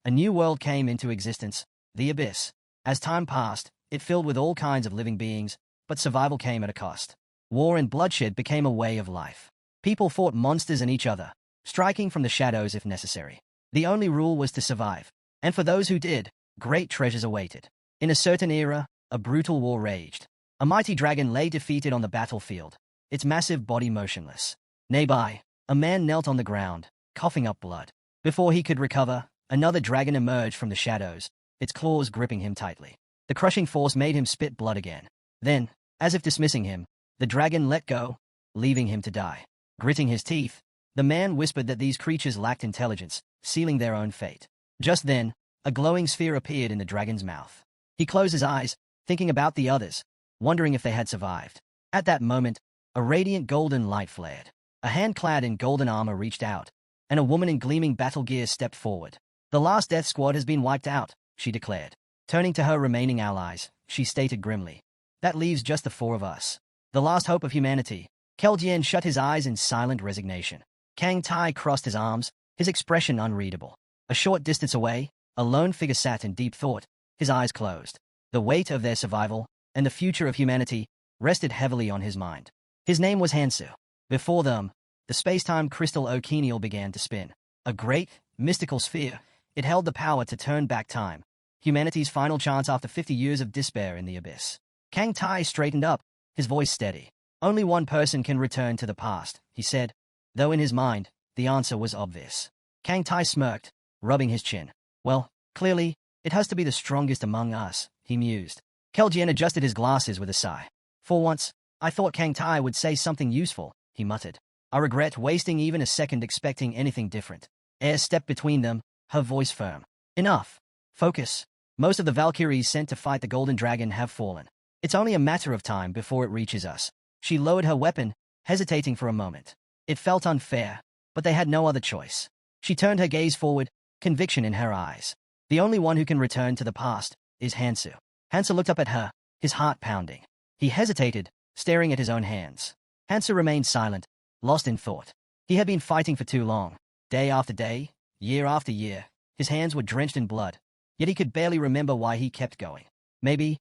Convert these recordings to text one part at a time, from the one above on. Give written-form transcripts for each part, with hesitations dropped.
A new world came into existence, the Abyss. As time passed, it filled with all kinds of living beings, but survival came at a cost. War and bloodshed became a way of life. People fought monsters and each other, striking from the shadows if necessary. The only rule was to survive, and for those who did, great treasures awaited. In a certain era, a brutal war raged. A mighty dragon lay defeated on the battlefield, its massive body motionless. Nearby, a man knelt on the ground, coughing up blood. Before he could recover, another dragon emerged from the shadows, its claws gripping him tightly. The crushing force made him spit blood again. Then, as if dismissing him, the dragon let go, leaving him to die. Gritting his teeth, the man whispered that these creatures lacked intelligence, sealing their own fate. Just then, a glowing sphere appeared in the dragon's mouth. He closed his eyes, thinking about the others, wondering if they had survived. At that moment, a radiant golden light flared. A hand clad in golden armor reached out, and a woman in gleaming battle gear stepped forward. "The last death squad has been wiped out," she declared. Turning to her remaining allies, she stated grimly, "That leaves just the four of us. The last hope of humanity." Keldien shut his eyes in silent resignation. Kang Tai crossed his arms, his expression unreadable. A short distance away, a lone figure sat in deep thought, his eyes closed. The weight of their survival, and the future of humanity, rested heavily on his mind. His name was Hansu. Before them, the space-time crystal Okenial began to spin. A great, mystical sphere, it held the power to turn back time, humanity's final chance after 50 years of despair in the abyss. Kang Tai straightened up, his voice steady. "Only one person can return to the past," he said, though in his mind, the answer was obvious. Kang Tai smirked, rubbing his chin. "Well, clearly, it has to be the strongest among us," he mused. Keldien adjusted his glasses with a sigh. "For once, I thought Kang Tai would say something useful," he muttered. "I regret wasting even a second expecting anything different." Air stepped between them, her voice firm. "Enough. Focus. Most of the Valkyries sent to fight the Golden Dragon have fallen. It's only a matter of time before it reaches us." She lowered her weapon, hesitating for a moment. It felt unfair, but they had no other choice. She turned her gaze forward, conviction in her eyes. "The only one who can return to the past is Hansu." Hansu looked up at her, his heart pounding. He hesitated, staring at his own hands. Hansu remained silent, lost in thought. He had been fighting for too long. Day after day, year after year, his hands were drenched in blood, yet he could barely remember why he kept going. Maybe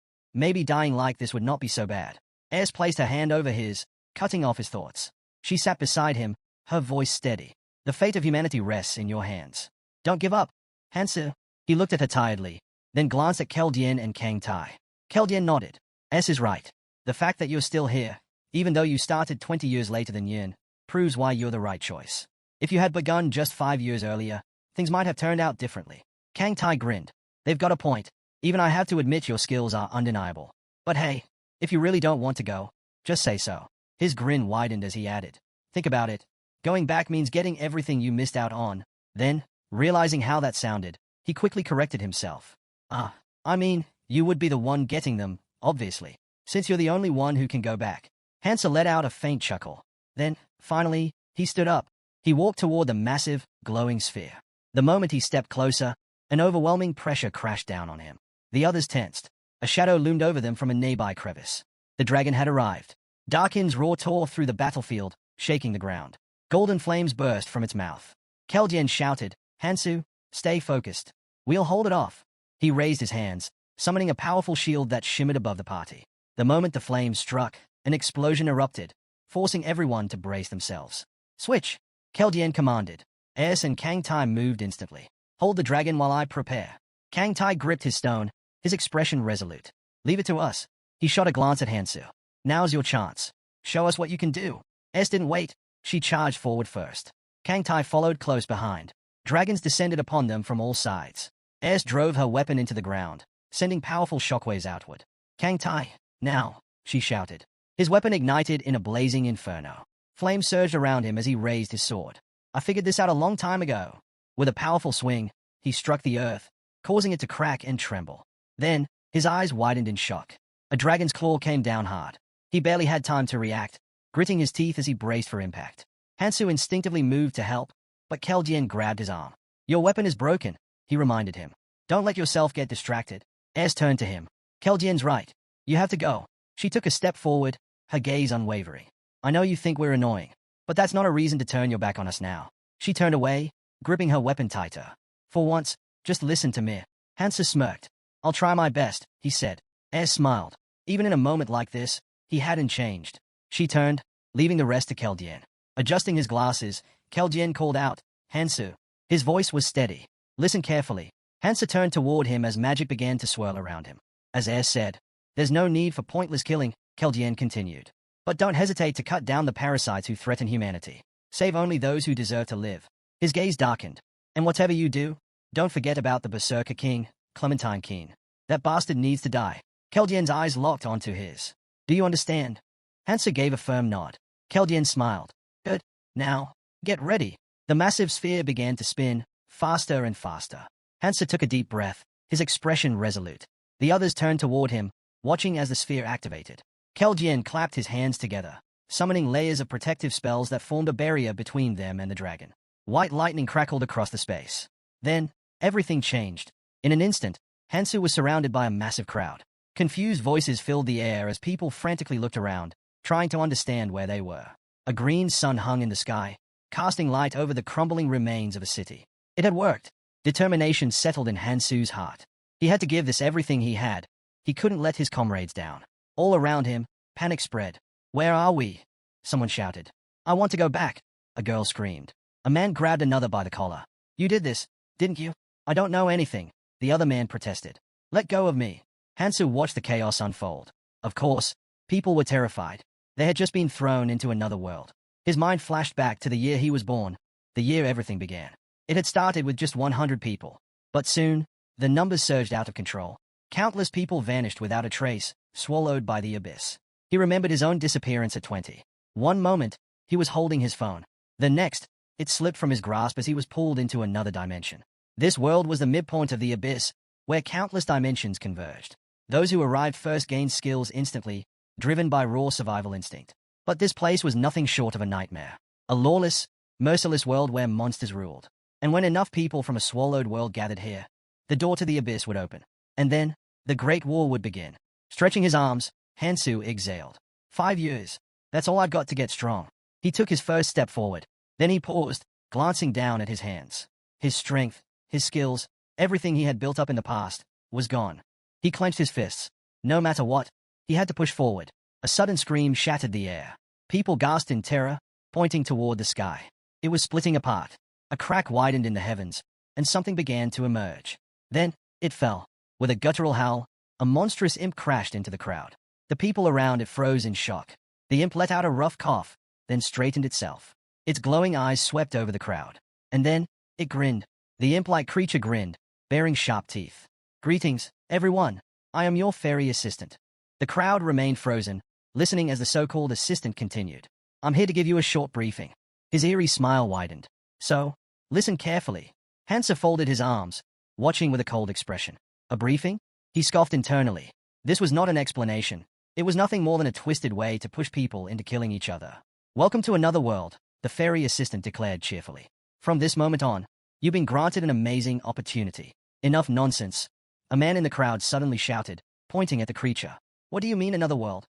dying like this would not be so bad. Aes placed her hand over his, cutting off his thoughts. She sat beside him, her voice steady. "The fate of humanity rests in your hands. Don't give up, Hansu." He looked at her tiredly, then glanced at Keldien and Kang Tai. Keldien nodded. "Aes is right. The fact that you're still here, even though you started 20 years later than Yin, proves why you're the right choice. If you had begun just 5 years earlier, things might have turned out differently." Kang Tai grinned. "They've got a point. Even I have to admit your skills are undeniable. But hey, if you really don't want to go, just say so." His grin widened as he added, "Think about it. Going back means getting everything you missed out on." Then, realizing how that sounded, he quickly corrected himself. I mean, you would be the one getting them, obviously, since you're the only one who can go back." Hansu let out a faint chuckle. Then, finally, he stood up. He walked toward the massive, glowing sphere. The moment he stepped closer, an overwhelming pressure crashed down on him. The others tensed. A shadow loomed over them from a nearby crevice. The dragon had arrived. Darkin's roar tore through the battlefield, shaking the ground. Golden flames burst from its mouth. Keldien shouted, "Hansu, stay focused. We'll hold it off." He raised his hands, summoning a powerful shield that shimmered above the party. The moment the flames struck, an explosion erupted, forcing everyone to brace themselves. "Switch," Keldien commanded. Aes and Kang Tai moved instantly. "Hold the dragon while I prepare." Kang Tai gripped his stone, his expression resolute. "Leave it to us." He shot a glance at Hansu. "Now's your chance. Show us what you can do." Aes didn't wait. She charged forward first. Kang Tai followed close behind. Dragons descended upon them from all sides. Aes drove her weapon into the ground, sending powerful shockwaves outward. "Kang Tai, now," she shouted. His weapon ignited in a blazing inferno. Flames surged around him as he raised his sword. "I figured this out a long time ago." With a powerful swing, he struck the earth, causing it to crack and tremble. Then, his eyes widened in shock. A dragon's claw came down hard. He barely had time to react, gritting his teeth as he braced for impact. Hansu instinctively moved to help, but Keldien grabbed his arm. "Your weapon is broken," he reminded him. "Don't let yourself get distracted." Aes turned to him. "Keldien's right. You have to go." She took a step forward, her gaze unwavering. "I know you think we're annoying, but that's not a reason to turn your back on us now." She turned away, gripping her weapon tighter. For once, Just listen to me. Hansa smirked. I'll try my best, he said. Air smiled. Even in a moment like this, he hadn't changed. She turned, leaving the rest to Keldian. Adjusting his glasses, Keldian called out, Hansu. His voice was steady. Listen carefully. Hansa turned toward him as magic began to swirl around him. As Air said, there's no need for pointless killing, Keldian continued. But don't hesitate to cut down the parasites who threaten humanity. Save only those who deserve to live. His gaze darkened. And whatever you do, don't forget about the Berserker King, Clementine Keen. That bastard needs to die. Keldian's eyes locked onto his. Do you understand? Hansa gave a firm nod. Keldian smiled. Good. Now, get ready. The massive sphere began to spin, faster and faster. Hansa took a deep breath, his expression resolute. The others turned toward him, watching as the sphere activated. Keldian clapped his hands together, summoning layers of protective spells that formed a barrier between them and the dragon. White lightning crackled across the space. Then, everything changed. In an instant, Hansu was surrounded by a massive crowd. Confused voices filled the air as people frantically looked around, trying to understand where they were. A green sun hung in the sky, casting light over the crumbling remains of a city. It had worked. Determination settled in Hansu's heart. He had to give this everything he had. He couldn't let his comrades down. All around him, panic spread. Where are we? Someone shouted. I want to go back, a girl screamed. A man grabbed another by the collar. You did this, didn't you? I don't know anything, the other man protested. Let go of me. Hansu watched the chaos unfold. Of course, people were terrified. They had just been thrown into another world. His mind flashed back to the year he was born, the year everything began. It had started with just 100 people. But soon, the numbers surged out of control. Countless people vanished without a trace, swallowed by the abyss. He remembered his own disappearance at 20. One moment, he was holding his phone. The next, it slipped from his grasp as he was pulled into another dimension. This world was the midpoint of the abyss, where countless dimensions converged. Those who arrived first gained skills instantly, driven by raw survival instinct. But this place was nothing short of a nightmare. A lawless, merciless world where monsters ruled. And when enough people from a swallowed world gathered here, the door to the abyss would open. And then, the Great War would begin. Stretching his arms, Hansu exhaled. 5 years. That's all I've got to get strong. He took his first step forward. Then he paused, glancing down at his hands. His strength, his skills, everything he had built up in the past, was gone. He clenched his fists. No matter what, he had to push forward. A sudden scream shattered the air. People gasped in terror, pointing toward the sky. It was splitting apart. A crack widened in the heavens, and something began to emerge. Then, it fell. With a guttural howl, a monstrous imp crashed into the crowd. The people around it froze in shock. The imp let out a rough cough, then straightened itself. Its glowing eyes swept over the crowd. And then, it grinned. The imp-like creature grinned, baring sharp teeth. Greetings, everyone. I am your fairy assistant. The crowd remained frozen, listening as the so-called assistant continued. I'm here to give you a short briefing. His eerie smile widened. So, listen carefully. Hansa folded his arms, watching with a cold expression. A briefing? He scoffed internally. This was not an explanation. It was nothing more than a twisted way to push people into killing each other. Welcome to another world, the fairy assistant declared cheerfully. From this moment on, you've been granted an amazing opportunity. Enough nonsense. A man in the crowd suddenly shouted, pointing at the creature. What do you mean another world?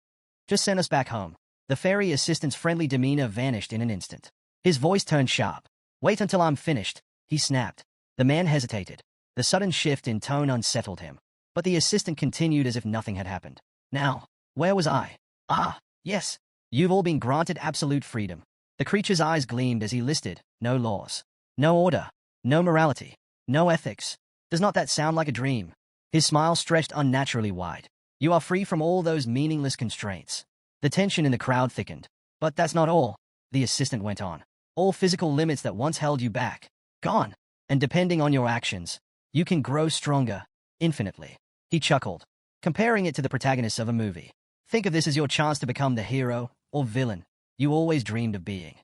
Just send us back home. The fairy assistant's friendly demeanor vanished in an instant. His voice turned sharp. Wait until I'm finished, he snapped. The man hesitated. The sudden shift in tone unsettled him. But the assistant continued as if nothing had happened. Now, where was I? Ah, yes. You've all been granted absolute freedom. The creature's eyes gleamed as he listed, no laws, no order, no morality, no ethics. Does not that sound like a dream? His smile stretched unnaturally wide. You are free from all those meaningless constraints. The tension in the crowd thickened. But that's not all, the assistant went on. All physical limits that once held you back, gone. And depending on your actions, you can grow stronger, infinitely. He chuckled, comparing it to the protagonists of a movie. Think of this as your chance to become the hero, or villain, you always dreamed of being.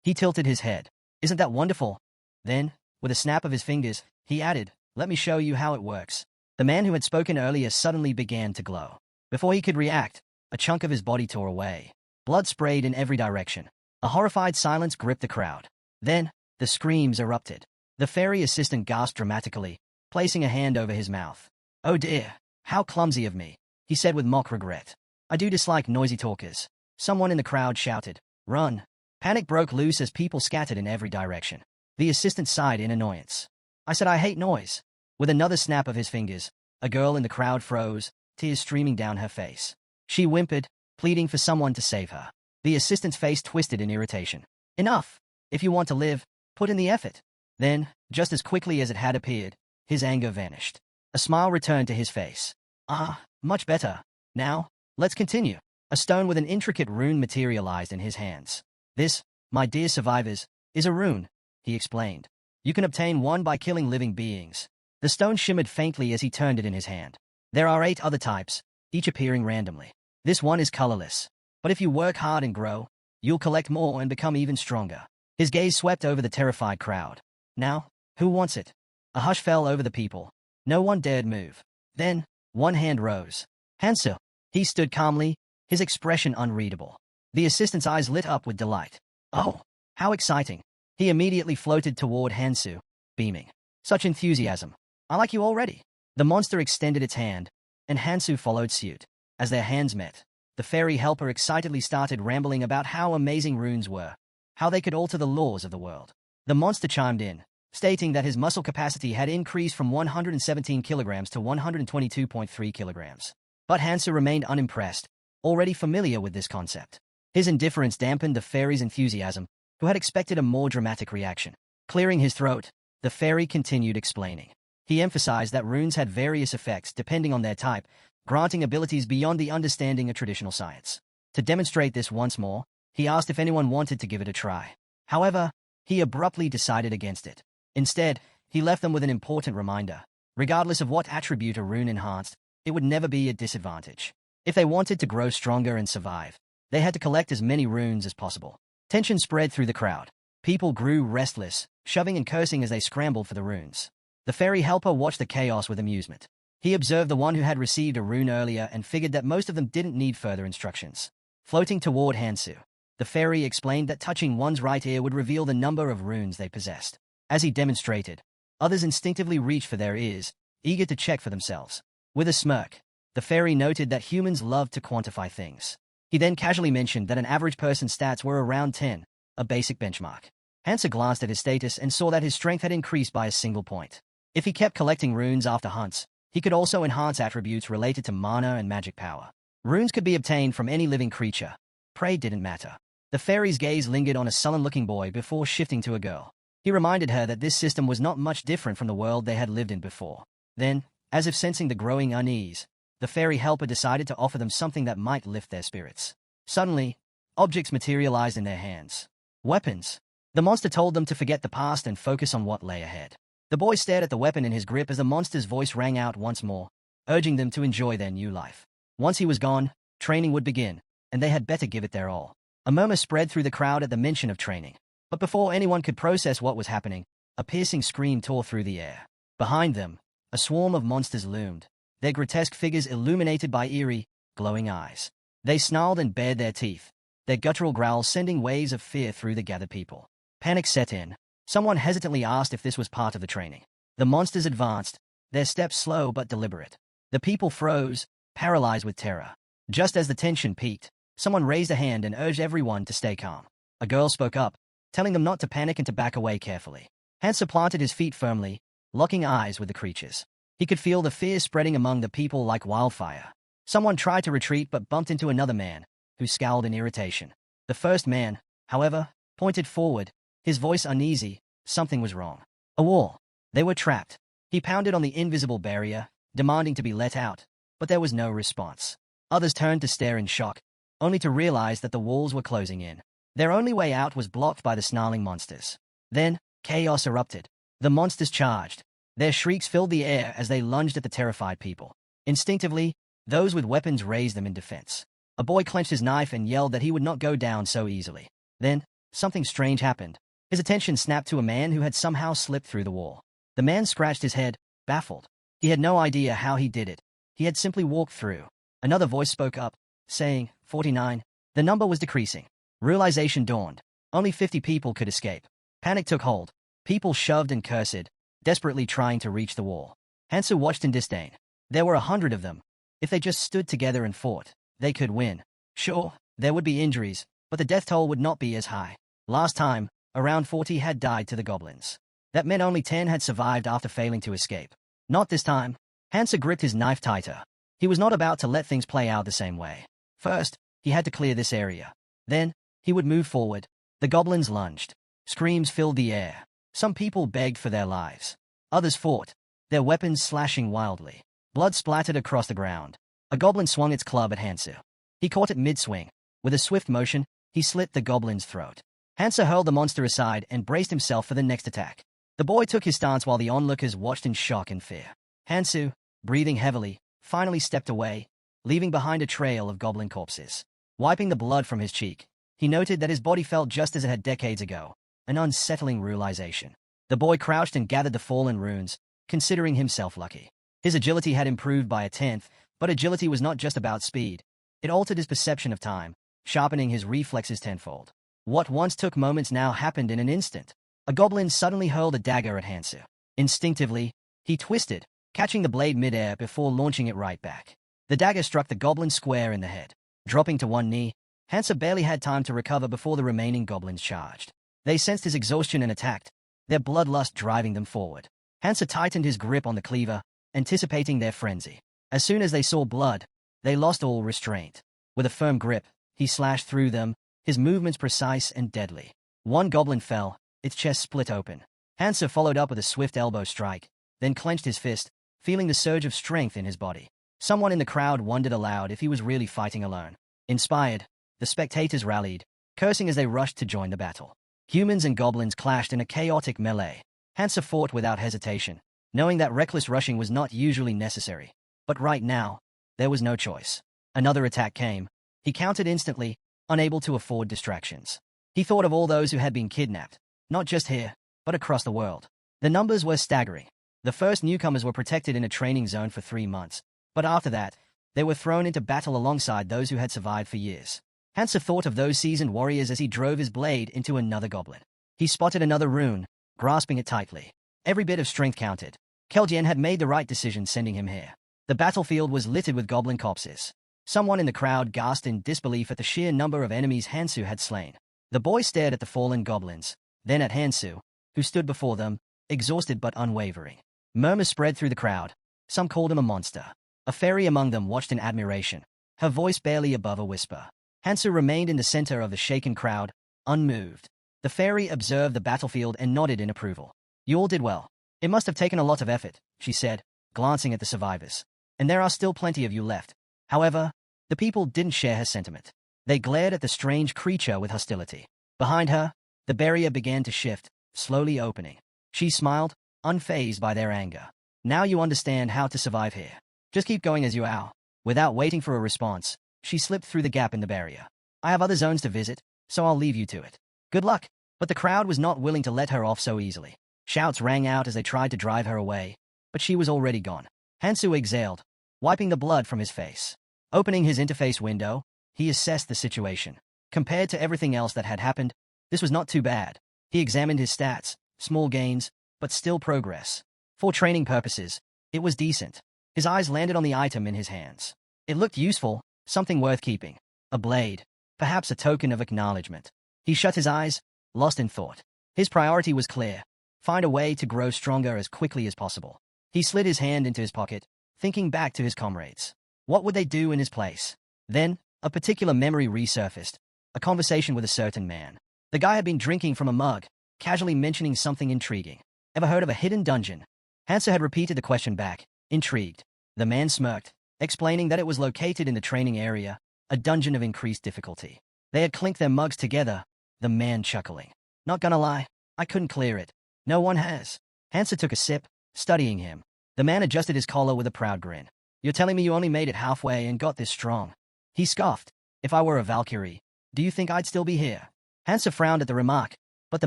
He tilted his head. Isn't that wonderful? Then, with a snap of his fingers, he added, let me show you how it works. The man who had spoken earlier suddenly began to glow. Before he could react, a chunk of his body tore away. Blood sprayed in every direction. A horrified silence gripped the crowd. Then, the screams erupted. The fairy assistant gasped dramatically, placing a hand over his mouth. Oh dear, how clumsy of me, he said with mock regret. I do dislike noisy talkers. Someone in the crowd shouted, run. Panic broke loose as people scattered in every direction. The assistant sighed in annoyance. I said I hate noise. With another snap of his fingers, a girl in the crowd froze, tears streaming down her face. She whimpered, pleading for someone to save her. The assistant's face twisted in irritation. Enough! If you want to live, put in the effort. Then, just as quickly as it had appeared, his anger vanished. A smile returned to his face. Ah, much better. Now, let's continue. A stone with an intricate rune materialized in his hands. This, my dear survivors, is a rune, he explained. You can obtain one by killing living beings. The stone shimmered faintly as he turned it in his hand. There are 8 other types, each appearing randomly. This one is colorless. But if you work hard and grow, you'll collect more and become even stronger. His gaze swept over the terrified crowd. Now, who wants it? A hush fell over the people. No one dared move. Then, one hand rose. Hansu. He stood calmly, his expression unreadable. The assistant's eyes lit up with delight. Oh, how exciting. He immediately floated toward Hansu, beaming. Such enthusiasm. I like you already. The monster extended its hand, and Hansu followed suit. As their hands met, the fairy helper excitedly started rambling about how amazing runes were, how they could alter the laws of the world. The monster chimed in, stating that his muscle capacity had increased from 117 kilograms to 122.3 kilograms. But Hansu remained unimpressed, already familiar with this concept. His indifference dampened the fairy's enthusiasm, who had expected a more dramatic reaction. Clearing his throat, the fairy continued explaining. He emphasized that runes had various effects depending on their type, granting abilities beyond the understanding of traditional science. To demonstrate this once more, he asked if anyone wanted to give it a try. However, he abruptly decided against it. Instead, he left them with an important reminder. Regardless of what attribute a rune enhanced, it would never be a disadvantage. If they wanted to grow stronger and survive, they had to collect as many runes as possible. Tension spread through the crowd. People grew restless, shoving and cursing as they scrambled for the runes. The fairy helper watched the chaos with amusement. He observed the one who had received a rune earlier and figured that most of them didn't need further instructions. Floating toward Hansu, the fairy explained that touching one's right ear would reveal the number of runes they possessed. As he demonstrated, others instinctively reached for their ears, eager to check for themselves. With a smirk, the fairy noted that humans love to quantify things. He then casually mentioned that an average person's stats were around 10, a basic benchmark. Hansu glanced at his status and saw that his strength had increased by a single point. If he kept collecting runes after hunts, he could also enhance attributes related to mana and magic power. Runes could be obtained from any living creature. Prey didn't matter. The fairy's gaze lingered on a sullen-looking boy before shifting to a girl. He reminded her that this system was not much different from the world they had lived in before. Then, as if sensing the growing unease, the fairy helper decided to offer them something that might lift their spirits. Suddenly, objects materialized in their hands. Weapons. The monster told them to forget the past and focus on what lay ahead. The boy stared at the weapon in his grip as the monster's voice rang out once more, urging them to enjoy their new life. Once he was gone, training would begin, and they had better give it their all. A murmur spread through the crowd at the mention of training. But before anyone could process what was happening, a piercing scream tore through the air. Behind them, a swarm of monsters loomed, their grotesque figures illuminated by eerie, glowing eyes. They snarled and bared their teeth, their guttural growls sending waves of fear through the gathered people. Panic set in. Someone hesitantly asked if this was part of the training. The monsters advanced, their steps slow but deliberate. The people froze, paralyzed with terror. Just as the tension peaked, someone raised a hand and urged everyone to stay calm. A girl spoke up, telling them not to panic and to back away carefully. Hansu planted his feet firmly, locking eyes with the creatures. He could feel the fear spreading among the people like wildfire. Someone tried to retreat but bumped into another man, who scowled in irritation. The first man, however, pointed forward, his voice uneasy. Something was wrong. A wall. They were trapped. He pounded on the invisible barrier, demanding to be let out, but there was no response. Others turned to stare in shock, only to realize that the walls were closing in. Their only way out was blocked by the snarling monsters. Then, chaos erupted. The monsters charged. Their shrieks filled the air as they lunged at the terrified people. Instinctively, those with weapons raised them in defense. A boy clenched his knife and yelled that he would not go down so easily. Then, something strange happened. His attention snapped to a man who had somehow slipped through the wall. The man scratched his head, baffled. He had no idea how he did it. He had simply walked through. Another voice spoke up, saying, 49. The number was decreasing. Realization dawned. Only 50 people could escape. Panic took hold. People shoved and cursed, desperately trying to reach the wall. Hansu watched in disdain. There were 100 of them. If they just stood together and fought, they could win. Sure, there would be injuries, but the death toll would not be as high. Last time, around 40 had died to the goblins. That meant only 10 had survived after failing to escape. Not this time. Hansa gripped his knife tighter. He was not about to let things play out the same way. First, he had to clear this area. Then, he would move forward. The goblins lunged. Screams filled the air. Some people begged for their lives. Others fought, their weapons slashing wildly. Blood splattered across the ground. A goblin swung its club at Hansa. He caught it mid-swing. With a swift motion, he slit the goblin's throat. Hansa hurled the monster aside and braced himself for the next attack. The boy took his stance while the onlookers watched in shock and fear. Hansa, breathing heavily, finally stepped away, leaving behind a trail of goblin corpses. Wiping the blood from his cheek, he noted that his body felt just as it had decades ago, an unsettling realization. The boy crouched and gathered the fallen runes, considering himself lucky. His agility had improved by a tenth, but agility was not just about speed. It altered his perception of time, sharpening his reflexes tenfold. What once took moments now happened in an instant. A goblin suddenly hurled a dagger at Hansa. Instinctively, he twisted, catching the blade midair before launching it right back. The dagger struck the goblin square in the head. Dropping to one knee, Hansa barely had time to recover before the remaining goblins charged. They sensed his exhaustion and attacked, their bloodlust driving them forward. Hansa tightened his grip on the cleaver, anticipating their frenzy. As soon as they saw blood, they lost all restraint. With a firm grip, he slashed through them, his movements precise and deadly. One goblin fell, its chest split open. Hansa followed up with a swift elbow strike, then clenched his fist, feeling the surge of strength in his body. Someone in the crowd wondered aloud if he was really fighting alone. Inspired, the spectators rallied, cursing as they rushed to join the battle. Humans and goblins clashed in a chaotic melee. Hansa fought without hesitation, knowing that reckless rushing was not usually necessary. But right now, there was no choice. Another attack came. He countered instantly, unable to afford distractions. He thought of all those who had been kidnapped, not just here, but across the world. The numbers were staggering. The first newcomers were protected in a training zone for 3 months, but after that, they were thrown into battle alongside those who had survived for years. Hansa thought of those seasoned warriors as he drove his blade into another goblin. He spotted another rune, grasping it tightly. Every bit of strength counted. Keljian had made the right decision sending him here. The battlefield was littered with goblin corpses. Someone in the crowd gasped in disbelief at the sheer number of enemies Hansu had slain. The boy stared at the fallen goblins, then at Hansu, who stood before them, exhausted but unwavering. Murmurs spread through the crowd. Some called him a monster. A fairy among them watched in admiration, her voice barely above a whisper. Hansu remained in the center of the shaken crowd, unmoved. The fairy observed the battlefield and nodded in approval. You all did well. It must have taken a lot of effort, she said, glancing at the survivors. And there are still plenty of you left. However, the people didn't share her sentiment. They glared at the strange creature with hostility. Behind her, the barrier began to shift, slowly opening. She smiled, unfazed by their anger. Now you understand how to survive here. Just keep going as you are. Without waiting for a response, she slipped through the gap in the barrier. I have other zones to visit, so I'll leave you to it. Good luck. But the crowd was not willing to let her off so easily. Shouts rang out as they tried to drive her away, but she was already gone. Hansu exhaled, wiping the blood from his face. Opening his interface window, he assessed the situation. Compared to everything else that had happened, this was not too bad. He examined his stats, small gains, but still progress. For training purposes, it was decent. His eyes landed on the item in his hands. It looked useful, something worth keeping. A blade, perhaps a token of acknowledgement. He shut his eyes, lost in thought. His priority was clear. Find a way to grow stronger as quickly as possible. He slid his hand into his pocket, thinking back to his comrades. What would they do in his place? Then, a particular memory resurfaced, a conversation with a certain man. The guy had been drinking from a mug, casually mentioning something intriguing. Ever heard of a hidden dungeon? Hansa had repeated the question back, intrigued. The man smirked, explaining that it was located in the training area, a dungeon of increased difficulty. They had clinked their mugs together, the man chuckling. Not gonna lie, I couldn't clear it. No one has. Hansa took a sip, studying him. The man adjusted his collar with a proud grin. You're telling me you only made it halfway and got this strong? He scoffed. If I were a Valkyrie, do you think I'd still be here? Hansa frowned at the remark, but the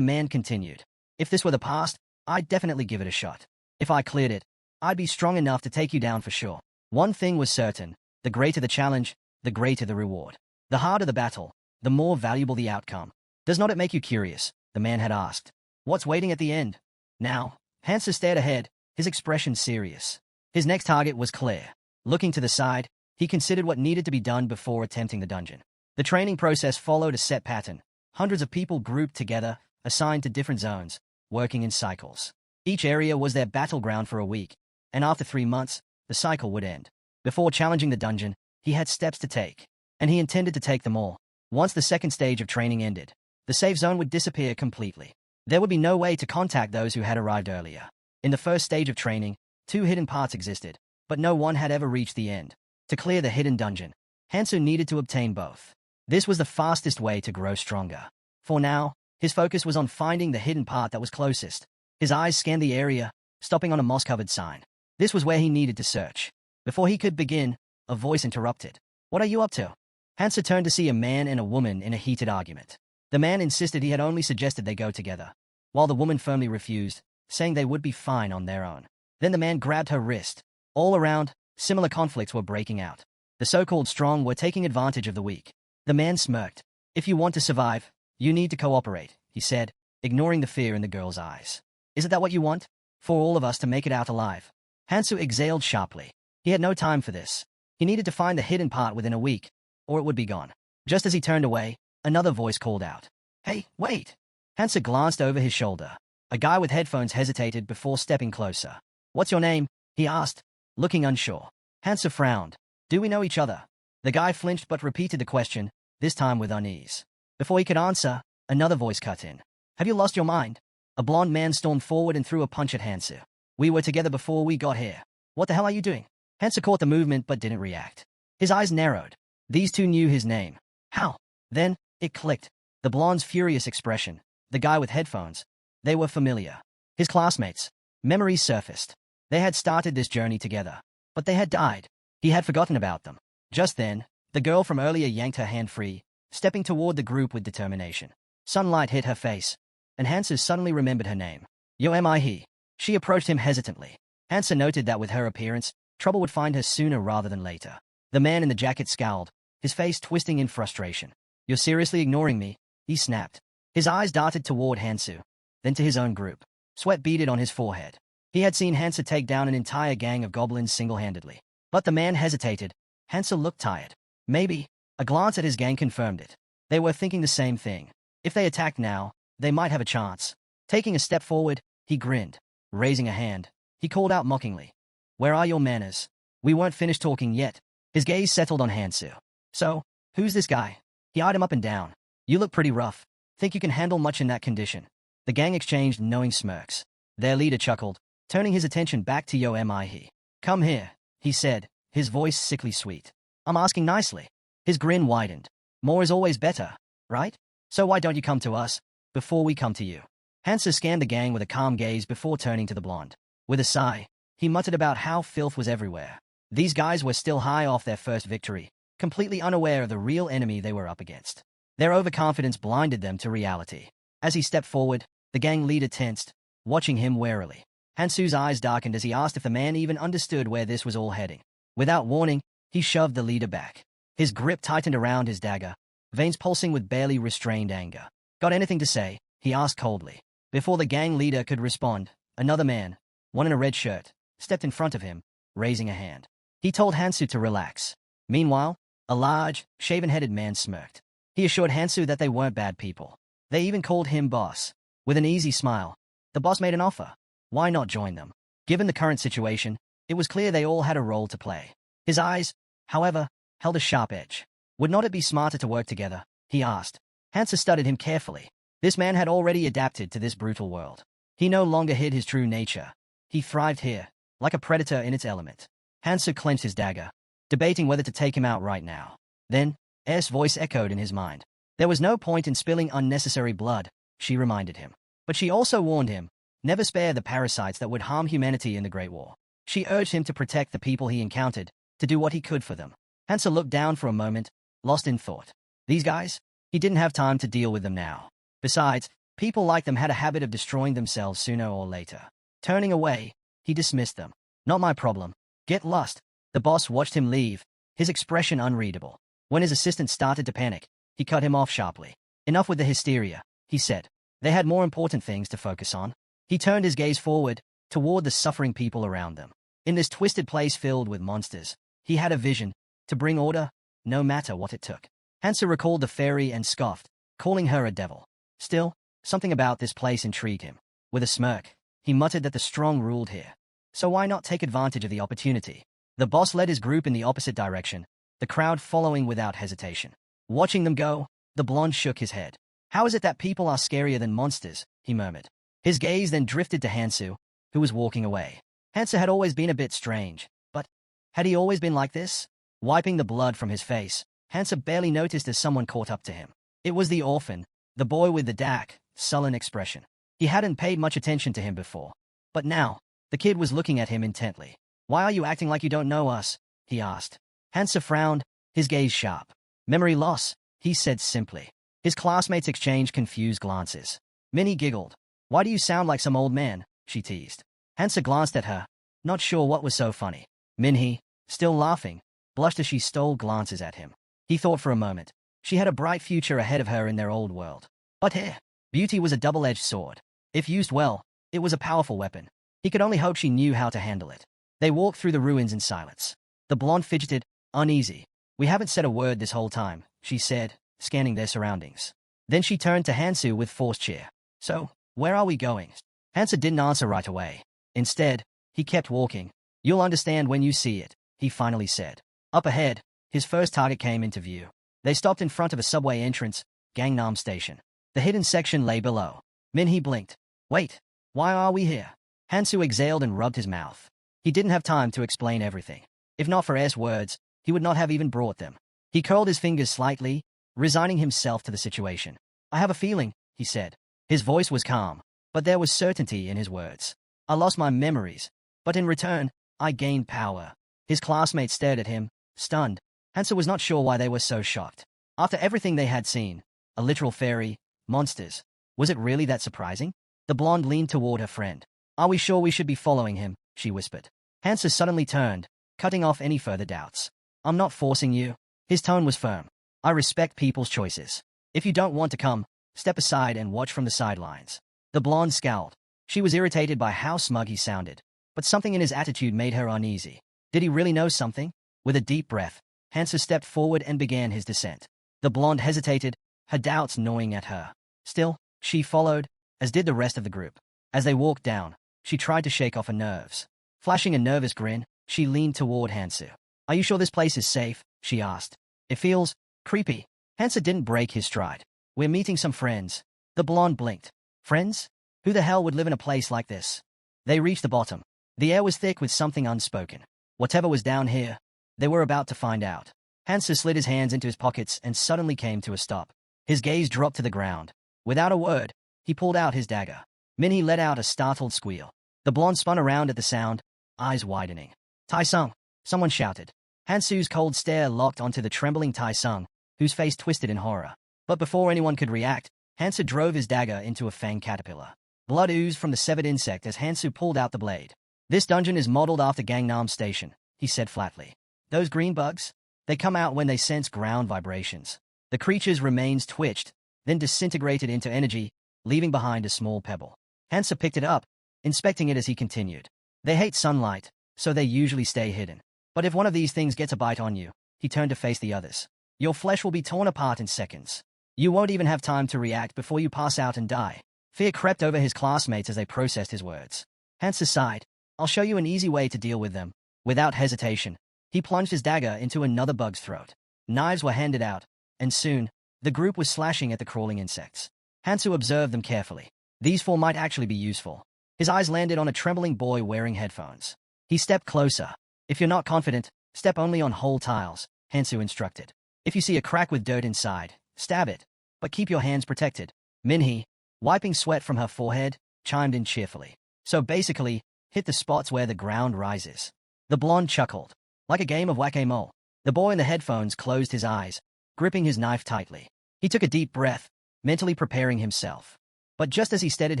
man continued. If this were the past, I'd definitely give it a shot. If I cleared it, I'd be strong enough to take you down for sure. One thing was certain, the greater the challenge, the greater the reward. The harder the battle, the more valuable the outcome. Does not it make you curious? The man had asked. What's waiting at the end? Now, Hansa stared ahead, his expression serious. His next target was clear. Looking to the side, he considered what needed to be done before attempting the dungeon. The training process followed a set pattern. Hundreds of people grouped together, assigned to different zones, working in cycles. Each area was their battleground for a week, and after 3 months, the cycle would end. Before challenging the dungeon, he had steps to take, and he intended to take them all. Once the second stage of training ended, the safe zone would disappear completely. There would be no way to contact those who had arrived earlier. In the first stage of training, 2 hidden parts existed, but no one had ever reached the end. To clear the hidden dungeon, Hansu needed to obtain both. This was the fastest way to grow stronger. For now, his focus was on finding the hidden part that was closest. His eyes scanned the area, stopping on a moss-covered sign. This was where he needed to search. Before he could begin, a voice interrupted. "What are you up to?" Hansu turned to see a man and a woman in a heated argument. The man insisted he had only suggested they go together, while the woman firmly refused, saying they would be fine on their own. Then the man grabbed her wrist. All around, similar conflicts were breaking out. The so-called strong were taking advantage of the weak. The man smirked. "If you want to survive, you need to cooperate," he said, ignoring the fear in the girl's eyes. "Isn't that what you want? For all of us to make it out alive?" Hansu exhaled sharply. He had no time for this. He needed to find the hidden part within a week, or it would be gone. Just as he turned away, another voice called out. "Hey, wait!" Hansu glanced over his shoulder. A guy with headphones hesitated before stepping closer. "What's your name?" he asked, looking unsure. Hansu frowned. "Do we know each other?" The guy flinched but repeated the question, this time with unease. Before he could answer, another voice cut in. "Have you lost your mind?" A blond man stormed forward and threw a punch at Hansu. "We were together before we got here. What the hell are you doing?" Hansu caught the movement but didn't react. His eyes narrowed. These two knew his name. How? Then, it clicked. The blonde's furious expression, the guy with headphones. They were familiar. His classmates. Memories surfaced. They had started this journey together, but they had died. He had forgotten about them. Just then, the girl from earlier yanked her hand free, stepping toward the group with determination. Sunlight hit her face, and Hansu suddenly remembered her name. "Yo, am I he?" She approached him hesitantly. Hansu noted that with her appearance, trouble would find her sooner rather than later. The man in the jacket scowled, his face twisting in frustration. "You're seriously ignoring me?" he snapped. His eyes darted toward Hansu, then to his own group. Sweat beaded on his forehead. He had seen Hansu take down an entire gang of goblins single-handedly. But the man hesitated. Hansu looked tired. Maybe. A glance at his gang confirmed it. They were thinking the same thing. If they attacked now, they might have a chance. Taking a step forward, he grinned. Raising a hand, he called out mockingly. "Where are your manners?" We weren't finished talking yet. His gaze settled on Hansu. "So, who's this guy?" He eyed him up and down. "You look pretty rough. Think you can handle much in that condition?" The gang exchanged knowing smirks. Their leader chuckled, turning his attention back to Yo Mi. "Come here," he said, his voice sickly sweet. "I'm asking nicely." His grin widened. "More is always better, right? So why don't you come to us, before we come to you?" Hansu scanned the gang with a calm gaze before turning to the blonde. With a sigh, he muttered about how filth was everywhere. These guys were still high off their first victory, completely unaware of the real enemy they were up against. Their overconfidence blinded them to reality. As he stepped forward, the gang leader tensed, watching him warily. Hansu's eyes darkened as he asked if the man even understood where this was all heading. Without warning, he shoved the leader back. His grip tightened around his dagger, veins pulsing with barely restrained anger. "Got anything to say?" he asked coldly. Before the gang leader could respond, another man, one in a red shirt, stepped in front of him, raising a hand. He told Hansu to relax. Meanwhile, a large, shaven-headed man smirked. He assured Hansu that they weren't bad people. They even called him boss. With an easy smile, the boss made an offer. Why not join them? Given the current situation, it was clear they all had a role to play. His eyes, however, held a sharp edge. Would not it be smarter to work together? He asked. Hansu studied him carefully. This man had already adapted to this brutal world. He no longer hid his true nature. He thrived here, like a predator in its element. Hansu clenched his dagger, debating whether to take him out right now. Then, Air's voice echoed in his mind. There was no point in spilling unnecessary blood, she reminded him. But she also warned him, never spare the parasites that would harm humanity in the Great War. She urged him to protect the people he encountered, to do what he could for them. Hansu looked down for a moment, lost in thought. These guys? He didn't have time to deal with them now. Besides, people like them had a habit of destroying themselves sooner or later. Turning away, he dismissed them. Not my problem. Get lost. The boss watched him leave, his expression unreadable. When his assistant started to panic, he cut him off sharply. Enough with the hysteria, he said. They had more important things to focus on. He turned his gaze forward, toward the suffering people around them. In this twisted place filled with monsters, he had a vision, to bring order, no matter what it took. Hansu recalled the fairy and scoffed, calling her a devil. Still, something about this place intrigued him. With a smirk, he muttered that the strong ruled here. so why not take advantage of the opportunity? The boss led his group in the opposite direction, the crowd following without hesitation. Watching them go, the blonde shook his head. How is it that people are scarier than monsters? He murmured. His gaze then drifted to Hansu, who was walking away. Hansu had always been a bit strange, but had he always been like this? Wiping the blood from his face, Hansu barely noticed as someone caught up to him. It was the orphan, the boy with the dark, sullen expression. He hadn't paid much attention to him before, but now, the kid was looking at him intently. Why are you acting like you don't know us? He asked. Hansu frowned, his gaze sharp. Memory loss, he said simply. His classmates exchanged confused glances. Minnie giggled. Why do you sound like some old man? She teased. Hansu glanced at her, not sure what was so funny. Minhee, still laughing, blushed as she stole glances at him. He thought for a moment. She had a bright future ahead of her in their old world. But here, beauty was a double-edged sword. If used well, it was a powerful weapon. He could only hope she knew how to handle it. They walked through the ruins in silence. The blonde fidgeted, uneasy. We haven't said a word this whole time, she said, scanning their surroundings. Then she turned to Hansu with forced cheer. So, where are we going? Hansu didn't answer right away. Instead, he kept walking. You'll understand when you see it, he finally said. Up ahead, his first target came into view. They stopped in front of a subway entrance, Gangnam Station. The hidden section lay below. Minhee blinked. Wait, why are we here? Hansu exhaled and rubbed his mouth. He didn't have time to explain everything. If not for S words, he would not have even brought them. He curled his fingers slightly, resigning himself to the situation. I have a feeling, he said. His voice was calm, but there was certainty in his words. I lost my memories, but in return, I gained power. His classmates stared at him, stunned. Hansu was not sure why they were so shocked. After everything they had seen, a literal fairy, monsters, was it really that surprising? The blonde leaned toward her friend. Are we sure we should be following him? She whispered. Hansu suddenly turned, cutting off any further doubts. I'm not forcing you. His tone was firm. I respect people's choices. If you don't want to come, step aside and watch from the sidelines. The blonde scowled. She was irritated by how smug he sounded, but something in his attitude made her uneasy. Did he really know something? With a deep breath, Hansu stepped forward and began his descent. The blonde hesitated, her doubts gnawing at her. Still, she followed, as did the rest of the group. As they walked down, she tried to shake off her nerves. Flashing a nervous grin, she leaned toward Hansu. Are you sure this place is safe? She asked. It feels creepy. Hansu didn't break his stride. We're meeting some friends. The blonde blinked. Friends? Who the hell would live in a place like this? They reached the bottom. The air was thick with something unspoken. Whatever was down here, they were about to find out. Hansu slid his hands into his pockets and suddenly came to a stop. His gaze dropped to the ground. Without a word, he pulled out his dagger. Minhee let out a startled squeal. The blonde spun around at the sound, eyes widening. Tai-sung, someone shouted. Hansu's cold stare locked onto the trembling Tai-sung, whose face twisted in horror. But before anyone could react, Hansu drove his dagger into a fang caterpillar. Blood oozed from the severed insect as Hansu pulled out the blade. This dungeon is modeled after Gangnam Station, he said flatly. Those green bugs? They come out when they sense ground vibrations. The creature's remains twitched, then disintegrated into energy, leaving behind a small pebble. Hansu picked it up, inspecting it as he continued. They hate sunlight, so they usually stay hidden. But if one of these things gets a bite on you, he turned to face the others. Your flesh will be torn apart in seconds. You won't even have time to react before you pass out and die. Fear crept over his classmates as they processed his words. Hansu sighed. I'll show you an easy way to deal with them. Without hesitation, he plunged his dagger into another bug's throat. Knives were handed out, and soon, the group was slashing at the crawling insects. Hansu observed them carefully. These four might actually be useful. His eyes landed on a trembling boy wearing headphones. He stepped closer. If you're not confident, step only on whole tiles, Hansu instructed. If you see a crack with dirt inside, stab it, but keep your hands protected. Minhee, wiping sweat from her forehead, chimed in cheerfully. So basically, hit the spots where the ground rises. The blonde chuckled. Like a game of whack-a-mole. The boy in the headphones closed his eyes, gripping his knife tightly. He took a deep breath, mentally preparing himself. But just as he steadied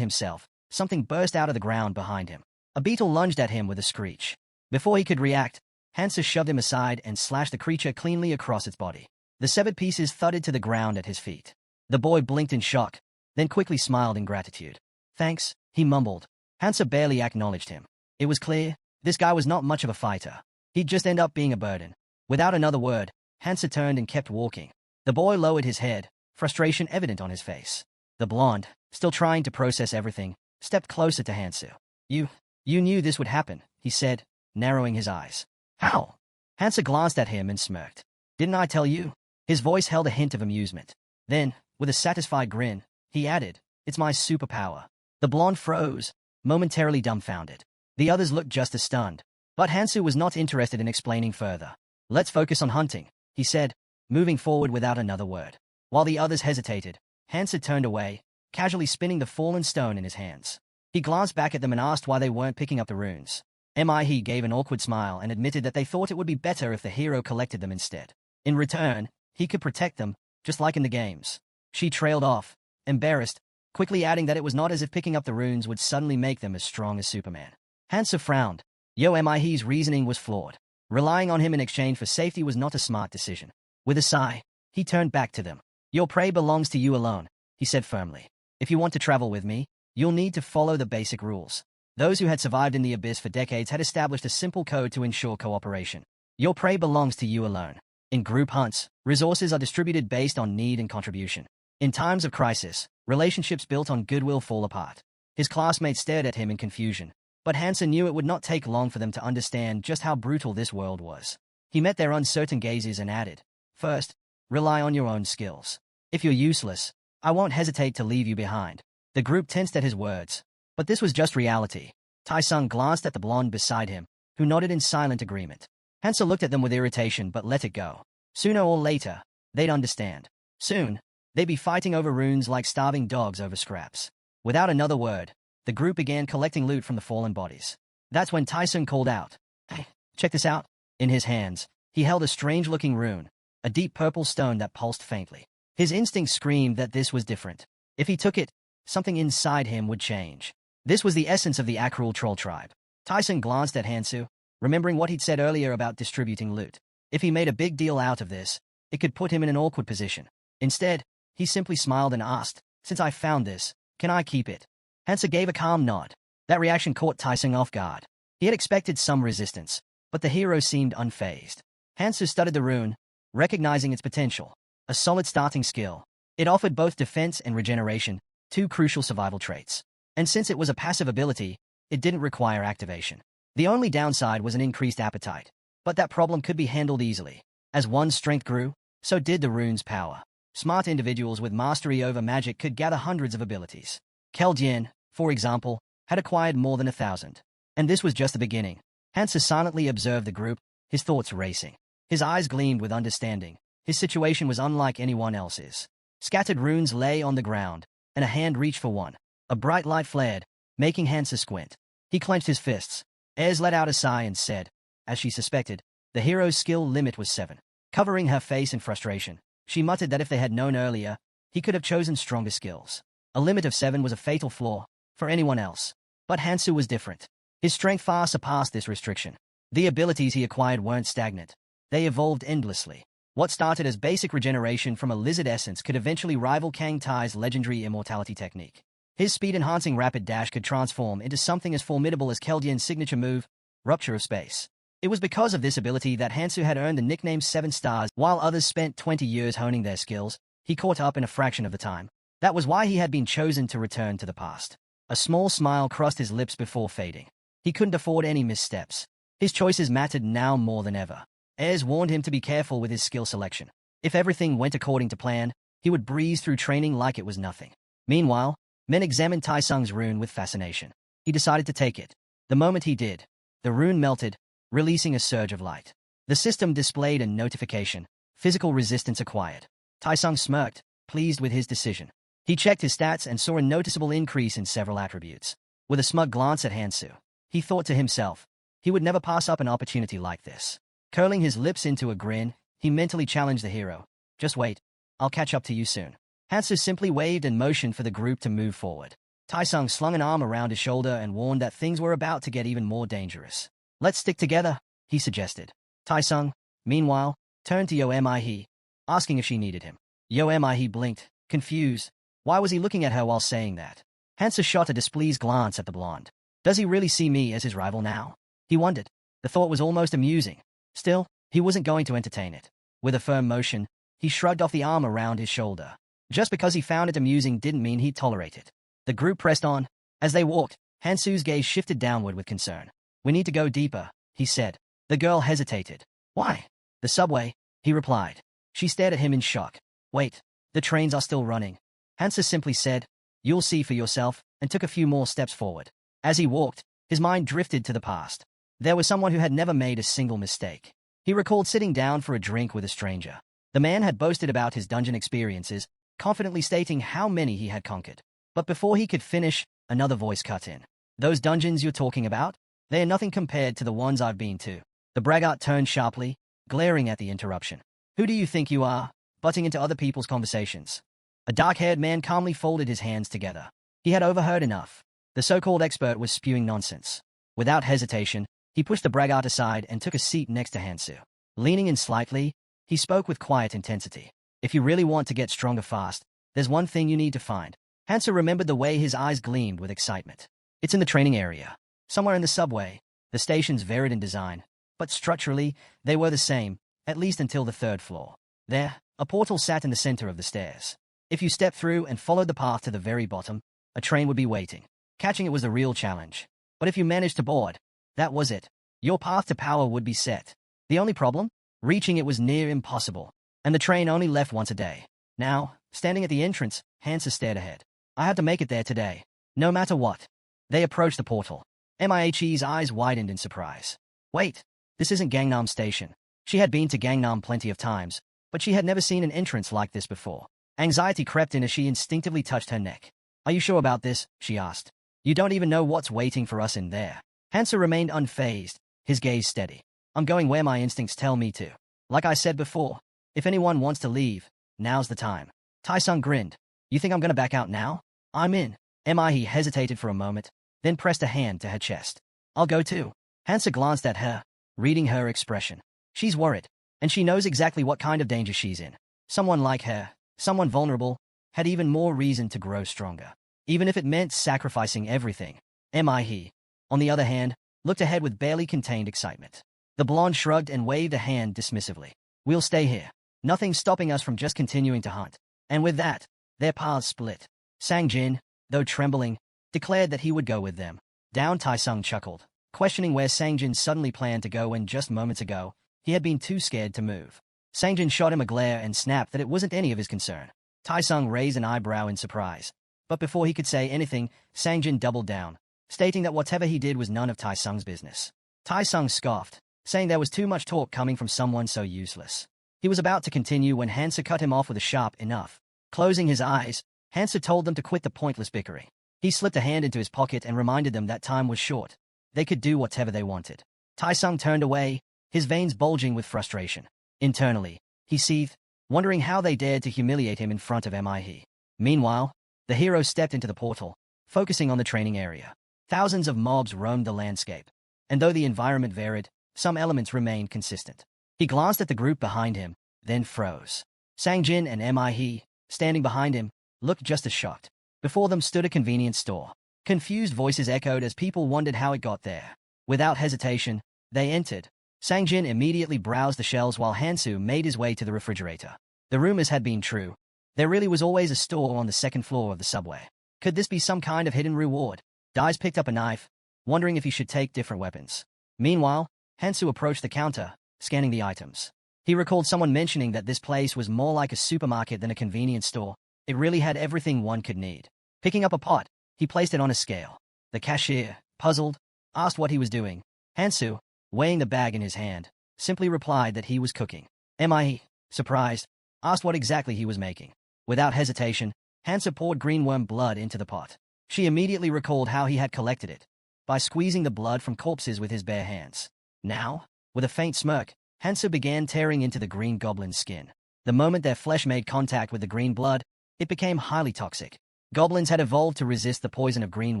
himself, something burst out of the ground behind him. A beetle lunged at him with a screech. Before he could react, Hansu shoved him aside and slashed the creature cleanly across its body. The severed pieces thudded to the ground at his feet. The boy blinked in shock, then quickly smiled in gratitude. Thanks, he mumbled. Hansu barely acknowledged him. It was clear, this guy was not much of a fighter. He'd just end up being a burden. Without another word, Hansu turned and kept walking. The boy lowered his head, frustration evident on his face. The blonde, still trying to process everything, stepped closer to Hansu. You You knew this would happen, he said, narrowing his eyes. How? Hansa glanced at him and smirked. Didn't I tell you? His voice held a hint of amusement. Then, with a satisfied grin, he added, it's my superpower. The blonde froze, momentarily dumbfounded. The others looked just as stunned. But Hansu was not interested in explaining further. Let's focus on hunting, he said, moving forward without another word. While the others hesitated, Hansa turned away, casually spinning the fallen stone in his hands. He glanced back at them and asked why they weren't picking up the runes. He gave an awkward smile and admitted that they thought it would be better if the hero collected them instead. In return, he could protect them, just like in the games. She trailed off, embarrassed, quickly adding that it was not as if picking up the runes would suddenly make them as strong as Superman. Hansa frowned. Mihe's reasoning was flawed. Relying on him in exchange for safety was not a smart decision. With a sigh, he turned back to them. Your prey belongs to you alone, he said firmly. If you want to travel with me, you'll need to follow the basic rules. Those who had survived in the abyss for decades had established a simple code to ensure cooperation. Your prey belongs to you alone. In group hunts, resources are distributed based on need and contribution. In times of crisis, relationships built on goodwill fall apart. His classmates stared at him in confusion, but Hansen knew it would not take long for them to understand just how brutal this world was. He met their uncertain gazes and added, first, rely on your own skills. If you're useless, I won't hesitate to leave you behind. The group tensed at his words. But this was just reality. Tai-sung glanced at the blonde beside him, who nodded in silent agreement. Hansa looked at them with irritation but let it go. Sooner or later, they'd understand. Soon, they'd be fighting over runes like starving dogs over scraps. Without another word, the group began collecting loot from the fallen bodies. That's when Tai-sung called out, "Hey, check this out." In his hands, he held a strange-looking rune, a deep purple stone that pulsed faintly. His instinct screamed that this was different. If he took it, something inside him would change. This was the essence of the Akrul troll tribe. Tai-sung glanced at Hansu, remembering what he'd said earlier about distributing loot. If he made a big deal out of this, it could put him in an awkward position. Instead, he simply smiled and asked, since I found this, can I keep it? Hansa gave a calm nod. That reaction caught Tai-sung off guard. He had expected some resistance, but the hero seemed unfazed. Hansu studied the rune, recognizing its potential. A solid starting skill. It offered both defense and regeneration, two crucial survival traits. And since it was a passive ability, it didn't require activation. The only downside was an increased appetite. But that problem could be handled easily. As one's strength grew, so did the rune's power. Smart individuals with mastery over magic could gather hundreds of abilities. Keldien, for example, had acquired more than 1,000. And this was just the beginning. Hansa silently observed the group, his thoughts racing. His eyes gleamed with understanding. His situation was unlike anyone else's. Scattered runes lay on the ground, and a hand reached for one. A bright light flared, making Hansa squint. He clenched his fists. Ayres let out a sigh and said, as she suspected, the hero's skill limit was 7. Covering her face in frustration, she muttered that if they had known earlier, he could have chosen stronger skills. A limit of 7 was a fatal flaw for anyone else. But Hansu was different. His strength far surpassed this restriction. The abilities he acquired weren't stagnant. They evolved endlessly. What started as basic regeneration from a lizard essence could eventually rival Kang Tai's legendary immortality technique. His speed-enhancing rapid dash could transform into something as formidable as Keldien's signature move, Rupture of Space. It was because of this ability that Hansu had earned the nickname 7 Stars. While others spent 20 years honing their skills, he caught up in a fraction of the time. That was why he had been chosen to return to the past. A small smile crossed his lips before fading. He couldn't afford any missteps. His choices mattered now more than ever. Ayres warned him to be careful with his skill selection. If everything went according to plan, he would breeze through training like it was nothing. Meanwhile, Men examined Tai-sung's rune with fascination. He decided to take it. The moment he did, the rune melted, releasing a surge of light. The system displayed a notification. Physical resistance acquired. Tai-sung smirked, pleased with his decision. He checked his stats and saw a noticeable increase in several attributes. With a smug glance at Hansu, he thought to himself, he would never pass up an opportunity like this. Curling his lips into a grin, he mentally challenged the hero. Just wait. I'll catch up to you soon. Hansu simply waved and motioned for the group to move forward. Tai-sung slung an arm around his shoulder and warned that things were about to get even more dangerous. Let's stick together, he suggested. Tai-sung, meanwhile, turned to Mihe, asking if she needed him. Mihe blinked, confused. Why was he looking at her while saying that? Hansu shot a displeased glance at the blonde. Does he really see me as his rival now? He wondered. The thought was almost amusing. Still, he wasn't going to entertain it. With a firm motion, he shrugged off the arm around his shoulder. Just because he found it amusing didn't mean he'd tolerate it. The group pressed on. As they walked, Hansu's gaze shifted downward with concern. We need to go deeper, he said. The girl hesitated. Why? The subway, he replied. She stared at him in shock. Wait, the trains are still running. Hansu simply said, you'll see for yourself, and took a few more steps forward. As he walked, his mind drifted to the past. There was someone who had never made a single mistake. He recalled sitting down for a drink with a stranger. The man had boasted about his dungeon experiences, confidently stating how many he had conquered. But before he could finish, another voice cut in. Those dungeons you're talking about? They are nothing compared to the ones I've been to. The braggart turned sharply, glaring at the interruption. Who do you think you are, butting into other people's conversations? A dark-haired man calmly folded his hands together. He had overheard enough. The so-called expert was spewing nonsense. Without hesitation, he pushed the braggart aside and took a seat next to Hansu. Leaning in slightly, he spoke with quiet intensity. If you really want to get stronger fast, there's one thing you need to find. Hansu remembered the way his eyes gleamed with excitement. It's in the training area. Somewhere in the subway. The stations varied in design, but structurally, they were the same, at least until the third floor. There, a portal sat in the center of the stairs. If you stepped through and followed the path to the very bottom, a train would be waiting. Catching it was the real challenge. But if you managed to board, that was it. Your path to power would be set. The only problem? Reaching it was near impossible. And the train only left once a day. Now, standing at the entrance, Hansu stared ahead. I had to make it there today. No matter what. They approached the portal. Mihe's eyes widened in surprise. Wait, this isn't Gangnam Station. She had been to Gangnam plenty of times, but she had never seen an entrance like this before. Anxiety crept in as she instinctively touched her neck. Are you sure about this? She asked. You don't even know what's waiting for us in there. Hansu remained unfazed, his gaze steady. I'm going where my instincts tell me to. Like I said before, if anyone wants to leave, now's the time. Taesung grinned. You think I'm gonna back out now? I'm in. Mihe hesitated for a moment, then pressed a hand to her chest. I'll go too. Hansu glanced at her, reading her expression. She's worried, and she knows exactly what kind of danger she's in. Someone like her, someone vulnerable, had even more reason to grow stronger, even if it meant sacrificing everything. Mihe, on the other hand, looked ahead with barely contained excitement. The blonde shrugged and waved a hand dismissively. We'll stay here. Nothing's stopping us from just continuing to hunt. And with that, their paths split. Sang-jin, though trembling, declared that he would go with them. Down Taesung chuckled, questioning where Sang-jin suddenly planned to go when just moments ago, he had been too scared to move. Sang-jin shot him a glare and snapped that it wasn't any of his concern. Taesung raised an eyebrow in surprise. But before he could say anything, Sang-jin doubled down, stating that whatever he did was none of Taesung's business. Taesung scoffed, saying there was too much talk coming from someone so useless. He was about to continue when Hansu cut him off with a sharp enough. Closing his eyes, Hansu told them to quit the pointless bickering. He slipped a hand into his pocket and reminded them that time was short. They could do whatever they wanted. Taesung turned away, his veins bulging with frustration. Internally, he seethed, wondering how they dared to humiliate him in front of Mihe. Meanwhile, the hero stepped into the portal, focusing on the training area. Thousands of mobs roamed the landscape, and though the environment varied, some elements remained consistent. He glanced at the group behind him, then froze. Sang-jin and Mihe, standing behind him, looked just as shocked. Before them stood a convenience store. Confused voices echoed as people wondered how it got there. Without hesitation, they entered. Sang-jin immediately browsed the shelves while Hansu made his way to the refrigerator. The rumors had been true. There really was always a store on the second floor of the subway. Could this be some kind of hidden reward? Dais picked up a knife, wondering if he should take different weapons. Meanwhile, Hansu approached the counter, scanning the items. He recalled someone mentioning that this place was more like a supermarket than a convenience store. It really had everything one could need. Picking up a pot, he placed it on a scale. The cashier, puzzled, asked what he was doing. Hansu, weighing the bag in his hand, simply replied that he was cooking. Mihe, surprised, asked what exactly he was making. Without hesitation, Hansu poured greenworm blood into the pot. She immediately recalled how he had collected it, by squeezing the blood from corpses with his bare hands. Now, with a faint smirk, Hansu began tearing into the green goblin's skin. The moment their flesh made contact with the green blood, it became highly toxic. Goblins had evolved to resist the poison of green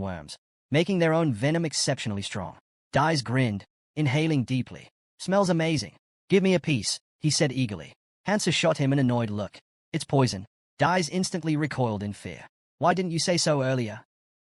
worms, making their own venom exceptionally strong. Dais grinned, inhaling deeply. Smells amazing. Give me a piece, he said eagerly. Hansu shot him an annoyed look. It's poison. Dais instantly recoiled in fear. Why didn't you say so earlier?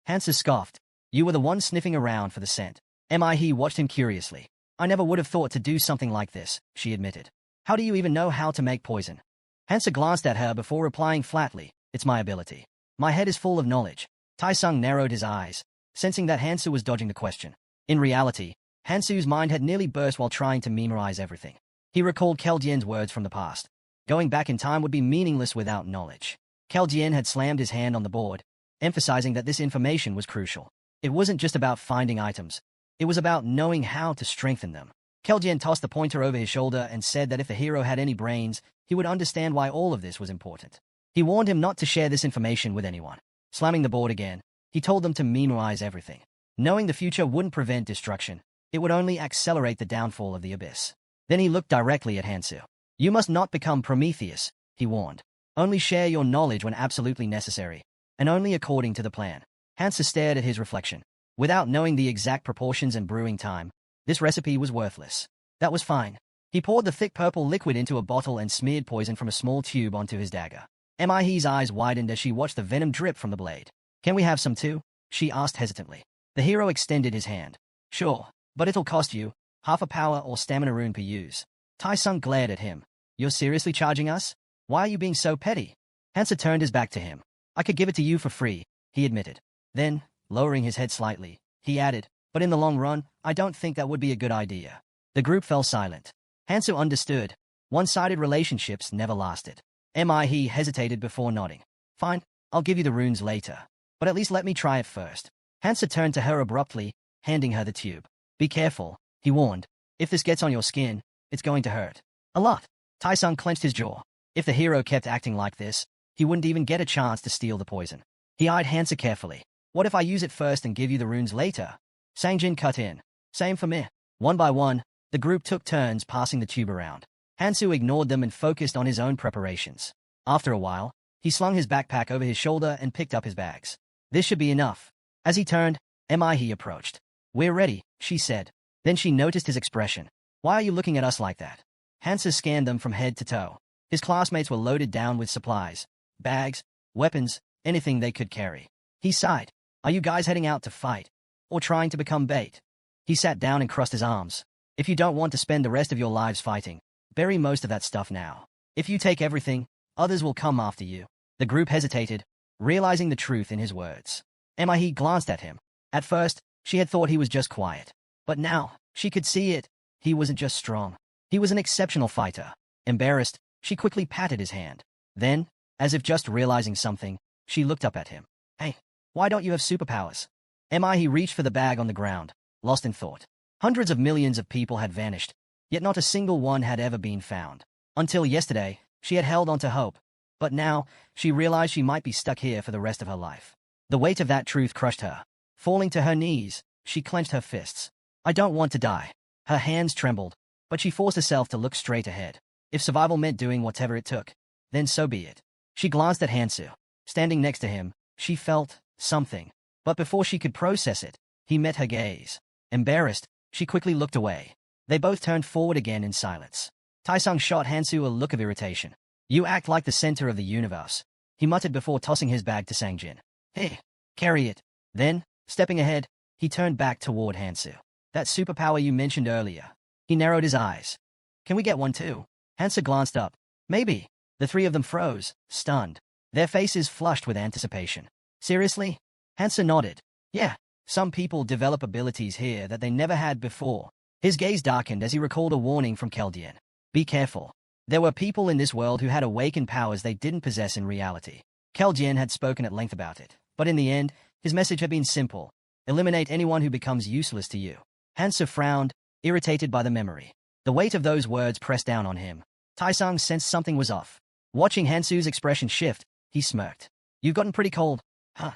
Hansu scoffed. You were the one sniffing around for the scent. Mihe watched him curiously. I never would have thought to do something like this, she admitted. How do you even know how to make poison? Hansu glanced at her before replying flatly, it's my ability. My head is full of knowledge. Taesung narrowed his eyes, sensing that Hansu was dodging the question. In reality, Hansu's mind had nearly burst while trying to memorize everything. He recalled Keldien's words from the past. Going back in time would be meaningless without knowledge. Keldien had slammed his hand on the board, emphasizing that this information was crucial. It wasn't just about finding items. It was about knowing how to strengthen them. Keldien tossed the pointer over his shoulder and said that if the hero had any brains, he would understand why all of this was important. He warned him not to share this information with anyone. Slamming the board again, he told them to memorize everything. Knowing the future wouldn't prevent destruction, it would only accelerate the downfall of the abyss. Then he looked directly at Hansu. You must not become Prometheus, he warned. Only share your knowledge when absolutely necessary, and only according to the plan. Hansu stared at his reflection. Without knowing the exact proportions and brewing time, this recipe was worthless. That was fine. He poured the thick purple liquid into a bottle and smeared poison from a small tube onto his dagger. Mihe's eyes widened as she watched the venom drip from the blade. Can we have some too? She asked hesitantly. The hero extended his hand. Sure, but it'll cost you half a power or stamina rune per use. Tai-sung glared at him. You're seriously charging us? Why are you being so petty? Hansa turned his back to him. I could give it to you for free, he admitted. Then, lowering his head slightly, he added, but in the long run, I don't think that would be a good idea. The group fell silent. Hansu understood. One-sided relationships never lasted. Mihe hesitated before nodding. Fine, I'll give you the runes later. But at least let me try it first. Hansa turned to her abruptly, handing her the tube. Be careful, he warned. If this gets on your skin, it's going to hurt. A lot. Tai-sung clenched his jaw. If the hero kept acting like this, he wouldn't even get a chance to steal the poison. He eyed Hansa carefully. What if I use it first and give you the runes later? Sangjin cut in. Same for me. One by one, the group took turns passing the tube around. Hansu ignored them and focused on his own preparations. After a while, he slung his backpack over his shoulder and picked up his bags. This should be enough. As he turned, Mihe approached. We're ready, she said. Then she noticed his expression. Why are you looking at us like that? Hansa scanned them from head to toe. His classmates were loaded down with supplies, bags, weapons, anything they could carry. He sighed. Are you guys heading out to fight? Or trying to become bait? He sat down and crossed his arms. If you don't want to spend the rest of your lives fighting, bury most of that stuff now. If you take everything, others will come after you. The group hesitated, realizing the truth in his words. Mihe glanced at him. At first, she had thought he was just quiet. But now, she could see it. He wasn't just strong. He was an exceptional fighter. Embarrassed, she quickly patted his hand. Then, as if just realizing something, she looked up at him. Hey, why don't you have superpowers? Mihe reached for the bag on the ground, lost in thought. Hundreds of millions of people had vanished, yet not a single one had ever been found. Until yesterday, she had held on to hope. But now, she realized she might be stuck here for the rest of her life. The weight of that truth crushed her. Falling to her knees, she clenched her fists. I don't want to die. Her hands trembled, but she forced herself to look straight ahead. If survival meant doing whatever it took, then so be it. She glanced at Hansu. Standing next to him, she felt something. But before she could process it, he met her gaze. Embarrassed, she quickly looked away. They both turned forward again in silence. Tai-sung shot Hansu a look of irritation. You act like the center of the universe, he muttered before tossing his bag to Sangjin. Hey, carry it. Then, stepping ahead, he turned back toward Hansu. That superpower you mentioned earlier. He narrowed his eyes. Can we get one too? Hansu glanced up. Maybe. The three of them froze, stunned. Their faces flushed with anticipation. Seriously? Hansu nodded. Yeah, some people develop abilities here that they never had before. His gaze darkened as he recalled a warning from Keldien. Be careful. There were people in this world who had awakened powers they didn't possess in reality. Keldien had spoken at length about it, but in the end, his message had been simple. Eliminate anyone who becomes useless to you. Hansu frowned, irritated by the memory. The weight of those words pressed down on him. Tai-sung sensed something was off. Watching Hansu's expression shift, he smirked. You've gotten pretty cold. Huh.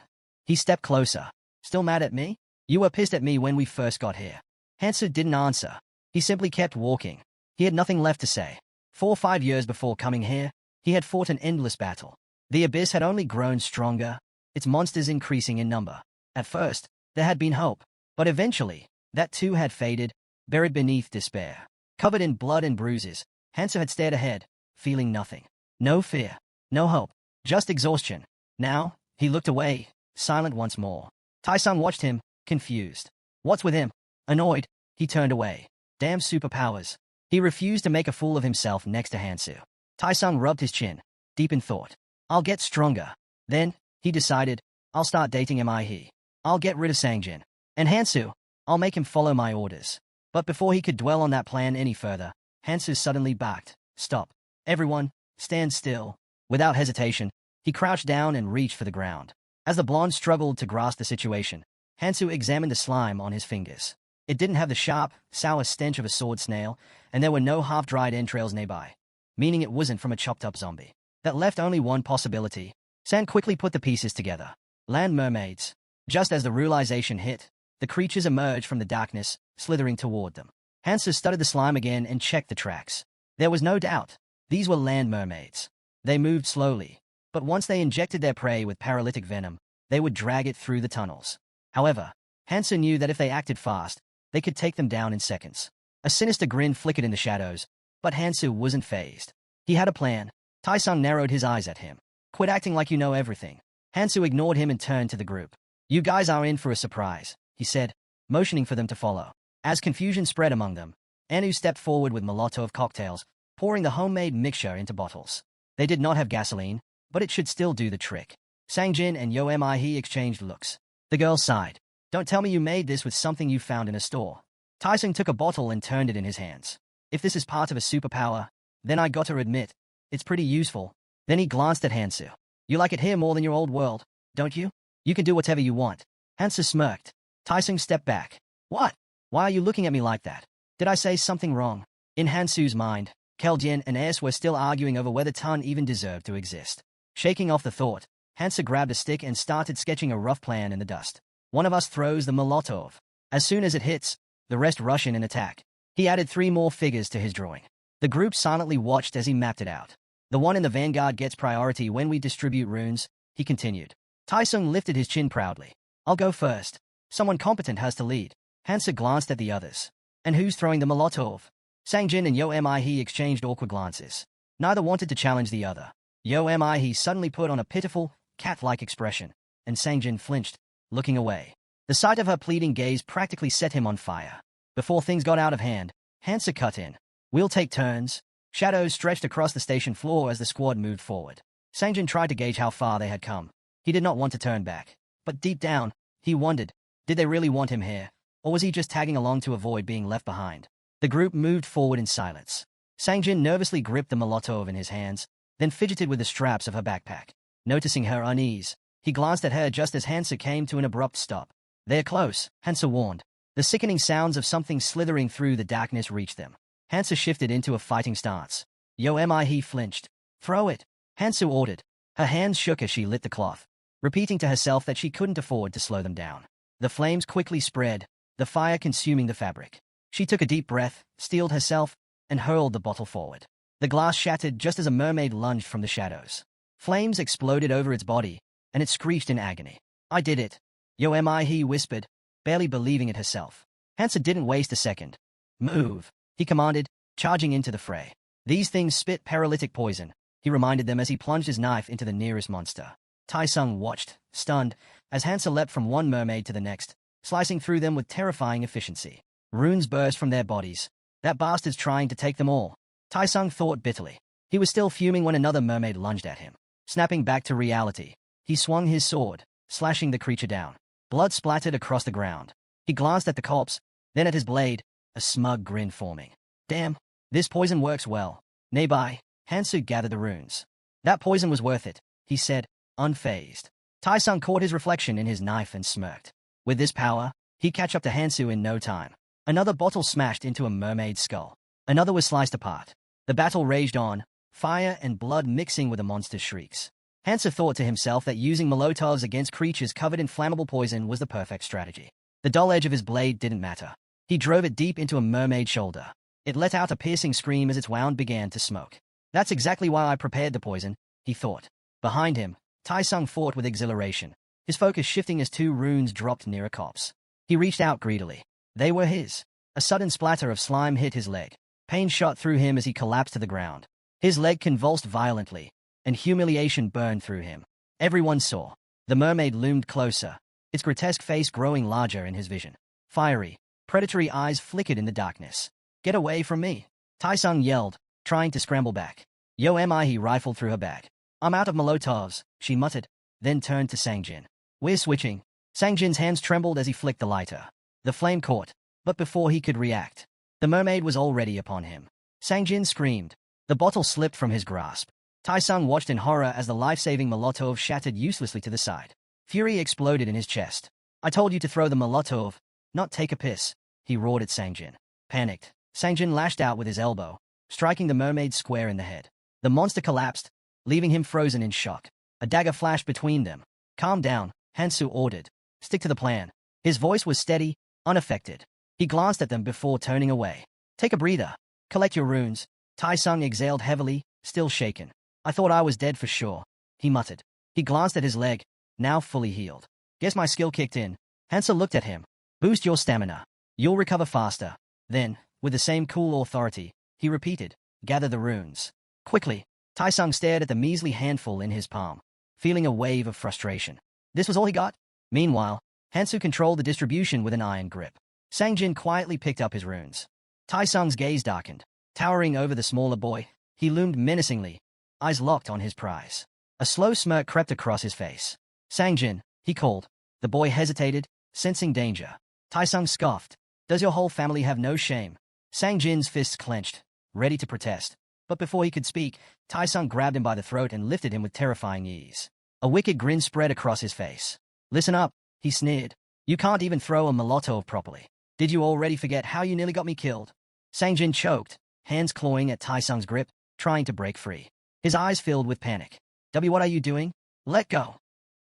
He stepped closer. Still mad at me? You were pissed at me when we first got here. Hansu didn't answer. He simply kept walking. He had nothing left to say. 4 or 5 years before coming here, he had fought an endless battle. The abyss had only grown stronger, its monsters increasing in number. At first, there had been hope, but eventually, that too had faded, buried beneath despair. Covered in blood and bruises, Hansu had stared ahead, feeling nothing. No fear, no hope, just exhaustion. Now, he looked away, silent once more. Tai-sung watched him, confused. What's with him? Annoyed, he turned away. Damn superpowers. He refused to make a fool of himself next to Hansu. Tai-sung rubbed his chin, deep in thought. I'll get stronger. Then, he decided, I'll start dating Mihe. I'll get rid of Sangjin. And Hansu, I'll make him follow my orders. But before he could dwell on that plan any further, Hansu suddenly barked, "Stop. Everyone, stand still." Without hesitation, he crouched down and reached for the ground. As the blonde struggled to grasp the situation, Hansu examined the slime on his fingers. It didn't have the sharp, sour stench of a sword snail, and there were no half-dried entrails nearby, meaning it wasn't from a chopped-up zombie. That left only one possibility. San quickly put the pieces together. Land mermaids. Just as the realization hit, the creatures emerged from the darkness, slithering toward them. Hansu studied the slime again and checked the tracks. There was no doubt. These were land mermaids. They moved slowly, but once they injected their prey with paralytic venom, they would drag it through the tunnels. However, Hansu knew that if they acted fast, they could take them down in seconds. A sinister grin flickered in the shadows, but Hansu wasn't fazed. He had a plan. Taesung narrowed his eyes at him. "Quit acting like you know everything." Hansu ignored him and turned to the group. "You guys are in for a surprise," he said, motioning for them to follow. As confusion spread among them, Anu stepped forward with Molotov cocktails, pouring the homemade mixture into bottles. They did not have gasoline, but it should still do the trick. Sangjin and Yo Mi exchanged looks. The girl sighed. "Don't tell me you made this with something you found in a store." Taesung took a bottle and turned it in his hands. "If this is part of a superpower, then I gotta admit, it's pretty useful." Then he glanced at Hansu. "You like it here more than your old world, don't you? You can do whatever you want." Hansu smirked. Taesung stepped back. "What? Why are you looking at me like that? Did I say something wrong?" In Hansu's mind, Keljin and Es were still arguing over whether Toon even deserved to exist. Shaking off the thought, Hansu grabbed a stick and started sketching a rough plan in the dust. "One of us throws the Molotov. As soon as it hits, the rest rush in and attack." He added 3 more figures to his drawing. The group silently watched as he mapped it out. "The one in the vanguard gets priority when we distribute runes," he continued. Taesung lifted his chin proudly. "I'll go first. Someone competent has to lead." Hansu glanced at the others. "And who's throwing the Molotov?" Sangjin and Yo Mi exchanged awkward glances. Neither wanted to challenge the other. Yo Mi suddenly put on a pitiful, cat-like expression, and Sangjin flinched, looking away. The sight of her pleading gaze practically set him on fire. Before things got out of hand, Hansu cut in. "We'll take turns." Shadows stretched across the station floor as the squad moved forward. Sangjin tried to gauge how far they had come. He did not want to turn back. But deep down, he wondered, did they really want him here, or was he just tagging along to avoid being left behind? The group moved forward in silence. Sangjin nervously gripped the Molotov in his hands, then fidgeted with the straps of her backpack. Noticing her unease, he glanced at her just as Hansu came to an abrupt stop. "They're close," Hansu warned. The sickening sounds of something slithering through the darkness reached them. Hansu shifted into a fighting stance. Yo Mi flinched. "Throw it," Hansu ordered. Her hands shook as she lit the cloth, repeating to herself that she couldn't afford to slow them down. The flames quickly spread, the fire consuming the fabric. She took a deep breath, steeled herself, and hurled the bottle forward. The glass shattered just as a mermaid lunged from the shadows. Flames exploded over its body, and it screeched in agony. "I did it," Yo Mi whispered, barely believing it herself. Hansu didn't waste a second. "Move," he commanded, charging into the fray. "These things spit paralytic poison," he reminded them as he plunged his knife into the nearest monster. Taesung watched, stunned, as Hansu leapt from one mermaid to the next, slicing through them with terrifying efficiency. Runes burst from their bodies. That bastard's trying to take them all. Taesung thought bitterly. He was still fuming when another mermaid lunged at him. Snapping back to reality, he swung his sword, slashing the creature down. Blood splattered across the ground. He glanced at the corpse, then at his blade, a smug grin forming. "Damn, this poison works well." Nearby, Hansu gathered the runes. "That poison was worth it," he said, unfazed. Taesung caught his reflection in his knife and smirked. With this power, he'd catch up to Hansu in no time. Another bottle smashed into a mermaid's skull. Another was sliced apart. The battle raged on, fire and blood mixing with the monster's shrieks. Hansu thought to himself that using Molotovs against creatures covered in flammable poison was the perfect strategy. The dull edge of his blade didn't matter. He drove it deep into a mermaid's shoulder. It let out a piercing scream as its wound began to smoke. "That's exactly why I prepared the poison," he thought. Behind him, Taesung fought with exhilaration, his focus shifting as 2 runes dropped near a corpse. He reached out greedily. They were his. A sudden splatter of slime hit his leg. Pain shot through him as he collapsed to the ground. His leg convulsed violently, and humiliation burned through him. Everyone saw. The mermaid loomed closer, its grotesque face growing larger in his vision. Fiery, predatory eyes flickered in the darkness. "Get away from me!" Taesung yelled, trying to scramble back. Yo Mi rifled through her bag. "I'm out of Molotovs," she muttered, then turned to Sangjin. "We're switching." Sang-jin's hands trembled as he flicked the lighter. The flame caught, but before he could react, the mermaid was already upon him. Sang-jin screamed. The bottle slipped from his grasp. Tai-sung watched in horror as the life-saving Molotov shattered uselessly to the side. Fury exploded in his chest. "I told you to throw the Molotov, not take a piss," he roared at Sang-jin. Panicked, Sang-jin lashed out with his elbow, striking the mermaid square in the head. The monster collapsed, leaving him frozen in shock. A dagger flashed between them. "Calm down," Hansu ordered. "Stick to the plan." His voice was steady, unaffected. He glanced at them before turning away. "Take a breather. Collect your runes." Tai-sung exhaled heavily, still shaken. "I thought I was dead for sure," he muttered. He glanced at his leg, now fully healed. "Guess my skill kicked in." Hansa looked at him. "Boost your stamina. You'll recover faster." Then, with the same cool authority, he repeated, "Gather the runes." Quickly, Tai-sung stared at the measly handful in his palm, feeling a wave of frustration. This was all he got? Meanwhile, Hansu controlled the distribution with an iron grip. Sang-jin quietly picked up his runes. Tai-sung's gaze darkened. Towering over the smaller boy, he loomed menacingly, eyes locked on his prize. A slow smirk crept across his face. "Sang-jin," he called. The boy hesitated, sensing danger. Tai-sung scoffed. "Does your whole family have no shame?" Sang-jin's fists clenched, ready to protest. But before he could speak, Tai-sung grabbed him by the throat and lifted him with terrifying ease. A wicked grin spread across his face. "Listen up," he sneered. "You can't even throw a Molotov properly. Did you already forget how you nearly got me killed?" Sang-jin choked, hands clawing at Tai-sung's grip, trying to break free. His eyes filled with panic. What are you doing? Let go."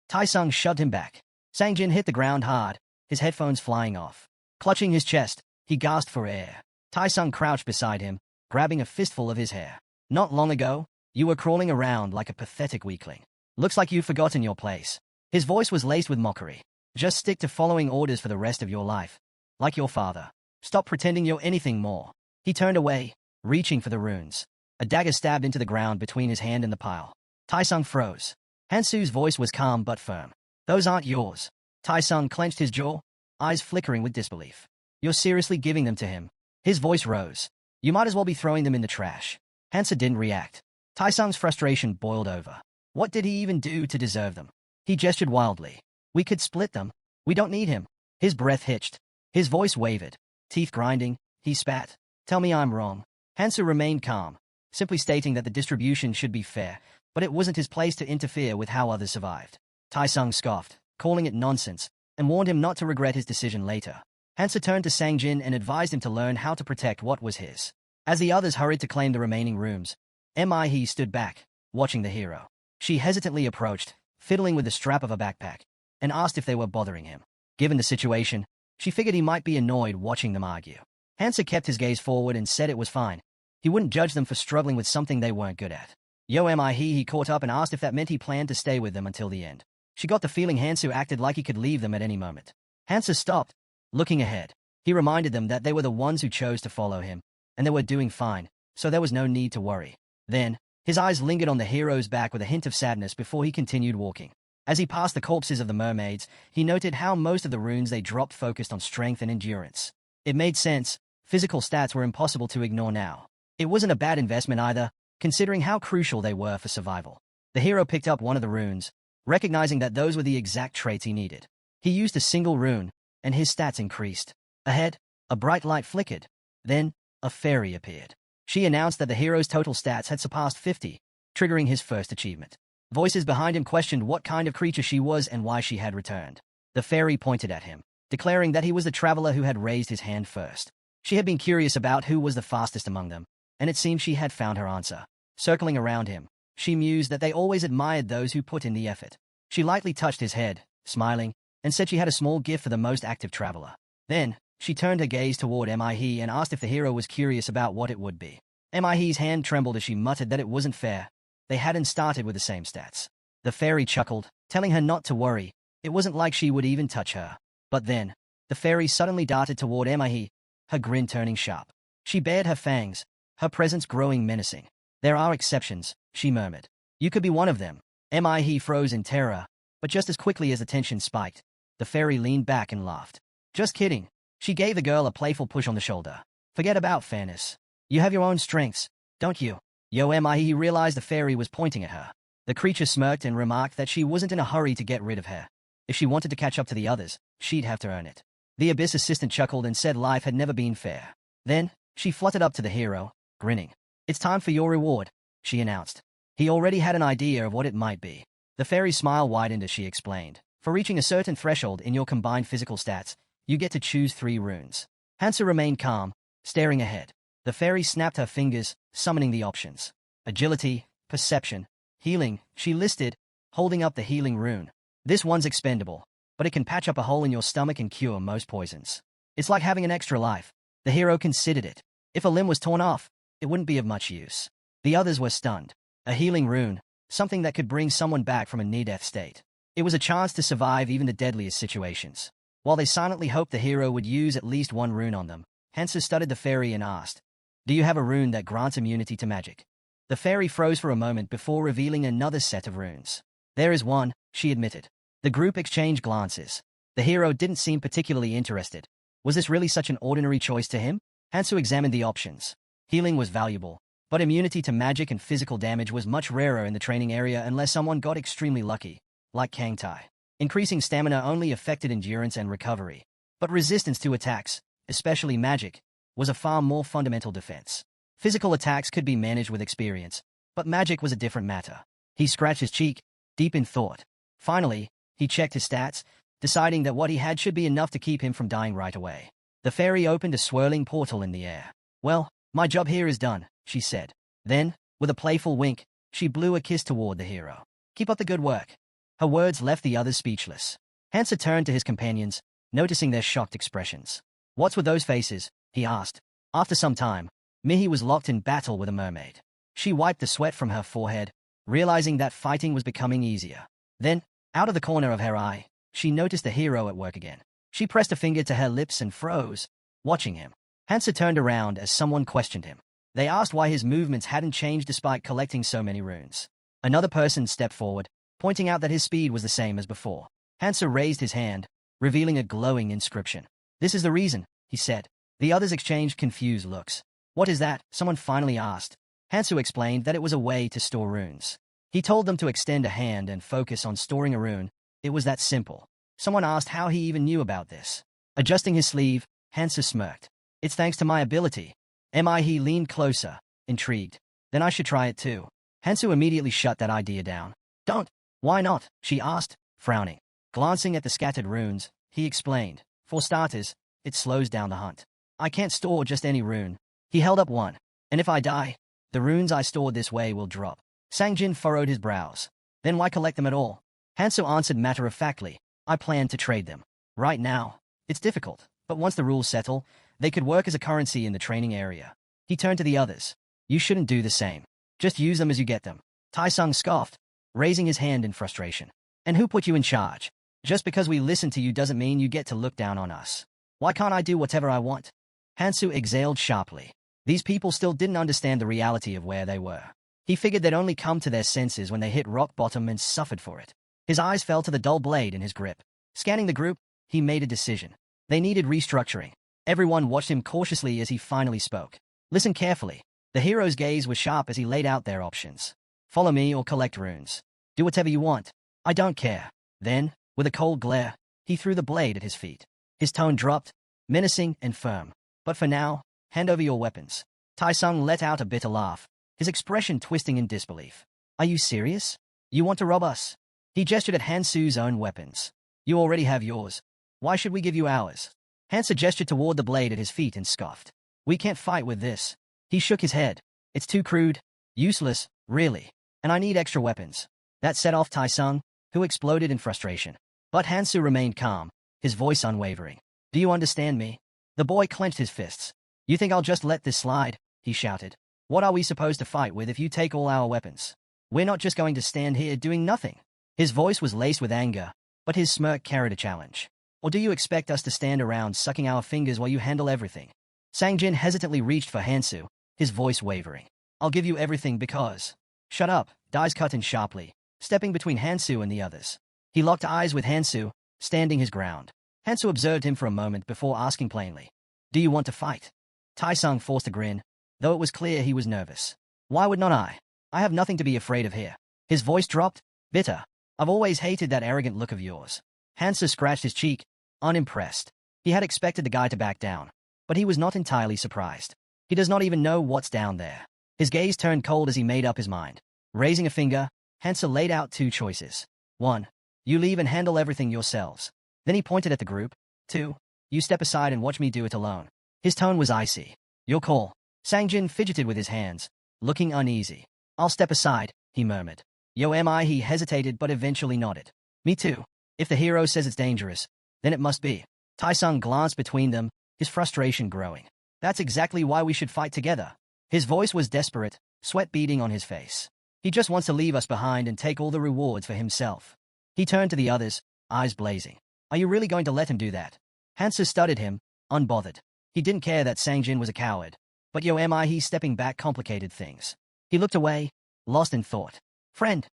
Tai-sung shoved him back. Sang-jin hit the ground hard, his headphones flying off. Clutching his chest, he gasped for air. Tai-sung crouched beside him, grabbing a fistful of his hair. "Not long ago, you were crawling around like a pathetic weakling. Looks like you've forgotten your place." His voice was laced with mockery. "Just stick to following orders for the rest of your life. Like your father. Stop pretending you're anything more." He turned away, reaching for the runes. A dagger stabbed into the ground between his hand and the pile. Tai-sung froze. Hansu's voice was calm but firm. "Those aren't yours." Tai-sung clenched his jaw, eyes flickering with disbelief. "You're seriously giving them to him?" His voice rose. "You might as well be throwing them in the trash." Hansa didn't react. Tai-sung's frustration boiled over. What did he even do to deserve them? He gestured wildly. "We could split them. We don't need him." His breath hitched. His voice wavered. Teeth grinding, he spat. "Tell me I'm wrong." Hansu remained calm, simply stating that the distribution should be fair, but it wasn't his place to interfere with how others survived. Tai-sung scoffed, calling it nonsense, and warned him not to regret his decision later. Hansa turned to Sang-jin and advised him to learn how to protect what was his. As the others hurried to claim the remaining rooms, Mi stood back, watching the hero. She hesitantly approached, fiddling with the strap of a backpack, and asked if they were bothering him. Given the situation, she figured he might be annoyed watching them argue. Hansa kept his gaze forward and said it was fine. He wouldn't judge them for struggling with something they weren't good at. "Yo, Mi," he caught up and asked if that meant he planned to stay with them until the end. She got the feeling Hansu acted like he could leave them at any moment. Hansa stopped, looking ahead. He reminded them that they were the ones who chose to follow him, and they were doing fine, so there was no need to worry. Then, his eyes lingered on the hero's back with a hint of sadness before he continued walking. As he passed the corpses of the mermaids, he noted how most of the runes they dropped focused on strength and endurance. It made sense. Physical stats were impossible to ignore now. It wasn't a bad investment either, considering how crucial they were for survival. The hero picked up one of the runes, recognizing that those were the exact traits he needed. He used a single rune, and his stats increased. Ahead, a bright light flickered. Then, a fairy appeared. She announced that the hero's total stats had surpassed 50, triggering his first achievement. Voices behind him questioned what kind of creature she was and why she had returned. The fairy pointed at him, declaring that he was the traveler who had raised his hand first. She had been curious about who was the fastest among them, and it seemed she had found her answer. Circling around him, she mused that they always admired those who put in the effort. She lightly touched his head, smiling, and said she had a small gift for the most active traveler. Then, she turned her gaze toward Mi and asked if the hero was curious about what it would be. Mi's hand trembled as she muttered that it wasn't fair. They hadn't started with the same stats. The fairy chuckled, telling her not to worry. It wasn't like she would even touch her. But then, the fairy suddenly darted toward Mi, her grin turning sharp. She bared her fangs, her presence growing menacing. "There are exceptions," she murmured. "You could be one of them." Mi froze in terror, but just as quickly as the tension spiked, the fairy leaned back and laughed. "Just kidding." She gave the girl a playful push on the shoulder. "Forget about fairness. You have your own strengths, don't you?" Yo, Mi realized the fairy was pointing at her. The creature smirked and remarked that she wasn't in a hurry to get rid of her. If she wanted to catch up to the others, she'd have to earn it. The Abyss assistant chuckled and said life had never been fair. Then, she fluttered up to the hero, grinning. It's time for your reward, she announced. He already had an idea of what it might be. The fairy's smile widened as she explained. For reaching a certain threshold in your combined physical stats, you get to choose 3 runes. Hansu remained calm, staring ahead. The fairy snapped her fingers, summoning the options. Agility, perception, healing, she listed, holding up the healing rune. This one's expendable, but it can patch up a hole in your stomach and cure most poisons. It's like having an extra life. The hero considered it. If a limb was torn off, it wouldn't be of much use. The others were stunned. A healing rune, something that could bring someone back from a near-death state. It was a chance to survive even the deadliest situations. While they silently hoped the hero would use at least 1 rune on them, Hansu studied the fairy and asked, "Do you have a rune that grants immunity to magic?" The fairy froze for a moment before revealing another set of runes. "There is one," she admitted. The group exchanged glances. The hero didn't seem particularly interested. Was this really such an ordinary choice to him? Hansu examined the options. Healing was valuable, but immunity to magic and physical damage was much rarer in the training area unless someone got extremely lucky, like Kangtai. Increasing stamina only affected endurance and recovery. But resistance to attacks, especially magic, was a far more fundamental defense. Physical attacks could be managed with experience, but magic was a different matter. He scratched his cheek, deep in thought. Finally, he checked his stats, deciding that what he had should be enough to keep him from dying right away. The fairy opened a swirling portal in the air. "Well, my job here is done," she said. Then, with a playful wink, she blew a kiss toward the hero. "Keep up the good work." Her words left the others speechless. Hansa turned to his companions, noticing their shocked expressions. "What's with those faces?" he asked. After some time, Mihi was locked in battle with a mermaid. She wiped the sweat from her forehead, realizing that fighting was becoming easier. Then, out of the corner of her eye, she noticed the hero at work again. She pressed a finger to her lips and froze, watching him. Hansa turned around as someone questioned him. They asked why his movements hadn't changed despite collecting so many runes. Another person stepped forward, pointing out that his speed was the same as before. Hansa raised his hand, revealing a glowing inscription. "This is the reason," he said. The others exchanged confused looks. "What is that?" someone finally asked. Hansu explained that it was a way to store runes. He told them to extend a hand and focus on storing a rune. It was that simple. Someone asked how he even knew about this. Adjusting his sleeve, Hansu smirked. "It's thanks to my ability." He leaned closer, intrigued. "Then I should try it too." Hansu immediately shut that idea down. "Don't." "Why not?" she asked, frowning. Glancing at the scattered runes, he explained. "For starters, it slows down the hunt. I can't store just any rune." He held up one. "And if I die, the runes I stored this way will drop." Sangjin furrowed his brows. "Then why collect them at all?" Hansu answered matter-of-factly. "I plan to trade them. Right now, it's difficult, but once the rules settle, they could work as a currency in the training area." He turned to the others. "You shouldn't do the same. Just use them as you get them." Tai-sung scoffed, raising his hand in frustration. "And who put you in charge? Just because we listen to you doesn't mean you get to look down on us. Why can't I do whatever I want?" Hansu exhaled sharply. These people still didn't understand the reality of where they were. He figured they'd only come to their senses when they hit rock bottom and suffered for it. His eyes fell to the dull blade in his grip. Scanning the group, he made a decision. They needed restructuring. Everyone watched him cautiously as he finally spoke. "Listen carefully." The hero's gaze was sharp as he laid out their options. "Follow me or collect runes. Do whatever you want. I don't care." Then, with a cold glare, he threw the blade at his feet. His tone dropped, menacing and firm. "But for now, hand over your weapons." Tai-sung let out a bitter laugh, his expression twisting in disbelief. "Are you serious? You want to rob us?" He gestured at Hansu's own weapons. "You already have yours. Why should we give you ours?" Hansu gestured toward the blade at his feet and scoffed. "We can't fight with this." He shook his head. "It's too crude. Useless, really. And I need extra weapons." That set off Tai-sung, who exploded in frustration. But Hansu remained calm, his voice unwavering. "Do you understand me?" The boy clenched his fists. "You think I'll just let this slide?" he shouted. "What are we supposed to fight with if you take all our weapons? We're not just going to stand here doing nothing." His voice was laced with anger, but his smirk carried a challenge. "Or do you expect us to stand around sucking our fingers while you handle everything?" Sangjin hesitantly reached for Hansu, his voice wavering. "I'll give you everything because—" "Shut up," Dais cut in sharply, stepping between Hansu and the others. He locked eyes with Hansu, standing his ground. Hansu observed him for a moment before asking plainly, "Do you want to fight?" Tai-sung forced a grin, though it was clear he was nervous. "Why would not I? I have nothing to be afraid of here." His voice dropped, bitter. "I've always hated that arrogant look of yours." Hansa scratched his cheek, unimpressed. He had expected the guy to back down, but he was not entirely surprised. He does not even know what's down there. His gaze turned cold as he made up his mind. Raising a finger, Hansa laid out two choices. 1. You leave and handle everything yourselves. Then he pointed at the group. 2. You step aside and watch me do it alone. His tone was icy. Your call. Sangjin fidgeted with his hands, looking uneasy. I'll step aside, he murmured. Yo am I? He hesitated but eventually nodded. Me too. If the hero says it's dangerous, then it must be. Taesung glanced between them, his frustration growing. That's exactly why we should fight together. His voice was desperate, sweat beading on his face. He just wants to leave us behind and take all the rewards for himself. He turned to the others, eyes blazing. Are you really going to let him do that? Hansa studied him, unbothered. He didn't care that Sangjin was a coward. But yo am I? He stepping back complicated things. He looked away, lost in thought. Friend.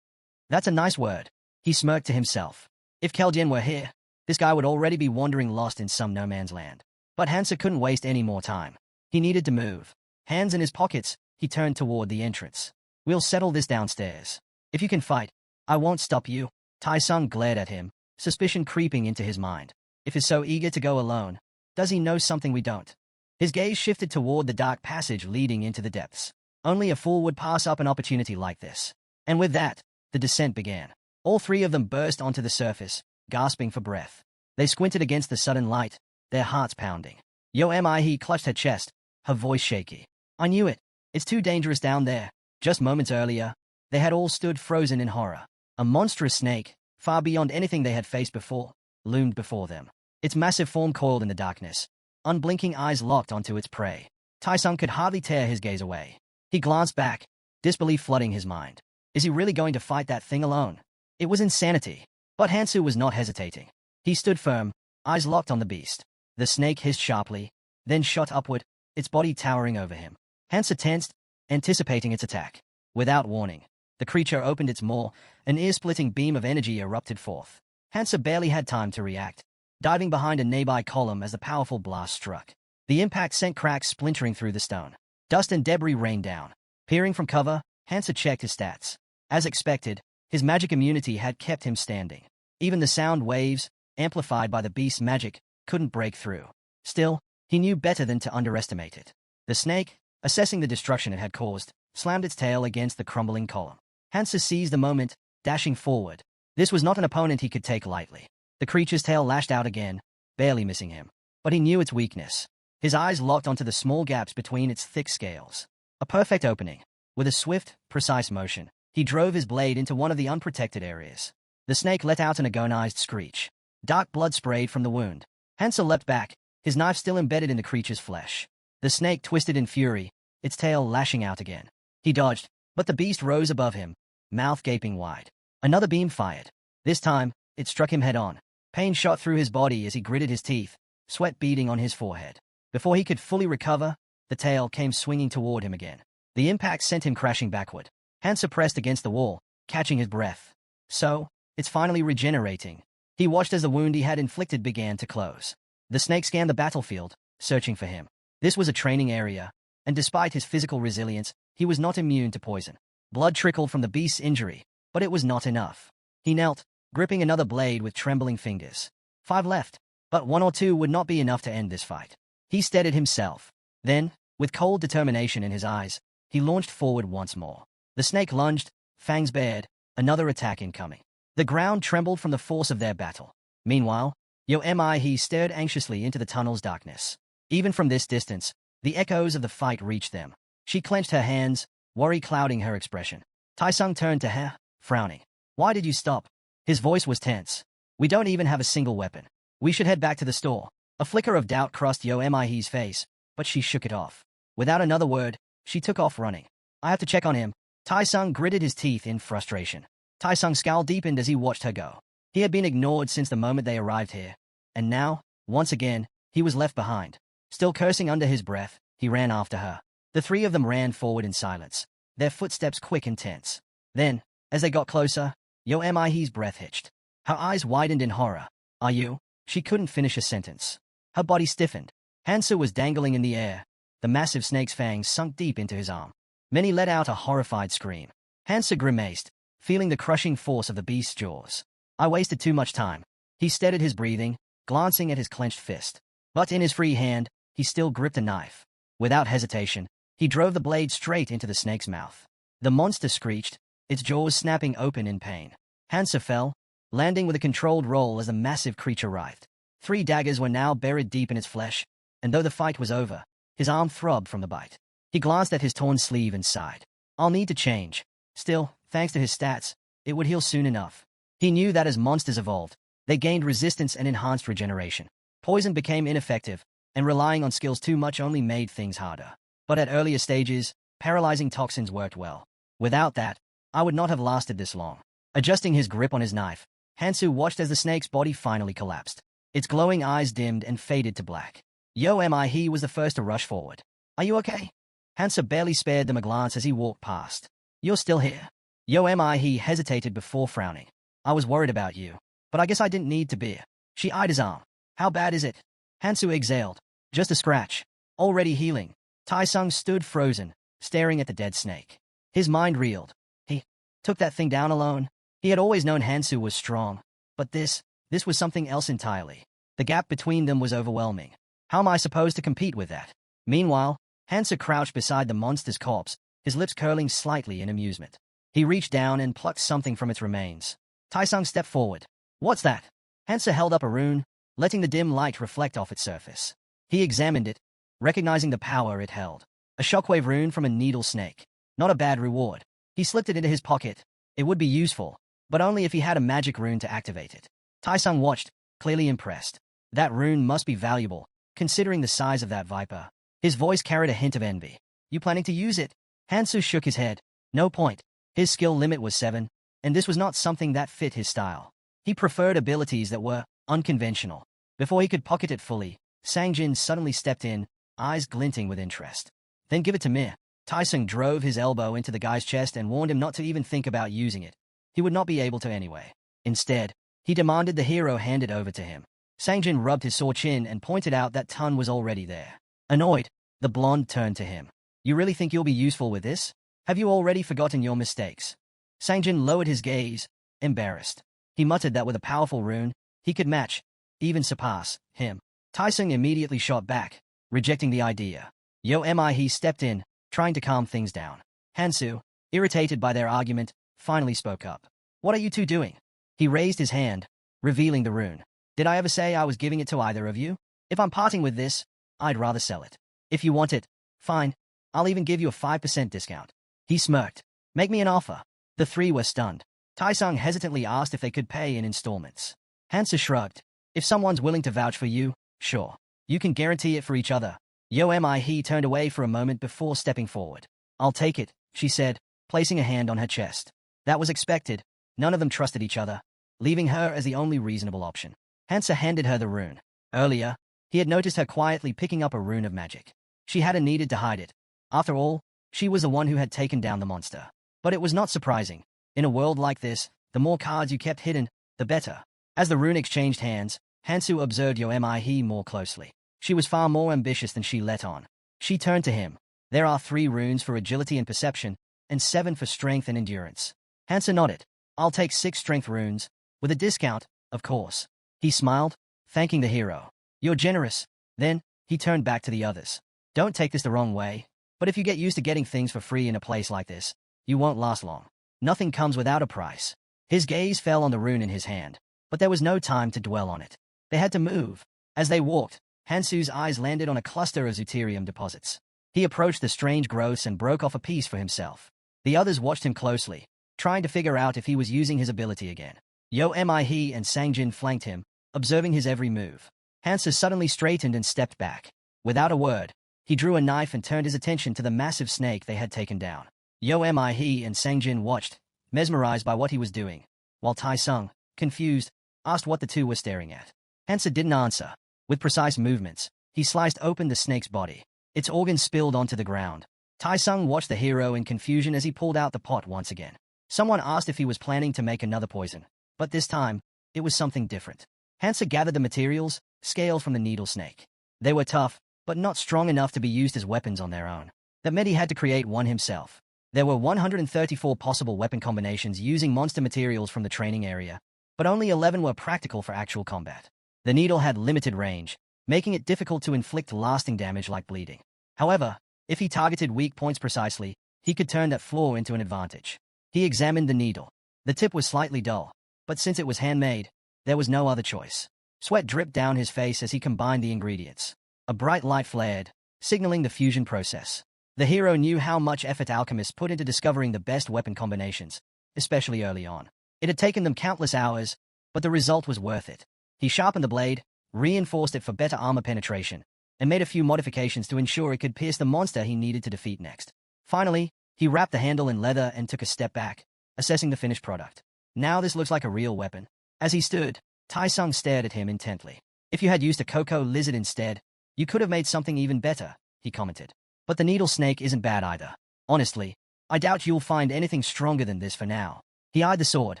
That's a nice word. He smirked to himself. If Keljin were here, this guy would already be wandering lost in some no man's land. But Hansa couldn't waste any more time. He needed to move. Hands in his pockets, he turned toward the entrance. We'll settle this downstairs. If you can fight, I won't stop you. Taesung glared at him, suspicion creeping into his mind. If he's so eager to go alone, does he know something we don't? His gaze shifted toward the dark passage leading into the depths. Only a fool would pass up an opportunity like this. And with that, the descent began. All three of them burst onto the surface, gasping for breath. They squinted against the sudden light, their hearts pounding. Yo am I? He clutched her chest, her voice shaky. I knew it. It's too dangerous down there. Just moments earlier, they had all stood frozen in horror. A monstrous snake, far beyond anything they had faced before, loomed before them. Its massive form coiled in the darkness, unblinking eyes locked onto its prey. Taesung could hardly tear his gaze away. He glanced back, disbelief flooding his mind. Is he really going to fight that thing alone? It was insanity. But Hansu was not hesitating. He stood firm, eyes locked on the beast. The snake hissed sharply, then shot upward, its body towering over him. Hansa tensed, anticipating its attack. Without warning, the creature opened its maw, an ear-splitting beam of energy erupted forth. Hansa barely had time to react, diving behind a nearby column as the powerful blast struck. The impact sent cracks splintering through the stone. Dust and debris rained down. Peering from cover, Hansa checked his stats. As expected, his magic immunity had kept him standing. Even the sound waves, amplified by the beast's magic, couldn't break through. Still, he knew better than to underestimate it. The snake, assessing the destruction it had caused, slammed its tail against the crumbling column. Hansa seized the moment, dashing forward. This was not an opponent he could take lightly. The creature's tail lashed out again, barely missing him. But he knew its weakness. His eyes locked onto the small gaps between its thick scales. A perfect opening. With a swift, precise motion, he drove his blade into one of the unprotected areas. The snake let out an agonized screech. Dark blood sprayed from the wound. Hansa leapt back, his knife still embedded in the creature's flesh. The snake twisted in fury, its tail lashing out again. He dodged, but the beast rose above him, mouth gaping wide. Another beam fired. This time, it struck him head-on. Pain shot through his body as he gritted his teeth, sweat beading on his forehead. Before he could fully recover, the tail came swinging toward him again. The impact sent him crashing backward. Hansa pressed against the wall, catching his breath. So, it's finally regenerating. He watched as the wound he had inflicted began to close. The snake scanned the battlefield, searching for him. This was a training area, and despite his physical resilience, he was not immune to poison. Blood trickled from the beast's injury, but it was not enough. He knelt, gripping another blade with trembling fingers. 5 left, but 1 or 2 would not be enough to end this fight. He steadied himself. Then, with cold determination in his eyes, he launched forward once more. The snake lunged, fangs bared, another attack incoming. The ground trembled from the force of their battle. Meanwhile, He stared anxiously into the tunnel's darkness. Even from this distance, the echoes of the fight reached them. She clenched her hands, worry clouding her expression. Taesung turned to her, frowning. Why did you stop? His voice was tense. We don't even have a single weapon. We should head back to the store. A flicker of doubt crossed He's face, but she shook it off. Without another word, she took off running. I have to check on him. Taesung gritted his teeth in frustration. Taesung's scowl deepened as he watched her go. He had been ignored since the moment they arrived here. And now, once again, he was left behind. Still cursing under his breath, he ran after her. The three of them ran forward in silence, their footsteps quick and tense. Then, as they got closer, He's breath hitched. Her eyes widened in horror. Are you? She couldn't finish a sentence. Her body stiffened. Hansu was dangling in the air. The massive snake's fangs sunk deep into his arm. Many let out a horrified scream. Hansu grimaced, feeling the crushing force of the beast's jaws. I wasted too much time. He steadied his breathing, glancing at his clenched fist. But in his free hand, he still gripped a knife. Without hesitation, he drove the blade straight into the snake's mouth. The monster screeched, its jaws snapping open in pain. Hansa fell, landing with a controlled roll as the massive creature writhed. 3 daggers were now buried deep in its flesh, and though the fight was over, his arm throbbed from the bite. He glanced at his torn sleeve and sighed. I'll need to change. Still, thanks to his stats, it would heal soon enough. He knew that as monsters evolved, they gained resistance and enhanced regeneration. Poison became ineffective, and relying on skills too much only made things harder. But at earlier stages, paralyzing toxins worked well. Without that, I would not have lasted this long. Adjusting his grip on his knife, Hansu watched as the snake's body finally collapsed. Its glowing eyes dimmed and faded to black. He was the first to rush forward. Are you okay? Hansa barely spared them a glance as he walked past. You're still here? He hesitated before frowning. I was worried about you, but I guess I didn't need to be. She eyed his arm. How bad is it? Hansu exhaled. Just a scratch. Already healing. Tai-sung stood frozen, staring at the dead snake. His mind reeled. He took that thing down alone? He had always known Hansu was strong, but this was something else entirely. The gap between them was overwhelming. How am I supposed to compete with that? Meanwhile, Hansa crouched beside the monster's corpse, his lips curling slightly in amusement. He reached down and plucked something from its remains. Tai-sung stepped forward. What's that? Hansa held up a rune, letting the dim light reflect off its surface. He examined it, recognizing the power it held. A shockwave rune from a needle snake. Not a bad reward. He slipped it into his pocket. It would be useful, but only if he had a magic rune to activate it. Tai-sung watched, clearly impressed. That rune must be valuable, considering the size of that viper. His voice carried a hint of envy. You planning to use it? Hansu shook his head. No point. His skill limit was 7, and this was not something that fit his style. He preferred abilities that were unconventional. Before he could pocket it fully, Sangjin suddenly stepped in, eyes glinting with interest. Then give it to me. Tai-sung drove his elbow into the guy's chest and warned him not to even think about using it. He would not be able to anyway. Instead, he demanded the hero hand it over to him. Sangjin rubbed his sore chin and pointed out that Tun was already there. Annoyed, the blonde turned to him. You really think you'll be useful with this? Have you already forgotten your mistakes? Sangjin lowered his gaze, embarrassed. He muttered that with a powerful rune, he could match, even surpass, him. Tai-sung immediately shot back, rejecting the idea. He stepped in, trying to calm things down. Hansu, irritated by their argument, finally spoke up. What are you two doing? He raised his hand, revealing the rune. Did I ever say I was giving it to either of you? If I'm parting with this, I'd rather sell it. If you want it, fine. I'll even give you a 5% discount. He smirked. Make me an offer. The 3 were stunned. Tai-sung hesitantly asked if they could pay in installments. Hansa shrugged. If someone's willing to vouch for you, sure. You can guarantee it for each other. He turned away for a moment before stepping forward. I'll take it, she said, placing a hand on her chest. That was expected. None of them trusted each other, leaving her as the only reasonable option. Hansa handed her the rune. Earlier, he had noticed her quietly picking up a rune of magic. She hadn't needed to hide it. After all, she was the one who had taken down the monster. But it was not surprising. In a world like this, the more cards you kept hidden, the better. As the rune exchanged hands, Hansu observed He more closely. She was far more ambitious than she let on. She turned to him. There are 3 runes for agility and perception, and 7 for strength and endurance. Hansa nodded. I'll take 6 strength runes, with a discount, of course. He smiled, thanking the hero. You're generous. Then, he turned back to the others. Don't take this the wrong way, but if you get used to getting things for free in a place like this, you won't last long. Nothing comes without a price. His gaze fell on the rune in his hand, but there was no time to dwell on it. They had to move. As they walked, Hansu's eyes landed on a cluster of Zeuterium deposits. He approached the strange growths and broke off a piece for himself. The others watched him closely, trying to figure out if he was using his ability again. He and Sangjin flanked him, observing his every move. Hansa suddenly straightened and stepped back. Without a word, he drew a knife and turned his attention to the massive snake they had taken down. He and Sangjin watched, mesmerized by what he was doing, while Tai-sung, confused, asked what the two were staring at. Hansa didn't answer. With precise movements, he sliced open the snake's body. Its organs spilled onto the ground. Tai-sung watched the hero in confusion as he pulled out the pot once again. Someone asked if he was planning to make another poison, but this time, it was something different. Hansa gathered the materials, scaled from the needle snake. They were tough, but not strong enough to be used as weapons on their own. That meant he had to create one himself. There were 134 possible weapon combinations using monster materials from the training area, but only 11 were practical for actual combat. The needle had limited range, making it difficult to inflict lasting damage like bleeding. However, if he targeted weak points precisely, he could turn that flaw into an advantage. He examined the needle. The tip was slightly dull, but since it was handmade, there was no other choice. Sweat dripped down his face as he combined the ingredients. A bright light flared, signaling the fusion process. The hero knew how much effort alchemists put into discovering the best weapon combinations, especially early on. It had taken them countless hours, but the result was worth it. He sharpened the blade, reinforced it for better armor penetration, and made a few modifications to ensure it could pierce the monster he needed to defeat next. Finally, he wrapped the handle in leather and took a step back, assessing the finished product. Now this looks like a real weapon. As he stood, Tai-sung stared at him intently. If you had used a cocoa lizard instead, you could have made something even better, he commented. But the needle snake isn't bad either. Honestly, I doubt you'll find anything stronger than this for now. He eyed the sword,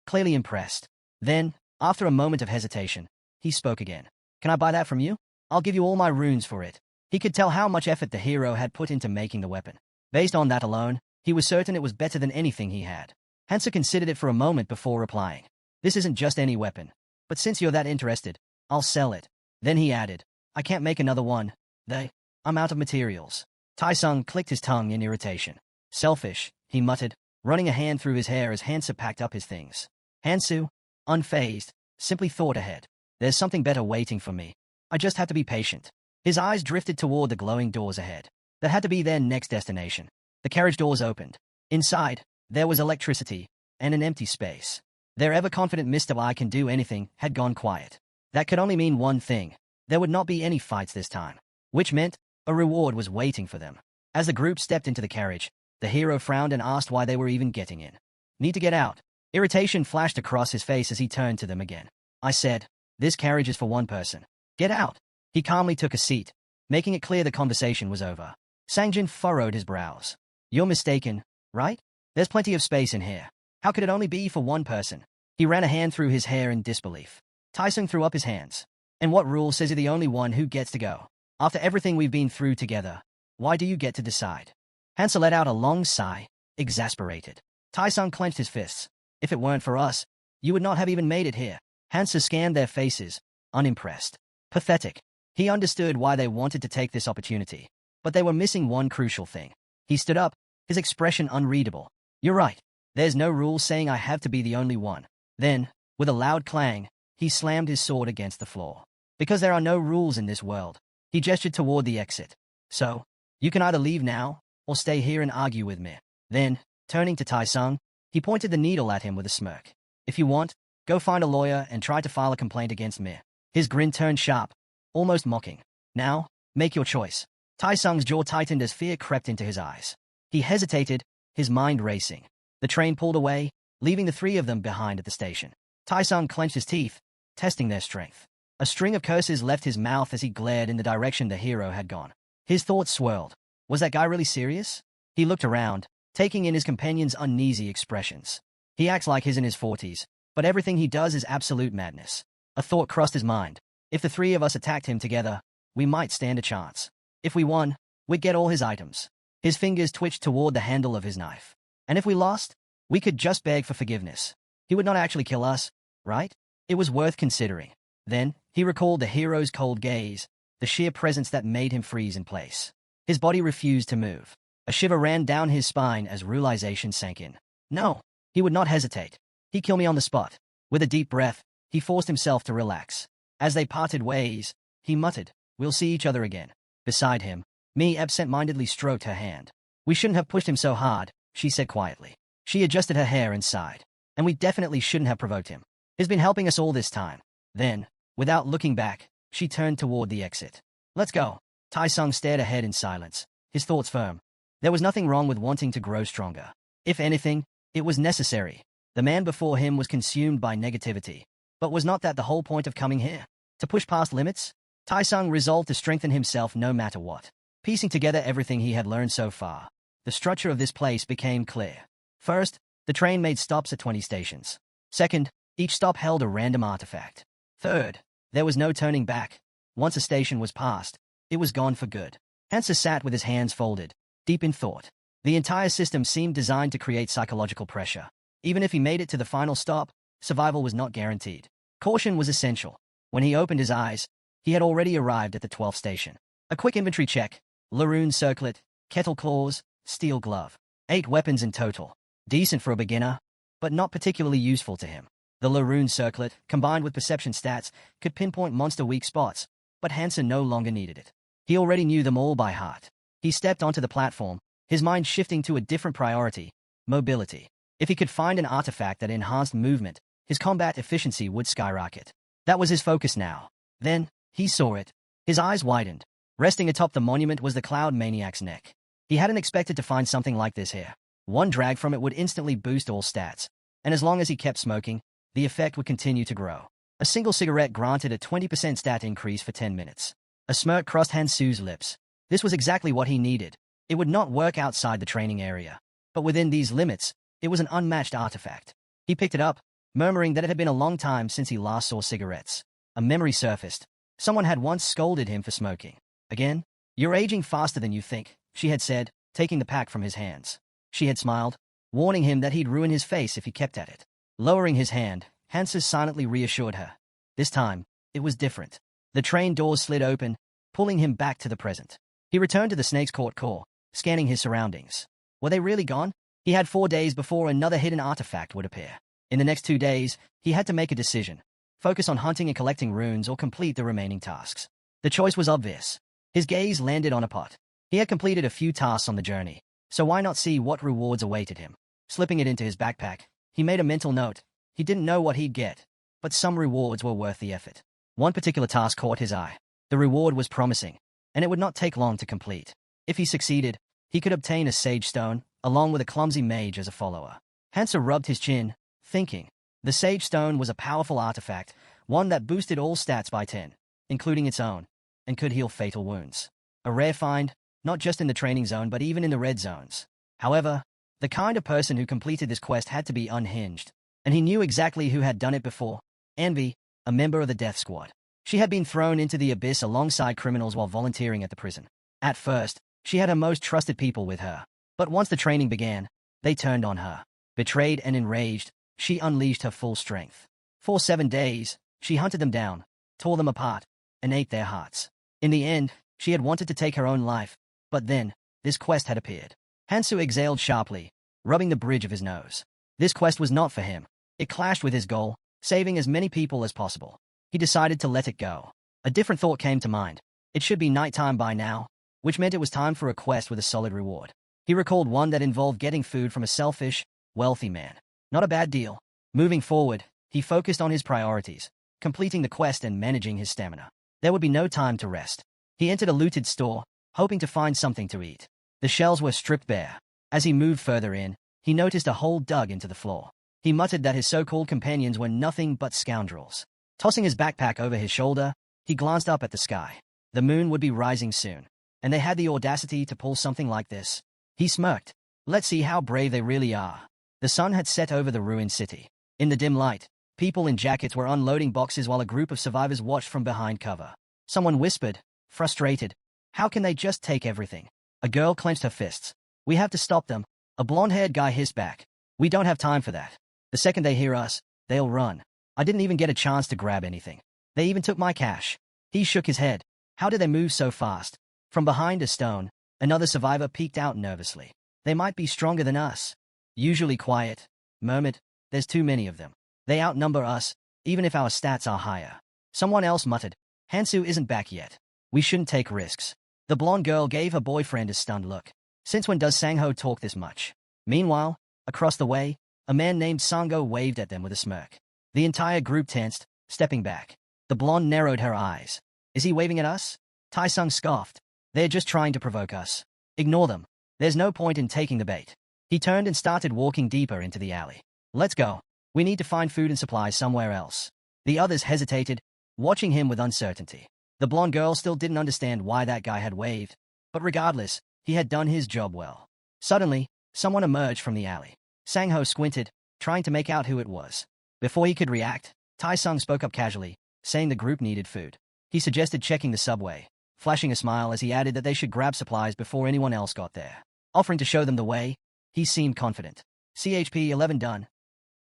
clearly impressed. Then, after a moment of hesitation, he spoke again. Can I buy that from you? I'll give you all my runes for it. He could tell how much effort the hero had put into making the weapon. Based on that alone, he was certain it was better than anything he had. Hansa considered it for a moment before replying. This isn't just any weapon. But since you're that interested, I'll sell it. Then he added, I can't make another one. I'm out of materials. Tai-sung clicked his tongue in irritation. Selfish, he muttered, running a hand through his hair as Hansa packed up his things. Hansu, unfazed, simply thought ahead. There's something better waiting for me. I just have to be patient. His eyes drifted toward the glowing doors ahead. That had to be their next destination. The carriage doors opened. Inside, there was electricity and an empty space. Their ever-confident Mr. I can do anything had gone quiet. That could only mean one thing. There would not be any fights this time. Which meant a reward was waiting for them. As the group stepped into the carriage, the hero frowned and asked why they were even getting in. Need to get out. Irritation flashed across his face as he turned to them again. I said, this carriage is for one person. Get out. He calmly took a seat, making it clear the conversation was over. Sangjin furrowed his brows. You're mistaken, right? There's plenty of space in here. How could it only be for one person? He ran a hand through his hair in disbelief. Tai-sung threw up his hands. And what rule says you're the only one who gets to go? After everything we've been through together, why do you get to decide? Hansa let out a long sigh, exasperated. Tai-sung clenched his fists. If it weren't for us, you would not have even made it here. Hansa scanned their faces, unimpressed. Pathetic. He understood why they wanted to take this opportunity, but they were missing one crucial thing. He stood up, his expression unreadable. You're right. There's no rule saying I have to be the only one. Then, with a loud clang, he slammed his sword against the floor. Because there are no rules in this world, he gestured toward the exit. So, you can either leave now, or stay here and argue with me. Then, turning to Tai-sung, he pointed the needle at him with a smirk. If you want, go find a lawyer and try to file a complaint against me. His grin turned sharp, almost mocking. Now, make your choice. Tai-sung's jaw tightened as fear crept into his eyes. He hesitated, his mind racing. The train pulled away, leaving the three of them behind at the station. Tai-sung clenched his teeth, testing their strength. A string of curses left his mouth as he glared in the direction the hero had gone. His thoughts swirled. Was that guy really serious? He looked around, taking in his companion's uneasy expressions. He acts like he's in his 40s, but everything he does is absolute madness. A thought crossed his mind. If the three of us attacked him together, we might stand a chance. If we won, we'd get all his items. His fingers twitched toward the handle of his knife. And if we lost, we could just beg for forgiveness. He would not actually kill us, right? It was worth considering. Then, he recalled the hero's cold gaze, the sheer presence that made him freeze in place. His body refused to move. A shiver ran down his spine as realization sank in. No, he would not hesitate. He'd kill me on the spot. With a deep breath, he forced himself to relax. As they parted ways, he muttered, we'll see each other again. Beside him, Mi absent-mindedly stroked her hand. We shouldn't have pushed him so hard, she said quietly. She adjusted her hair and sighed. And we definitely shouldn't have provoked him. He's been helping us all this time. Then, without looking back, she turned toward the exit. Let's go. Tai-sung stared ahead in silence, his thoughts firm. There was nothing wrong with wanting to grow stronger. If anything, it was necessary. The man before him was consumed by negativity. But was not that the whole point of coming here? To push past limits? Tai-sung resolved to strengthen himself no matter what. Piecing together everything he had learned so far, the structure of this place became clear. First, the train made stops at 20 stations. Second, each stop held a random artifact. Third, there was no turning back. Once a station was passed, it was gone for good. Hansa sat with his hands folded, deep in thought. The entire system seemed designed to create psychological pressure. Even if he made it to the final stop, survival was not guaranteed. Caution was essential. When he opened his eyes, he had already arrived at the 12th station. A quick inventory check: Laroon circlet, kettle claws, steel glove. 8 weapons in total. Decent for a beginner, but not particularly useful to him. The Laroon circlet, combined with perception stats, could pinpoint monster weak spots, but Hansen no longer needed it. He already knew them all by heart. He stepped onto the platform, his mind shifting to a different priority: mobility. If he could find an artifact that enhanced movement, his combat efficiency would skyrocket. That was his focus now. Then, he saw it. His eyes widened. Resting atop the monument was the Cloud Maniac's neck. He hadn't expected to find something like this here. One drag from it would instantly boost all stats, and as long as he kept smoking, the effect would continue to grow. A single cigarette granted a 20% stat increase for 10 minutes. A smirk crossed Hansu's lips. This was exactly what he needed. It would not work outside the training area, but within these limits, it was an unmatched artifact. He picked it up, murmuring that it had been a long time since he last saw cigarettes. A memory surfaced. Someone had once scolded him for smoking. Again? "You're aging faster than you think," she had said, taking the pack from his hands. She had smiled, warning him that he'd ruin his face if he kept at it. Lowering his hand, Hansa silently reassured her. This time, it was different. The train doors slid open, pulling him back to the present. He returned to the Snake's Court core, scanning his surroundings. Were they really gone? He had 4 days before another hidden artifact would appear. In the next 2 days, he had to make a decision: focus on hunting and collecting runes or complete the remaining tasks. The choice was obvious. His gaze landed on a pot. He had completed a few tasks on the journey, so why not see what rewards awaited him? Slipping it into his backpack, he made a mental note. He didn't know what he'd get, but some rewards were worth the effort. One particular task caught his eye. The reward was promising, and it would not take long to complete. If he succeeded, he could obtain a Sage Stone, along with a clumsy mage as a follower. Hansa rubbed his chin, thinking. The Sage Stone was a powerful artifact, one that boosted all stats by 10, including its own, and could heal fatal wounds. A rare find, not just in the training zone but even in the red zones. However, the kind of person who completed this quest had to be unhinged, and he knew exactly who had done it before. Envy, a member of the Death Squad. She had been thrown into the abyss alongside criminals while volunteering at the prison. At first, she had her most trusted people with her, but once the training began, they turned on her. Betrayed and enraged, she unleashed her full strength. For 7 days, she hunted them down, tore them apart, and ate their hearts. In the end, she had wanted to take her own life, but then, this quest had appeared. Hansu exhaled sharply, rubbing the bridge of his nose. This quest was not for him. It clashed with his goal, saving as many people as possible. He decided to let it go. A different thought came to mind. It should be nighttime by now, which meant it was time for a quest with a solid reward. He recalled one that involved getting food from a selfish, wealthy man. Not a bad deal. Moving forward, he focused on his priorities, completing the quest and managing his stamina. There would be no time to rest. He entered a looted store, hoping to find something to eat. The shelves were stripped bare. As he moved further in, he noticed a hole dug into the floor. He muttered that his so-called companions were nothing but scoundrels. Tossing his backpack over his shoulder, he glanced up at the sky. The moon would be rising soon, and they had the audacity to pull something like this. He smirked. Let's see how brave they really are. The sun had set over the ruined city. In the dim light, people in jackets were unloading boxes while a group of survivors watched from behind cover. Someone whispered, frustrated, "How can they just take everything?" A girl clenched her fists. "We have to stop them." A blonde-haired guy hissed back. "We don't have time for that. The second they hear us, they'll run. I didn't even get a chance to grab anything. They even took my cash." He shook his head. How did they move so fast? From behind a stone, another survivor peeked out nervously. "They might be stronger than us." "Usually quiet," murmured. "There's too many of them. They outnumber us, even if our stats are higher." Someone else muttered, "Hansu isn't back yet. We shouldn't take risks." The blonde girl gave her boyfriend a stunned look. Since when does Sangho talk this much? Meanwhile, across the way, a man named Sango waved at them with a smirk. The entire group tensed, stepping back. The blonde narrowed her eyes. "Is he waving at us?" Tai-sung scoffed. "They're just trying to provoke us. Ignore them. There's no point in taking the bait." He turned and started walking deeper into the alley. "Let's go. We need to find food and supplies somewhere else." The others hesitated, watching him with uncertainty. The blonde girl still didn't understand why that guy had waved, but regardless, he had done his job well. Suddenly, someone emerged from the alley. Sangho squinted, trying to make out who it was. Before he could react, Tai-sung spoke up casually, saying the group needed food. He suggested checking the subway, flashing a smile as he added that they should grab supplies before anyone else got there. Offering to show them the way, he seemed confident. "CHP 11 done."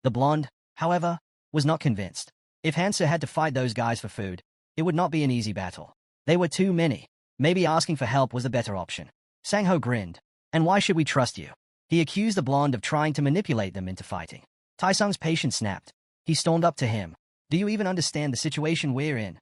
The blonde, however, was not convinced. If Hansa had to fight those guys for food, it would not be an easy battle. They were too many. Maybe asking for help was the better option. Sang-ho grinned. And why should we trust you? He accused the blonde of trying to manipulate them into fighting. Tai-sung's patience snapped. He stormed up to him. Do you even understand the situation we're in?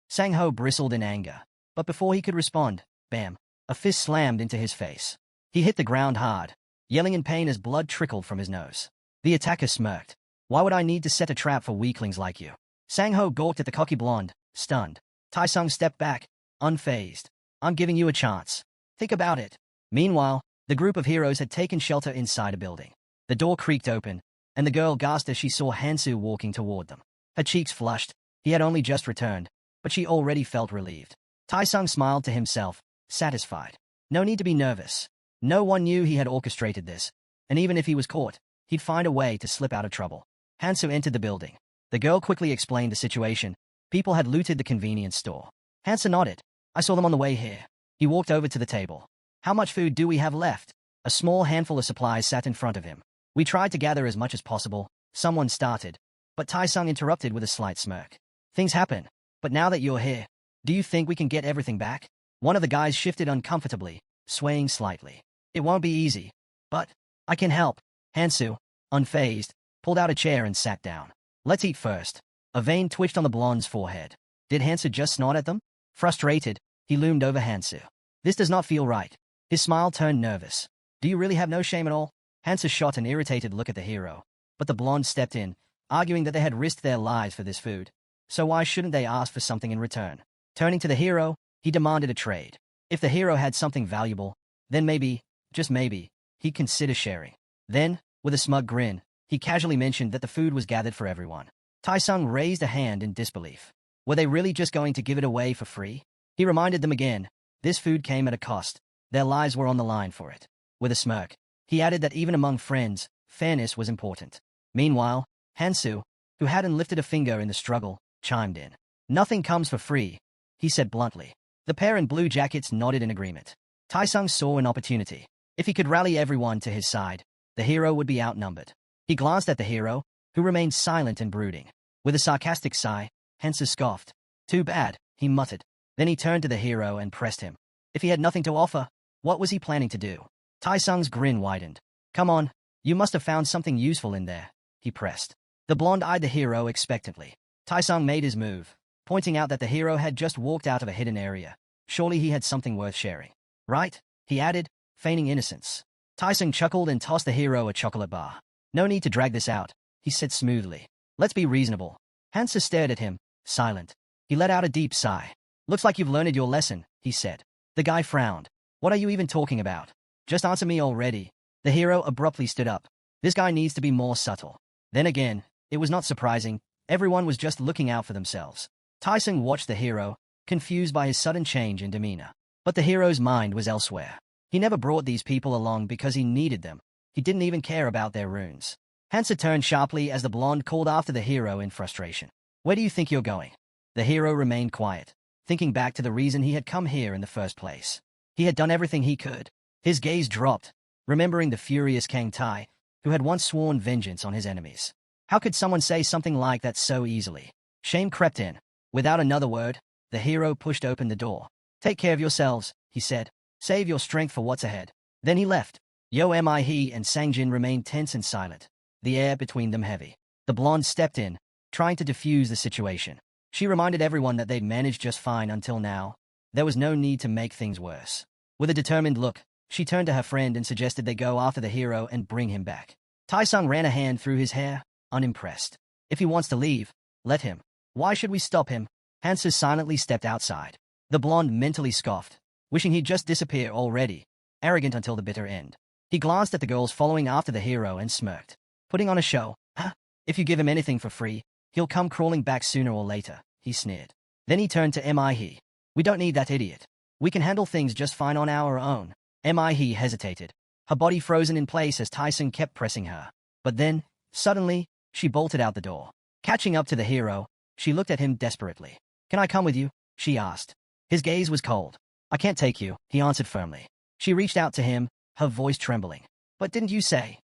Sang-ho bristled in anger. But before he could respond, bam, a fist slammed into his face. He hit the ground hard, yelling in pain as blood trickled from his nose. The attacker smirked. Why would I need to set a trap for weaklings like you? Sang-ho gawked at the cocky blonde, stunned. Tai-sung stepped back, unfazed. I'm giving you a chance. Think about it. Meanwhile, the group of heroes had taken shelter inside a building. The door creaked open, and the girl gasped as she saw Hansu walking toward them. Her cheeks flushed. He had only just returned, but she already felt relieved. Tai-sung smiled to himself, satisfied. No need to be nervous. No one knew he had orchestrated this, and even if he was caught, he'd find a way to slip out of trouble. Hansu entered the building. The girl quickly explained the situation. People had looted the convenience store. Hansu nodded. I saw them on the way here. He walked over to the table. How much food do we have left? A small handful of supplies sat in front of him. We tried to gather as much as possible. Someone started, but Tai-sung interrupted with a slight smirk. Things happen, but now that you're here, do you think we can get everything back? One of the guys shifted uncomfortably, swaying slightly. It won't be easy, but I can help. Hansu, unfazed, pulled out a chair and sat down. Let's eat first. A vein twitched on the blonde's forehead. Did Hansu just snort at them? Frustrated, he loomed over Hansu. This does not feel right. His smile turned nervous. Do you really have no shame at all? Hansu shot an irritated look at the hero, but the blonde stepped in, arguing that they had risked their lives for this food. So why shouldn't they ask for something in return? Turning to the hero, he demanded a trade. If the hero had something valuable, then maybe, just maybe, he'd consider sharing. Then, with a smug grin, he casually mentioned that the food was gathered for everyone. Tai-sung raised a hand in disbelief. Were they really just going to give it away for free? He reminded them again. This food came at a cost. Their lives were on the line for it. With a smirk, he added that even among friends, fairness was important. Meanwhile, Hansu, who hadn't lifted a finger in the struggle, chimed in. Nothing comes for free, he said bluntly. The pair in blue jackets nodded in agreement. Tai-sung saw an opportunity. If he could rally everyone to his side, the hero would be outnumbered. He glanced at the hero, who remained silent and brooding. With a sarcastic sigh, Hansu scoffed. Too bad, he muttered. Then he turned to the hero and pressed him. If he had nothing to offer, what was he planning to do? Tai-sung's grin widened. Come on, you must have found something useful in there, he pressed. The blonde eyed the hero expectantly. Tai-sung made his move, pointing out that the hero had just walked out of a hidden area. Surely he had something worth sharing. Right? He added, feigning innocence. Tai-sung chuckled and tossed the hero a chocolate bar. No need to drag this out, he said smoothly. Let's be reasonable. Hansu stared at him, silent. He let out a deep sigh. Looks like you've learned your lesson, he said. The guy frowned. What are you even talking about? Just answer me already. The hero abruptly stood up. This guy needs to be more subtle. Then again, it was not surprising. Everyone was just looking out for themselves. Tai-sung watched the hero, confused by his sudden change in demeanor. But the hero's mind was elsewhere. He never brought these people along because he needed them. He didn't even care about their runes. Hansa turned sharply as the blonde called after the hero in frustration. Where do you think you're going? The hero remained quiet, thinking back to the reason he had come here in the first place. He had done everything he could. His gaze dropped, remembering the furious Kang Tai, who had once sworn vengeance on his enemies. How could someone say something like that so easily? Shame crept in. Without another word, the hero pushed open the door. Take care of yourselves, he said. Save your strength for what's ahead. Then he left. He and Sangjin remained tense and silent, the air between them heavy. The blonde stepped in, trying to defuse the situation. She reminded everyone that they'd managed just fine until now. There was no need to make things worse. With a determined look, she turned to her friend and suggested they go after the hero and bring him back. Tai-sung ran a hand through his hair, unimpressed. If he wants to leave, let him. Why should we stop him? Hansu silently stepped outside. The blonde mentally scoffed, wishing he'd just disappear already, arrogant until the bitter end. He glanced at the girls following after the hero and smirked. Putting on a show, huh? If you give him anything for free, he'll come crawling back sooner or later, he sneered. Then he turned to Mi. We don't need that idiot. We can handle things just fine on our own. Mi hesitated, her body frozen in place as Tai-sung kept pressing her. But then, suddenly, she bolted out the door. Catching up to the hero, she looked at him desperately. Can I come with you? She asked. His gaze was cold. I can't take you, he answered firmly. She reached out to him, her voice trembling. But didn't you say?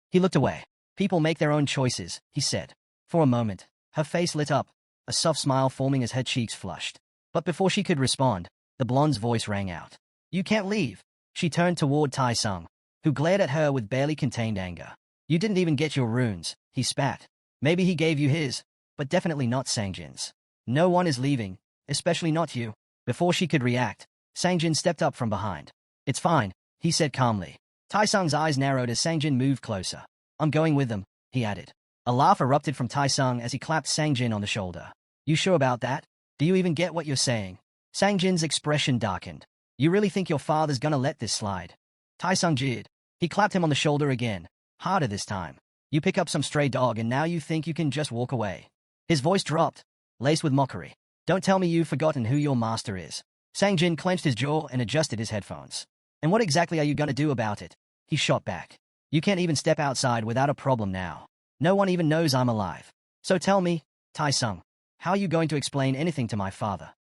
He looked away. People make their own choices, he said. For a moment, her face lit up, a soft smile forming as her cheeks flushed. But before she could respond, the blonde's voice rang out. You can't leave. She turned toward Tai-sung, who glared at her with barely contained anger. You didn't even get your runes, he spat. Maybe he gave you his, but definitely not Sangjin's. No one is leaving, especially not you. Before she could react, Sangjin stepped up from behind. It's fine, he said calmly. Tai-sung's eyes narrowed as Sangjin moved closer. I'm going with them, he added. A laugh erupted from Tai-sung as he clapped Sangjin on the shoulder. You sure about that? Do you even get what you're saying? Sangjin's expression darkened. You really think your father's gonna let this slide? Tai-sung jeered. He clapped him on the shoulder again, harder this time. You pick up some stray dog and now you think you can just walk away. His voice dropped, laced with mockery. Don't tell me you've forgotten who your master is. Sangjin clenched his jaw and adjusted his headphones. And what exactly are you gonna do about it? He shot back. You can't even step outside without a problem now. No one even knows I'm alive. So tell me, Tai-sung, how are you going to explain anything to my father?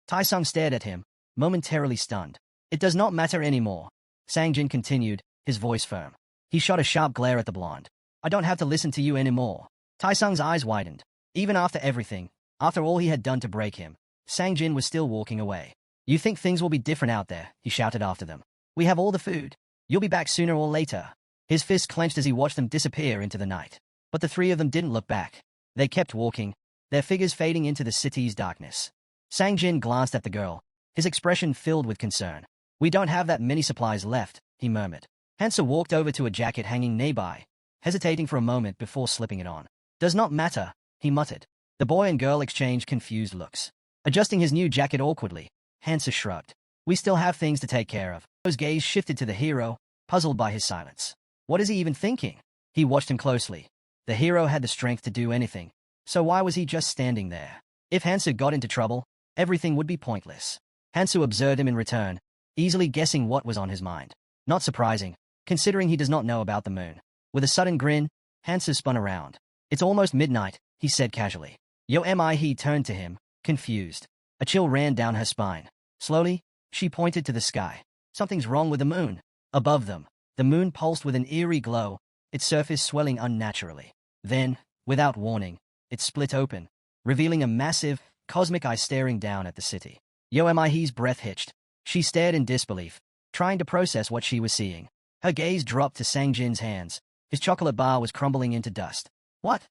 Tai-sung stared at him, momentarily stunned. It does not matter anymore. Sangjin continued, his voice firm. He shot a sharp glare at the blonde. I don't have to listen to you anymore. Tai-sung's eyes widened. Even after everything, after all he had done to break him, Sangjin was still walking away. You think things will be different out there, he shouted after them. We have all the food. You'll be back sooner or later. His fist clenched as he watched them disappear into the night. But the three of them didn't look back. They kept walking, their figures fading into the city's darkness. Sangjin glanced at the girl, his expression filled with concern. We don't have that many supplies left, he murmured. Hansa walked over to a jacket hanging nearby, hesitating for a moment before slipping it on. Does not matter, he muttered. The boy and girl exchanged confused looks. Adjusting his new jacket awkwardly, Hansa shrugged. We still have things to take care of. His gaze shifted to the hero, puzzled by his silence. What is he even thinking? He watched him closely. The hero had the strength to do anything, so why was he just standing there? If Hansa got into trouble, everything would be pointless. Hansa observed him in return, easily guessing what was on his mind. Not surprising, considering he does not know about the moon. With a sudden grin, Hansa spun around. It's almost midnight, he said casually. Yo mi he turned to him, confused. A chill ran down her spine. Slowly, she pointed to the sky. Something's wrong with the moon. Above them, the moon pulsed with an eerie glow, its surface swelling unnaturally. Then, without warning, it split open, revealing a massive, cosmic eye staring down at the city. Yo mi's breath hitched. She stared in disbelief, trying to process what she was seeing. Her gaze dropped to Sangjin's hands. His chocolate bar was crumbling into dust. What?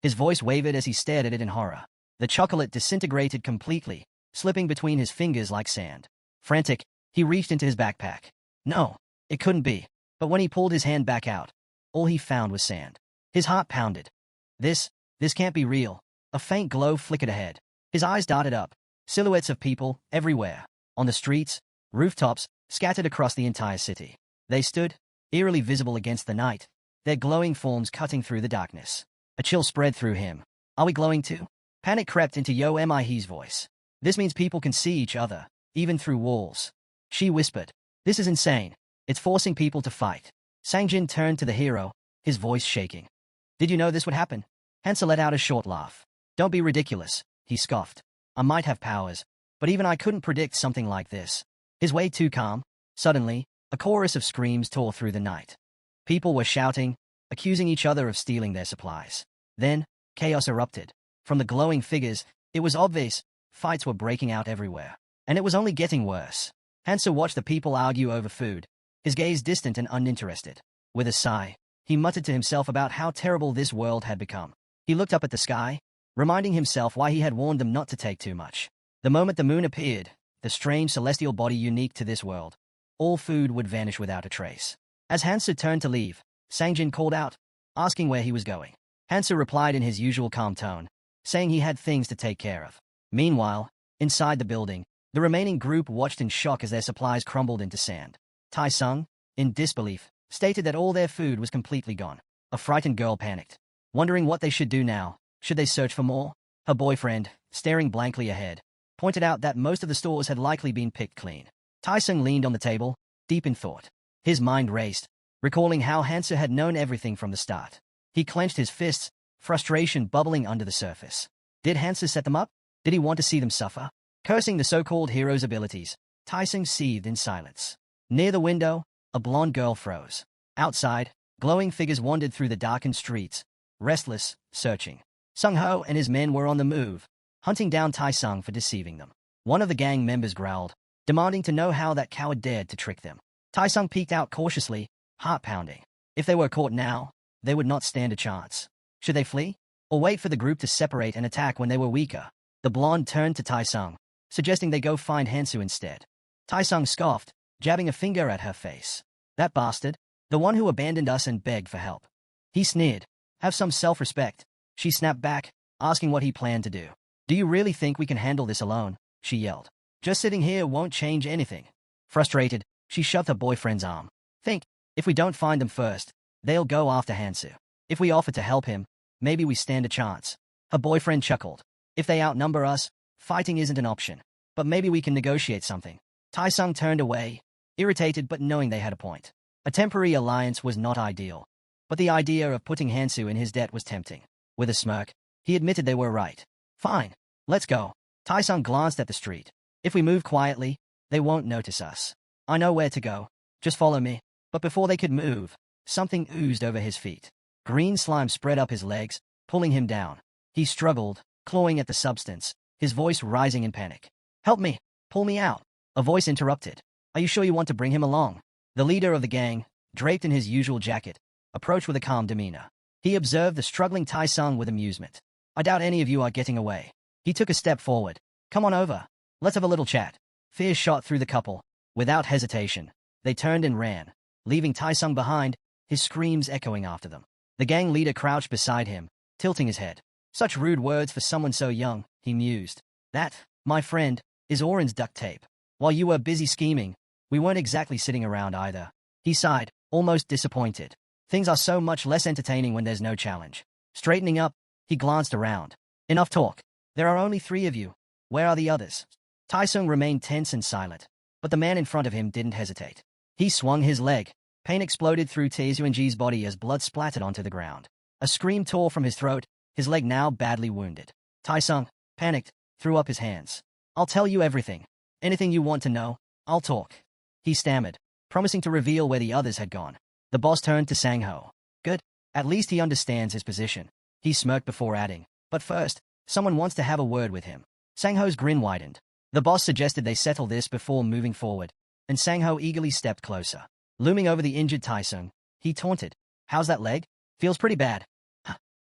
His voice wavered as he stared at it in horror. The chocolate disintegrated completely, slipping between his fingers like sand. Frantic, he reached into his backpack. No, it couldn't be. But when he pulled his hand back out, all he found was sand. His heart pounded. This can't be real. A faint glow flickered ahead. His eyes darted up. Silhouettes of people, everywhere. On the streets, rooftops, scattered across the entire city. They stood, eerily visible against the night, their glowing forms cutting through the darkness. A chill spread through him. Are we glowing too? Panic crept into Yo mi's voice. This means people can see each other, even through walls. She whispered. This is insane. It's forcing people to fight. Sangjin turned to the hero, his voice shaking. Did you know this would happen? Hansa let out a short laugh. Don't be ridiculous, he scoffed. I might have powers, but even I couldn't predict something like this. His way too calm. Suddenly, a chorus of screams tore through the night. People were shouting, accusing each other of stealing their supplies. Then, chaos erupted. From the glowing figures, it was obvious, fights were breaking out everywhere. And it was only getting worse. Hansa watched the people argue over food, his gaze distant and uninterested. With a sigh, he muttered to himself about how terrible this world had become. He looked up at the sky, reminding himself why he had warned them not to take too much. The moment the moon appeared, the strange celestial body unique to this world, all food would vanish without a trace. As Hansa turned to leave, Sangjin called out, asking where he was going. Hansa replied in his usual calm tone, saying he had things to take care of. Meanwhile, inside the building, the remaining group watched in shock as their supplies crumbled into sand. Tai-sung, in disbelief, stated that all their food was completely gone. A frightened girl panicked, wondering what they should do now. Should they search for more? Her boyfriend, staring blankly ahead, pointed out that most of the stores had likely been picked clean. Tai-sung leaned on the table, deep in thought. His mind raced, recalling how Hansa had known everything from the start. He clenched his fists, frustration bubbling under the surface. Did Hansa set them up? Did he want to see them suffer? Cursing the so-called hero's abilities, Tai-sung seethed in silence. Near the window, a blonde girl froze. Outside, glowing figures wandered through the darkened streets, restless, searching. Sung-ho and his men were on the move, hunting down Tai-sung for deceiving them. One of the gang members growled, demanding to know how that coward dared to trick them. Tai-sung peeked out cautiously, heart pounding. If they were caught now, they would not stand a chance. Should they flee? Or wait for the group to separate and attack when they were weaker? The blonde turned to Tai-sung, suggesting they go find Hansu instead. Tai-sung scoffed, jabbing a finger at her face. That bastard, the one who abandoned us and begged for help. He sneered. Have some self-respect. She snapped back, asking what he planned to do. Do you really think we can handle this alone? She yelled. Just sitting here won't change anything. Frustrated, she shoved her boyfriend's arm. Think, if we don't find them first, they'll go after Hansu. If we offer to help him, maybe we stand a chance. Her boyfriend chuckled. If they outnumber us, fighting isn't an option. But maybe we can negotiate something. Tai-sung turned away, irritated but knowing they had a point. A temporary alliance was not ideal. But the idea of putting Hansu in his debt was tempting. With a smirk, he admitted they were right. Fine, let's go. Tai-sung glanced at the street. If we move quietly, they won't notice us. I know where to go. Just follow me. But before they could move, something oozed over his feet. Green slime spread up his legs, pulling him down. He struggled, clawing at the substance, his voice rising in panic. Help me! Pull me out! A voice interrupted. Are you sure you want to bring him along? The leader of the gang, draped in his usual jacket, approached with a calm demeanor. He observed the struggling Tai-sung with amusement. I doubt any of you are getting away. He took a step forward. Come on over. Let's have a little chat. Fear shot through the couple. Without hesitation, they turned and ran, leaving Tai-sung behind, his screams echoing after them. The gang leader crouched beside him, tilting his head. Such rude words for someone so young, he mused. That, my friend, is Oren's duct tape. While you were busy scheming, we weren't exactly sitting around either. He sighed, almost disappointed. Things are so much less entertaining when there's no challenge. Straightening up, he glanced around. Enough talk. There are only 3 of you. Where are the others? Tai-sung remained tense and silent, but the man in front of him didn't hesitate. He swung his leg. Pain exploded through Tae-Seung-ji's body as blood splattered onto the ground. A scream tore from his throat, his leg now badly wounded. Tai-sung, panicked, threw up his hands. I'll tell you everything. Anything you want to know, I'll talk. He stammered, promising to reveal where the others had gone. The boss turned to Sang-ho. Good. At least he understands his position. He smirked before adding. But first, someone wants to have a word with him. Sang-ho's grin widened. The boss suggested they settle this before moving forward, and Sang-ho eagerly stepped closer. Looming over the injured Tai-sung, he taunted. How's that leg? Feels pretty bad.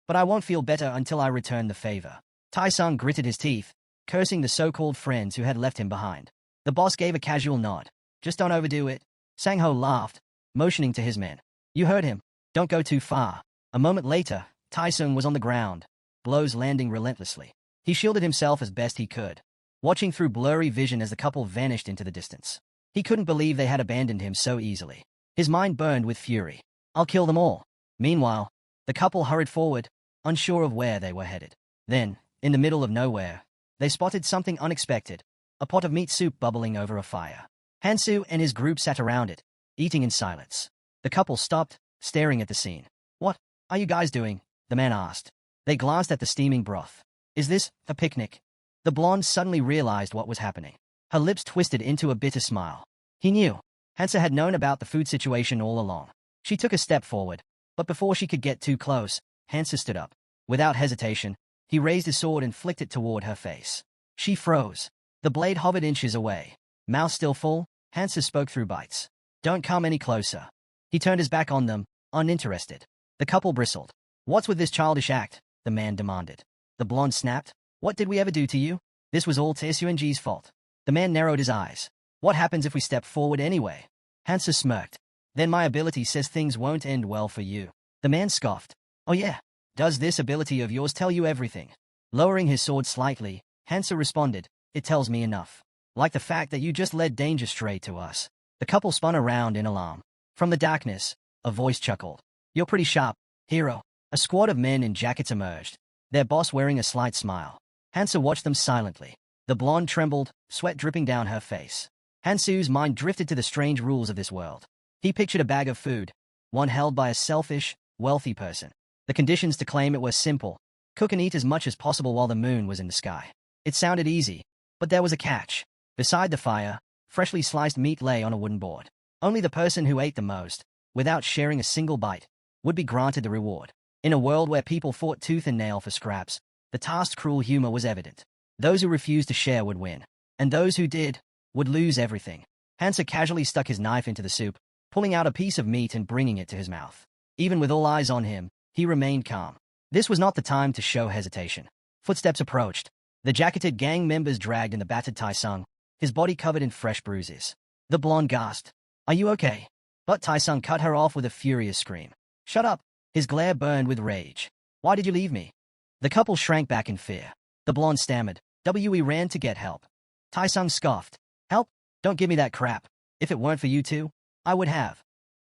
But I won't feel better until I return the favor. Tai-sung gritted his teeth, cursing the so-called friends who had left him behind. The boss gave a casual nod. Just don't overdo it. Sang-ho laughed, motioning to his men. You heard him. Don't go too far. A moment later, Tai-sung was on the ground, blows landing relentlessly. He shielded himself as best he could, watching through blurry vision as the couple vanished into the distance. He couldn't believe they had abandoned him so easily. His mind burned with fury. I'll kill them all. Meanwhile, the couple hurried forward, unsure of where they were headed. Then, in the middle of nowhere, they spotted something unexpected, a pot of meat soup bubbling over a fire. Hansu and his group sat around it, eating in silence. The couple stopped, staring at the scene. What are you guys doing? The man asked. They glanced at the steaming broth. Is this a picnic? The blonde suddenly realized what was happening. Her lips twisted into a bitter smile. He knew. Hansa had known about the food situation all along. She took a step forward, but before she could get too close, Hansa stood up. Without hesitation, he raised his sword and flicked it toward her face. She froze. The blade hovered inches away. Mouth still full, Hansa spoke through bites. Don't come any closer. He turned his back on them, uninterested. The couple bristled. What's with this childish act? The man demanded. The blonde snapped. What did we ever do to you? This was all Tae-Seung-ji's fault. The man narrowed his eyes. What happens if we step forward anyway? Hansa smirked. Then my ability says things won't end well for you. The man scoffed. Oh yeah? Does this ability of yours tell you everything? Lowering his sword slightly, Hansa responded. It tells me enough. Like the fact that you just led danger straight to us. The couple spun around in alarm. From the darkness, a voice chuckled. You're pretty sharp, hero. A squad of men in jackets emerged, their boss wearing a slight smile. Hansa watched them silently. The blonde trembled, sweat dripping down her face. Hansu's mind drifted to the strange rules of this world. He pictured a bag of food, one held by a selfish, wealthy person. The conditions to claim it were simple. Cook and eat as much as possible while the moon was in the sky. It sounded easy, but there was a catch. Beside the fire, freshly sliced meat lay on a wooden board. Only the person who ate the most, without sharing a single bite, would be granted the reward. In a world where people fought tooth and nail for scraps, the task's cruel humor was evident. Those who refused to share would win, and those who did would lose everything. Hansa casually stuck his knife into the soup, pulling out a piece of meat and bringing it to his mouth. Even with all eyes on him, he remained calm. This was not the time to show hesitation. Footsteps approached. The jacketed gang members dragged in the battered Tai-sung, his body covered in fresh bruises. The blonde gasped, "Are you okay?" But Tai-sung cut her off with a furious scream. "Shut up!" His glare burned with rage. "Why did you leave me?" The couple shrank back in fear. The blonde stammered. "We ran to get help." Tai-sung scoffed. "Help? Don't give me that crap. If it weren't for you two, I would have."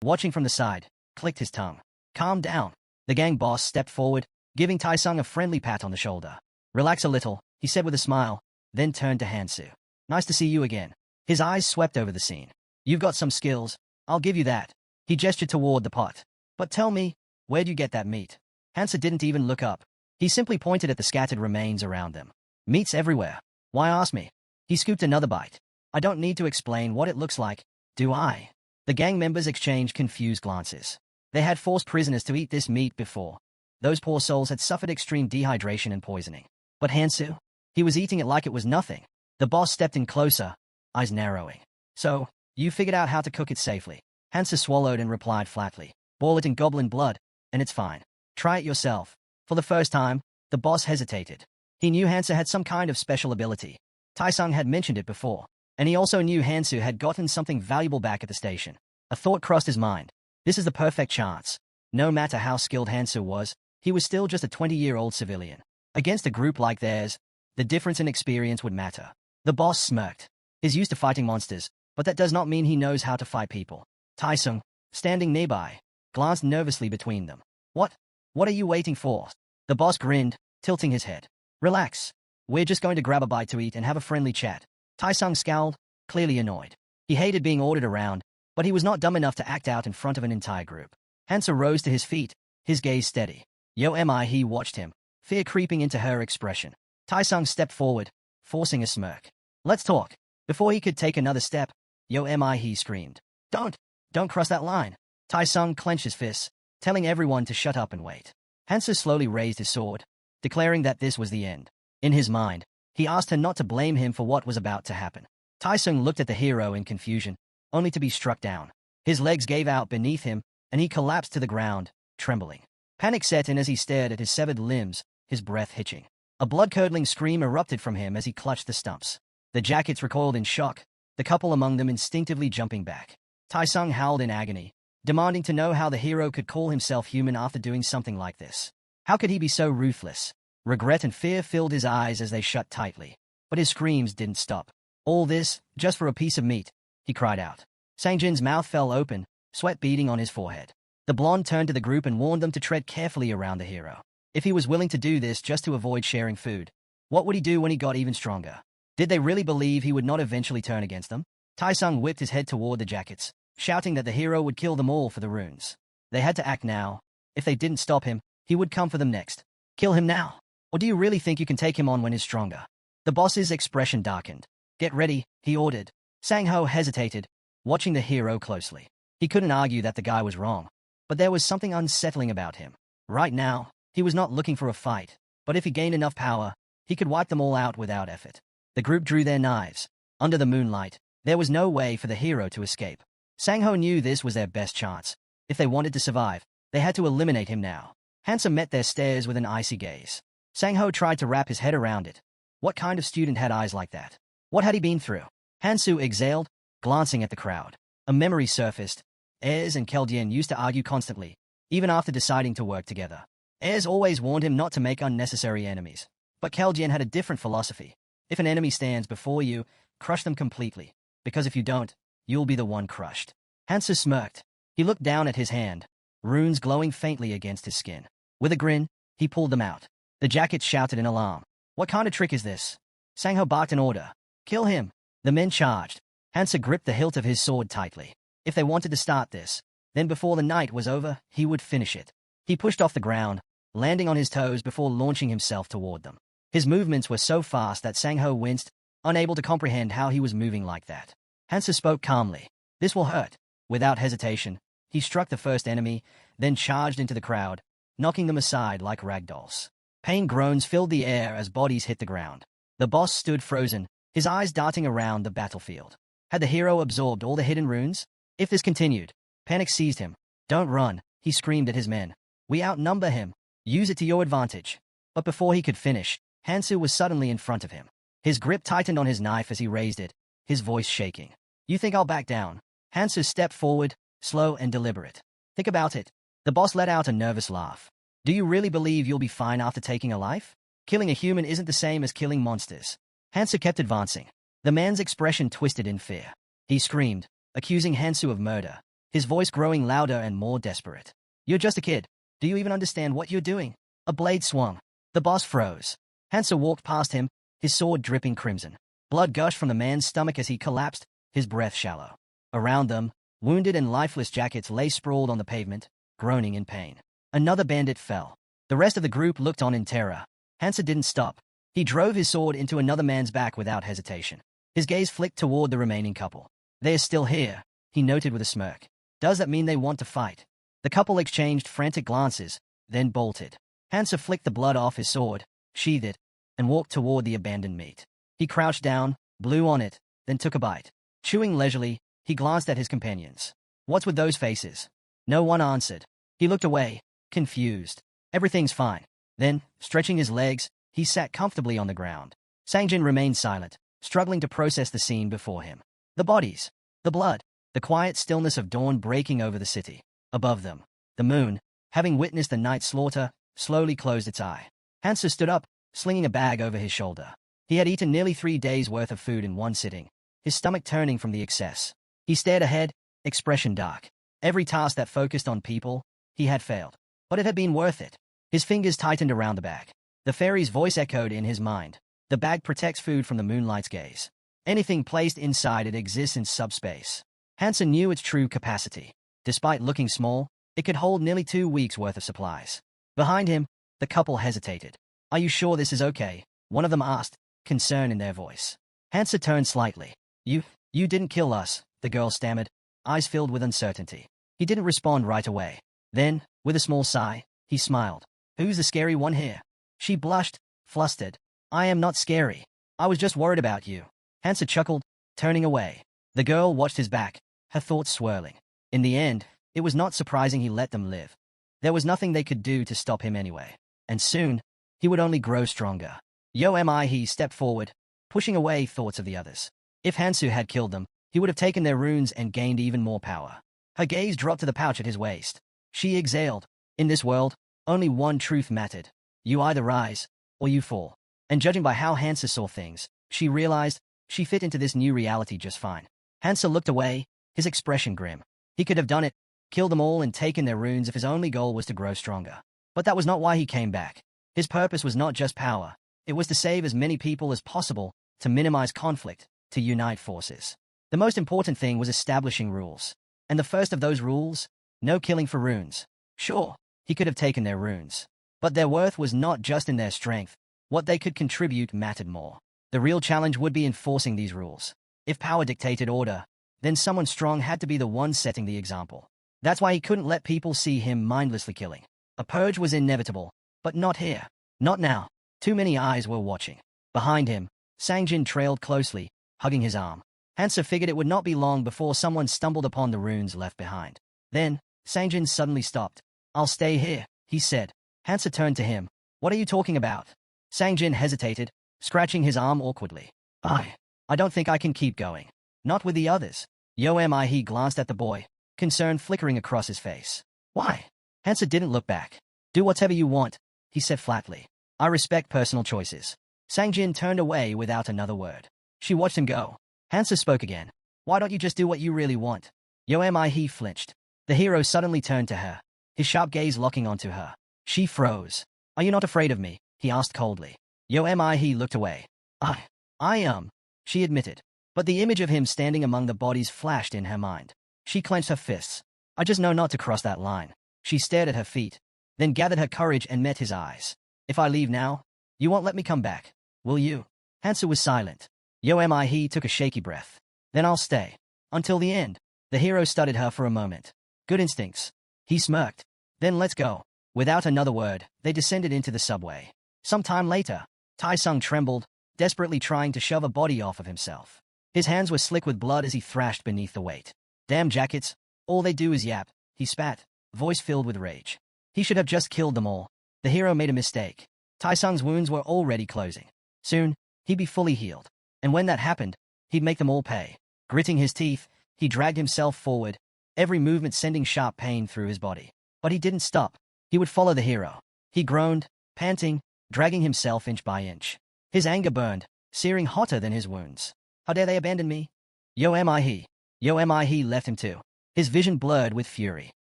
Watching from the side, clicked his tongue. "Calm down." The gang boss stepped forward, giving Tai-sung a friendly pat on the shoulder. "Relax a little," he said with a smile, then turned to Hansu. "Nice to see you again." His eyes swept over the scene. "You've got some skills, I'll give you that." He gestured toward the pot. "But tell me, where'd you get that meat?" Hansa didn't even look up. He simply pointed at the scattered remains around them. "Meat's everywhere. Why ask me?" He scooped another bite. "I don't need to explain what it looks like, do I?" The gang members exchanged confused glances. They had forced prisoners to eat this meat before. Those poor souls had suffered extreme dehydration and poisoning. But Hansu? He was eating it like it was nothing. The boss stepped in closer, eyes narrowing. "So, you figured out how to cook it safely." Hansu swallowed and replied flatly. "Boil it in goblin blood, and it's fine. Try it yourself." For the first time, the boss hesitated. He knew Hansu had some kind of special ability. Tai-sung had mentioned it before, and he also knew Hansu had gotten something valuable back at the station. A thought crossed his mind. This is the perfect chance. No matter how skilled Hansu was, he was still just a 20-year-old civilian. Against a group like theirs, the difference in experience would matter. The boss smirked. He's used to fighting monsters, but that does not mean he knows how to fight people. Tai-sung, standing nearby, glanced nervously between them. What are you waiting for?" The boss grinned, tilting his head. "Relax. We're just going to grab a bite to eat and have a friendly chat." Tai-sung scowled, clearly annoyed. He hated being ordered around, but he was not dumb enough to act out in front of an entire group. Hansa rose to his feet, his gaze steady. He watched him, fear creeping into her expression. Tai-sung stepped forward, forcing a smirk. "Let's talk." Before he could take another step, he screamed. Don't cross that line." Tai-sung clenched his fists, telling everyone to shut up and wait. Hansa slowly raised his sword, declaring that this was the end. In his mind, he asked her not to blame him for what was about to happen. Tai-sung looked at the hero in confusion, only to be struck down. His legs gave out beneath him, and he collapsed to the ground, trembling. Panic set in as he stared at his severed limbs, his breath hitching. A blood-curdling scream erupted from him as he clutched the stumps. The jackets recoiled in shock, the couple among them instinctively jumping back. Tai-sung howled in agony, demanding to know how the hero could call himself human after doing something like this. How could he be so ruthless? Regret and fear filled his eyes as they shut tightly. But his screams didn't stop. "All this, just for a piece of meat," he cried out. Sangjin's mouth fell open, sweat beading on his forehead. The blonde turned to the group and warned them to tread carefully around the hero. If he was willing to do this just to avoid sharing food, what would he do when he got even stronger? Did they really believe he would not eventually turn against them? Tai-sung whipped his head toward the jackets, shouting that the hero would kill them all for the runes. They had to act now. If they didn't stop him, he would come for them next. Kill him now. Or do you really think you can take him on when he's stronger? The boss's expression darkened. "Get ready," he ordered. Sang-ho hesitated, watching the hero closely. He couldn't argue that the guy was wrong, but there was something unsettling about him. Right now, he was not looking for a fight, but if he gained enough power, he could wipe them all out without effort. The group drew their knives. Under the moonlight, there was no way for the hero to escape. Sang-ho knew this was their best chance. If they wanted to survive, they had to eliminate him now. Hansa met their stares with an icy gaze. Sang-ho tried to wrap his head around it. What kind of student had eyes like that? What had he been through? Hansu exhaled, glancing at the crowd. A memory surfaced. Ayers and Keldien used to argue constantly, even after deciding to work together. Ayers always warned him not to make unnecessary enemies. But Keldien had a different philosophy. If an enemy stands before you, crush them completely, because if you don't, you'll be the one crushed. Hansu smirked. He looked down at his hand, runes glowing faintly against his skin. With a grin, he pulled them out. The jackets shouted in alarm. "What kind of trick is this?" Sang-ho barked an order. "Kill him." The men charged. Hansa gripped the hilt of his sword tightly. If they wanted to start this, then before the night was over, he would finish it. He pushed off the ground, landing on his toes before launching himself toward them. His movements were so fast that Sang-ho winced, unable to comprehend how he was moving like that. Hansa spoke calmly. "This will hurt." Without hesitation, he struck the first enemy, then charged into the crowd, knocking them aside like ragdolls. Pain groans filled the air as bodies hit the ground. The boss stood frozen, his eyes darting around the battlefield. Had the hero absorbed all the hidden runes? If this continued, panic seized him. "Don't run," he screamed at his men. "We outnumber him. Use it to your advantage." But before he could finish, Hansu was suddenly in front of him. His grip tightened on his knife as he raised it, his voice shaking. "You think I'll back down?" Hansu stepped forward, slow and deliberate. "Think about it." The boss let out a nervous laugh. "Do you really believe you'll be fine after taking a life? Killing a human isn't the same as killing monsters." Hansu kept advancing. The man's expression twisted in fear. He screamed, accusing Hansu of murder, his voice growing louder and more desperate. "You're just a kid. Do you even understand what you're doing?" A blade swung. The boss froze. Hansu walked past him, his sword dripping crimson. Blood gushed from the man's stomach as he collapsed, his breath shallow. Around them, wounded and lifeless jackets lay sprawled on the pavement, groaning in pain. Another bandit fell. The rest of the group looked on in terror. Hansu didn't stop. He drove his sword into another man's back without hesitation. His gaze flicked toward the remaining couple. "They're still here," he noted with a smirk. "Does that mean they want to fight?" The couple exchanged frantic glances, then bolted. Hansu flicked the blood off his sword, sheathed it, and walked toward the abandoned meat. He crouched down, blew on it, then took a bite. Chewing leisurely, he glanced at his companions. "What's with those faces?" No one answered. He looked away, confused. "Everything's fine." Then, stretching his legs, he sat comfortably on the ground. Sangjin remained silent, struggling to process the scene before him. The bodies, the blood, the quiet stillness of dawn breaking over the city. Above them, the moon, having witnessed the night slaughter, slowly closed its eye. Hansu stood up, slinging a bag over his shoulder. He had eaten nearly 3 days' worth of food in one sitting, his stomach turning from the excess. He stared ahead, expression dark. Every task that focused on people, he had failed. But it had been worth it. His fingers tightened around the bag. The fairy's voice echoed in his mind. The bag protects food from the moonlight's gaze. Anything placed inside it exists in subspace. Hansu knew its true capacity. Despite looking small, it could hold nearly 2 weeks' worth of supplies. Behind him, the couple hesitated. "Are you sure this is okay?" one of them asked, concern in their voice. Hansu turned slightly. You didn't kill us," the girl stammered, eyes filled with uncertainty. He didn't respond right away. Then, with a small sigh, he smiled. "Who's the scary one here?" She blushed, flustered. "I am not scary. I was just worried about you." Hansu chuckled, turning away. The girl watched his back, her thoughts swirling. In the end, it was not surprising he let them live. There was nothing they could do to stop him anyway. And soon, he would only grow stronger. He stepped forward, pushing away thoughts of the others. If Hansu had killed them, he would have taken their runes and gained even more power. Her gaze dropped to the pouch at his waist. She exhaled. In this world, only one truth mattered. You either rise, or you fall. And judging by how Hansu saw things, she realized she fit into this new reality just fine. Hansu looked away, his expression grim. He could have done it, killed them all and taken their runes if his only goal was to grow stronger. But that was not why he came back. His purpose was not just power. It was to save as many people as possible, to minimize conflict, to unite forces. The most important thing was establishing rules. And the first of those rules? No killing for runes. Sure, he could have taken their runes. But their worth was not just in their strength. What they could contribute mattered more. The real challenge would be enforcing these rules. If power dictated order, then someone strong had to be the one setting the example. That's why he couldn't let people see him mindlessly killing. A purge was inevitable, but not here. Not now. Too many eyes were watching. Behind him, Sangjin trailed closely, hugging his arm. Hansu figured it would not be long before someone stumbled upon the runes left behind. Then, Sangjin suddenly stopped. "I'll stay here," he said. Hansu turned to him. "What are you talking about?" Sangjin hesitated, scratching his arm awkwardly. I don't think I can keep going. Not with the others." He glanced at the boy, concern flickering across his face. "Why?" Hansu didn't look back. "Do whatever you want," he said flatly. "I respect personal choices." Sangjin turned away without another word. She watched him go. Hansu spoke again. "Why don't you just do what you really want?" He flinched. The hero suddenly turned to her, his sharp gaze locking onto her. She froze. "Are you not afraid of me?" he asked coldly. He looked away. I am, she admitted. But the image of him standing among the bodies flashed in her mind. She clenched her fists. "I just know not to cross that line." She stared at her feet, then gathered her courage and met his eyes. "If I leave now, you won't let me come back, will you?" Hansu was silent. He took a shaky breath. "Then I'll stay. Until the end." The hero studied her for a moment. "Good instincts." He smirked. "Then let's go." Without another word, they descended into the subway. Some time later, Tai-sung trembled, desperately trying to shove a body off of himself. His hands were slick with blood as he thrashed beneath the weight. Damn jackets, all they do is yap, he spat, voice filled with rage. He should have just killed them all. The hero made a mistake. Tai-sung's wounds were already closing. Soon, he'd be fully healed. And when that happened, he'd make them all pay. Gritting his teeth, he dragged himself forward, every movement sending sharp pain through his body. But he didn't stop. He would follow the hero. He groaned, panting, dragging himself inch by inch. His anger burned, searing hotter than his wounds. How dare they abandon me? Yo am I he. Yo am I he left him too. His vision blurred with fury.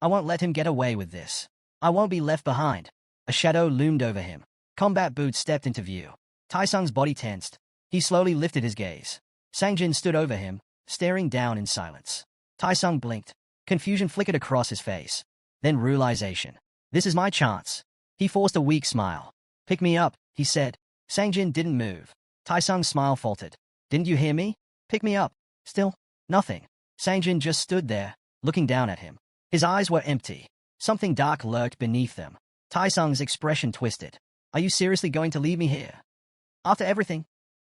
I won't let him get away with this. I won't be left behind. A shadow loomed over him. Combat boots stepped into view. Tai-sung's body tensed. He slowly lifted his gaze. Sang-jin stood over him, staring down in silence. Tai-sung blinked. Confusion flickered across his face. Then realization. This is my chance. He forced a weak smile. Pick me up, he said. Sang-jin didn't move. Tai-sung's smile faltered. Didn't you hear me? Pick me up. Still, nothing. Sang-jin just stood there, looking down at him. His eyes were empty. Something dark lurked beneath them. Tai-sung's expression twisted. Are you seriously going to leave me here? After everything?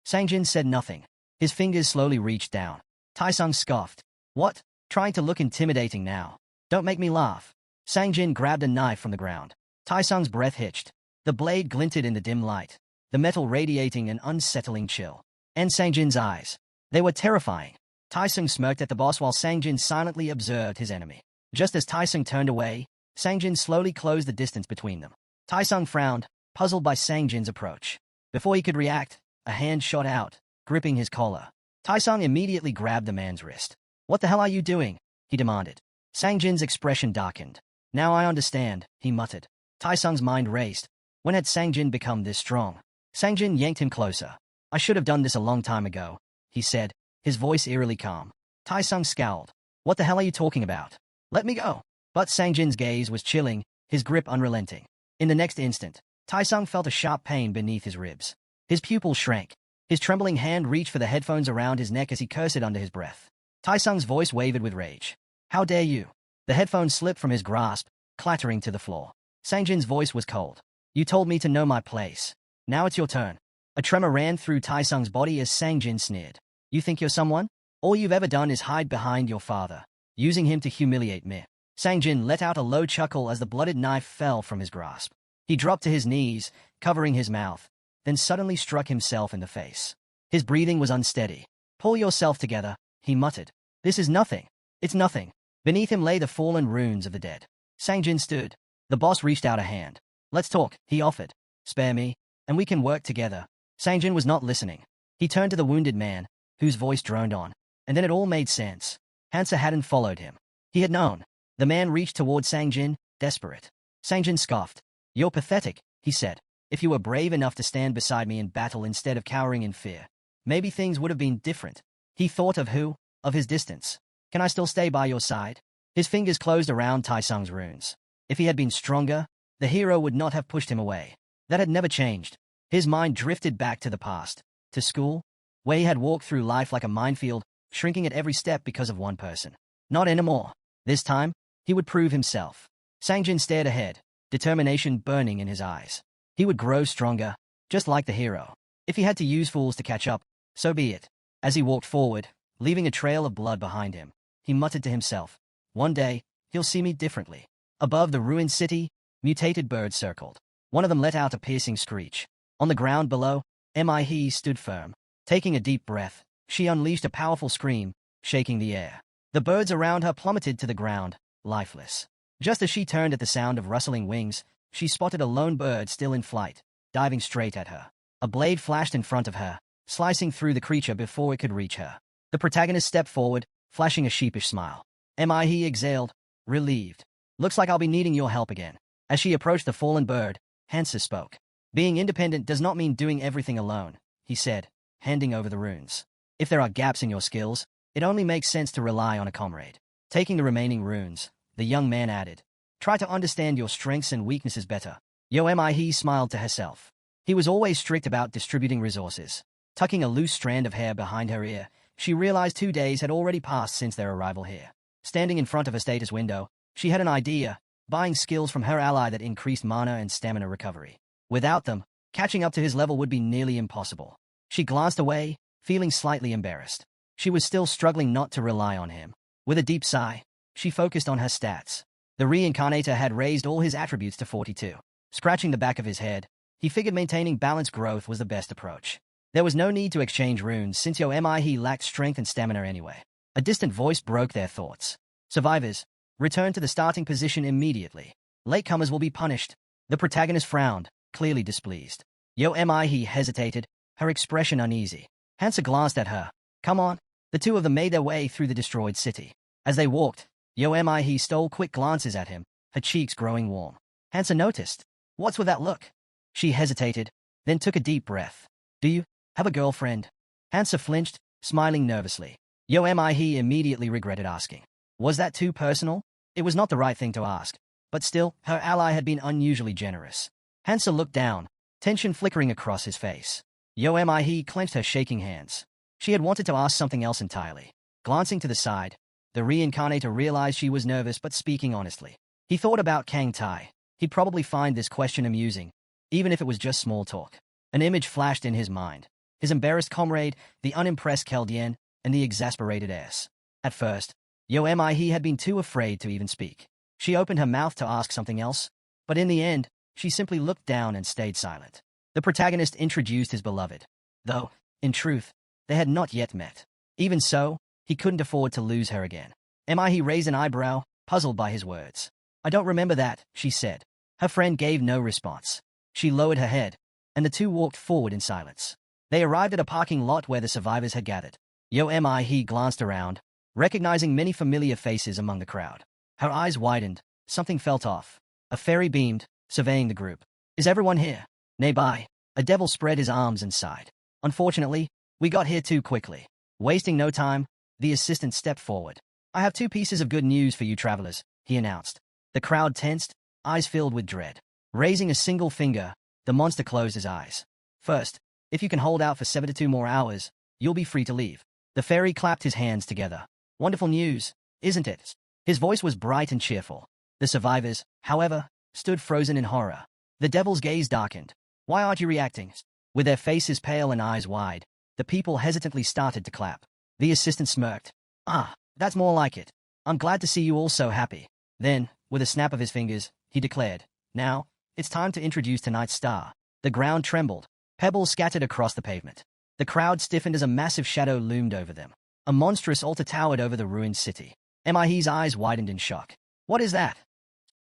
Sang-jin said nothing. His fingers slowly reached down. Tai-sung scoffed. What? Trying to look intimidating now. Don't make me laugh. Sang-jin grabbed a knife from the ground. Tai-sung's breath hitched. The blade glinted in the dim light, the metal radiating an unsettling chill. And Sang-jin's eyes. They were terrifying. Tai-sung smirked at the boss while Sang-jin silently observed his enemy. Just as Tai-sung turned away, Sang-jin slowly closed the distance between them. Tai-sung frowned, puzzled by Sang-jin's approach. Before he could react, a hand shot out, gripping his collar. Tai-sung immediately grabbed the man's wrist. What the hell are you doing? He demanded. Sang-jin's expression darkened. Now I understand, he muttered. Tai-sung's mind raced. When had Sang-jin become this strong? Sang-jin yanked him closer. I should have done this a long time ago, he said, his voice eerily calm. Tai-sung scowled. What the hell are you talking about? Let me go. But Sang-jin's gaze was chilling, his grip unrelenting. In the next instant, Tai-sung felt a sharp pain beneath his ribs. His pupils shrank. His trembling hand reached for the headphones around his neck as he cursed under his breath. Tai-sung's voice wavered with rage. How dare you? The headphones slipped from his grasp, clattering to the floor. Sang-jin's voice was cold. You told me to know my place. Now it's your turn. A tremor ran through Tai-sung's body as Sang-jin sneered. You think you're someone? All you've ever done is hide behind your father, using him to humiliate me. Sang-jin let out a low chuckle as the blooded knife fell from his grasp. He dropped to his knees, covering his mouth, then suddenly struck himself in the face. His breathing was unsteady. Pull yourself together, he muttered. This is nothing. It's nothing. Beneath him lay the fallen runes of the dead. Sang-jin stood. The boss reached out a hand. Let's talk, he offered. Spare me, and we can work together. Sang-jin was not listening. He turned to the wounded man, whose voice droned on. And then it all made sense. Hansa hadn't followed him. He had known. The man reached toward Sang-jin, desperate. Sang-jin scoffed. You're pathetic, he said. If you were brave enough to stand beside me in battle instead of cowering in fear, maybe things would have been different. He thought of who? Of his distance. Can I still stay by your side? His fingers closed around Tai-sung's runes. If he had been stronger, the hero would not have pushed him away. That had never changed. His mind drifted back to the past, to school, where he had walked through life like a minefield, shrinking at every step because of one person. Not anymore. This time, he would prove himself. Sang-jin stared ahead, determination burning in his eyes. He would grow stronger, just like the hero. If he had to use fools to catch up, so be it. As he walked forward, leaving a trail of blood behind him, he muttered to himself, one day, he'll see me differently. Above the ruined city, mutated birds circled. One of them let out a piercing screech. On the ground below, He stood firm. Taking a deep breath, she unleashed a powerful scream, shaking the air. The birds around her plummeted to the ground, lifeless. Just as she turned at the sound of rustling wings, she spotted a lone bird still in flight, diving straight at her. A blade flashed in front of her, slicing through the creature before it could reach her. The protagonist stepped forward, flashing a sheepish smile. He exhaled, relieved. Looks like I'll be needing your help again. As she approached the fallen bird, Hansa spoke. Being independent does not mean doing everything alone, he said, handing over the runes. If there are gaps in your skills, it only makes sense to rely on a comrade. Taking the remaining runes, the young man added, try to understand your strengths and weaknesses better. He smiled to herself. He was always strict about distributing resources. Tucking a loose strand of hair behind her ear, she realized 2 days had already passed since their arrival here. Standing in front of her status window, she had an idea, buying skills from her ally that increased mana and stamina recovery. Without them, catching up to his level would be nearly impossible. She glanced away, feeling slightly embarrassed. She was still struggling not to rely on him. With a deep sigh, she focused on her stats. The reincarnator had raised all his attributes to 42. Scratching the back of his head, he figured maintaining balanced growth was the best approach. There was no need to exchange runes since he lacked strength and stamina anyway. A distant voice broke their thoughts. Survivors, return to the starting position immediately. Latecomers will be punished. The protagonist frowned, clearly displeased. He hesitated, her expression uneasy. Hansa glanced at her. Come on. The two of them made their way through the destroyed city. As they walked, he stole quick glances at him, her cheeks growing warm. Hansa noticed. What's with that look? She hesitated, then took a deep breath. Do you have a girlfriend? Hansa flinched, smiling nervously. He immediately regretted asking. Was that too personal? It was not the right thing to ask, but still, her ally had been unusually generous. Hansa looked down, tension flickering across his face. He clenched her shaking hands. She had wanted to ask something else entirely. Glancing to the side, the reincarnator realized she was nervous but speaking honestly. He thought about Kang Tai. He'd probably find this question amusing, even if it was just small talk. An image flashed in his mind. His embarrassed comrade, the unimpressed Keldian, and the exasperated S. At first, he had been too afraid to even speak. She opened her mouth to ask something else, but in the end, she simply looked down and stayed silent. The protagonist introduced his beloved. Though, in truth, they had not yet met. Even so, he couldn't afford to lose her again. He raised an eyebrow, puzzled by his words. I don't remember that, she said. Her friend gave no response. She lowered her head, and the two walked forward in silence. They arrived at a parking lot where the survivors had gathered. He glanced around, recognizing many familiar faces among the crowd. Her eyes widened, something felt off. A fairy beamed, surveying the group. Is everyone here? Nearby, a devil spread his arms and sighed. Unfortunately, we got here too quickly. Wasting no time, the assistant stepped forward. I have two pieces of good news for you travelers, he announced. The crowd tensed, eyes filled with dread. Raising a single finger, the monster closed his eyes. First, if you can hold out for 72 more hours, you'll be free to leave. The fairy clapped his hands together. Wonderful news, isn't it? His voice was bright and cheerful. The survivors, however, stood frozen in horror. The devil's gaze darkened. Why aren't you reacting? With their faces pale and eyes wide, the people hesitantly started to clap. The assistant smirked. Ah, that's more like it. I'm glad to see you all so happy. Then, with a snap of his fingers, he declared, Now, it's time to introduce tonight's star. The ground trembled. Pebbles scattered across the pavement. The crowd stiffened as a massive shadow loomed over them. A monstrous altar towered over the ruined city. He's eyes widened in shock. What is that?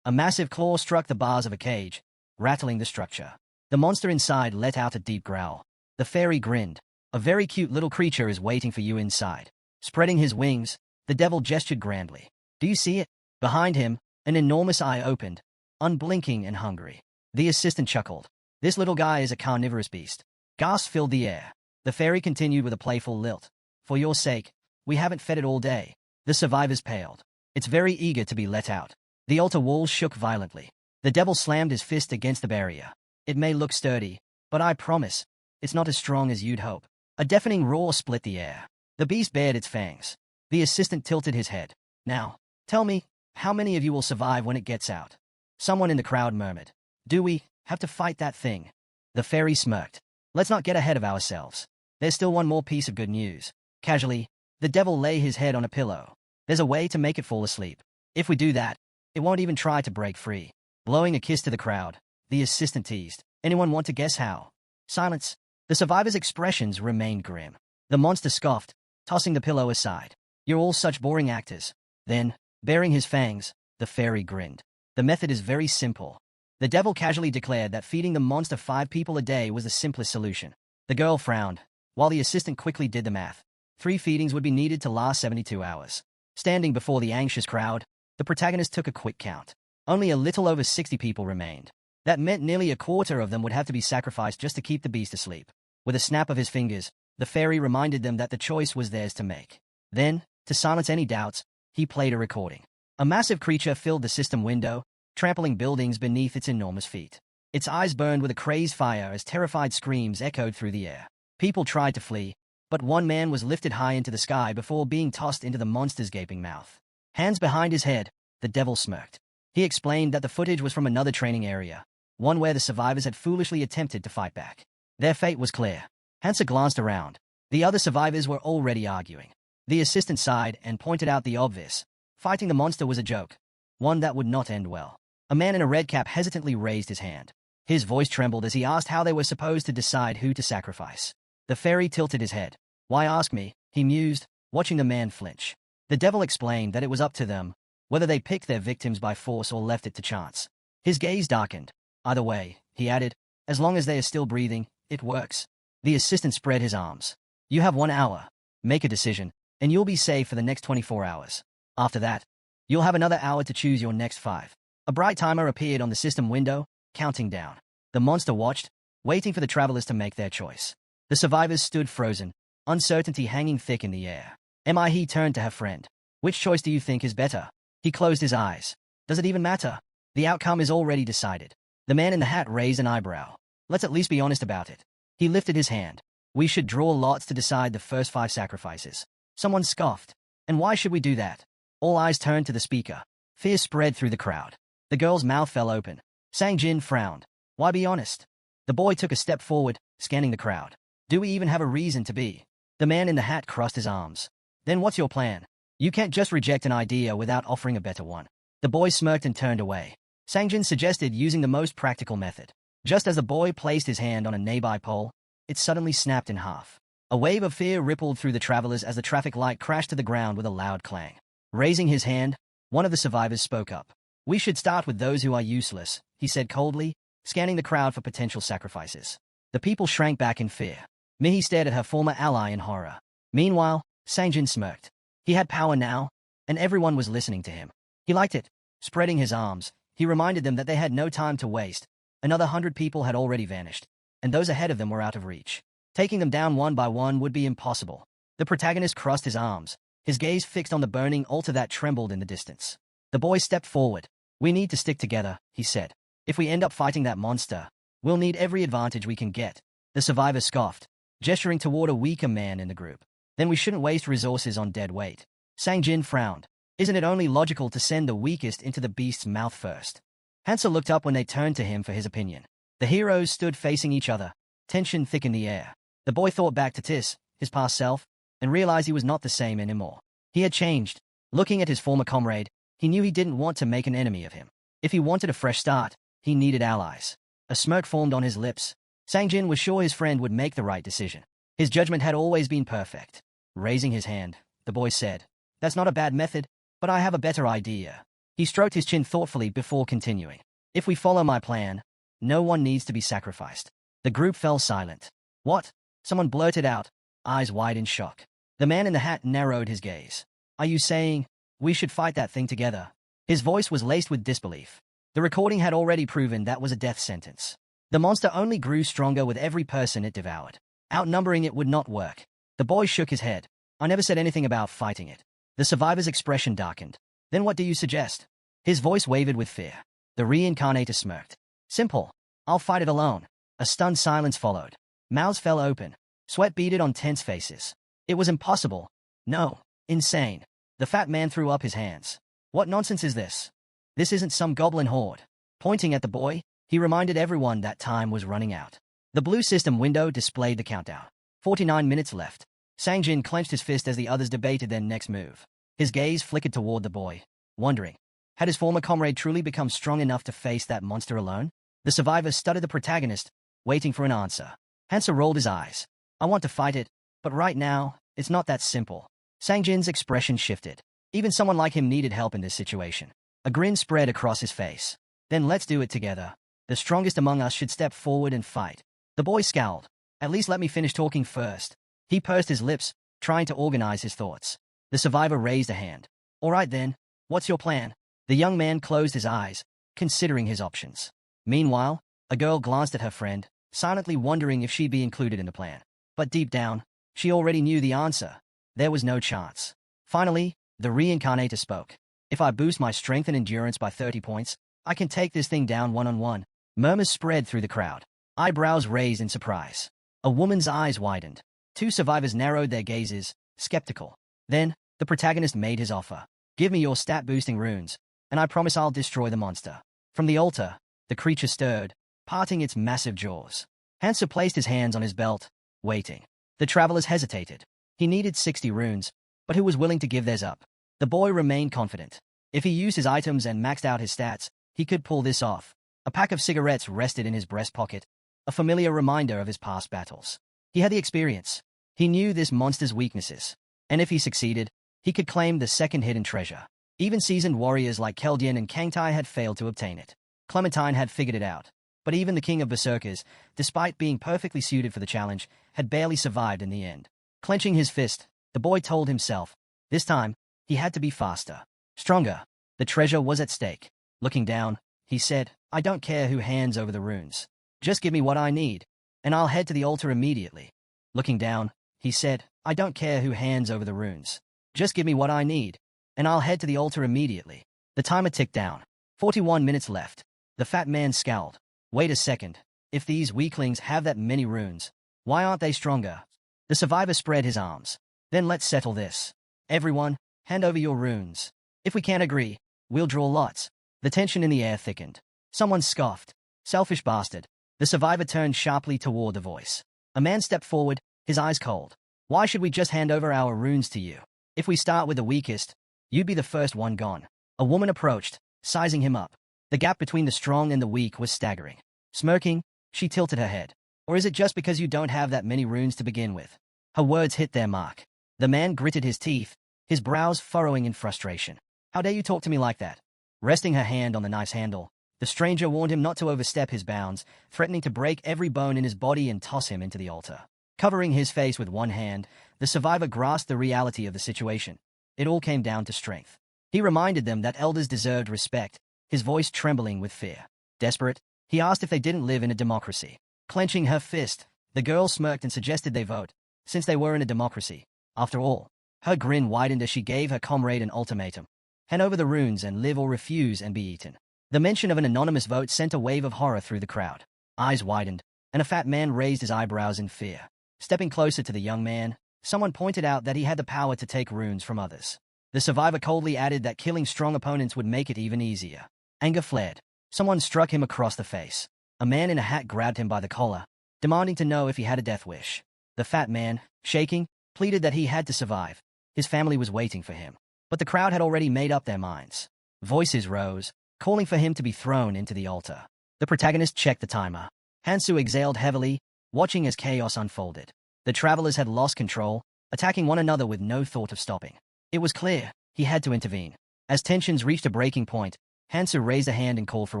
A massive claw struck the bars of a cage, rattling the structure. The monster inside let out a deep growl. The fairy grinned. A very cute little creature is waiting for you inside. Spreading his wings, the devil gestured grandly. Do you see it? Behind him, an enormous eye opened, unblinking and hungry. The assistant chuckled. This little guy is a carnivorous beast. Gasps filled the air. The fairy continued with a playful lilt. For your sake, we haven't fed it all day. The survivors paled. It's very eager to be let out. The altar walls shook violently. The devil slammed his fist against the barrier. It may look sturdy, but I promise, it's not as strong as you'd hope. A deafening roar split the air. The beast bared its fangs. The assistant tilted his head. Now, tell me, how many of you will survive when it gets out? Someone in the crowd murmured. Do we have to fight that thing? The fairy smirked. Let's not get ahead of ourselves. There's still one more piece of good news. Casually, the devil lay his head on a pillow. There's a way to make it fall asleep. If we do that, it won't even try to break free. Blowing a kiss to the crowd, the assistant teased. Anyone want to guess how? Silence. The survivors' expressions remained grim. The monster scoffed, tossing the pillow aside. You're all such boring actors. Then, baring his fangs, the fairy grinned. The method is very simple. The devil casually declared that feeding the monster 5 people a day was the simplest solution. The girl frowned, while the assistant quickly did the math. 3 feedings would be needed to last 72 hours. Standing before the anxious crowd, the protagonist took a quick count. Only a little over 60 people remained. That meant nearly a quarter of them would have to be sacrificed just to keep the beast asleep. With a snap of his fingers, the fairy reminded them that the choice was theirs to make. Then, to silence any doubts, he played a recording. A massive creature filled the system window, trampling buildings beneath its enormous feet. Its eyes burned with a crazed fire as terrified screams echoed through the air. People tried to flee, but one man was lifted high into the sky before being tossed into the monster's gaping mouth. Hands behind his head, the devil smirked. He explained that the footage was from another training area, one where the survivors had foolishly attempted to fight back. Their fate was clear. Hansa glanced around. The other survivors were already arguing. The assistant sighed and pointed out the obvious. Fighting the monster was a joke, one that would not end well. A man in a red cap hesitantly raised his hand. His voice trembled as he asked how they were supposed to decide who to sacrifice. The fairy tilted his head. Why ask me? He mused, watching the man flinch. The devil explained that it was up to them, whether they picked their victims by force or left it to chance. His gaze darkened. Either way, he added, as long as they are still breathing, it works. The assistant spread his arms. You have 1 hour. Make a decision, and you'll be safe for the next 24 hours. After that, you'll have another hour to choose your next 5. A bright timer appeared on the system window, counting down. The monster watched, waiting for the travelers to make their choice. The survivors stood frozen, uncertainty hanging thick in the air. He turned to her friend. Which choice do you think is better? He closed his eyes. Does it even matter? The outcome is already decided. The man in the hat raised an eyebrow. Let's at least be honest about it. He lifted his hand. We should draw lots to decide the first 5 sacrifices. Someone scoffed. And why should we do that? All eyes turned to the speaker. Fear spread through the crowd. The girl's mouth fell open. Sang-jin frowned. Why be honest? The boy took a step forward, scanning the crowd. Do we even have a reason to be? The man in the hat crossed his arms. Then what's your plan? You can't just reject an idea without offering a better one. The boy smirked and turned away. Sang-jin suggested using the most practical method. Just as the boy placed his hand on a nearby pole, it suddenly snapped in half. A wave of fear rippled through the travelers as the traffic light crashed to the ground with a loud clang. Raising his hand, one of the survivors spoke up. We should start with those who are useless, he said coldly, scanning the crowd for potential sacrifices. The people shrank back in fear. Mihi stared at her former ally in horror. Meanwhile, Sang-jin smirked. He had power now, and everyone was listening to him. He liked it. Spreading his arms, he reminded them that they had no time to waste. Another 100 people had already vanished, and those ahead of them were out of reach. Taking them down one by one would be impossible. The protagonist crossed his arms, his gaze fixed on the burning altar that trembled in the distance. The boy stepped forward. We need to stick together, he said. If we end up fighting that monster, we'll need every advantage we can get. The survivor scoffed, gesturing toward a weaker man in the group. Then we shouldn't waste resources on dead weight. Sang-jin frowned. Isn't it only logical to send the weakest into the beast's mouth first? Hansa looked up when they turned to him for his opinion. The heroes stood facing each other, tension thick in the air. The boy thought back to Tis, his past self, and realized he was not the same anymore. He had changed. Looking at his former comrade, he knew he didn't want to make an enemy of him. If he wanted a fresh start, he needed allies. A smirk formed on his lips. Sang-jin was sure his friend would make the right decision. His judgment had always been perfect. Raising his hand, the boy said, That's not a bad method, but I have a better idea. He stroked his chin thoughtfully before continuing. If we follow my plan, no one needs to be sacrificed. The group fell silent. What? Someone blurted out, eyes wide in shock. The man in the hat narrowed his gaze. Are you saying, we should fight that thing together? His voice was laced with disbelief. The recording had already proven that was a death sentence. The monster only grew stronger with every person it devoured. Outnumbering it would not work. The boy shook his head. I never said anything about fighting it. The survivor's expression darkened. Then what do you suggest? His voice wavered with fear. The reincarnator smirked. Simple. I'll fight it alone. A stunned silence followed. Mouths fell open. Sweat beaded on tense faces. It was impossible. No. Insane. The fat man threw up his hands. What nonsense is this? This isn't some goblin horde. Pointing at the boy, he reminded everyone that time was running out. The blue system window displayed the countdown. 49 minutes left. Sang-jin clenched his fist as the others debated their next move. His gaze flickered toward the boy, wondering, had his former comrade truly become strong enough to face that monster alone? The survivor studied the protagonist, waiting for an answer. Hansa rolled his eyes. I want to fight it, but right now, it's not that simple. Sang-jin's expression shifted. Even someone like him needed help in this situation. A grin spread across his face. Then let's do it together. The strongest among us should step forward and fight. The boy scowled. At least let me finish talking first. He pursed his lips, trying to organize his thoughts. The survivor raised a hand. All right then, what's your plan? The young man closed his eyes, considering his options. Meanwhile, a girl glanced at her friend, silently wondering if she'd be included in the plan. But deep down, she already knew the answer. There was no chance. Finally, the reincarnator spoke. If I boost my strength and endurance by 30 points, I can take this thing down one-on-one. Murmurs spread through the crowd. Eyebrows raised in surprise. A woman's eyes widened. Two survivors narrowed their gazes, skeptical. Then, the protagonist made his offer. Give me your stat-boosting runes, and I promise I'll destroy the monster. From the altar, the creature stirred, parting its massive jaws. Hansu placed his hands on his belt, waiting. The travelers hesitated. He needed 60 runes, but who was willing to give theirs up? The boy remained confident. If he used his items and maxed out his stats, he could pull this off. A pack of cigarettes rested in his breast pocket, a familiar reminder of his past battles. He had the experience. He knew this monster's weaknesses, and if he succeeded, he could claim the second hidden treasure. Even seasoned warriors like Keldian and Kangtai had failed to obtain it. Clementine had figured it out, but even the king of berserkers, despite being perfectly suited for the challenge, had barely survived in the end. Clenching his fist, the boy told himself, this time, he had to be faster, stronger. The treasure was at stake. Looking down, he said, I don't care who hands over the runes. Just give me what I need, and I'll head to the altar immediately. Looking down, he said, I don't care who hands over the runes. Just give me what I need, and I'll head to the altar immediately. The timer ticked down. 41 minutes left. The fat man scowled. Wait a second. If these weaklings have that many runes, why aren't they stronger? The survivor spread his arms. Then let's settle this. Everyone, hand over your runes. If we can't agree, we'll draw lots. The tension in the air thickened. Someone scoffed. Selfish bastard. The survivor turned sharply toward the voice. A man stepped forward, his eyes cold. Why should we just hand over our runes to you? If we start with the weakest, you'd be the first one gone. A woman approached, sizing him up. The gap between the strong and the weak was staggering. Smirking, she tilted her head. Or is it just because you don't have that many runes to begin with? Her words hit their mark. The man gritted his teeth, his brows furrowing in frustration. How dare you talk to me like that? Resting her hand on the knife's handle, the stranger warned him not to overstep his bounds, threatening to break every bone in his body and toss him into the altar. Covering his face with one hand, the survivor grasped the reality of the situation. It all came down to strength. He reminded them that elders deserved respect, his voice trembling with fear. Desperate, he asked if they didn't live in a democracy. Clenching her fist, the girl smirked and suggested they vote, since they were in a democracy. After all, her grin widened as she gave her comrade an ultimatum. Hand over the runes and live or refuse and be eaten. The mention of an anonymous vote sent a wave of horror through the crowd. Eyes widened, and a fat man raised his eyebrows in fear. Stepping closer to the young man, someone pointed out that he had the power to take runes from others. The survivor coldly added that killing strong opponents would make it even easier. Anger flared. Someone struck him across the face. A man in a hat grabbed him by the collar, demanding to know if he had a death wish. The fat man, shaking, pleaded that he had to survive. His family was waiting for him. But the crowd had already made up their minds. Voices rose, calling for him to be thrown into the altar. The protagonist checked the timer. Hansu exhaled heavily, watching as chaos unfolded. The travelers had lost control, attacking one another with no thought of stopping. It was clear, he had to intervene. As tensions reached a breaking point, Hansu raised a hand and called for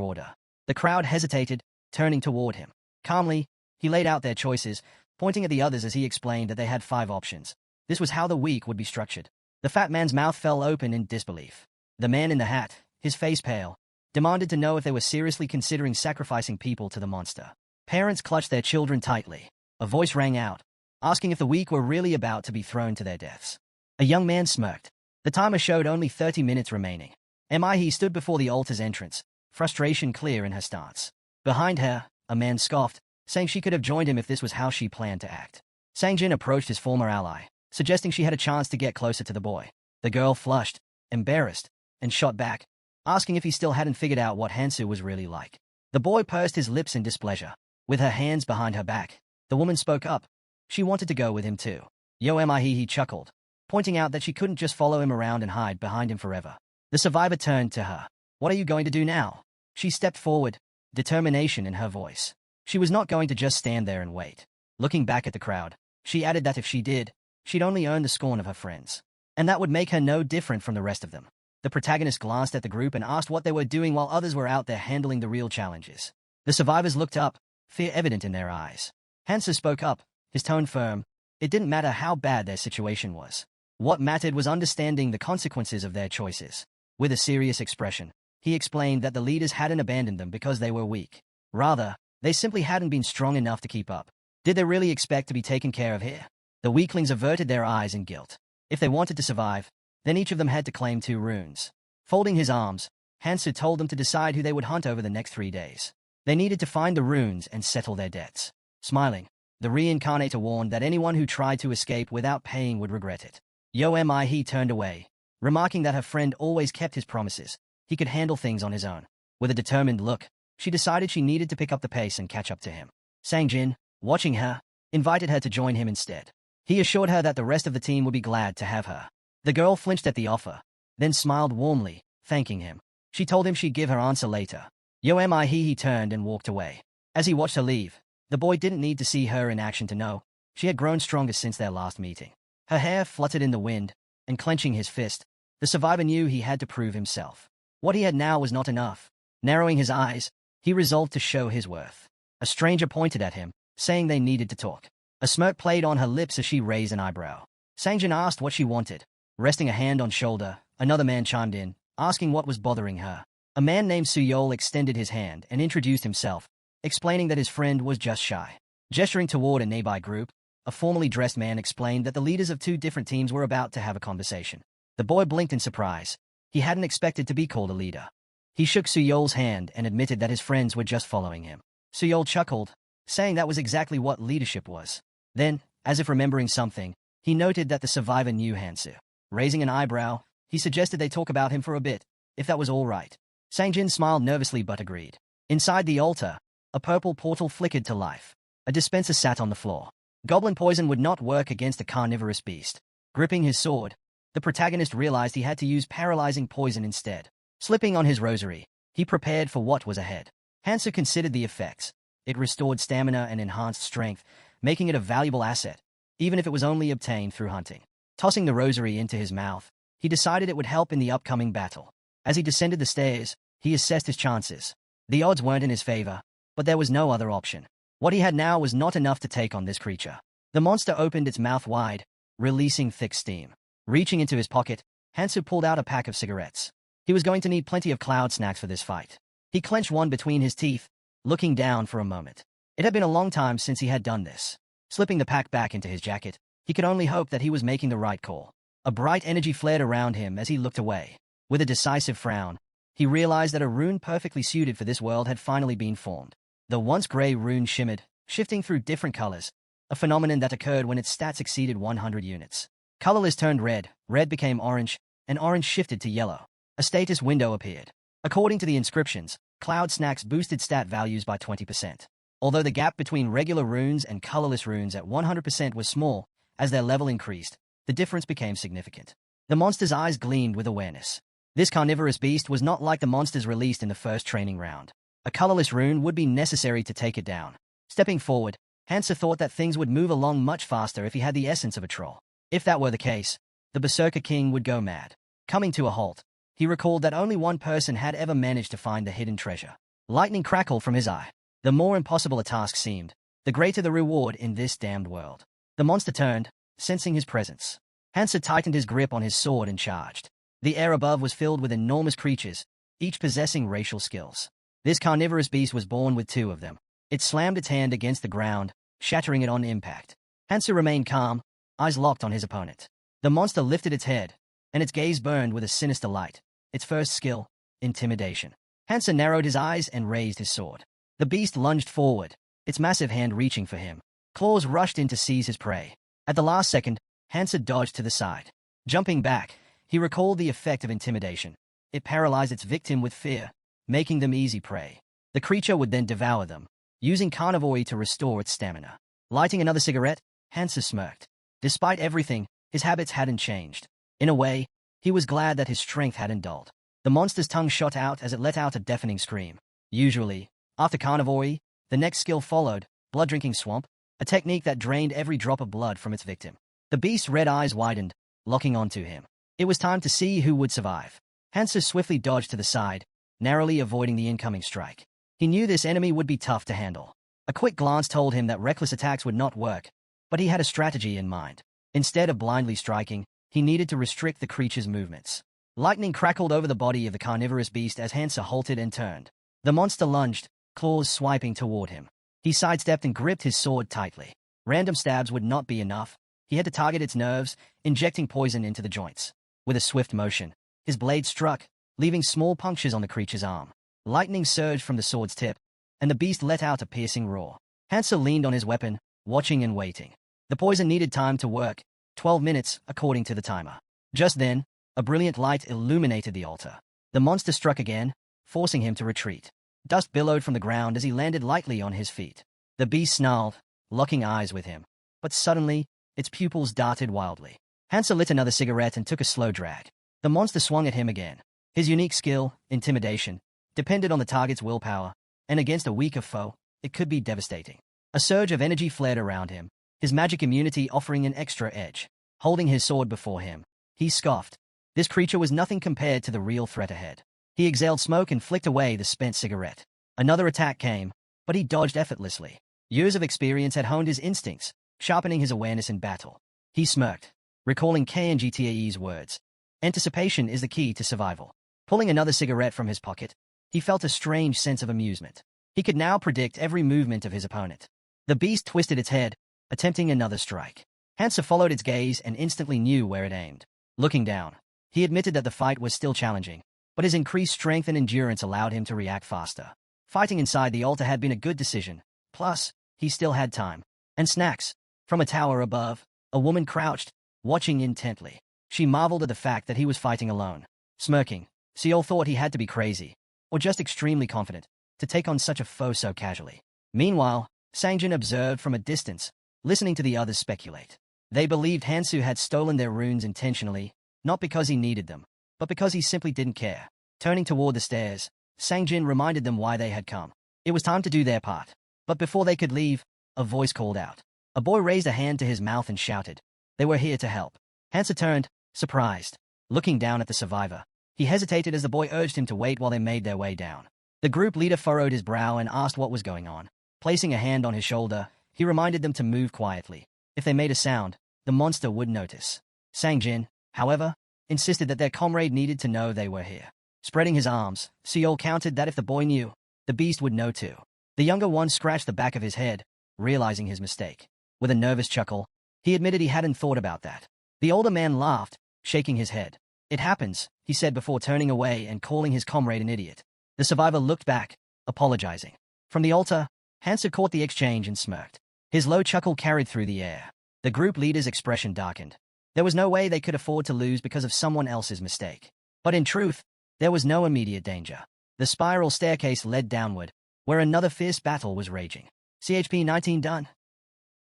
order. The crowd hesitated, turning toward him. Calmly, he laid out their choices, pointing at the others as he explained that they had 5 options. This was how the week would be structured. The fat man's mouth fell open in disbelief. The man in the hat, his face pale, demanded to know if they were seriously considering sacrificing people to the monster. Parents clutched their children tightly. A voice rang out, asking if the weak were really about to be thrown to their deaths. A young man smirked. The timer showed only 30 minutes remaining. He stood before the altar's entrance, frustration clear in her stance. Behind her, a man scoffed, saying she could have joined him if this was how she planned to act. Sangjin approached his former ally, suggesting she had a chance to get closer to the boy. The girl flushed, embarrassed, and shot back, asking if he still hadn't figured out what Hansu was really like. The boy pursed his lips in displeasure. With her hands behind her back, the woman spoke up. She wanted to go with him too. He chuckled, pointing out that she couldn't just follow him around and hide behind him forever. The survivor turned to her. What are you going to do now? She stepped forward, determination in her voice. She was not going to just stand there and wait. Looking back at the crowd, she added that if she did, she'd only earn the scorn of her friends. And that would make her no different from the rest of them. The protagonist glanced at the group and asked what they were doing while others were out there handling the real challenges. The survivors looked up, fear evident in their eyes. Hansu spoke up, his tone firm. It didn't matter how bad their situation was. What mattered was understanding the consequences of their choices. With a serious expression, he explained that the leaders hadn't abandoned them because they were weak. Rather, they simply hadn't been strong enough to keep up. Did they really expect to be taken care of here? The weaklings averted their eyes in guilt. If they wanted to survive, then each of them had to claim 2 runes. Folding his arms, Hansu told them to decide who they would hunt over the next 3 days. They needed to find the runes and settle their debts. Smiling, the reincarnator warned that anyone who tried to escape without paying would regret it. He turned away, remarking that her friend always kept his promises, he could handle things on his own. With a determined look, she decided she needed to pick up the pace and catch up to him. Sang-jin, watching her, invited her to join him instead. He assured her that the rest of the team would be glad to have her. The girl flinched at the offer, then smiled warmly, thanking him. She told him she'd give her answer later. He turned and walked away. As he watched her leave, the boy didn't need to see her in action to know she had grown stronger since their last meeting. Her hair fluttered in the wind, and clenching his fist, the survivor knew he had to prove himself. What he had now was not enough. Narrowing his eyes, he resolved to show his worth. A stranger pointed at him, saying they needed to talk. A smirk played on her lips as she raised an eyebrow. Sang-jin asked what she wanted. Resting a hand on shoulder, another man chimed in, asking what was bothering her. A man named Suyol extended his hand and introduced himself, explaining that his friend was just shy. Gesturing toward a nearby group, a formally dressed man explained that the leaders of two different teams were about to have a conversation. The boy blinked in surprise. He hadn't expected to be called a leader. He shook Suyol's hand and admitted that his friends were just following him. Suyol chuckled, saying that was exactly what leadership was. Then, as if remembering something, he noted that the survivor knew Hansu. Raising an eyebrow, he suggested they talk about him for a bit, if that was all right. Sang-jin smiled nervously but agreed. Inside the altar, a purple portal flickered to life. A dispenser sat on the floor. Goblin poison would not work against a carnivorous beast. Gripping his sword, the protagonist realized he had to use paralyzing poison instead. Slipping on his rosary, he prepared for what was ahead. Hansu considered the effects. It restored stamina and enhanced strength, making it a valuable asset, even if it was only obtained through hunting. Tossing the rosary into his mouth, he decided it would help in the upcoming battle. As he descended the stairs, he assessed his chances. The odds weren't in his favor, but there was no other option. What he had now was not enough to take on this creature. The monster opened its mouth wide, releasing thick steam. Reaching into his pocket, Hansu pulled out a pack of cigarettes. He was going to need plenty of cloud snacks for this fight. He clenched one between his teeth, looking down for a moment. It had been a long time since he had done this. Slipping the pack back into his jacket, he could only hope that he was making the right call. A bright energy flared around him as he looked away. With a decisive frown, he realized that a rune perfectly suited for this world had finally been formed. The once gray rune shimmered, shifting through different colors, a phenomenon that occurred when its stats exceeded 100 units. Colorless turned red, red became orange, and orange shifted to yellow. A status window appeared. According to the inscriptions, cloud snacks boosted stat values by 20%. Although the gap between regular runes and colorless runes at 100% was small, as their level increased, the difference became significant. The monster's eyes gleamed with awareness. This carnivorous beast was not like the monsters released in the first training round. A colorless rune would be necessary to take it down. Stepping forward, Hansu thought that things would move along much faster if he had the essence of a troll. If that were the case, the Berserker King would go mad. Coming to a halt, he recalled that only one person had ever managed to find the hidden treasure. Lightning crackled from his eye. The more impossible a task seemed, the greater the reward in this damned world. The monster turned, sensing his presence. Hansu tightened his grip on his sword and charged. The air above was filled with enormous creatures, each possessing racial skills. This carnivorous beast was born with two of them. It slammed its hand against the ground, shattering it on impact. Hansu remained calm, eyes locked on his opponent. The monster lifted its head, and its gaze burned with a sinister light. Its first skill, intimidation. Hansu narrowed his eyes and raised his sword. The beast lunged forward, its massive hand reaching for him. Claws rushed in to seize his prey. At the last second, Hansu dodged to the side. Jumping back, he recalled the effect of intimidation. It paralyzed its victim with fear, making them easy prey. The creature would then devour them, using carnivory to restore its stamina. Lighting another cigarette, Hansu smirked. Despite everything, his habits hadn't changed. In a way, he was glad that his strength hadn't dulled. The monster's tongue shot out as it let out a deafening scream. Usually, after carnivory, the next skill followed, blood-drinking swamp, a technique that drained every drop of blood from its victim. The beast's red eyes widened, locking onto him. It was time to see who would survive. Hansu swiftly dodged to the side, narrowly avoiding the incoming strike. He knew this enemy would be tough to handle. A quick glance told him that reckless attacks would not work, but he had a strategy in mind. Instead of blindly striking, he needed to restrict the creature's movements. Lightning crackled over the body of the carnivorous beast as Hansu halted and turned. The monster lunged, claws swiping toward him. He sidestepped and gripped his sword tightly. Random stabs would not be enough. He had to target its nerves, injecting poison into the joints. With a swift motion, his blade struck, leaving small punctures on the creature's arm. Lightning surged from the sword's tip, and the beast let out a piercing roar. Hansu leaned on his weapon, watching and waiting. The poison needed time to work, 12 minutes, according to the timer. Just then, a brilliant light illuminated the altar. The monster struck again, forcing him to retreat. Dust billowed from the ground as he landed lightly on his feet. The beast snarled, locking eyes with him. But suddenly, its pupils darted wildly. Hansa lit another cigarette and took a slow drag. The monster swung at him again. His unique skill, intimidation, depended on the target's willpower, and against a weaker foe, it could be devastating. A surge of energy flared around him, his magic immunity offering an extra edge. Holding his sword before him, he scoffed. This creature was nothing compared to the real threat ahead. He exhaled smoke and flicked away the spent cigarette. Another attack came, but he dodged effortlessly. Years of experience had honed his instincts, sharpening his awareness in battle. He smirked, recalling KNGTAE's words. Anticipation is the key to survival. Pulling another cigarette from his pocket, he felt a strange sense of amusement. He could now predict every movement of his opponent. The beast twisted its head, attempting another strike. Hansa followed its gaze and instantly knew where it aimed. Looking down, he admitted that the fight was still challenging, but his increased strength and endurance allowed him to react faster. Fighting inside the altar had been a good decision. Plus, he still had time. And snacks. From a tower above, a woman crouched, watching intently. She marveled at the fact that he was fighting alone. Smirking, Seol thought he had to be crazy, or just extremely confident, to take on such a foe so casually. Meanwhile, Sangjin observed from a distance, listening to the others speculate. They believed Hansu had stolen their runes intentionally, not because he needed them, but because he simply didn't care. Turning toward the stairs, Sangjin reminded them why they had come. It was time to do their part. But before they could leave, a voice called out. A boy raised a hand to his mouth and shouted. They were here to help. Hansa turned, surprised. Looking down at the survivor, he hesitated as the boy urged him to wait while they made their way down. The group leader furrowed his brow and asked what was going on. Placing a hand on his shoulder, he reminded them to move quietly. If they made a sound, the monster would notice. Sangjin, however, insisted that their comrade needed to know they were here. Spreading his arms, Seol counted that if the boy knew, the beast would know too. The younger one scratched the back of his head, realizing his mistake. With a nervous chuckle, he admitted he hadn't thought about that. The older man laughed, shaking his head. It happens, he said before turning away and calling his comrade an idiot. The survivor looked back, apologizing. From the altar, Hansa caught the exchange and smirked. His low chuckle carried through the air. The group leader's expression darkened. There was no way they could afford to lose because of someone else's mistake. But in truth, there was no immediate danger. The spiral staircase led downward, where another fierce battle was raging. CHP 19 done.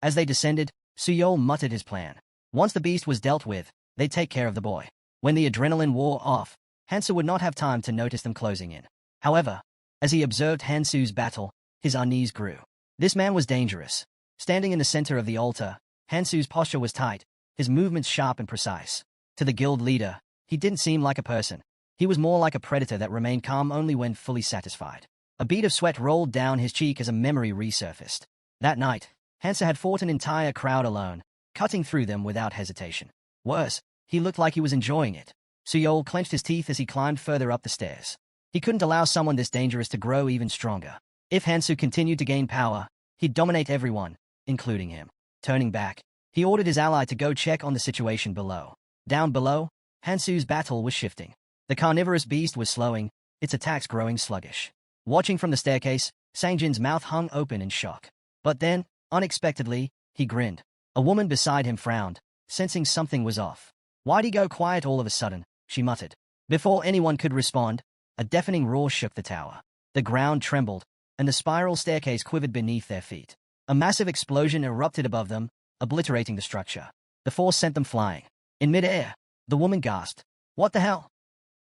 As they descended, Suyol muttered his plan. Once the beast was dealt with, they'd take care of the boy. When the adrenaline wore off, Hansu would not have time to notice them closing in. However, as he observed Hansu's battle, his unease grew. This man was dangerous. Standing in the center of the altar, Hansu's posture was tight, his movements sharp and precise. To the guild leader, he didn't seem like a person. He was more like a predator that remained calm only when fully satisfied. A bead of sweat rolled down his cheek as a memory resurfaced. That night, Hansa had fought an entire crowd alone, cutting through them without hesitation. Worse, he looked like he was enjoying it. Suyol clenched his teeth as he climbed further up the stairs. He couldn't allow someone this dangerous to grow even stronger. If Hansu continued to gain power, he'd dominate everyone, including him. Turning back, he ordered his ally to go check on the situation below. Down below, Hansu's battle was shifting. The carnivorous beast was slowing, its attacks growing sluggish. Watching from the staircase, Sangjin's mouth hung open in shock. But then, unexpectedly, he grinned. A woman beside him frowned, sensing something was off. Why'd he go quiet all of a sudden? She muttered. Before anyone could respond, a deafening roar shook the tower. The ground trembled, and the spiral staircase quivered beneath their feet. A massive explosion erupted above them, obliterating the structure. The force sent them flying. In midair, the woman gasped. What the hell?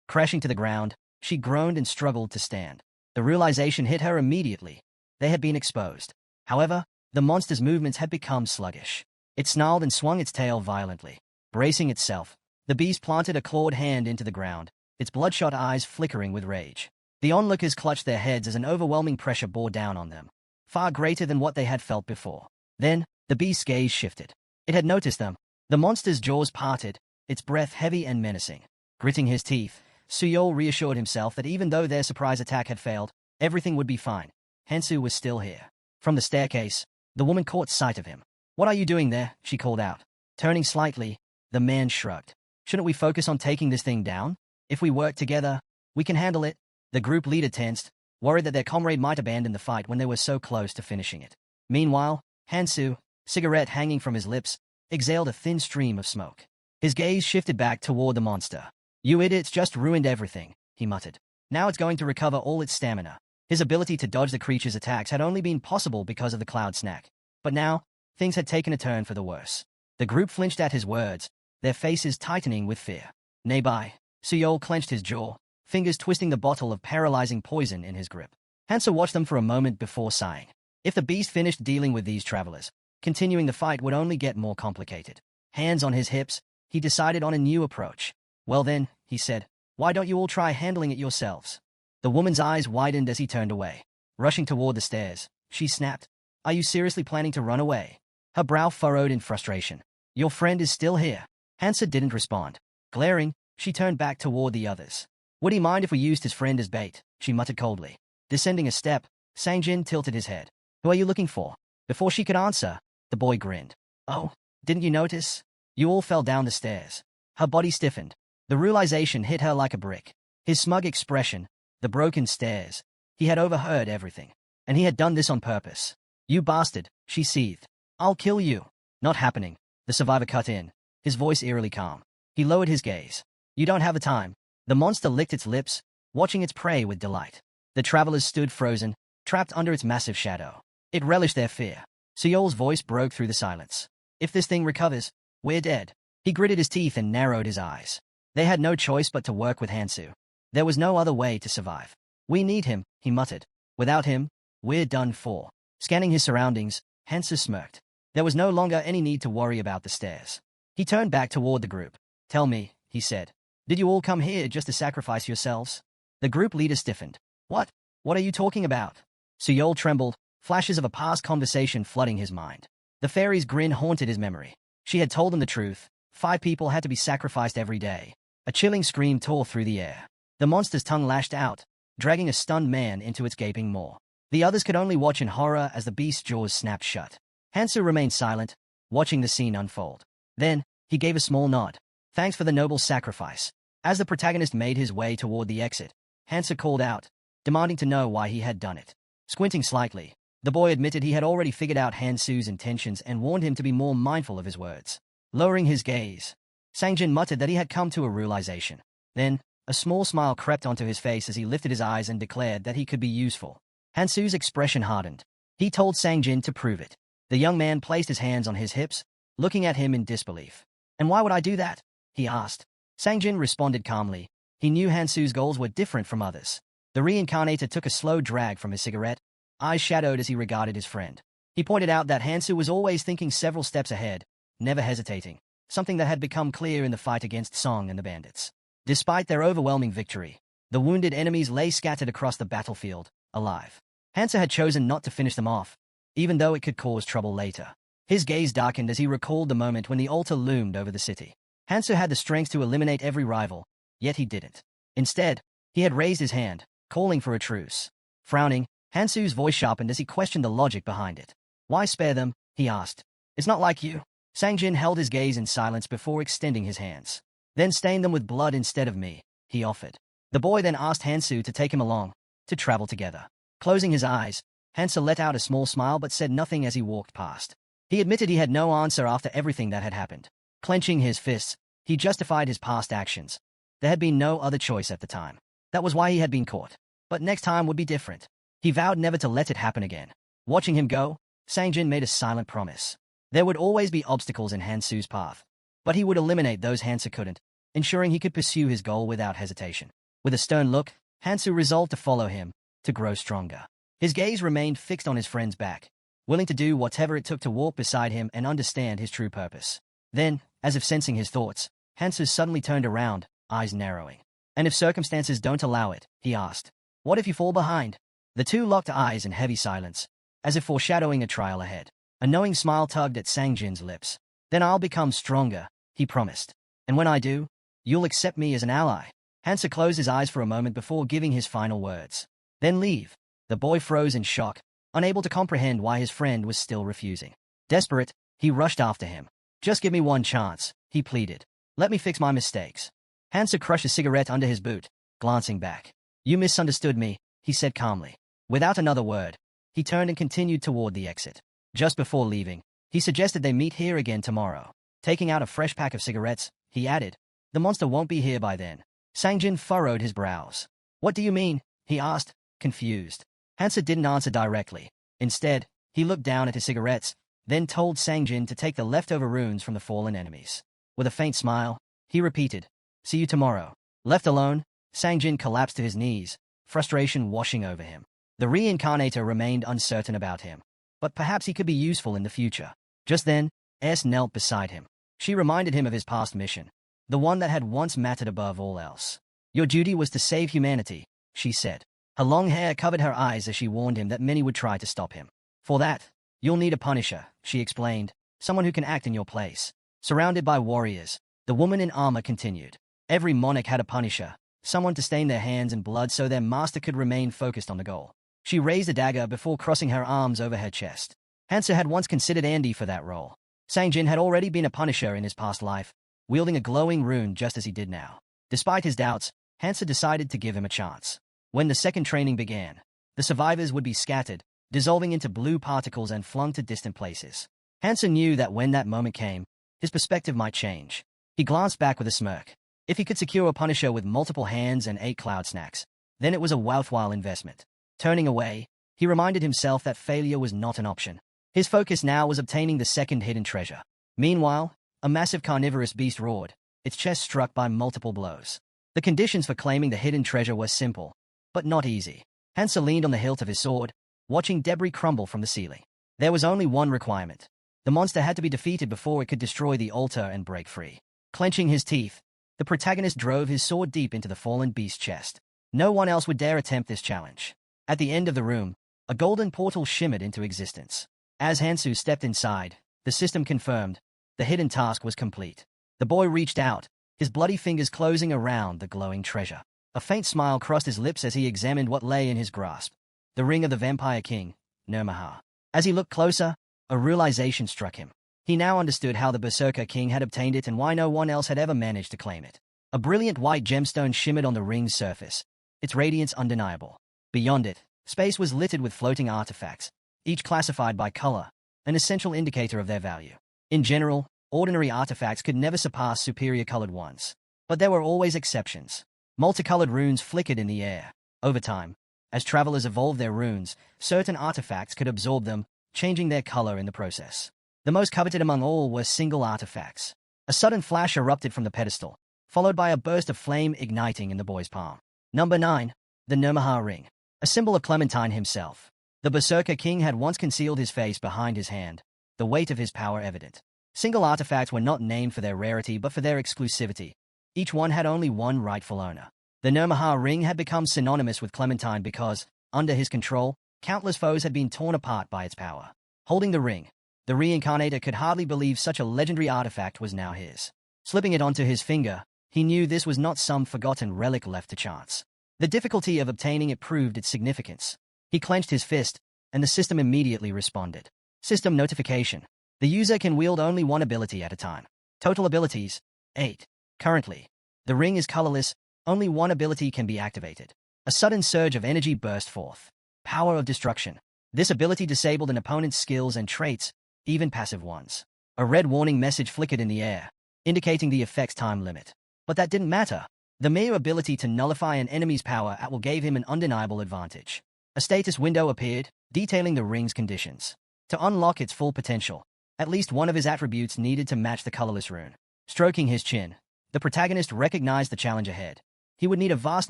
Crashing to the ground, she groaned and struggled to stand. The realization hit her immediately. They had been exposed. However, the monster's movements had become sluggish. It snarled and swung its tail violently. Bracing itself, the beast planted a clawed hand into the ground, its bloodshot eyes flickering with rage. The onlookers clutched their heads as an overwhelming pressure bore down on them, far greater than what they had felt before. Then, the beast's gaze shifted. It had noticed them. The monster's jaws parted, its breath heavy and menacing. Gritting his teeth, Suyol reassured himself that even though their surprise attack had failed, everything would be fine. Hansu was still here. From the staircase, the woman caught sight of him. What are you doing there? She called out. Turning slightly, the man shrugged. Shouldn't we focus on taking this thing down? If we work together, we can handle it. The group leader tensed, worried that their comrade might abandon the fight when they were so close to finishing it. Meanwhile, Hansu, cigarette hanging from his lips, exhaled a thin stream of smoke. His gaze shifted back toward the monster. You idiots just ruined everything, he muttered. Now it's going to recover all its stamina. His ability to dodge the creature's attacks had only been possible because of the cloud snack. But now, things had taken a turn for the worse. The group flinched at his words, their faces tightening with fear. Nearby, Suyol clenched his jaw, fingers twisting the bottle of paralyzing poison in his grip. Hansa watched them for a moment before sighing. If the beast finished dealing with these travelers, continuing the fight would only get more complicated. Hands on his hips, he decided on a new approach. Well then, he said, why don't you all try handling it yourselves? The woman's eyes widened as he turned away. Rushing toward the stairs, she snapped, are you seriously planning to run away? Her brow furrowed in frustration. Your friend is still here. Hansa didn't respond. Glaring, she turned back toward the others. Would he mind if we used his friend as bait? She muttered coldly. Descending a step, Sangjin tilted his head. Who are you looking for? Before she could answer, the boy grinned. Oh, didn't you notice? You all fell down the stairs. Her body stiffened. The realization hit her like a brick. His smug expression, the broken stares. He had overheard everything. And he had done this on purpose. You bastard, she seethed. I'll kill you. Not happening. The survivor cut in, his voice eerily calm. He lowered his gaze. You don't have the time. The monster licked its lips, watching its prey with delight. The travelers stood frozen, trapped under its massive shadow. It relished their fear. Suyol's voice broke through the silence. If this thing recovers, we're dead. He gritted his teeth and narrowed his eyes. They had no choice but to work with Hansu. There was no other way to survive. We need him, he muttered. Without him, we're done for. Scanning his surroundings, Hansu smirked. There was no longer any need to worry about the stairs. He turned back toward the group. Tell me, he said. Did you all come here just to sacrifice yourselves? The group leader stiffened. What? What are you talking about? Suyol trembled, flashes of a past conversation flooding his mind. The fairy's grin haunted his memory. She had told him the truth. 5 people had to be sacrificed every day. A chilling scream tore through the air. The monster's tongue lashed out, dragging a stunned man into its gaping maw. The others could only watch in horror as the beast's jaws snapped shut. Hansu remained silent, watching the scene unfold. Then, he gave a small nod. Thanks for the noble sacrifice. As the protagonist made his way toward the exit, Hansu called out, demanding to know why he had done it. Squinting slightly, the boy admitted he had already figured out Hansu's intentions and warned him to be more mindful of his words. Lowering his gaze, Sangjin muttered that he had come to a realization. Then, a small smile crept onto his face as he lifted his eyes and declared that he could be useful. Hansu's expression hardened. He told Sangjin to prove it. The young man placed his hands on his hips, looking at him in disbelief. And why would I do that? He asked. Sangjin responded calmly. He knew Hansu's goals were different from others. The reincarnator took a slow drag from his cigarette, eyes shadowed as he regarded his friend. He pointed out that Hansu was always thinking several steps ahead, never hesitating, something that had become clear in the fight against Song and the bandits. Despite their overwhelming victory, the wounded enemies lay scattered across the battlefield, alive. Hansu had chosen not to finish them off, even though it could cause trouble later. His gaze darkened as he recalled the moment when the altar loomed over the city. Hansu had the strength to eliminate every rival, yet he didn't. Instead, he had raised his hand, calling for a truce. Frowning, Hansu's voice sharpened as he questioned the logic behind it. Why spare them? He asked. It's not like you. Sangjin held his gaze in silence before extending his hands. Then stain them with blood instead of me, he offered. The boy then asked Hansu to take him along, to travel together. Closing his eyes, Hansu let out a small smile but said nothing as he walked past. He admitted he had no answer after everything that had happened. Clenching his fists, he justified his past actions. There had been no other choice at the time. That was why he had been caught. But next time would be different. He vowed never to let it happen again. Watching him go, Sangjin made a silent promise. There would always be obstacles in Hansu's path, but he would eliminate those Hansu couldn't, ensuring he could pursue his goal without hesitation. With a stern look, Hansu resolved to follow him, to grow stronger. His gaze remained fixed on his friend's back, willing to do whatever it took to walk beside him and understand his true purpose. Then, as if sensing his thoughts, Hansu suddenly turned around, eyes narrowing. And if circumstances don't allow it, he asked, what if you fall behind? The two locked eyes in heavy silence, as if foreshadowing a trial ahead. A knowing smile tugged at Sangjin's lips. Then I'll become stronger, he promised. And when I do, you'll accept me as an ally. Hansu closed his eyes for a moment before giving his final words. Then leave. The boy froze in shock, unable to comprehend why his friend was still refusing. Desperate, he rushed after him. Just give me one chance, he pleaded. Let me fix my mistakes. Hansu crushed a cigarette under his boot, glancing back. You misunderstood me, he said calmly. Without another word, he turned and continued toward the exit. Just before leaving, he suggested they meet here again tomorrow. Taking out a fresh pack of cigarettes, he added, the monster won't be here by then. Sangjin furrowed his brows. What do you mean? He asked, confused. Hansa didn't answer directly. Instead, he looked down at his cigarettes, then told Sangjin to take the leftover runes from the fallen enemies. With a faint smile, he repeated, "See you tomorrow." Left alone, Sangjin collapsed to his knees, frustration washing over him. The reincarnator remained uncertain about him, but perhaps he could be useful in the future. Just then, S knelt beside him. She reminded him of his past mission, the one that had once mattered above all else. "Your duty was to save humanity," she said. Her long hair covered her eyes as she warned him that many would try to stop him. "For that, you'll need a punisher," she explained, "someone who can act in your place." Surrounded by warriors, the woman in armor continued. Every monarch had a punisher, someone to stain their hands in blood so their master could remain focused on the goal. She raised a dagger before crossing her arms over her chest. Hansa had once considered Andy for that role. Sangjin had already been a punisher in his past life, wielding a glowing rune just as he did now. Despite his doubts, Hansa decided to give him a chance. When the second training began, the survivors would be scattered, dissolving into blue particles and flung to distant places. Hansa knew that when that moment came, his perspective might change. He glanced back with a smirk. If he could secure a punisher with multiple hands and 8 cloud snacks, then it was a worthwhile investment. Turning away, he reminded himself that failure was not an option. His focus now was obtaining the second hidden treasure. Meanwhile, a massive carnivorous beast roared, its chest struck by multiple blows. The conditions for claiming the hidden treasure were simple, but not easy. Hansa leaned on the hilt of his sword, watching debris crumble from the ceiling. There was only one requirement. The monster had to be defeated before it could destroy the altar and break free. Clenching his teeth, the protagonist drove his sword deep into the fallen beast's chest. No one else would dare attempt this challenge. At the end of the room, a golden portal shimmered into existence. As Hansu stepped inside, the system confirmed the hidden task was complete. The boy reached out, his bloody fingers closing around the glowing treasure. A faint smile crossed his lips as he examined what lay in his grasp. The ring of the Vampire King, Nirmaha. As he looked closer, a realization struck him. He now understood how the Berserker King had obtained it and why no one else had ever managed to claim it. A brilliant white gemstone shimmered on the ring's surface, its radiance undeniable. Beyond it, space was littered with floating artifacts, each classified by color, an essential indicator of their value. In general, ordinary artifacts could never surpass superior colored ones. But there were always exceptions. Multicolored runes flickered in the air. Over time, as travelers evolved their runes, certain artifacts could absorb them, changing their color in the process. The most coveted among all were single artifacts. A sudden flash erupted from the pedestal, followed by a burst of flame igniting in the boy's palm. Number 9. The Nirmaha Ring. A symbol of Clementine himself. The Berserker King had once concealed his face behind his hand, the weight of his power evident. Single artifacts were not named for their rarity but for their exclusivity. Each one had only one rightful owner. The Nirmaha Ring had become synonymous with Clementine because, under his control, countless foes had been torn apart by its power. Holding the ring, the reincarnator could hardly believe such a legendary artifact was now his. Slipping it onto his finger, he knew this was not some forgotten relic left to chance. The difficulty of obtaining it proved its significance. He clenched his fist, and the system immediately responded. System notification. The user can wield only one ability at a time. Total abilities, 8. Currently, the ring is colorless, only one ability can be activated. A sudden surge of energy burst forth. Power of Destruction. This ability disabled an opponent's skills and traits, even passive ones. A red warning message flickered in the air, indicating the effect's time limit. But that didn't matter. The mere ability to nullify an enemy's power at will gave him an undeniable advantage. A status window appeared, detailing the ring's conditions. To unlock its full potential, at least one of his attributes needed to match the colorless rune. Stroking his chin, the protagonist recognized the challenge ahead. He would need a vast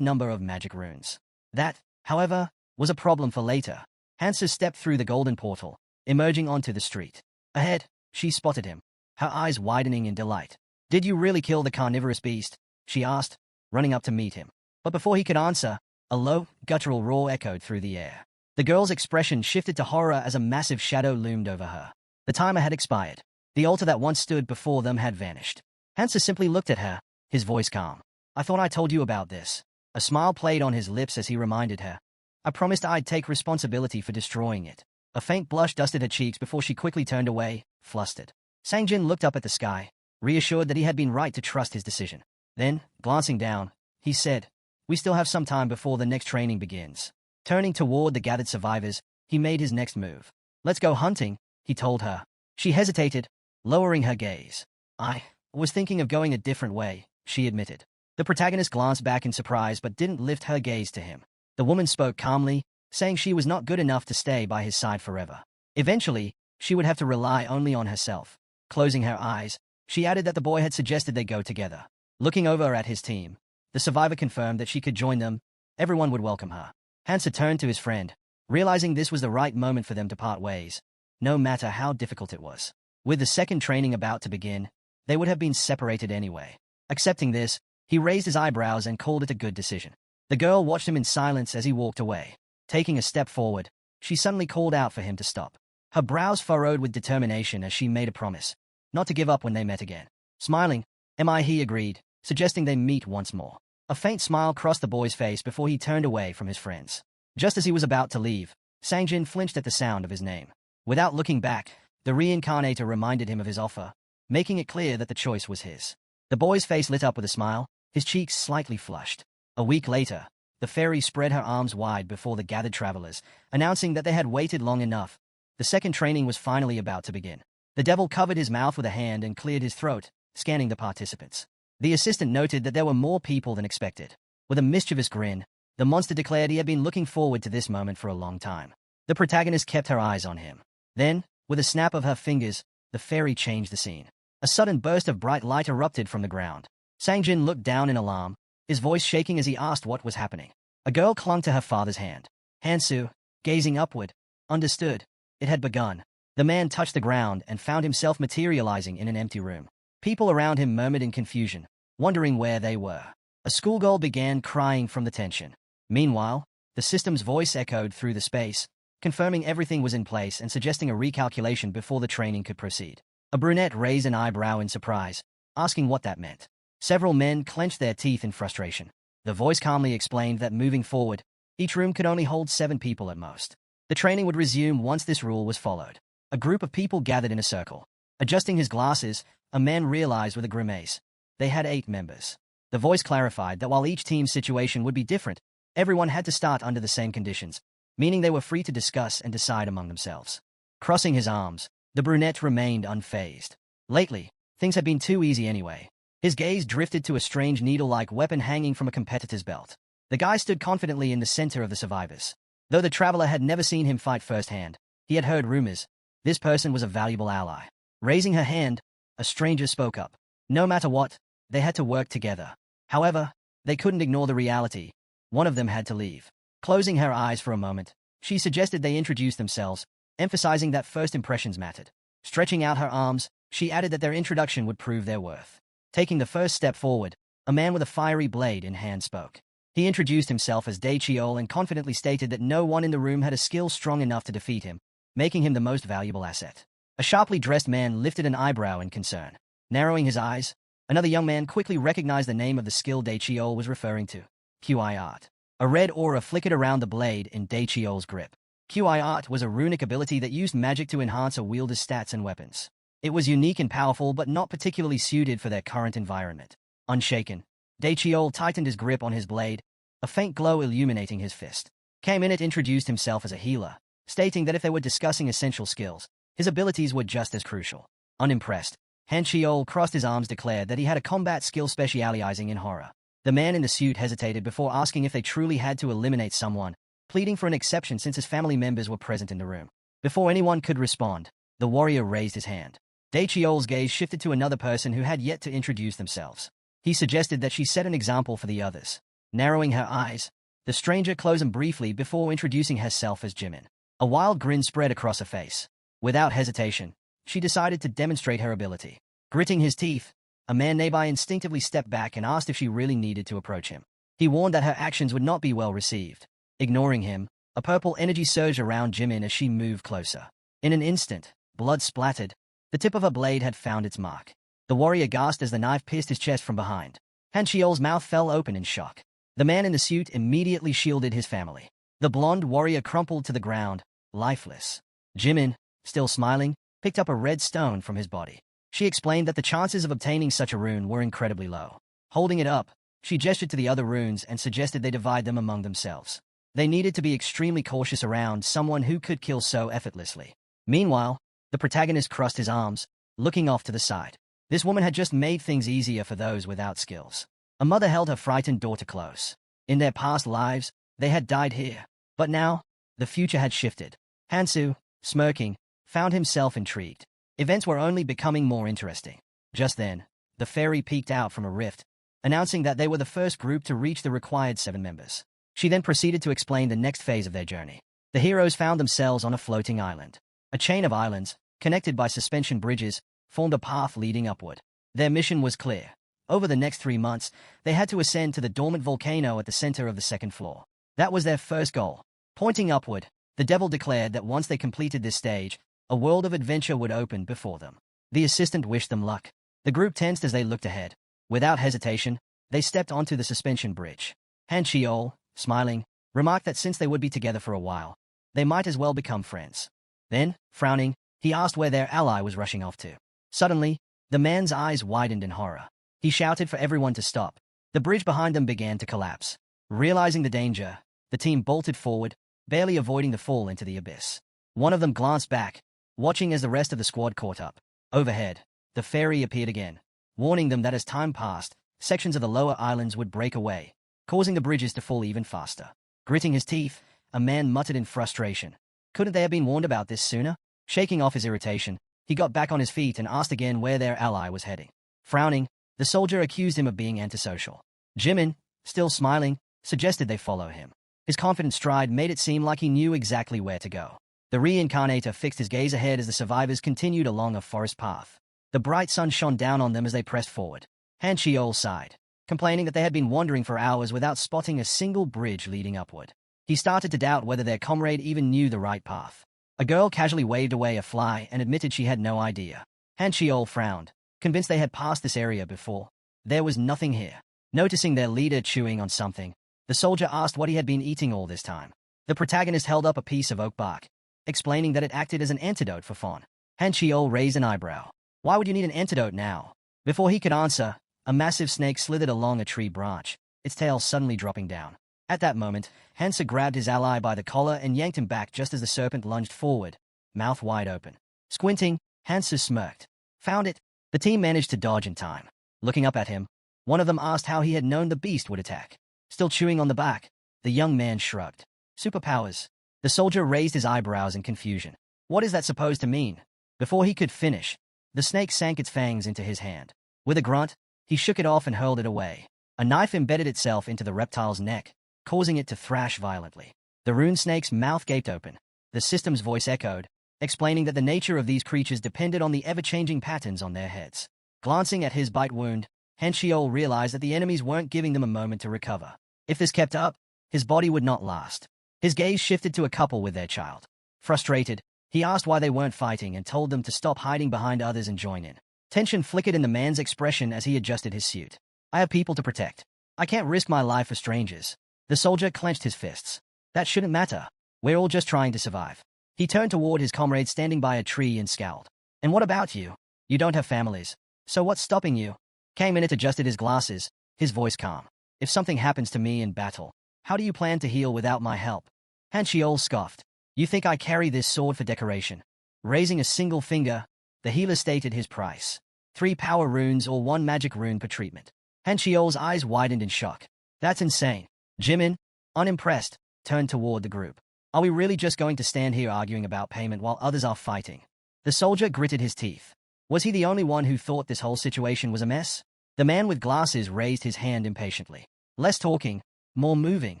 number of magic runes. That, however, was a problem for later. Hansa stepped through the golden portal, emerging onto the street. Ahead, she spotted him, her eyes widening in delight. "Did you really kill the carnivorous beast?" she asked, running up to meet him. But before he could answer, a low, guttural roar echoed through the air. The girl's expression shifted to horror as a massive shadow loomed over her. The timer had expired. The altar that once stood before them had vanished. Hansa simply looked at her, his voice calm. "I thought I told you about this." A smile played on his lips as he reminded her. "I promised I'd take responsibility for destroying it." A faint blush dusted her cheeks before she quickly turned away, flustered. Sangjin looked up at the sky, reassured that he had been right to trust his decision. Then, glancing down, he said, "We still have some time before the next training begins." Turning toward the gathered survivors, he made his next move. "Let's go hunting," he told her. She hesitated, lowering her gaze. "I was thinking of going a different way," she admitted. The protagonist glanced back in surprise but didn't lift her gaze to him. The woman spoke calmly, saying she was not good enough to stay by his side forever. Eventually, she would have to rely only on herself. Closing her eyes, she added that the boy had suggested they go together. Looking over at his team, the survivor confirmed that she could join them. Everyone would welcome her. Hansa turned to his friend, realizing this was the right moment for them to part ways, no matter how difficult it was. With the second training about to begin, they would have been separated anyway. Accepting this, he raised his eyebrows and called it a good decision. The girl watched him in silence as he walked away. Taking a step forward, she suddenly called out for him to stop. Her brows furrowed with determination as she made a promise not to give up when they met again. Smiling, he agreed, suggesting they meet once more. A faint smile crossed the boy's face before he turned away from his friends. Just as he was about to leave, Sangjin flinched at the sound of his name. Without looking back, the reincarnator reminded him of his offer, making it clear that the choice was his. The boy's face lit up with a smile, his cheeks slightly flushed. A week later, the fairy spread her arms wide before the gathered travelers, announcing that they had waited long enough. The second training was finally about to begin. The devil covered his mouth with a hand and cleared his throat, scanning the participants. The assistant noted that there were more people than expected. With a mischievous grin, the monster declared he had been looking forward to this moment for a long time. The protagonist kept her eyes on him. Then, with a snap of her fingers, the fairy changed the scene. A sudden burst of bright light erupted from the ground. Sangjin looked down in alarm, his voice shaking as he asked what was happening. A girl clung to her father's hand. Hansu, gazing upward, understood. It had begun. The man touched the ground and found himself materializing in an empty room. People around him murmured in confusion, wondering where they were. A schoolgirl began crying from the tension. Meanwhile, the system's voice echoed through the space, confirming everything was in place and suggesting a recalculation before the training could proceed. A brunette raised an eyebrow in surprise, asking what that meant. Several men clenched their teeth in frustration. The voice calmly explained that moving forward, each room could only hold 7 people at most. The training would resume once this rule was followed. A group of people gathered in a circle. Adjusting his glasses, a man realized with a grimace. They had 8 members. The voice clarified that while each team's situation would be different, everyone had to start under the same conditions, meaning they were free to discuss and decide among themselves. Crossing his arms, the brunette remained unfazed. Lately, things had been too easy anyway. His gaze drifted to a strange needle-like weapon hanging from a competitor's belt. The guy stood confidently in the center of the survivors. Though the traveler had never seen him fight firsthand, he had heard rumors. This person was a valuable ally. Raising her hand, a stranger spoke up. No matter what, they had to work together. However, they couldn't ignore the reality. One of them had to leave. Closing her eyes for a moment, she suggested they introduce themselves, emphasizing that first impressions mattered. Stretching out her arms, she added that their introduction would prove their worth. Taking the first step forward, a man with a fiery blade in hand spoke. He introduced himself as Daecheol and confidently stated that no one in the room had a skill strong enough to defeat him, making him the most valuable asset. A sharply dressed man lifted an eyebrow in concern. Narrowing his eyes, another young man quickly recognized the name of the skill Daecheol was referring to. QI Art. A red aura flickered around the blade in Daecheol's grip. QI Art was a runic ability that used magic to enhance a wielder's stats and weapons. It was unique and powerful but not particularly suited for their current environment. Unshaken, Daecheol tightened his grip on his blade, a faint glow illuminating his fist. Kamenet introduced himself as a healer, stating that if they were discussing essential skills, his abilities were just as crucial. Unimpressed, Hancheol crossed his arms declared that he had a combat skill specializing in horror. The man in the suit hesitated before asking if they truly had to eliminate someone, pleading for an exception since his family members were present in the room. Before anyone could respond, the warrior raised his hand. Daecheol's gaze shifted to another person who had yet to introduce themselves. He suggested that she set an example for the others. Narrowing her eyes, the stranger closed them briefly before introducing herself as Jimin. A wild grin spread across her face. Without hesitation, she decided to demonstrate her ability. Gritting his teeth, a man nearby instinctively stepped back and asked if she really needed to approach him. He warned that her actions would not be well received. Ignoring him, a purple energy surged around Jimin as she moved closer. In an instant, blood splattered. The tip of her blade had found its mark. The warrior gasped as the knife pierced his chest from behind. Hancheol's mouth fell open in shock. The man in the suit immediately shielded his family. The blonde warrior crumpled to the ground, lifeless. Jimin, still smiling, picked up a red stone from his body. She explained that the chances of obtaining such a rune were incredibly low. Holding it up, she gestured to the other runes and suggested they divide them among themselves. They needed to be extremely cautious around someone who could kill so effortlessly. Meanwhile, the protagonist crossed his arms, looking off to the side. This woman had just made things easier for those without skills. A mother held her frightened daughter close. In their past lives, they had died here. But now, the future had shifted. Hansu, smirking, found himself intrigued. Events were only becoming more interesting. Just then, the fairy peeked out from a rift, announcing that they were the first group to reach the required 7 members. She then proceeded to explain the next phase of their journey. The heroes found themselves on a floating island. A chain of islands, connected by suspension bridges, formed a path leading upward. Their mission was clear. Over the next 3 months, they had to ascend to the dormant volcano at the center of the 2nd floor. That was their first goal. Pointing upward, the devil declared that once they completed this stage, a world of adventure would open before them. The assistant wished them luck. The group tensed as they looked ahead. Without hesitation, they stepped onto the suspension bridge. Han Chiol, smiling, remarked that since they would be together for a while, they might as well become friends. Then, frowning, he asked where their ally was rushing off to. Suddenly, the man's eyes widened in horror. He shouted for everyone to stop. The bridge behind them began to collapse. Realizing the danger, the team bolted forward, barely avoiding the fall into the abyss. One of them glanced back, watching as the rest of the squad caught up. Overhead, the fairy appeared again, warning them that as time passed, sections of the lower islands would break away, causing the bridges to fall even faster. Gritting his teeth, a man muttered in frustration. Couldn't they have been warned about this sooner? Shaking off his irritation, he got back on his feet and asked again where their ally was heading. Frowning, the soldier accused him of being antisocial. Jimin, still smiling, suggested they follow him. His confident stride made it seem like he knew exactly where to go. The reincarnator fixed his gaze ahead as the survivors continued along a forest path. The bright sun shone down on them as they pressed forward. Han Chiol sighed, complaining that they had been wandering for hours without spotting a single bridge leading upward. He started to doubt whether their comrade even knew the right path. A girl casually waved away a fly and admitted she had no idea. Han Chiol frowned, convinced they had passed this area before. There was nothing here. Noticing their leader chewing on something, the soldier asked what he had been eating all this time. The protagonist held up a piece of oak bark, explaining that it acted as an antidote for Fawn. Han Chiol raised an eyebrow. Why would you need an antidote now? Before he could answer, a massive snake slithered along a tree branch, its tail suddenly dropping down. At that moment, Hansa grabbed his ally by the collar and yanked him back just as the serpent lunged forward, mouth wide open. Squinting, Hansa smirked. Found it. The team managed to dodge in time. Looking up at him, one of them asked how he had known the beast would attack. Still chewing on the bark, the young man shrugged. Superpowers. The soldier raised his eyebrows in confusion. What is that supposed to mean? Before he could finish, the snake sank its fangs into his hand. With a grunt, he shook it off and hurled it away. A knife embedded itself into the reptile's neck, causing it to thrash violently. The rune snake's mouth gaped open. The system's voice echoed, explaining that the nature of these creatures depended on the ever-changing patterns on their heads. Glancing at his bite wound, Han Chiol realized that the enemies weren't giving them a moment to recover. If this kept up, his body would not last. His gaze shifted to a couple with their child. Frustrated, he asked why they weren't fighting and told them to stop hiding behind others and join in. Tension flickered in the man's expression as he adjusted his suit. I have people to protect. I can't risk my life for strangers. The soldier clenched his fists. That shouldn't matter. We're all just trying to survive. He turned toward his comrade standing by a tree and scowled. And what about you? You don't have families. So what's stopping you? K-Minute adjusted his glasses, his voice calm. If something happens to me in battle, how do you plan to heal without my help? Han Chiol scoffed. You think I carry this sword for decoration? Raising a single finger, the healer stated his price. 3 power runes or 1 magic rune per treatment. Han Chiol's eyes widened in shock. That's insane. Jimin, unimpressed, turned toward the group. Are we really just going to stand here arguing about payment while others are fighting? The soldier gritted his teeth. Was he the only one who thought this whole situation was a mess? The man with glasses raised his hand impatiently. Less talking, more moving.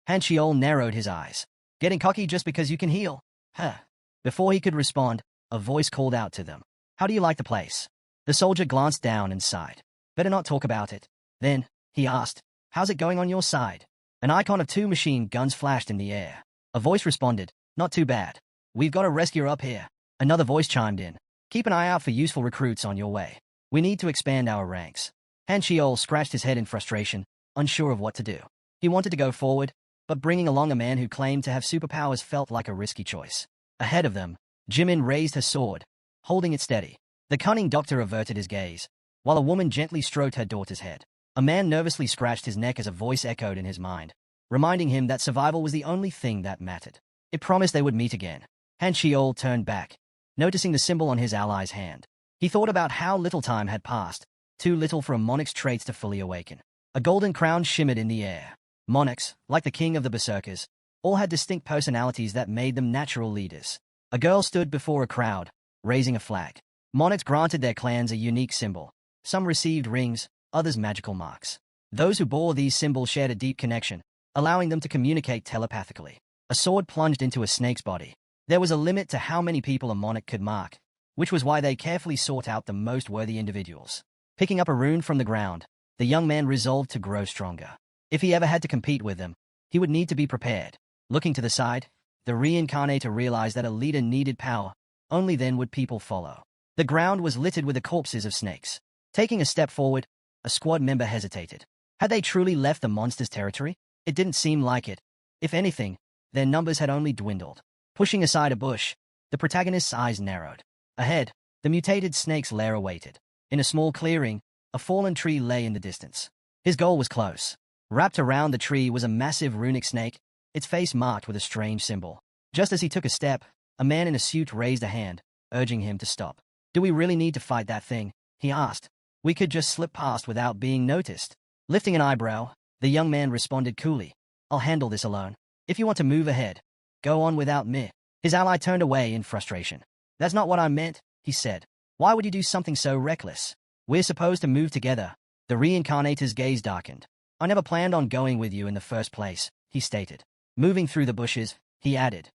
Han Chiol narrowed his eyes. Getting cocky just because you can heal? Huh. Before he could respond, a voice called out to them. How do you like the place? The soldier glanced down and sighed. Better not talk about it. Then, he asked, how's it going on your side? An icon of 2 machine guns flashed in the air. A voice responded, not too bad. We've got a rescuer up here. Another voice chimed in. Keep an eye out for useful recruits on your way. We need to expand our ranks. Han Chiol scratched his head in frustration, unsure of what to do. He wanted to go forward, but bringing along a man who claimed to have superpowers felt like a risky choice. Ahead of them, Jimin raised her sword, holding it steady. The cunning doctor averted his gaze, while a woman gently stroked her daughter's head. A man nervously scratched his neck as a voice echoed in his mind, reminding him that survival was the only thing that mattered. It promised they would meet again. Han Chiol turned back, noticing the symbol on his ally's hand. He thought about how little time had passed, too little for a monarch's traits to fully awaken. A golden crown shimmered in the air. Monarchs, like the king of the berserkers, all had distinct personalities that made them natural leaders. A girl stood before a crowd, raising a flag. Monarchs granted their clans a unique symbol. Some received rings, others magical marks. Those who bore these symbols shared a deep connection, allowing them to communicate telepathically. A sword plunged into a snake's body. There was a limit to how many people a monarch could mark, which was why they carefully sought out the most worthy individuals. Picking up a rune from the ground, the young man resolved to grow stronger. If he ever had to compete with them, he would need to be prepared. Looking to the side, the reincarnator realized that a leader needed power. Only then would people follow. The ground was littered with the corpses of snakes. Taking a step forward, a squad member hesitated. Had they truly left the monster's territory? It didn't seem like it. If anything, their numbers had only dwindled. Pushing aside a bush, the protagonist's eyes narrowed. Ahead, the mutated snake's lair awaited. In a small clearing, a fallen tree lay in the distance. His goal was close. Wrapped around the tree was a massive runic snake, its face marked with a strange symbol. Just as he took a step, a man in a suit raised a hand, urging him to stop. "Do we really need to fight that thing?" he asked. "We could just slip past without being noticed." Lifting an eyebrow, the young man responded coolly. "I'll handle this alone. If you want to move ahead, go on without me." His ally turned away in frustration. "That's not what I meant," he said. "Why would you do something so reckless? We're supposed to move together." The reincarnator's gaze darkened. "I never planned on going with you in the first place," he stated. Moving through the bushes, he added,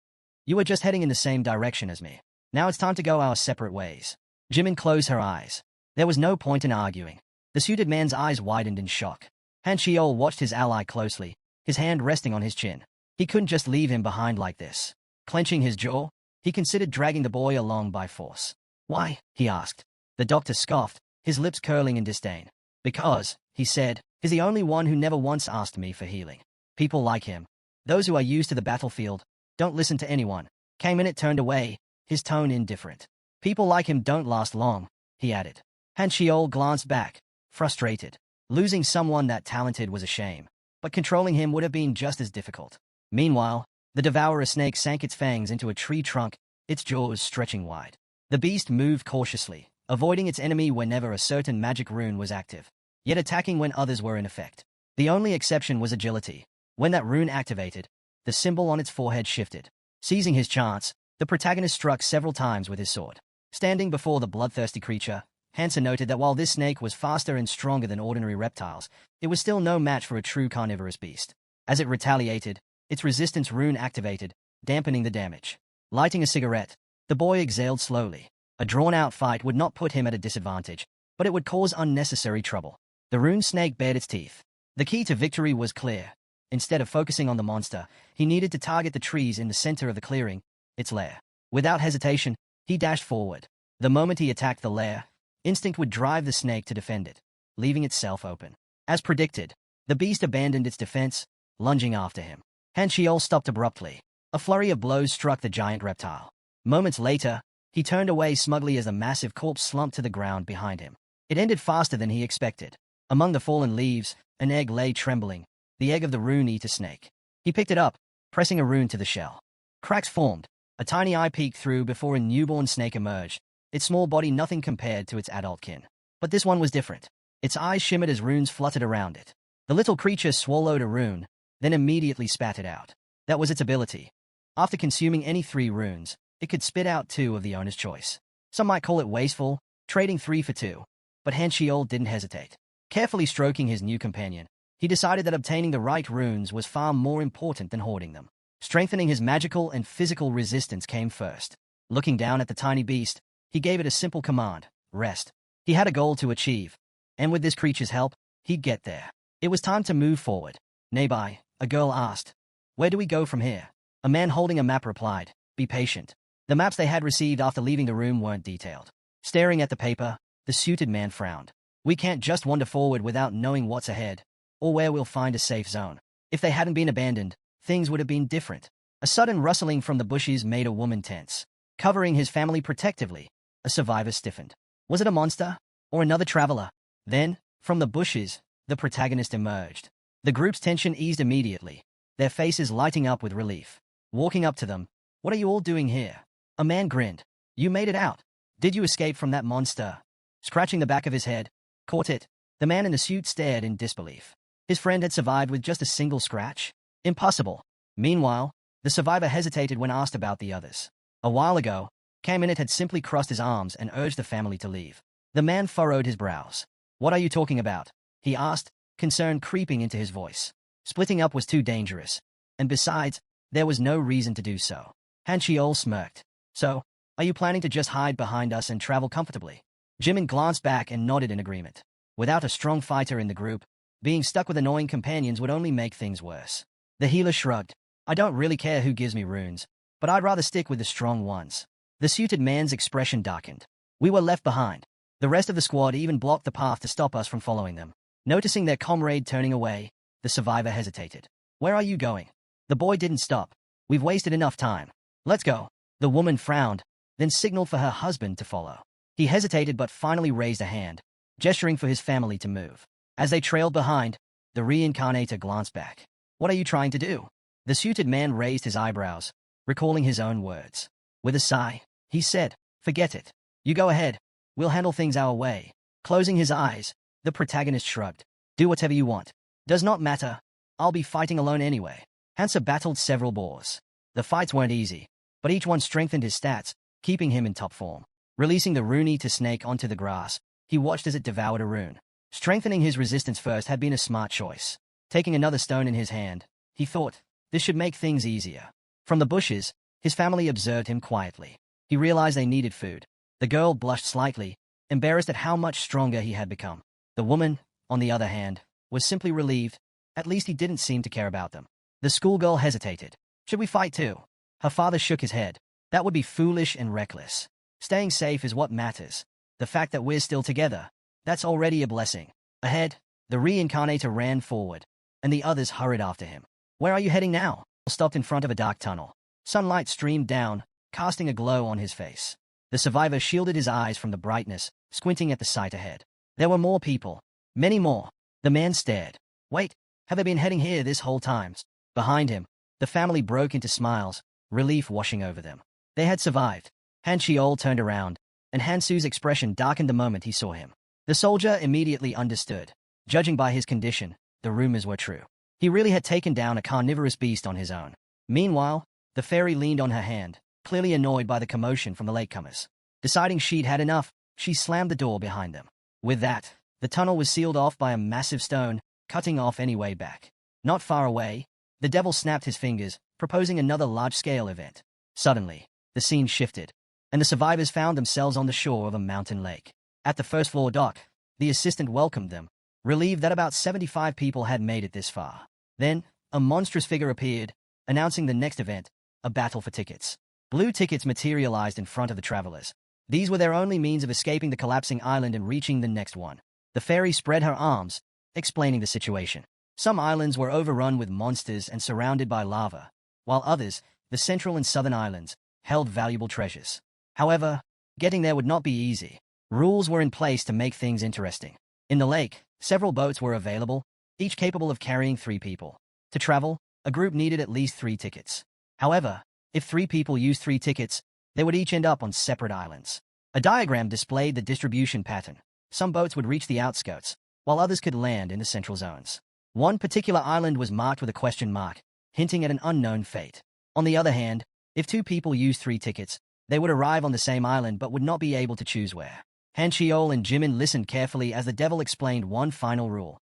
"You were just heading in the same direction as me. Now it's time to go our separate ways." Jimin closed her eyes. There was no point in arguing. The suited man's eyes widened in shock. Han Chiol watched his ally closely, his hand resting on his chin. He couldn't just leave him behind like this. Clenching his jaw, he considered dragging the boy along by force. "Why?" he asked. The doctor scoffed, his lips curling in disdain. "Because," he said, "he's the only one who never once asked me for healing. People like him, those who are used to the battlefield, don't listen to anyone." Kamenet turned away, his tone indifferent. "People like him don't last long," he added. Han Chiol glanced back, frustrated. Losing someone that talented was a shame, but controlling him would have been just as difficult. Meanwhile, the devourer snake sank its fangs into a tree trunk, its jaws stretching wide. The beast moved cautiously, avoiding its enemy whenever a certain magic rune was active, yet attacking when others were in effect. The only exception was agility. When that rune activated, the symbol on its forehead shifted. Seizing his chance, the protagonist struck several times with his sword. Standing before the bloodthirsty creature, Hansen noted that while this snake was faster and stronger than ordinary reptiles, it was still no match for a true carnivorous beast. As it retaliated, its resistance rune activated, dampening the damage. Lighting a cigarette, the boy exhaled slowly. A drawn-out fight would not put him at a disadvantage, but it would cause unnecessary trouble. The rune snake bared its teeth. The key to victory was clear. Instead of focusing on the monster, he needed to target the trees in the center of the clearing, its lair. Without hesitation, he dashed forward. The moment he attacked the lair, instinct would drive the snake to defend it, leaving itself open. As predicted, the beast abandoned its defense, lunging after him. Han Chiol stopped abruptly. A flurry of blows struck the giant reptile. Moments later, he turned away smugly as the massive corpse slumped to the ground behind him. It ended faster than he expected. Among the fallen leaves, an egg lay trembling, the egg of the rune-eater snake. He picked it up, pressing a rune to the shell. Cracks formed. A tiny eye peeked through before a newborn snake emerged, its small body nothing compared to its adult kin. But this one was different. Its eyes shimmered as runes fluttered around it. The little creature swallowed a rune, then immediately spat it out. That was its ability. After consuming any 3 runes, it could spit out 2 of the owner's choice. Some might call it wasteful, trading 3 for 2. But Han Chiol didn't hesitate. Carefully stroking his new companion, he decided that obtaining the right runes was far more important than hoarding them. Strengthening his magical and physical resistance came first. Looking down at the tiny beast, he gave it a simple command: rest. He had a goal to achieve, and with this creature's help, he'd get there. It was time to move forward. "Nearby," a girl asked. "Where do we go from here?" A man holding a map replied, "Be patient." The maps they had received after leaving the room weren't detailed. Staring at the paper, the suited man frowned. "We can't just wander forward without knowing what's ahead, or where we'll find a safe zone." If they hadn't been abandoned, things would have been different. A sudden rustling from the bushes made a woman tense. Covering his family protectively, a survivor stiffened. Was it a monster? Or another traveler? Then, from the bushes, the protagonist emerged. The group's tension eased immediately, their faces lighting up with relief. Walking up to them, "What are you all doing here?" A man grinned. "You made it out. Did you escape from that monster?" Scratching the back of his head, "Caught it." The man in the suit stared in disbelief. His friend had survived with just a single scratch? Impossible. Meanwhile, the survivor hesitated when asked about the others. A while ago, Kamenet had simply crossed his arms and urged the family to leave. The man furrowed his brows. What are you talking about? He asked, concern creeping into his voice. Splitting up was too dangerous. And besides, there was no reason to do so. Han Chiol smirked. So, are you planning to just hide behind us and travel comfortably? Jimin glanced back and nodded in agreement. Without a strong fighter in the group, being stuck with annoying companions would only make things worse. The healer shrugged. I don't really care who gives me runes, but I'd rather stick with the strong ones. The suited man's expression darkened. We were left behind. The rest of the squad even blocked the path to stop us from following them. Noticing their comrade turning away, the survivor hesitated. Where are you going? The boy didn't stop. We've wasted enough time. Let's go. The woman frowned, then signaled for her husband to follow. He hesitated but finally raised a hand, gesturing for his family to move. As they trailed behind, the reincarnator glanced back. What are you trying to do? The suited man raised his eyebrows, recalling his own words. With a sigh, he said, forget it. You go ahead. We'll handle things our way. Closing his eyes, the protagonist shrugged. Do whatever you want. Does not matter. I'll be fighting alone anyway. Hansa battled several boars. The fights weren't easy, but each one strengthened his stats, keeping him in top form. Releasing the rune-eater snake onto the grass, he watched as it devoured a rune. Strengthening his resistance first had been a smart choice. Taking another stone in his hand, he thought, this should make things easier. From the bushes, his family observed him quietly. He realized they needed food. The girl blushed slightly, embarrassed at how much stronger he had become. The woman, on the other hand, was simply relieved. At least he didn't seem to care about them. The schoolgirl hesitated. Should we fight too? Her father shook his head. That would be foolish and reckless. Staying safe is what matters. The fact that we're still together, that's already a blessing. Ahead, the reincarnator ran forward, and the others hurried after him. Where are you heading now? Stopped in front of a dark tunnel. Sunlight streamed down, casting a glow on his face. The survivor shielded his eyes from the brightness, squinting at the sight ahead. There were more people. Many more. The man stared. Wait, have they been heading here this whole time? Behind him, the family broke into smiles, relief washing over them. They had survived. Han Chiol turned around, and Hansu's expression darkened the moment he saw him. The soldier immediately understood. Judging by his condition, the rumors were true. He really had taken down a carnivorous beast on his own. Meanwhile, the fairy leaned on her hand, clearly annoyed by the commotion from the latecomers. Deciding she'd had enough, she slammed the door behind them. With that, the tunnel was sealed off by a massive stone, cutting off any way back. Not far away, the devil snapped his fingers, proposing another large-scale event. Suddenly, the scene shifted, and the survivors found themselves on the shore of a mountain lake. At the first-floor dock, the assistant welcomed them, relieved that about 75 people had made it this far. Then, a monstrous figure appeared, announcing the next event, a battle for tickets. Blue tickets materialized in front of the travelers. These were their only means of escaping the collapsing island and reaching the next one. The fairy spread her arms, explaining the situation. Some islands were overrun with monsters and surrounded by lava, while others, the central and southern islands, held valuable treasures. However, getting there would not be easy. Rules were in place to make things interesting. In the lake, several boats were available, each capable of carrying 3 people. To travel, a group needed at least 3 tickets. However, if 3 people used 3 tickets, they would each end up on separate islands. A diagram displayed the distribution pattern. Some boats would reach the outskirts, while others could land in the central zones. One particular island was marked with a question mark, hinting at an unknown fate. On the other hand, if 2 people used 3 tickets, they would arrive on the same island but would not be able to choose where. Han Chiol and Jimin listened carefully as the devil explained one final rule.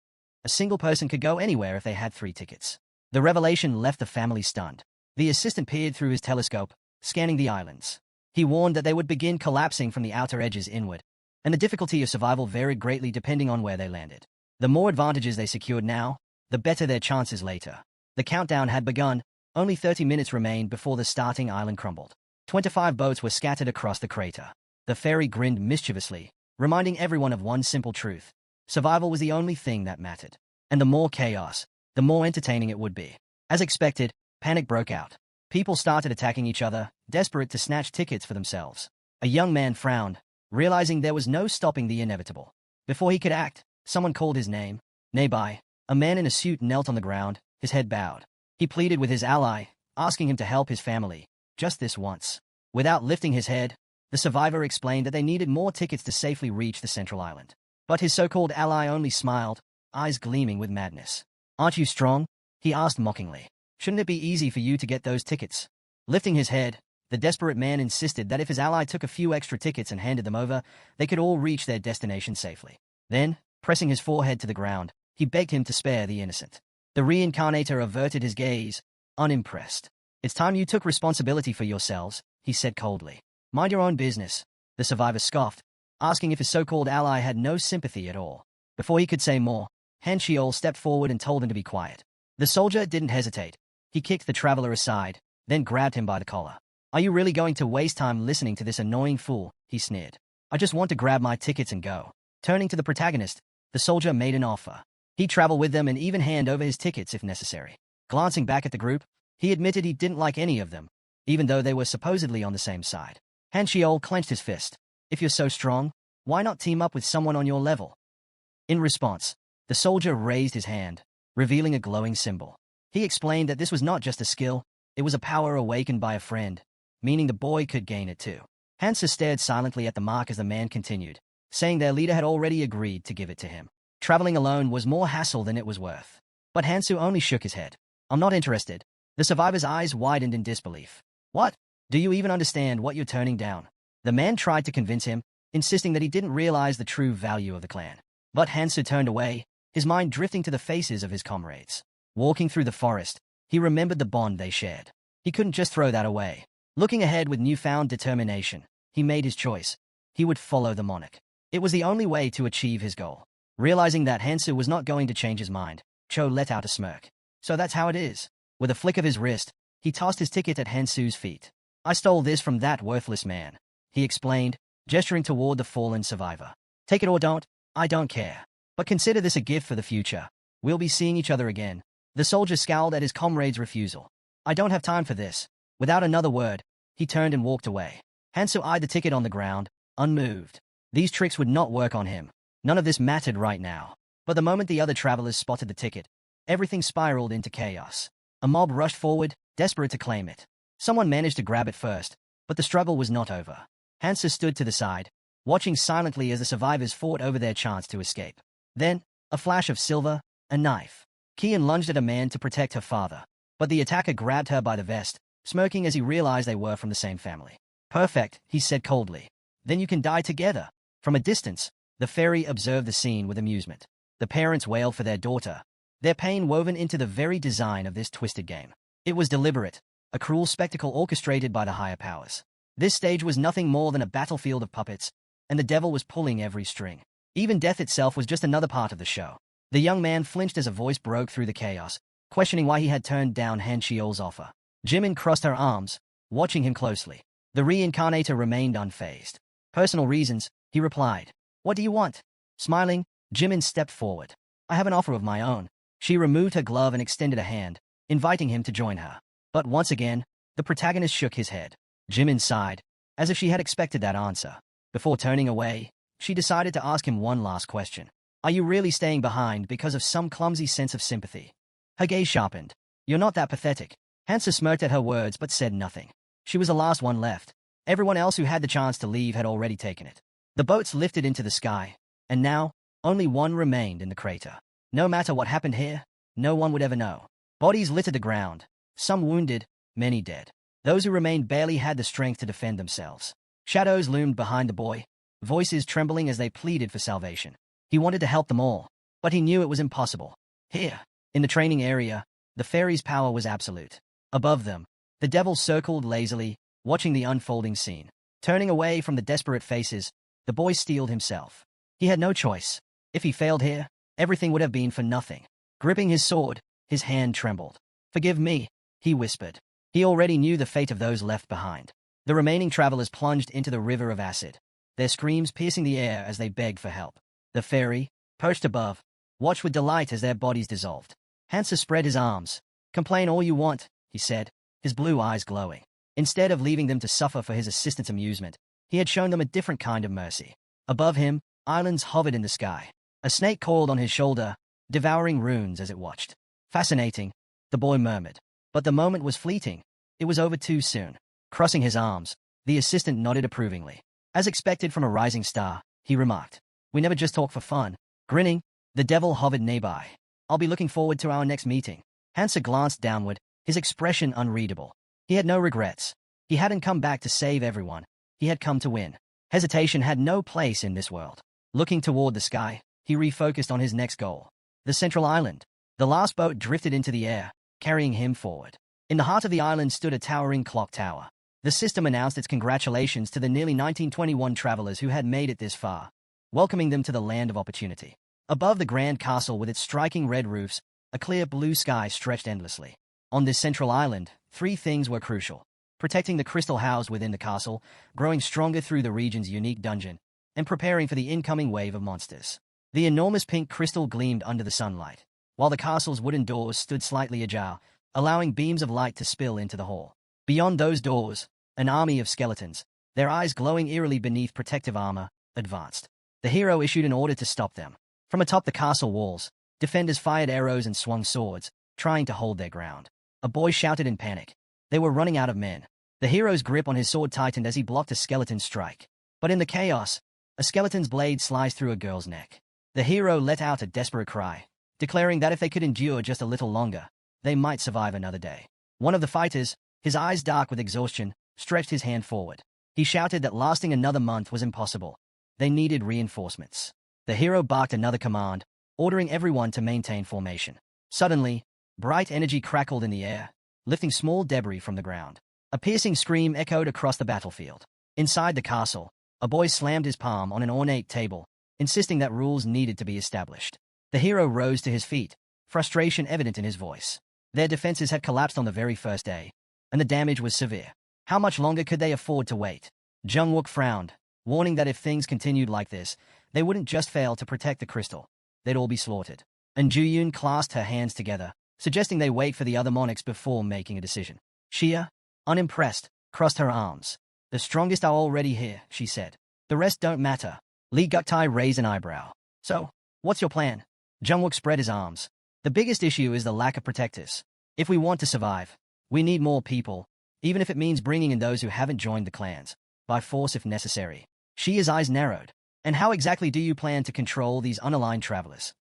A single person could go anywhere if they had 3 tickets. The revelation left the family stunned. The assistant peered through his telescope, scanning the islands. He warned that they would begin collapsing from the outer edges inward, and the difficulty of survival varied greatly depending on where they landed. The more advantages they secured now, the better their chances later. The countdown had begun. Only 30 minutes remained before the starting island crumbled. 25 boats were scattered across the crater. The fairy grinned mischievously, reminding everyone of one simple truth. Survival was the only thing that mattered. And the more chaos, the more entertaining it would be. As expected, panic broke out. People started attacking each other, desperate to snatch tickets for themselves. A young man frowned, realizing there was no stopping the inevitable. Before he could act, someone called his name. Nearby, a man in a suit knelt on the ground, his head bowed. He pleaded with his ally, asking him to help his family, just this once. Without lifting his head, the survivor explained that they needed more tickets to safely reach the central island. But his so-called ally only smiled, eyes gleaming with madness. Aren't you strong? He asked mockingly. Shouldn't it be easy for you to get those tickets? Lifting his head, the desperate man insisted that if his ally took a few extra tickets and handed them over, they could all reach their destination safely. Then, pressing his forehead to the ground, he begged him to spare the innocent. The reincarnator averted his gaze, unimpressed. It's time you took responsibility for yourselves, he said coldly. Mind your own business, the survivor scoffed, asking if his so-called ally had no sympathy at all. Before he could say more, Han Shiol stepped forward and told him to be quiet. The soldier didn't hesitate. He kicked the traveler aside, then grabbed him by the collar. Are you really going to waste time listening to this annoying fool? He sneered. I just want to grab my tickets and go. Turning to the protagonist, the soldier made an offer. He'd travel with them and even hand over his tickets if necessary. Glancing back at the group, he admitted he didn't like any of them, even though they were supposedly on the same side. Han Shiol clenched his fist. If you're so strong, why not team up with someone on your level? In response, the soldier raised his hand, revealing a glowing symbol. He explained that this was not just a skill, it was a power awakened by a friend, meaning the boy could gain it too. Hansa stared silently at the mark as the man continued, saying their leader had already agreed to give it to him. Traveling alone was more hassle than it was worth. But Hansu only shook his head. I'm not interested. The survivor's eyes widened in disbelief. What? Do you even understand what you're turning down? The man tried to convince him, insisting that he didn't realize the true value of the clan. But Hansu turned away, his mind drifting to the faces of his comrades. Walking through the forest, he remembered the bond they shared. He couldn't just throw that away. Looking ahead with newfound determination, he made his choice. He would follow the monarch. It was the only way to achieve his goal. Realizing that Hansu was not going to change his mind, Cho let out a smirk. So that's how it is. With a flick of his wrist, he tossed his ticket at Hansu's feet. I stole this from that worthless man, he explained, gesturing toward the fallen survivor. Take it or don't, I don't care. But consider this a gift for the future. We'll be seeing each other again. The soldier scowled at his comrade's refusal. I don't have time for this. Without another word, he turned and walked away. Hansu eyed the ticket on the ground, unmoved. These tricks would not work on him. None of this mattered right now. But the moment the other travelers spotted the ticket, everything spiraled into chaos. A mob rushed forward, desperate to claim it. Someone managed to grab it first, but the struggle was not over. Hansa stood to the side, watching silently as the survivors fought over their chance to escape. Then, a flash of silver, a knife. Kian lunged at a man to protect her father, but the attacker grabbed her by the vest, smirking as he realized they were from the same family. Perfect, he said coldly. Then you can die together. From a distance, the fairy observed the scene with amusement. The parents wailed for their daughter, their pain woven into the very design of this twisted game. It was deliberate, a cruel spectacle orchestrated by the higher powers. This stage was nothing more than a battlefield of puppets, and the devil was pulling every string. Even death itself was just another part of the show. The young man flinched as a voice broke through the chaos, questioning why he had turned down Han Shiol's offer. Jimin crossed her arms, watching him closely. The reincarnator remained unfazed. Personal reasons, he replied. What do you want? Smiling, Jimin stepped forward. I have an offer of my own. She removed her glove and extended a hand, inviting him to join her. But once again, the protagonist shook his head. Jimin sighed, as if she had expected that answer. Before turning away, she decided to ask him one last question. Are you really staying behind because of some clumsy sense of sympathy? Her gaze sharpened. You're not that pathetic. Hansa smirked at her words but said nothing. She was the last one left. Everyone else who had the chance to leave had already taken it. The boats lifted into the sky, and now, only one remained in the crater. No matter what happened here, no one would ever know. Bodies littered the ground, some wounded, many dead. Those who remained barely had the strength to defend themselves. Shadows loomed behind the boy, voices trembling as they pleaded for salvation. He wanted to help them all, but he knew it was impossible. Here, in the training area, the fairy's power was absolute. Above them, the devil circled lazily, watching the unfolding scene. Turning away from the desperate faces, the boy steeled himself. He had no choice. If he failed here, everything would have been for nothing. Gripping his sword, his hand trembled. Forgive me, he whispered. He already knew the fate of those left behind. The remaining travelers plunged into the river of acid, their screams piercing the air as they begged for help. The fairy, perched above, watched with delight as their bodies dissolved. Hansa spread his arms. Complain all you want, he said, his blue eyes glowing. Instead of leaving them to suffer for his assistant's amusement, he had shown them a different kind of mercy. Above him, islands hovered in the sky. A snake coiled on his shoulder, devouring runes as it watched. Fascinating, the boy murmured. But the moment was fleeting. It was over too soon. Crossing his arms, the assistant nodded approvingly. As expected from a rising star, he remarked. We never just talk for fun. Grinning, the devil hovered nearby. I'll be looking forward to our next meeting. Hansa glanced downward, his expression unreadable. He had no regrets. He hadn't come back to save everyone. He had come to win. Hesitation had no place in this world. Looking toward the sky, he refocused on his next goal. The central island. The last boat drifted into the air, carrying him forward. In the heart of the island stood a towering clock tower. The system announced its congratulations to the nearly 1921 travelers who had made it this far, welcoming them to the land of opportunity. Above the grand castle with its striking red roofs, a clear blue sky stretched endlessly. On this central island, three things were crucial: protecting the crystal housed within the castle, growing stronger through the region's unique dungeon, and preparing for the incoming wave of monsters. The enormous pink crystal gleamed under the sunlight, while the castle's wooden doors stood slightly ajar, allowing beams of light to spill into the hall. Beyond those doors, an army of skeletons, their eyes glowing eerily beneath protective armor, advanced. The hero issued an order to stop them. From atop the castle walls, defenders fired arrows and swung swords, trying to hold their ground. A boy shouted in panic. They were running out of men. The hero's grip on his sword tightened as he blocked a skeleton's strike. But in the chaos, a skeleton's blade sliced through a girl's neck. The hero let out a desperate cry, declaring that if they could endure just a little longer, they might survive another day. One of the fighters, his eyes dark with exhaustion, stretched his hand forward. He shouted that lasting another month was impossible. They needed reinforcements. The hero barked another command, ordering everyone to maintain formation. Suddenly, bright energy crackled in the air, lifting small debris from the ground. A piercing scream echoed across the battlefield. Inside the castle, a boy slammed his palm on an ornate table, insisting that rules needed to be established. The hero rose to his feet, frustration evident in his voice. Their defenses had collapsed on the very first day, and the damage was severe. How much longer could they afford to wait? Jungwook frowned, warning that if things continued like this, they wouldn't just fail to protect the crystal. They'd all be slaughtered. And Juyun clasped her hands together, suggesting they wait for the other monarchs before making a decision. Xia, unimpressed, crossed her arms. The strongest are already here, she said. The rest don't matter. Li Guktai raised an eyebrow. So, what's your plan? Jungwook spread his arms. The biggest issue is the lack of protectors. If we want to survive, we need more people, even if it means bringing in those who haven't joined the clans, by force if necessary. Xia's eyes narrowed. And how exactly do you plan to control these unaligned travelers?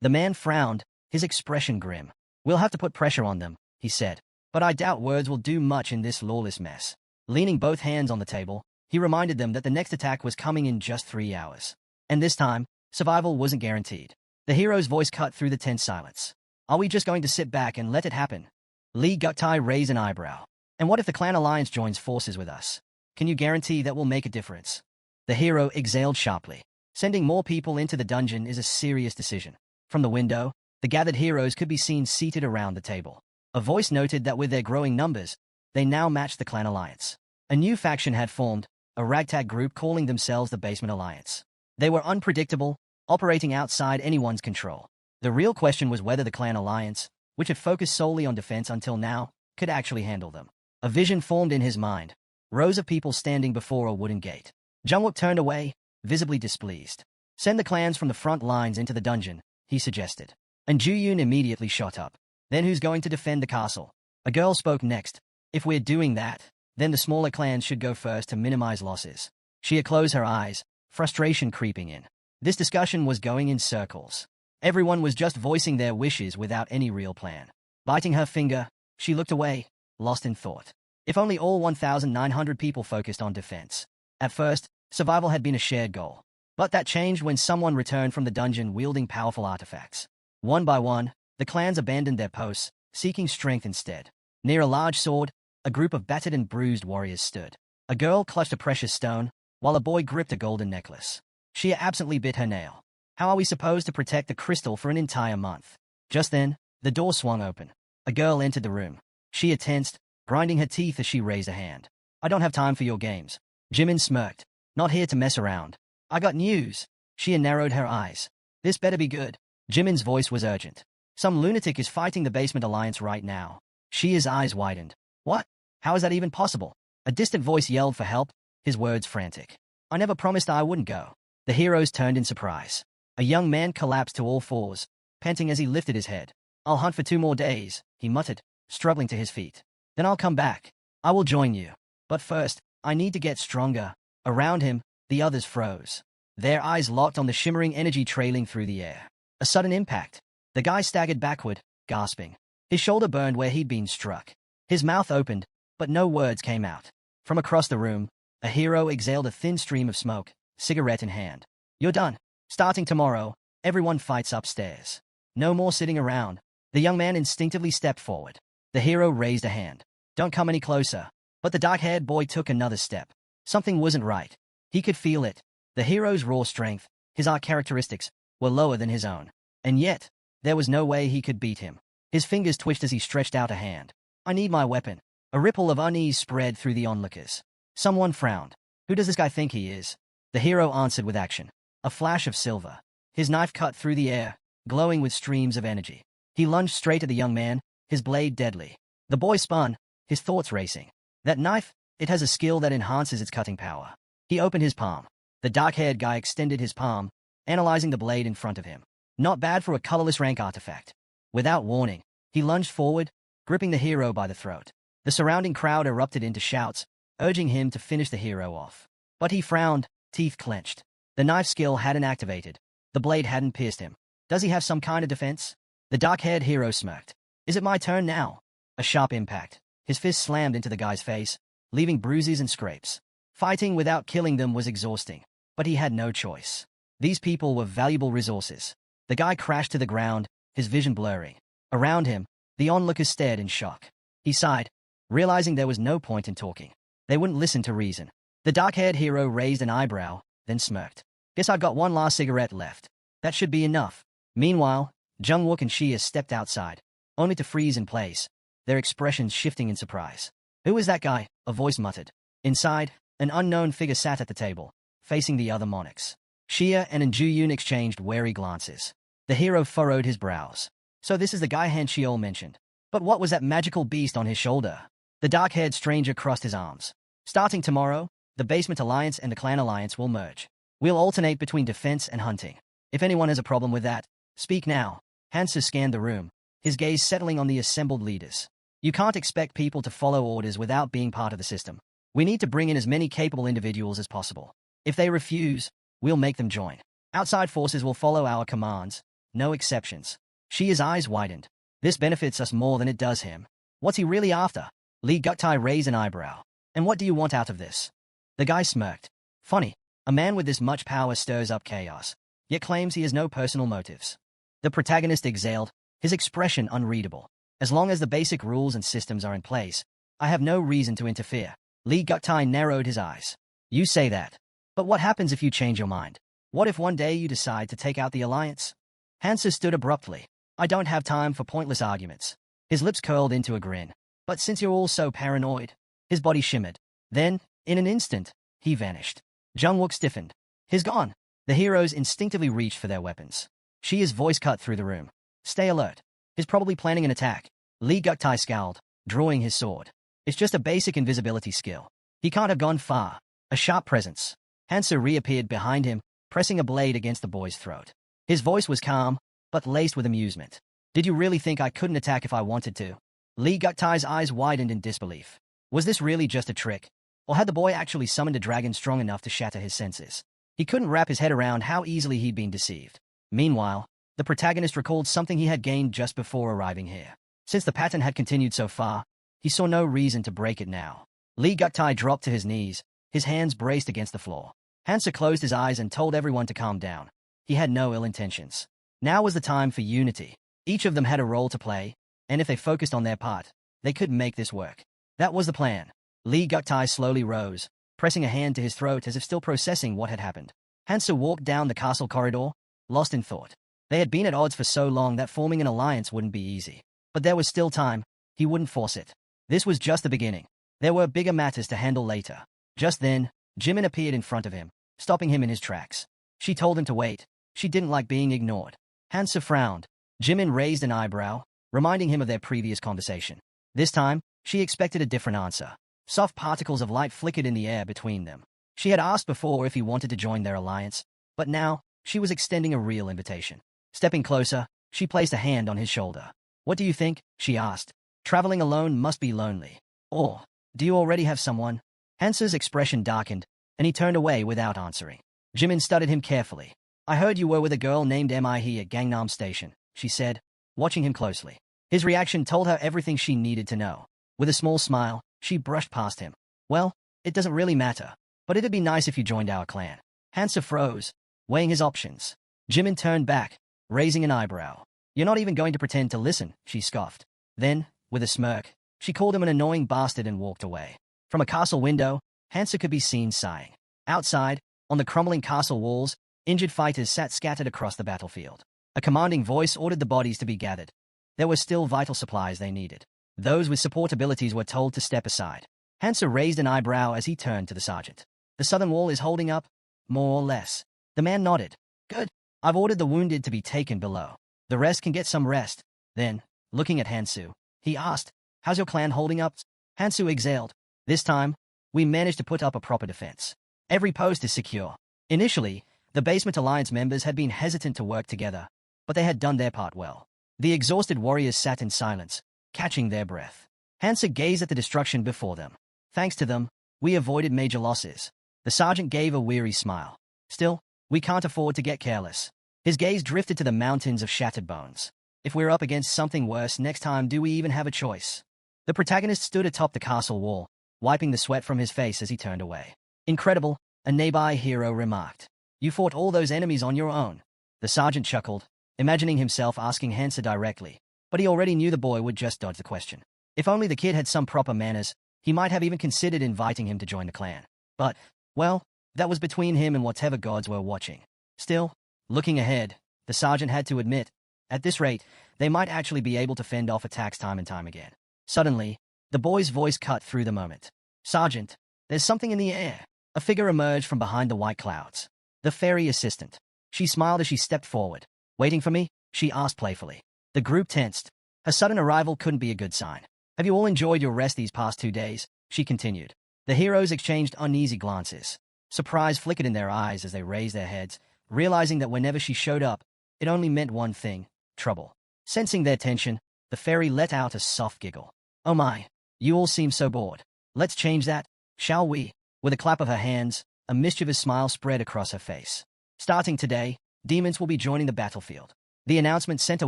The man frowned, his expression grim. We'll have to put pressure on them, he said. But I doubt words will do much in this lawless mess. Leaning both hands on the table, he reminded them that the next attack was coming in just 3 hours. And this time, survival wasn't guaranteed. The hero's voice cut through the tense silence. Are we just going to sit back and let it happen? Li Guktai raised an eyebrow. And what if the clan alliance joins forces with us? Can you guarantee that we'll make a difference? The hero exhaled sharply. Sending more people into the dungeon is a serious decision. From the window, the gathered heroes could be seen seated around the table. A voice noted that with their growing numbers, they now matched the clan alliance. A new faction had formed, a ragtag group calling themselves the Basement Alliance. They were unpredictable, operating outside anyone's control. The real question was whether the clan alliance, which had focused solely on defense until now, could actually handle them. A vision formed in his mind. Rows of people standing before a wooden gate. Jungwook turned away, visibly displeased. Send the clans from the front lines into the dungeon, he suggested. And Juyun immediately shot up. Then who's going to defend the castle? A girl spoke next. If we're doing that, then the smaller clans should go first to minimize losses. Xia closed her eyes, frustration creeping in. This discussion was going in circles. Everyone was just voicing their wishes without any real plan. Biting her finger, she looked away, lost in thought. If only all 1,900 people focused on defense. At first, survival had been a shared goal. But that changed when someone returned from the dungeon wielding powerful artifacts. One by one, the clans abandoned their posts, seeking strength instead. Near a large sword, a group of battered and bruised warriors stood. A girl clutched a precious stone, while a boy gripped a golden necklace. Xia absently bit her nail. How are we supposed to protect the crystal for an entire month? Just then, the door swung open. A girl entered the room. Xia tensed, grinding her teeth as she raised a hand. I don't have time for your games. Jimin smirked. Not here to mess around. I got news. Xia narrowed her eyes. This better be good. Jimin's voice was urgent. Some lunatic is fighting the Basement Alliance right now. Xia's eyes widened. What? How is that even possible? A distant voice yelled for help, his words frantic. I never promised I wouldn't go. The heroes turned in surprise. A young man collapsed to all fours, panting as he lifted his head. I'll hunt for 2 more days, he muttered, struggling to his feet. Then I'll come back. I will join you. But first, I need to get stronger. Around him, the others froze. Their eyes locked on the shimmering energy trailing through the air. A sudden impact. The guy staggered backward, gasping. His shoulder burned where he'd been struck. His mouth opened, but no words came out. From across the room, a hero exhaled a thin stream of smoke, cigarette in hand. You're done. Starting tomorrow, everyone fights upstairs. No more sitting around. The young man instinctively stepped forward. The hero raised a hand. Don't come any closer. But the dark-haired boy took another step. Something wasn't right. He could feel it. The hero's raw strength, his art characteristics, were lower than his own. And yet, there was no way he could beat him. His fingers twitched as he stretched out a hand. I need my weapon. A ripple of unease spread through the onlookers. Someone frowned. Who does this guy think he is? The hero answered with action. A flash of silver. His knife cut through the air, glowing with streams of energy. He lunged straight at the young man, his blade deadly. The boy spun, his thoughts racing. That knife, it has a skill that enhances its cutting power. He opened his palm. The dark-haired guy extended his palm, analyzing the blade in front of him. Not bad for a colorless rank artifact. Without warning, he lunged forward, gripping the hero by the throat. The surrounding crowd erupted into shouts, urging him to finish the hero off. But he frowned, teeth clenched. The knife skill hadn't activated. The blade hadn't pierced him. Does he have some kind of defense? The dark-haired hero smirked. Is it my turn now? A sharp impact. His fist slammed into the guy's face, leaving bruises and scrapes. Fighting without killing them was exhausting, but he had no choice. These people were valuable resources. The guy crashed to the ground, his vision blurring. Around him, the onlookers stared in shock. He sighed, realizing there was no point in talking. They wouldn't listen to reason. The dark-haired hero raised an eyebrow, then smirked. Guess I've got one last cigarette left. That should be enough. Meanwhile, Jungwook and Shia stepped outside, only to freeze in place, their expressions shifting in surprise. Who is that guy? A voice muttered. Inside, an unknown figure sat at the table, facing the other monarchs. Shia and Njuyun exchanged wary glances. The hero furrowed his brows. So this is the guy Han Shiol mentioned. But what was that magical beast on his shoulder? The dark-haired stranger crossed his arms. Starting tomorrow, the Basement Alliance and the Clan Alliance will merge. We'll alternate between defense and hunting. If anyone has a problem with that, speak now. Hansa scanned the room, his gaze settling on the assembled leaders. You can't expect people to follow orders without being part of the system. We need to bring in as many capable individuals as possible. If they refuse, we'll make them join. Outside forces will follow our commands, no exceptions. Shia's eyes widened. This benefits us more than it does him. What's he really after? Lee Guktai raised an eyebrow. And what do you want out of this? The guy smirked. Funny, a man with this much power stirs up chaos, yet claims he has no personal motives. The protagonist exhaled, his expression unreadable. As long as the basic rules and systems are in place, I have no reason to interfere. Lee Guktai narrowed his eyes. You say that. But what happens if you change your mind? What if one day you decide to take out the alliance? Hansa stood abruptly. I don't have time for pointless arguments. His lips curled into a grin. But since you're all so paranoid, his body shimmered. Then, in an instant, he vanished. Jungwook stiffened. He's gone. The heroes instinctively reached for their weapons. Shia's voice cut through the room. Stay alert. He's probably planning an attack. Lee Guktai scowled, drawing his sword. It's just a basic invisibility skill. He can't have gone far. A sharp presence. Hansa reappeared behind him, pressing a blade against the boy's throat. His voice was calm, but laced with amusement. Did you really think I couldn't attack if I wanted to? Lee Guktai's eyes widened in disbelief. Was this really just a trick? Or had the boy actually summoned a dragon strong enough to shatter his senses? He couldn't wrap his head around how easily he'd been deceived. Meanwhile, the protagonist recalled something he had gained just before arriving here. Since the pattern had continued so far, he saw no reason to break it now. Lee Guktai dropped to his knees, his hands braced against the floor. Hansa closed his eyes and told everyone to calm down. He had no ill intentions. Now was the time for unity. Each of them had a role to play, and if they focused on their part, they could make this work. That was the plan. Lee Guktai slowly rose, pressing a hand to his throat as if still processing what had happened. Hansa walked down the castle corridor, lost in thought. They had been at odds for so long that forming an alliance wouldn't be easy. But there was still time. He wouldn't force it. This was just the beginning. There were bigger matters to handle later. Just then, Jimin appeared in front of him, stopping him in his tracks. She told him to wait. She didn't like being ignored. Hansa frowned. Jimin raised an eyebrow, reminding him of their previous conversation. This time, she expected a different answer. Soft particles of light flickered in the air between them. She had asked before if he wanted to join their alliance, but now, she was extending a real invitation. Stepping closer, she placed a hand on his shoulder. What do you think? She asked. Traveling alone must be lonely. Or, do you already have someone? Hansa's expression darkened, and he turned away without answering. Jimin studied him carefully. I heard you were with a girl named Mi at Gangnam Station. she said, watching him closely. His reaction told her everything she needed to know. With a small smile, she brushed past him. Well, it doesn't really matter, but it'd be nice if you joined our clan. Hansa froze, weighing his options. Jimin turned back, raising an eyebrow. You're not even going to pretend to listen, she scoffed. Then, with a smirk, she called him an annoying bastard and walked away. From a castle window, Hansa could be seen sighing. Outside, on the crumbling castle walls, injured fighters sat scattered across the battlefield. A commanding voice ordered the bodies to be gathered. There were still vital supplies they needed. Those with support abilities were told to step aside. Hansa raised an eyebrow as he turned to the sergeant. The southern wall is holding up, more or less. The man nodded. Good. I've ordered the wounded to be taken below. The rest can get some rest. Then, looking at Hansu, he asked, how's your clan holding up? Hansu exhaled. This time, we managed to put up a proper defense. Every post is secure. Initially, the Basement Alliance members had been hesitant to work together, but they had done their part well. The exhausted warriors sat in silence, catching their breath. Hansa gazed at the destruction before them. Thanks to them, we avoided major losses. The sergeant gave a weary smile. Still, we can't afford to get careless. His gaze drifted to the mountains of shattered bones. If we're up against something worse next time, do we even have a choice? The protagonist stood atop the castle wall, wiping the sweat from his face as he turned away. Incredible, a nearby hero remarked. You fought all those enemies on your own. The sergeant chuckled, imagining himself asking Hansa directly, but he already knew the boy would just dodge the question. If only the kid had some proper manners, he might have even considered inviting him to join the clan. But, well, that was between him and whatever gods were watching. Still, looking ahead, the sergeant had to admit, at this rate, they might actually be able to fend off attacks time and time again. Suddenly, the boy's voice cut through the moment. Sergeant, there's something in the air. A figure emerged from behind the white clouds. The fairy assistant. She smiled as she stepped forward. Waiting for me? She asked playfully. The group tensed. Her sudden arrival couldn't be a good sign. Have you all enjoyed your rest these past 2 days? She continued. The heroes exchanged uneasy glances. Surprise flickered in their eyes as they raised their heads, realizing that whenever she showed up, it only meant one thing, trouble. Sensing their tension, the fairy let out a soft giggle. Oh my, you all seem so bored. Let's change that, shall we? With a clap of her hands, a mischievous smile spread across her face. Starting today, demons will be joining the battlefield. The announcement sent a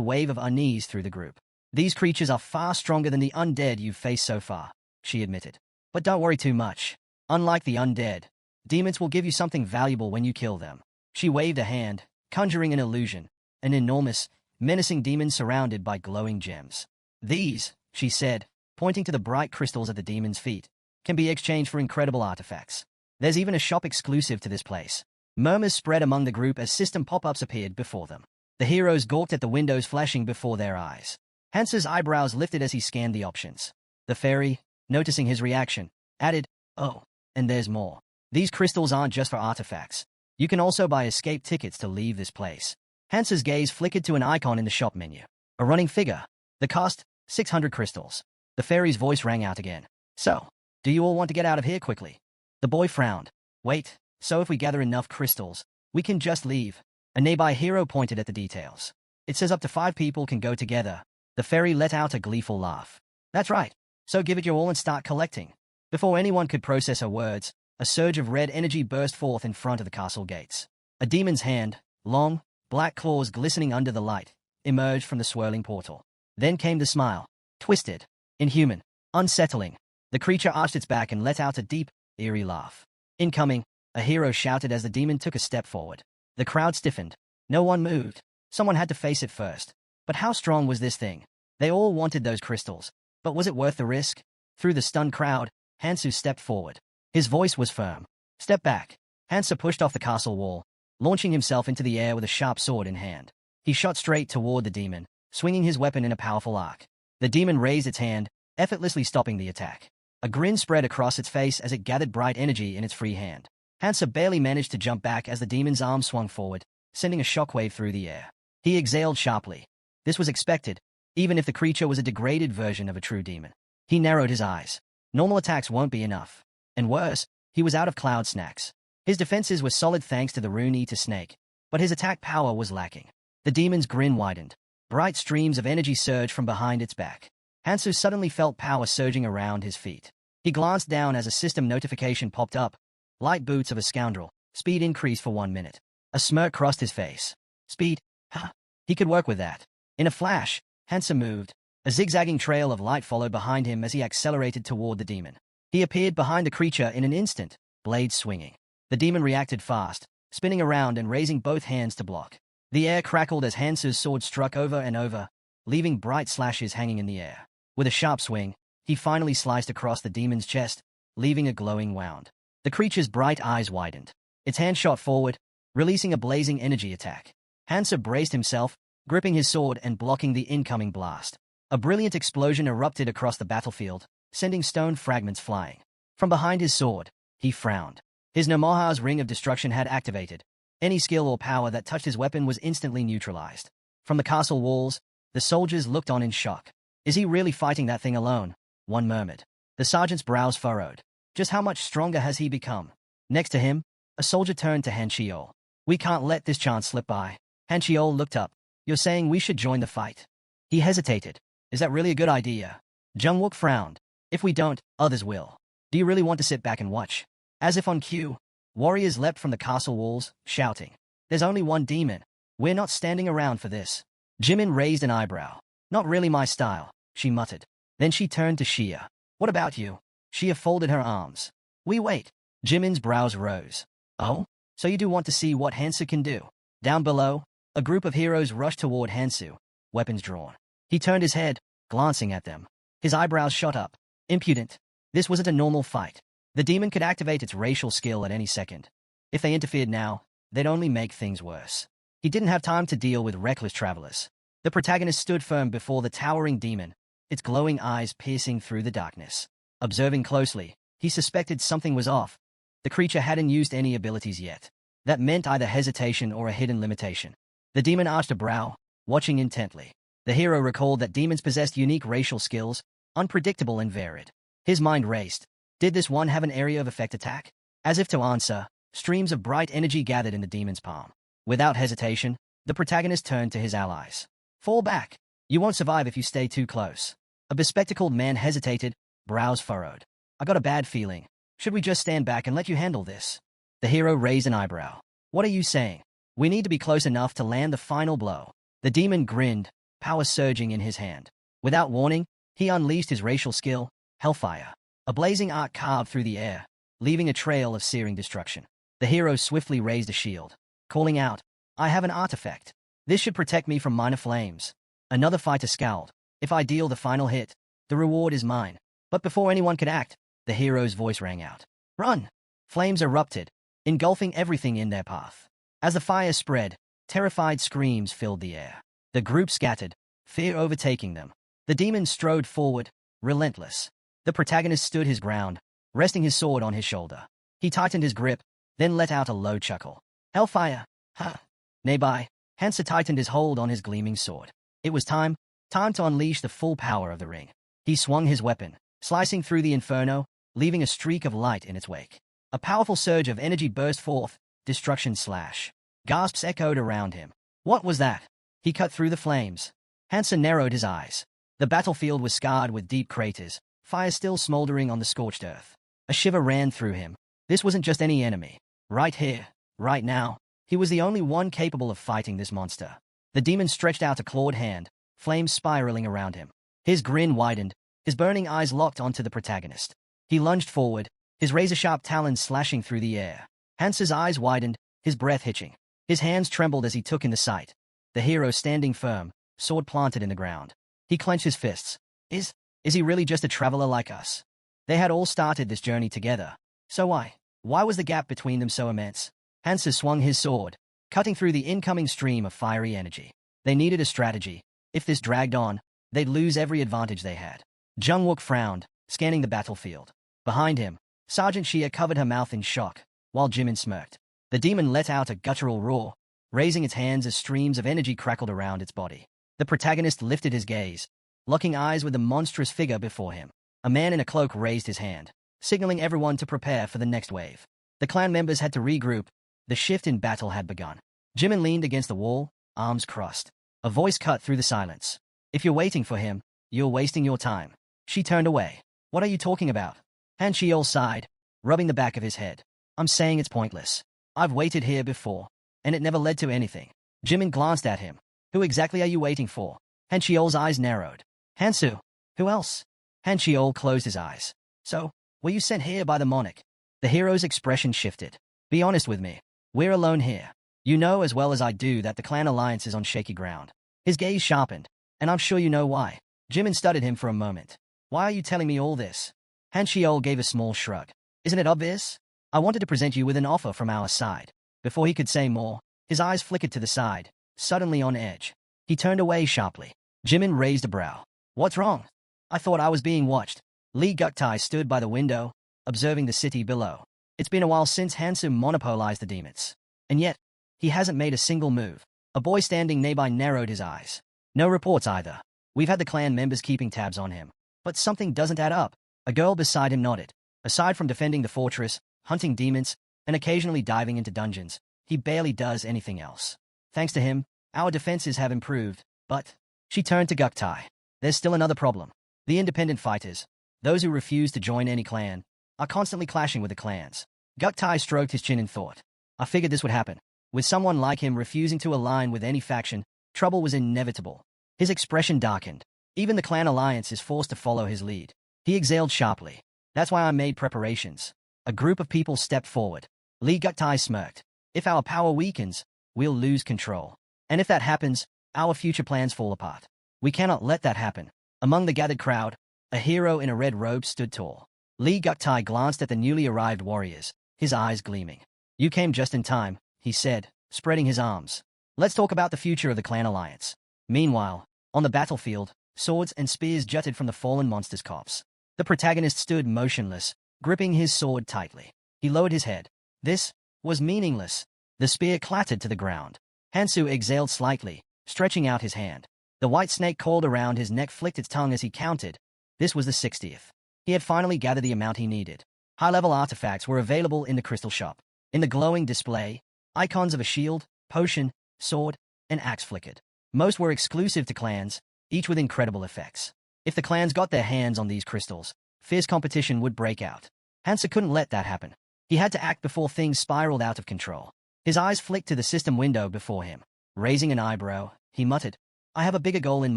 wave of unease through the group. These creatures are far stronger than the undead you've faced so far, she admitted. But don't worry too much. Unlike the undead, demons will give you something valuable when you kill them. She waved a hand, conjuring an illusion, an enormous, menacing demon surrounded by glowing gems. These, she said, pointing to the bright crystals at the demon's feet, can be exchanged for incredible artifacts. There's even a shop exclusive to this place. Murmurs spread among the group as system pop-ups appeared before them. The heroes gawked at the windows flashing before their eyes. Hansa's eyebrows lifted as he scanned the options. The fairy, noticing his reaction, added, oh, and there's more. These crystals aren't just for artifacts. You can also buy escape tickets to leave this place. Hansa's gaze flickered to an icon in the shop menu. A running figure. The cost, 600 crystals. The fairy's voice rang out again. So, do you all want to get out of here quickly? The boy frowned. Wait, so if we gather enough crystals, we can just leave. A nearby hero pointed at the details. It says up to 5 people can go together. The fairy let out a gleeful laugh. That's right. So give it your all and start collecting. Before anyone could process her words, a surge of red energy burst forth in front of the castle gates. A demon's hand, long, black claws glistening under the light, emerged from the swirling portal. Then came the smile. Twisted, inhuman, unsettling. The creature arched its back and let out a deep, eerie laugh. Incoming, a hero shouted as the demon took a step forward. The crowd stiffened. No one moved. Someone had to face it first. But how strong was this thing? They all wanted those crystals. But was it worth the risk? Through the stunned crowd, Hansu stepped forward. His voice was firm. Step back. Hansa pushed off the castle wall, launching himself into the air with a sharp sword in hand. He shot straight toward the demon, swinging his weapon in a powerful arc. The demon raised its hand, effortlessly stopping the attack. A grin spread across its face as it gathered bright energy in its free hand. Hansa barely managed to jump back as the demon's arm swung forward, sending a shockwave through the air. He exhaled sharply. This was expected, even if the creature was a degraded version of a true demon. He narrowed his eyes. Normal attacks won't be enough. And worse, he was out of cloud snacks. His defenses were solid thanks to the rune-eater snake, but his attack power was lacking. The demon's grin widened. Bright streams of energy surged from behind its back. Hansu suddenly felt power surging around his feet. He glanced down as a system notification popped up. Light boots of a scoundrel. Speed increased for 1 minute. A smirk crossed his face. Speed? Ha! He could work with that. In a flash, Hansa moved. A zigzagging trail of light followed behind him as he accelerated toward the demon. He appeared behind the creature in an instant, blades swinging. The demon reacted fast, spinning around and raising both hands to block. The air crackled as Hansa's sword struck over and over, leaving bright slashes hanging in the air. With a sharp swing, he finally sliced across the demon's chest, leaving a glowing wound. The creature's bright eyes widened. Its hand shot forward, releasing a blazing energy attack. Hansa braced himself, gripping his sword and blocking the incoming blast. A brilliant explosion erupted across the battlefield, sending stone fragments flying. From behind his sword, he frowned. His Nomoha's ring of destruction had activated. Any skill or power that touched his weapon was instantly neutralized. From the castle walls, the soldiers looked on in shock. Is he really fighting that thing alone? One murmured. The sergeant's brows furrowed. Just how much stronger has he become? Next to him, a soldier turned to Han Chiol. We can't let this chance slip by. Han Chiol looked up. You're saying we should join the fight? He hesitated. Is that really a good idea? Jung Wook frowned. If we don't, others will. Do you really want to sit back and watch? As if on cue, warriors leapt from the castle walls, shouting. There's only one demon. We're not standing around for this. Jimin raised an eyebrow. Not really my style, she muttered. Then she turned to Xia. What about you? Xia folded her arms. We wait. Jimin's brows rose. Oh? So you do want to see what Hansu can do? Down below, a group of heroes rushed toward Hansu, weapons drawn. He turned his head, glancing at them. His eyebrows shot up. Impudent. This wasn't a normal fight. The demon could activate its racial skill at any second. If they interfered now, they'd only make things worse. He didn't have time to deal with reckless travelers. The protagonist stood firm before the towering demon, its glowing eyes piercing through the darkness. Observing closely, he suspected something was off. The creature hadn't used any abilities yet. That meant either hesitation or a hidden limitation. The demon arched a brow, watching intently. The hero recalled that demons possessed unique racial skills, unpredictable and varied. His mind raced. Did this one have an area of effect attack? As if to answer, streams of bright energy gathered in the demon's palm. Without hesitation, the protagonist turned to his allies. Fall back. You won't survive if you stay too close. A bespectacled man hesitated, brows furrowed. I got a bad feeling. Should we just stand back and let you handle this? The hero raised an eyebrow. What are you saying? We need to be close enough to land the final blow. The demon grinned, power surging in his hand. Without warning, he unleashed his racial skill, Hellfire. A blazing arc carved through the air, leaving a trail of searing destruction. The hero swiftly raised a shield, calling out, I have an artifact. This should protect me from minor flames. Another fighter scowled. If I deal the final hit, the reward is mine. But before anyone could act, the hero's voice rang out. Run! Flames erupted, engulfing everything in their path. As the fire spread, terrified screams filled the air. The group scattered, fear overtaking them. The demon strode forward, relentless. The protagonist stood his ground, resting his sword on his shoulder. He tightened his grip, then let out a low chuckle. Hellfire! Ha! Nearby, Hansa tightened his hold on his gleaming sword. It was time to unleash the full power of the ring. He swung his weapon, slicing through the inferno, leaving a streak of light in its wake. A powerful surge of energy burst forth, destruction slash. Gasps echoed around him. What was that? He cut through the flames. Hansa narrowed his eyes. The battlefield was scarred with deep craters, fire still smoldering on the scorched earth. A shiver ran through him. This wasn't just any enemy. Right here, right now, he was the only one capable of fighting this monster. The demon stretched out a clawed hand, flames spiraling around him. His grin widened, his burning eyes locked onto the protagonist. He lunged forward, his razor-sharp talons slashing through the air. Hansa's eyes widened, his breath hitching. His hands trembled as he took in the sight. The hero standing firm, sword planted in the ground. He clenched his fists. Is he really just a traveler like us? They had all started this journey together. So why was the gap between them so immense? Hansa swung his sword, cutting through the incoming stream of fiery energy. They needed a strategy. If this dragged on, they'd lose every advantage they had. Jung Wook frowned, scanning the battlefield. Behind him, Sergeant Xia covered her mouth in shock, while Jimin smirked. The demon let out a guttural roar, raising its hands as streams of energy crackled around its body. The protagonist lifted his gaze, locking eyes with the monstrous figure before him. A man in a cloak raised his hand, signaling everyone to prepare for the next wave. The clan members had to regroup. The shift in battle had begun. Jimin leaned against the wall, arms crossed. A voice cut through the silence. If you're waiting for him, you're wasting your time. She turned away. What are you talking about? Han Chiol sighed, rubbing the back of his head. I'm saying it's pointless. I've waited here before, and it never led to anything. Jimin glanced at him. Who exactly are you waiting for? Han Chiol's eyes narrowed. Hansu. Who else? Han Chiol closed his eyes. So, were you sent here by the monarch? The hero's expression shifted. Be honest with me. We're alone here. You know as well as I do that the clan alliance is on shaky ground. His gaze sharpened, and I'm sure you know why. Jimin studied him for a moment. Why are you telling me all this? Han Chiol gave a small shrug. Isn't it obvious? I wanted to present you with an offer from our side. Before he could say more, his eyes flickered to the side, suddenly on edge. He turned away sharply. Jimin raised a brow. What's wrong? I thought I was being watched. Lee Guktai stood by the window, observing the city below. It's been a while since Hansu monopolized the demons. And yet, he hasn't made a single move. A boy standing nearby narrowed his eyes. No reports either. We've had the clan members keeping tabs on him. But something doesn't add up. A girl beside him nodded. Aside from defending the fortress, hunting demons, and occasionally diving into dungeons, he barely does anything else. Thanks to him, our defenses have improved, but... She turned to Guktai. There's still another problem. The independent fighters, those who refuse to join any clan, are constantly clashing with the clans. Guktai stroked his chin in thought. I figured this would happen. With someone like him refusing to align with any faction, trouble was inevitable. His expression darkened. Even the clan alliance is forced to follow his lead. He exhaled sharply. That's why I made preparations. A group of people stepped forward. Lee Guktai smirked. If our power weakens, we'll lose control. And if that happens, our future plans fall apart. We cannot let that happen. Among the gathered crowd, a hero in a red robe stood tall. Lee Guktai glanced at the newly arrived warriors, his eyes gleaming. You came just in time, he said, spreading his arms. Let's talk about the future of the clan alliance. Meanwhile, on the battlefield, swords and spears jutted from the fallen monster's corpse. The protagonist stood motionless, gripping his sword tightly. He lowered his head. This was meaningless. The spear clattered to the ground. Hansu exhaled slightly, stretching out his hand. The white snake coiled around his neck flicked its tongue as he counted. This was the 60th. He had finally gathered the amount he needed. High-level artifacts were available in the crystal shop. In the glowing display, icons of a shield, potion, sword, and axe flickered. Most were exclusive to clans, each with incredible effects. If the clans got their hands on these crystals, fierce competition would break out. Hansa couldn't let that happen. He had to act before things spiraled out of control. His eyes flicked to the system window before him. Raising an eyebrow, he muttered, I have a bigger goal in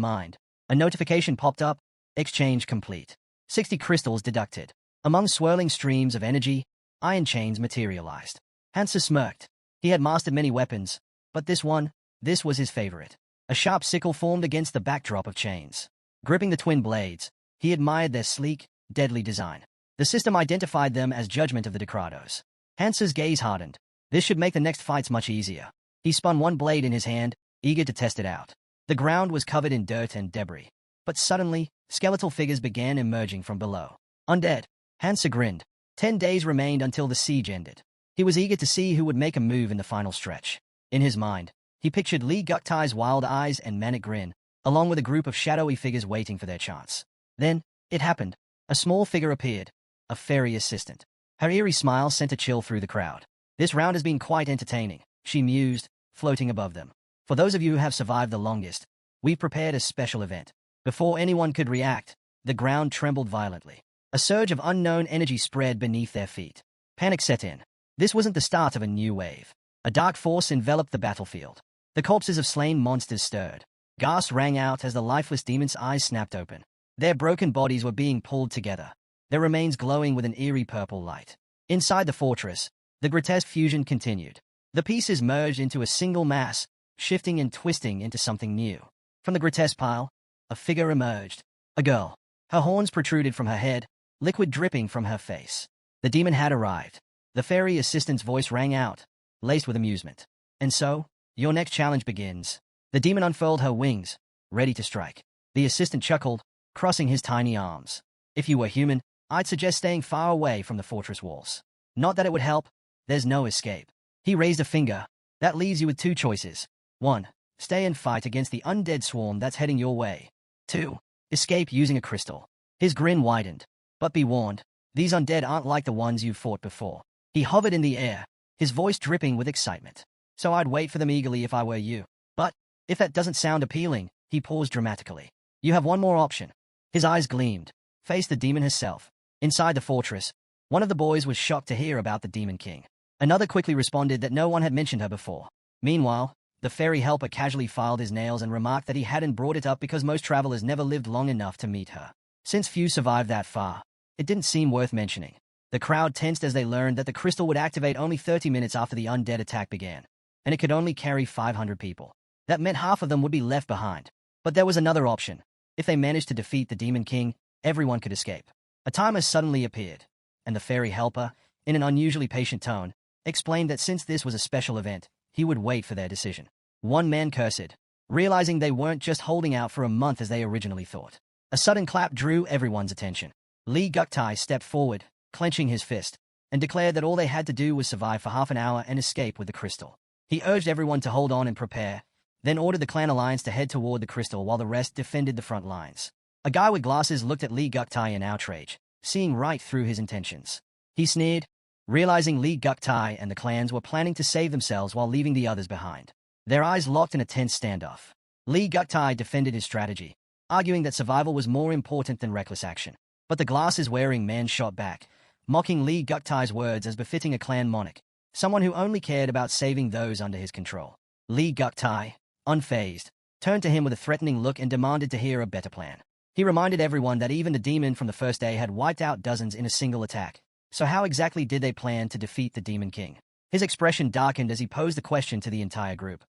mind. A notification popped up. Exchange complete. 60 crystals deducted. Among swirling streams of energy, iron chains materialized. Hansa smirked. He had mastered many weapons, but this was his favorite. A sharp sickle formed against the backdrop of chains. Gripping the twin blades, he admired their sleek, deadly design. The system identified them as judgment of the Decrados. Hansa's gaze hardened. This should make the next fights much easier. He spun one blade in his hand, eager to test it out. The ground was covered in dirt and debris. But suddenly, skeletal figures began emerging from below. Undead. Hansa grinned. 10 days remained until the siege ended. He was eager to see who would make a move in the final stretch. In his mind, he pictured Lee Guktai's wild eyes and manic grin, along with a group of shadowy figures waiting for their chance. Then, it happened. A small figure appeared. A fairy assistant. Her eerie smile sent a chill through the crowd. This round has been quite entertaining, she mused, floating above them. For those of you who have survived the longest, we've prepared a special event. Before anyone could react, the ground trembled violently. A surge of unknown energy spread beneath their feet. Panic set in. This wasn't the start of a new wave. A dark force enveloped the battlefield. The corpses of slain monsters stirred. Gasps rang out as the lifeless demons' eyes snapped open. Their broken bodies were being pulled together, their remains glowing with an eerie purple light. Inside the fortress, the grotesque fusion continued. The pieces merged into a single mass, shifting and twisting into something new. From the grotesque pile, a figure emerged. A girl. Her horns protruded from her head, liquid dripping from her face. The demon had arrived. The fairy assistant's voice rang out, laced with amusement. And so, your next challenge begins. The demon unfurled her wings, ready to strike. The assistant chuckled, crossing his tiny arms. If you were human, I'd suggest staying far away from the fortress walls. Not that it would help. There's no escape. He raised a finger. That leaves you with 2 choices. 1. Stay and fight against the undead swarm that's heading your way. 2. Escape using a crystal. His grin widened. But be warned, these undead aren't like the ones you've fought before. He hovered in the air, his voice dripping with excitement. So I'd wait for them eagerly if I were you. But, if that doesn't sound appealing, he paused dramatically. You have one more option. His eyes gleamed. Face the demon herself. Inside the fortress, one of the boys was shocked to hear about the Demon King. Another quickly responded that no one had mentioned her before. Meanwhile, The ferry helper casually filed his nails and remarked that he hadn't brought it up because most travelers never lived long enough to meet her. Since few survived that far, it didn't seem worth mentioning. The crowd tensed as they learned that the crystal would activate only 30 minutes after the undead attack began, and it could only carry 500 people. That meant half of them would be left behind. But there was another option. If they managed to defeat the Demon King, everyone could escape. A timer suddenly appeared, and the ferry helper, in an unusually patient tone, explained that since this was a special event, he would wait for their decision. One man cursed, realizing they weren't just holding out for a month as they originally thought. A sudden clap drew everyone's attention. Lee Guktai stepped forward, clenching his fist, and declared that all they had to do was survive for half an hour and escape with the crystal. He urged everyone to hold on and prepare, then ordered the clan alliance to head toward the crystal while the rest defended the front lines. A guy with glasses looked at Lee Guktai in outrage, seeing right through his intentions. He sneered, realizing Lee Guktai and the clans were planning to save themselves while leaving the others behind. Their eyes locked in a tense standoff. Lee Guktai defended his strategy, arguing that survival was more important than reckless action. But the glasses-wearing man shot back, mocking Lee Guktai's words as befitting a clan monarch, someone who only cared about saving those under his control. Lee Guktai, unfazed, turned to him with a threatening look and demanded to hear a better plan. He reminded everyone that even the demon from the first day had wiped out dozens in a single attack. So how exactly did they plan to defeat the Demon King? His expression darkened as he posed the question to the entire group.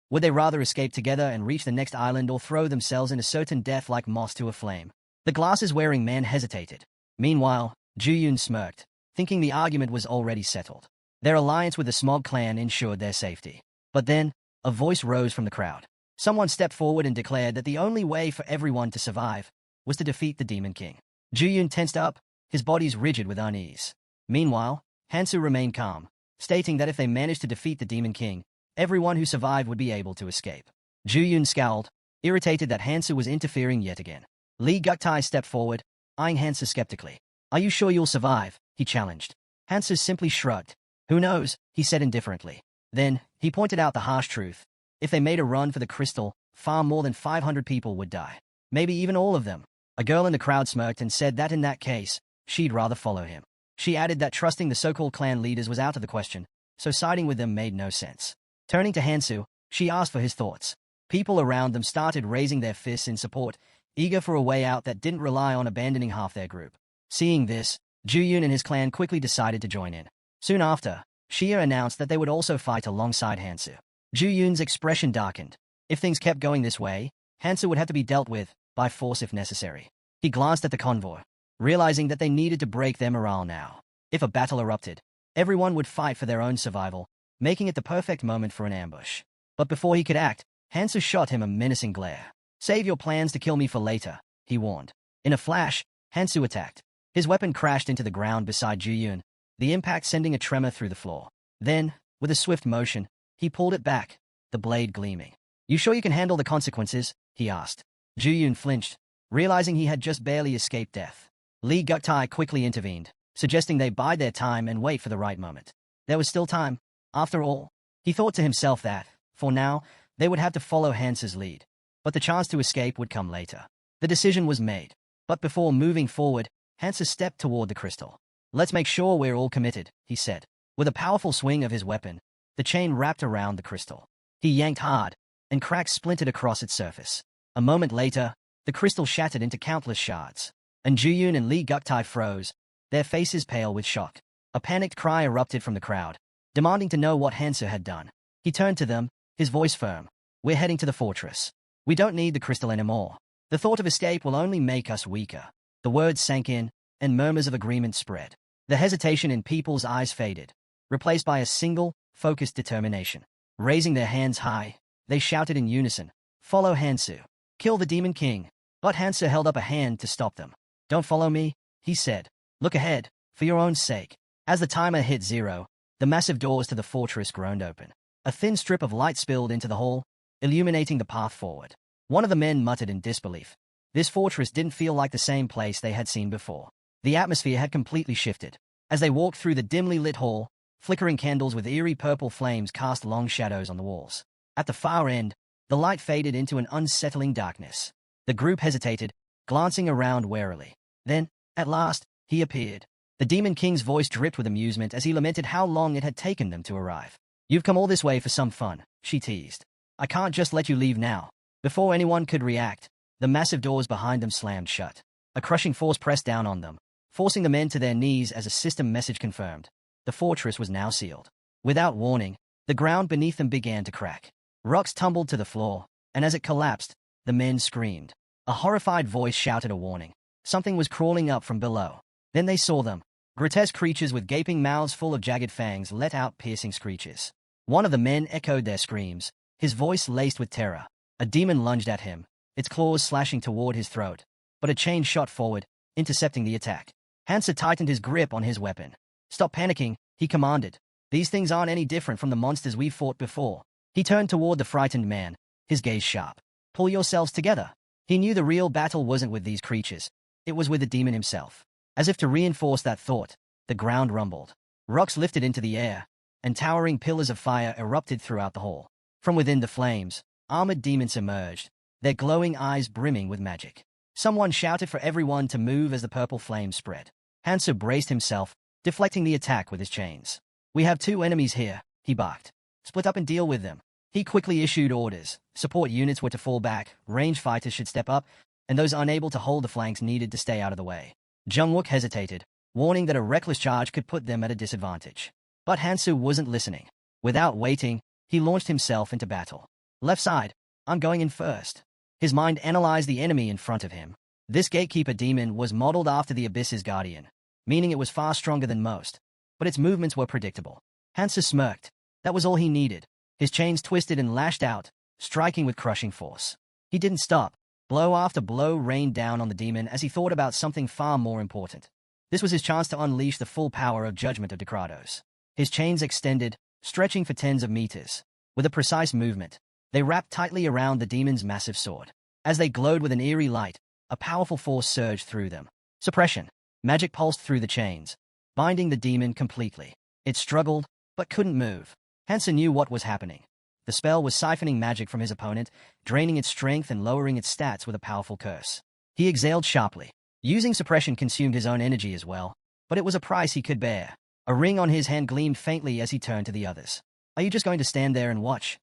Would they rather escape together and reach the next island or throw themselves into certain death like moths to a flame? The glasses-wearing man hesitated. Meanwhile, Juyun smirked, thinking the argument was already settled. Their alliance with the Smog clan ensured their safety. But then, a voice rose from the crowd. Someone stepped forward and declared that the only way for everyone to survive was to defeat the Demon King. Juyun tensed up, his body's rigid with unease. Meanwhile, Hansu remained calm, stating that if they managed to defeat the Demon King, everyone who survived would be able to escape. Juyun scowled, irritated that Hansu was interfering yet again. Lee Guktai stepped forward, eyeing Hansu skeptically. Are you sure you'll survive? He challenged. Hansu simply shrugged. Who knows, he said indifferently. Then, he pointed out the harsh truth. If they made a run for the crystal, far more than 500 people would die. Maybe even all of them. A girl in the crowd smirked and said that in that case, she'd rather follow him. She added that trusting the so-called clan leaders was out of the question, so siding with them made no sense. Turning to Hansu, she asked for his thoughts. People around them started raising their fists in support, eager for a way out that didn't rely on abandoning half their group. Seeing this, Juyun and his clan quickly decided to join in. Soon after, Shia announced that they would also fight alongside Hansu. Juyun's expression darkened. If things kept going this way, Hansu would have to be dealt with, by force if necessary. He glanced at the convoy, realizing that they needed to break their morale now. If a battle erupted, everyone would fight for their own survival, making it the perfect moment for an ambush. But before he could act, Hansu shot him a menacing glare. Save your plans to kill me for later, he warned. In a flash, Hansu attacked. His weapon crashed into the ground beside Juyun, the impact sending a tremor through the floor. Then, with a swift motion, he pulled it back, the blade gleaming. You sure you can handle the consequences? He asked. Juyun flinched, realizing he had just barely escaped death. Lee Guktai quickly intervened, suggesting they bide their time and wait for the right moment. There was still time. After all, he thought to himself that, for now, they would have to follow Hansu's lead. But the chance to escape would come later. The decision was made. But before moving forward, Hansu stepped toward the crystal. Let's make sure we're all committed, he said. With a powerful swing of his weapon, the chain wrapped around the crystal. He yanked hard, and cracks splintered across its surface. A moment later, the crystal shattered into countless shards. And Juyun and Lee Guktai froze, their faces pale with shock. A panicked cry erupted from the crowd, demanding to know what Hansu had done. He turned to them, his voice firm. We're heading to the fortress. We don't need the crystal anymore. The thought of escape will only make us weaker. The words sank in, and murmurs of agreement spread. The hesitation in people's eyes faded, replaced by a single, focused determination. Raising their hands high, they shouted in unison, Follow Hansu. Kill the Demon King. But Hansu held up a hand to stop them. Don't follow me, he said. Look ahead, for your own sake. As the timer hit 0, the massive doors to the fortress groaned open. A thin strip of light spilled into the hall, illuminating the path forward. One of the men muttered in disbelief. This fortress didn't feel like the same place they had seen before. The atmosphere had completely shifted. As they walked through the dimly lit hall, flickering candles with eerie purple flames cast long shadows on the walls. At the far end, the light faded into an unsettling darkness. The group hesitated, glancing around warily. Then, at last, he appeared. The Demon King's voice dripped with amusement as he lamented how long it had taken them to arrive. You've come all this way for some fun, she teased. I can't just let you leave now. Before anyone could react, the massive doors behind them slammed shut. A crushing force pressed down on them, forcing the men to their knees as a system message confirmed. The fortress was now sealed. Without warning, the ground beneath them began to crack. Rocks tumbled to the floor, and as it collapsed, the men screamed. A horrified voice shouted a warning. Something was crawling up from below. Then they saw them. Grotesque creatures with gaping mouths full of jagged fangs let out piercing screeches. One of the men echoed their screams, his voice laced with terror. A demon lunged at him, its claws slashing toward his throat. But a chain shot forward, intercepting the attack. Hansa tightened his grip on his weapon. Stop panicking, he commanded. These things aren't any different from the monsters we fought before. He turned toward the frightened man, his gaze sharp. Pull yourselves together. He knew the real battle wasn't with these creatures. It was with the demon himself. As if to reinforce that thought, the ground rumbled. Rocks lifted into the air, and towering pillars of fire erupted throughout the hall. From within the flames, armored demons emerged, their glowing eyes brimming with magic. Someone shouted for everyone to move as the purple flames spread. Hansa braced himself, deflecting the attack with his chains. We have 2 enemies here, he barked. Split up and deal with them. He quickly issued orders. Support units were to fall back, range fighters should step up, and those unable to hold the flanks needed to stay out of the way. Jungwook hesitated, warning that a reckless charge could put them at a disadvantage. But Hansu wasn't listening. Without waiting, he launched himself into battle. Left side, I'm going in first. His mind analyzed the enemy in front of him. This gatekeeper demon was modeled after the Abyss's guardian, meaning it was far stronger than most. But its movements were predictable. Hansa smirked. That was all he needed. His chains twisted and lashed out, striking with crushing force. He didn't stop. Blow after blow rained down on the demon as he thought about something far more important. This was his chance to unleash the full power of Judgment of Decratos. His chains extended, stretching for tens of meters. With a precise movement, they wrapped tightly around the demon's massive sword. As they glowed with an eerie light, a powerful force surged through them. Suppression. Magic pulsed through the chains, binding the demon completely. It struggled, but couldn't move. Hansa knew what was happening. The spell was siphoning magic from his opponent, draining its strength and lowering its stats with a powerful curse. He exhaled sharply. Using suppression consumed his own energy as well, but it was a price he could bear. A ring on his hand gleamed faintly as he turned to the others. Are you just going to stand there and watch?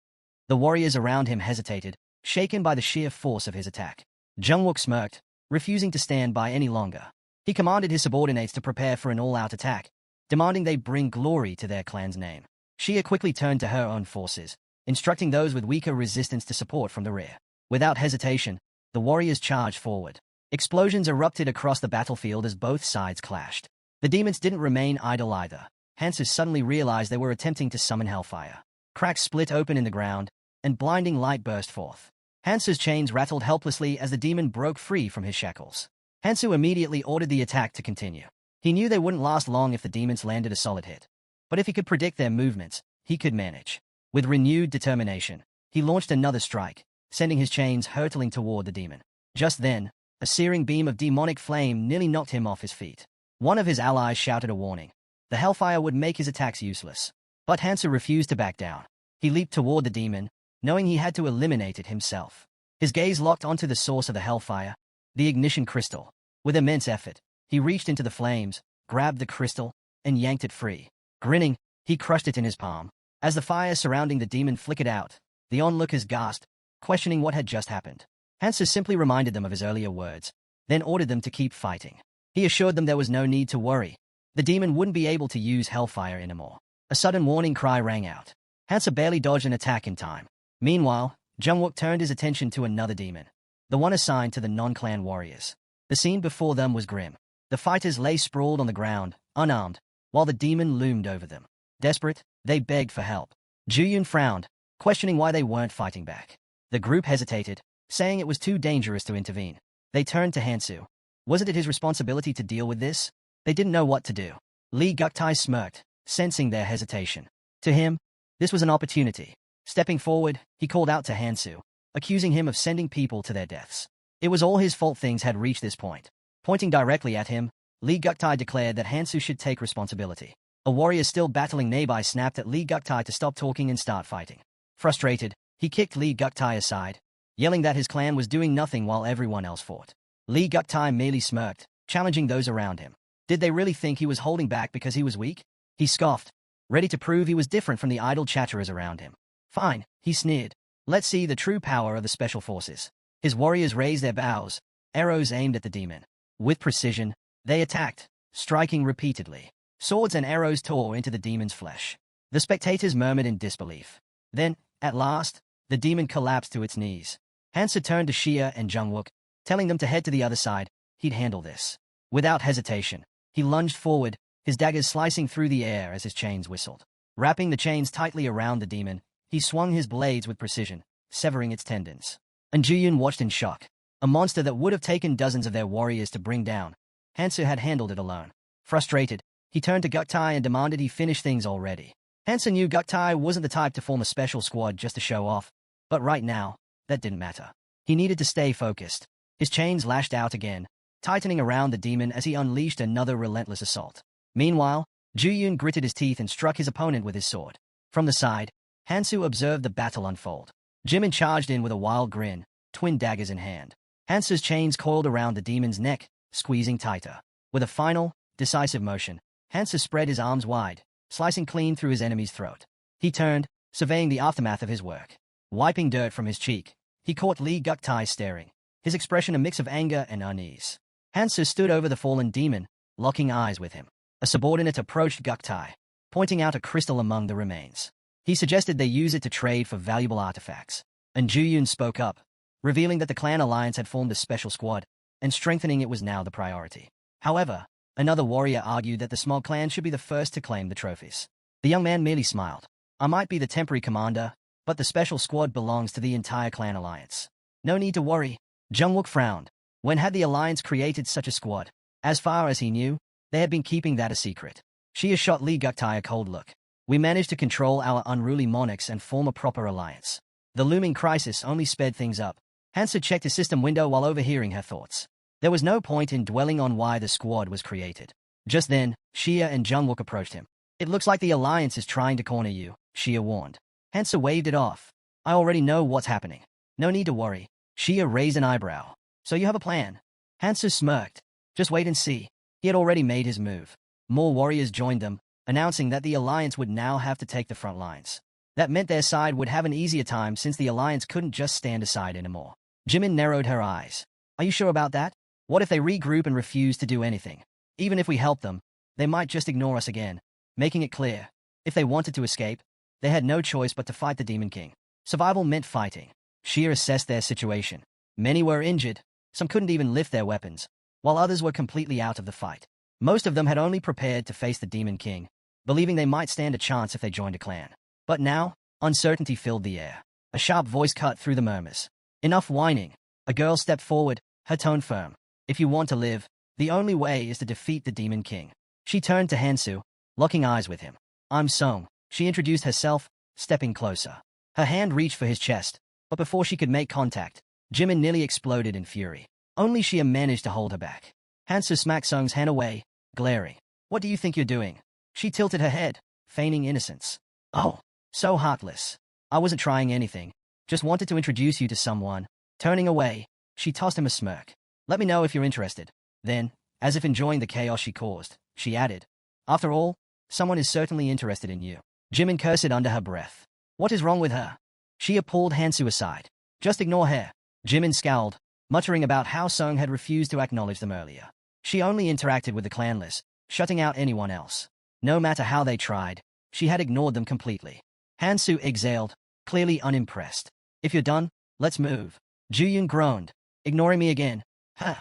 The warriors around him hesitated, shaken by the sheer force of his attack. Jungwook smirked, refusing to stand by any longer. He commanded his subordinates to prepare for an all-out attack, demanding they bring glory to their clan's name. Shia quickly turned to her own forces, instructing those with weaker resistance to support from the rear. Without hesitation, the warriors charged forward. Explosions erupted across the battlefield as both sides clashed. The demons didn't remain idle either. Hansa suddenly realized they were attempting to summon hellfire. Cracks split open in the ground, and blinding light burst forth. Hansa's chains rattled helplessly as the demon broke free from his shackles. Hansu immediately ordered the attack to continue. He knew they wouldn't last long if the demons landed a solid hit. But if he could predict their movements, he could manage. With renewed determination, he launched another strike, sending his chains hurtling toward the demon. Just then, a searing beam of demonic flame nearly knocked him off his feet. One of his allies shouted a warning. The hellfire would make his attacks useless. But Hansa refused to back down. He leaped toward the demon, knowing he had to eliminate it himself. His gaze locked onto the source of the hellfire, the ignition crystal. With immense effort, he reached into the flames, grabbed the crystal, and yanked it free. Grinning, he crushed it in his palm. As the fire surrounding the demon flickered out, the onlookers gasped, questioning what had just happened. Hansa simply reminded them of his earlier words, then ordered them to keep fighting. He assured them there was no need to worry. The demon wouldn't be able to use hellfire anymore. A sudden warning cry rang out. Hansa barely dodged an attack in time. Meanwhile, Jungwook turned his attention to another demon, the one assigned to the non-clan warriors. The scene before them was grim. The fighters lay sprawled on the ground, unarmed, while the demon loomed over them. Desperate, they begged for help. Juyun frowned, questioning why they weren't fighting back. The group hesitated, saying it was too dangerous to intervene. They turned to Hansu. Wasn't it his responsibility to deal with this? They didn't know what to do. Lee Guktai smirked, sensing their hesitation. To him, this was an opportunity. Stepping forward, he called out to Hansu, accusing him of sending people to their deaths. It was all his fault things had reached this point. Pointing directly at him, Lee Guktai declared that Hansu should take responsibility. A warrior still battling nearby snapped at Lee Guktai to stop talking and start fighting. Frustrated, he kicked Lee Guktai aside, yelling that his clan was doing nothing while everyone else fought. Lee Guktai merely smirked, challenging those around him. Did they really think he was holding back because he was weak? He scoffed, ready to prove he was different from the idle chatterers around him. Fine, he sneered. Let's see the true power of the special forces. His warriors raised their bows, arrows aimed at the demon. With precision, they attacked, striking repeatedly. Swords and arrows tore into the demon's flesh. The spectators murmured in disbelief. Then, at last, the demon collapsed to its knees. Hansa turned to Xia and Jungwook, telling them to head to the other side. He'd handle this. Without hesitation, he lunged forward, his daggers slicing through the air as his chains whistled. Wrapping the chains tightly around the demon, he swung his blades with precision, severing its tendons. And Juyun watched in shock. A monster that would have taken dozens of their warriors to bring down. Hansa had handled it alone. Frustrated, he turned to Guktai and demanded he finish things already. Hansa knew Guktai wasn't the type to form a special squad just to show off, but right now, that didn't matter. He needed to stay focused. His chains lashed out again, tightening around the demon as he unleashed another relentless assault. Meanwhile, Juyun gritted his teeth and struck his opponent with his sword. From the side, Hansu observed the battle unfold. Jimin charged in with a wild grin, twin daggers in hand. Hansu's chains coiled around the demon's neck, squeezing tighter. With a final, decisive motion, Hansu spread his arms wide, slicing clean through his enemy's throat. He turned, surveying the aftermath of his work. Wiping dirt from his cheek, he caught Lee Guktai staring, his expression a mix of anger and unease. Hansu stood over the fallen demon, locking eyes with him. A subordinate approached Guktai, pointing out a crystal among the remains. He suggested they use it to trade for valuable artifacts. And Juyun spoke up, revealing that the clan alliance had formed a special squad, and strengthening it was now the priority. However, another warrior argued that the small clan should be the first to claim the trophies. The young man merely smiled. I might be the temporary commander, but the special squad belongs to the entire clan alliance. No need to worry. Jungwook frowned. When had the alliance created such a squad? As far as he knew, they had been keeping that a secret. Xia shot Lee Guktai a cold look. We managed to control our unruly monarchs and form a proper alliance. The looming crisis only sped things up. Hansa checked his system window while overhearing her thoughts. There was no point in dwelling on why the squad was created. Just then, Xia and Jungwook approached him. It looks like the alliance is trying to corner you, Xia warned. Hansa waved it off. I already know what's happening. No need to worry. Xia raised an eyebrow. So you have a plan? Hansa smirked. Just wait and see. He had already made his move. More warriors joined them, announcing that the alliance would now have to take the front lines. That meant their side would have an easier time since the alliance couldn't just stand aside anymore. Jimin narrowed her eyes. Are you sure about that? What if they regroup and refuse to do anything? Even if we help them, they might just ignore us again. Making it clear, if they wanted to escape, they had no choice but to fight the Demon King. Survival meant fighting. Xia assessed their situation. Many were injured, some couldn't even lift their weapons, while others were completely out of the fight. Most of them had only prepared to face the Demon King, believing they might stand a chance if they joined a clan. But now, uncertainty filled the air. A sharp voice cut through the murmurs. Enough whining. A girl stepped forward, her tone firm. If you want to live, the only way is to defeat the Demon King. She turned to Hansu, locking eyes with him. I'm Song. She introduced herself, stepping closer. Her hand reached for his chest, but before she could make contact, Jimin nearly exploded in fury. Only Xia managed to hold her back. Hansu smacked Song's hand away, glaring. What do you think you're doing? She tilted her head, feigning innocence. Oh, so heartless. I wasn't trying anything. Just wanted to introduce you to someone. Turning away, she tossed him a smirk. Let me know if you're interested. Then, as if enjoying the chaos she caused, she added, after all, someone is certainly interested in you. Jimin cursed under her breath. What is wrong with her? Xia pulled Hansu aside. Just ignore her. Jimin scowled, muttering about how Song had refused to acknowledge them earlier. She only interacted with the clanless, shutting out anyone else. No matter how they tried, she had ignored them completely. Hansu exhaled, clearly unimpressed. If you're done, let's move. Juyun groaned. Ignoring me again? Huh.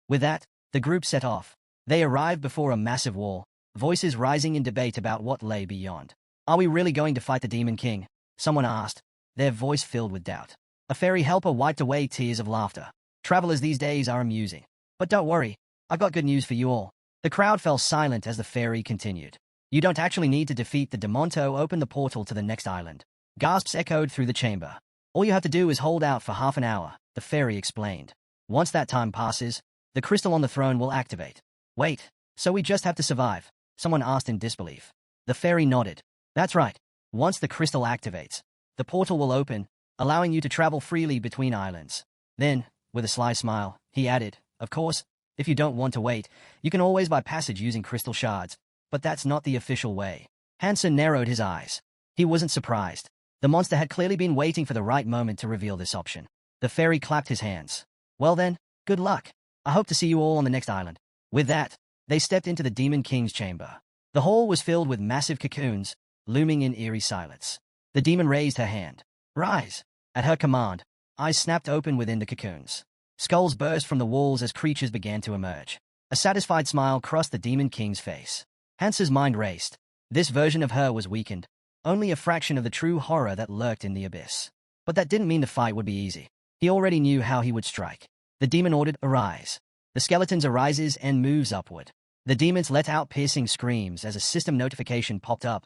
With that, the group set off. They arrived before a massive wall, voices rising in debate about what lay beyond. Are we really going to fight the Demon King? Someone asked, their voice filled with doubt. A fairy helper wiped away tears of laughter. Travelers these days are amusing. But don't worry, I've got good news for you all. The crowd fell silent as the fairy continued. You don't actually need to defeat the Demonto, open the portal to the next island. Gasps echoed through the chamber. All you have to do is hold out for half an hour, the fairy explained. Once that time passes, the crystal on the throne will activate. Wait, so we just have to survive? Someone asked in disbelief. The fairy nodded. That's right. Once the crystal activates, the portal will open, allowing you to travel freely between islands. Then, with a sly smile, he added, of course, if you don't want to wait, you can always buy passage using crystal shards, but that's not the official way. Hansen narrowed his eyes. He wasn't surprised. The monster had clearly been waiting for the right moment to reveal this option. The fairy clapped his hands. Well then, good luck. I hope to see you all on the next island. With that, they stepped into the Demon King's chamber. The hall was filled with massive cocoons, looming in eerie silence. The demon raised her hand. Rise! At her command, eyes snapped open within the cocoons. Skulls burst from the walls as creatures began to emerge. A satisfied smile crossed the Demon King's face. Hansu's mind raced. This version of her was weakened, only a fraction of the true horror that lurked in the abyss. But that didn't mean the fight would be easy. He already knew how he would strike. The demon ordered, arise. The skeletons arises and moves upward. The demons let out piercing screams as a system notification popped up.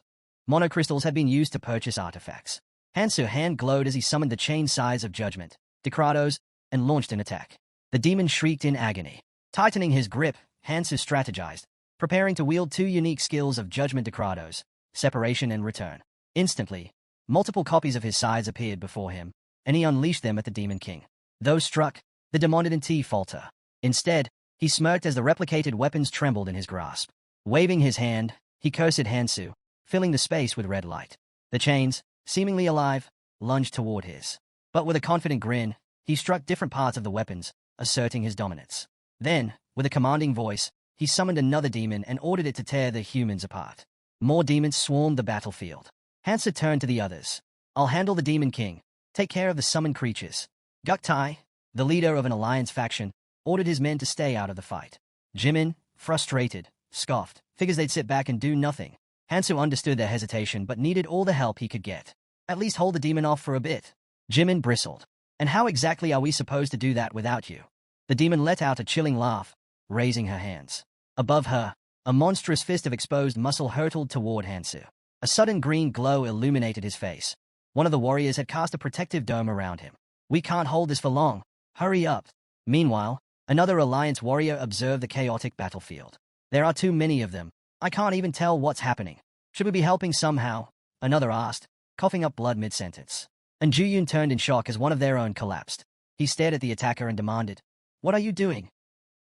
Monocrystals had been used to purchase artifacts. Hansu's hand glowed as he summoned the chain size of judgment, Decrados, and launched an attack. The demon shrieked in agony. Tightening his grip, Hansu strategized, preparing to wield two unique skills of judgment Decrados, separation and return. Instantly, multiple copies of his size appeared before him, and he unleashed them at the Demon King. Though struck, the demon didn't falter. Instead, he smirked as the replicated weapons trembled in his grasp. Waving his hand, he cursed Hansu, filling the space with red light. The chains, seemingly alive, lunged toward his. But with a confident grin, he struck different parts of the weapons, asserting his dominance. Then, with a commanding voice, he summoned another demon and ordered it to tear the humans apart. More demons swarmed the battlefield. Hansu turned to the others. I'll handle the Demon King. Take care of the summoned creatures. Guktai, the leader of an alliance faction, ordered his men to stay out of the fight. Jimin, frustrated, scoffed, figures they'd sit back and do nothing. Hansu understood their hesitation but needed all the help he could get. At least hold the demon off for a bit. Jimin bristled. And how exactly are we supposed to do that without you? The demon let out a chilling laugh, raising her hands. Above her, a monstrous fist of exposed muscle hurtled toward Hansu. A sudden green glow illuminated his face. One of the warriors had cast a protective dome around him. We can't hold this for long. Hurry up. Meanwhile, another alliance warrior observed the chaotic battlefield. There are too many of them. I can't even tell what's happening. Should we be helping somehow? Another asked, coughing up blood mid-sentence. And Juyun turned in shock as one of their own collapsed. He stared at the attacker and demanded, "What are you doing?"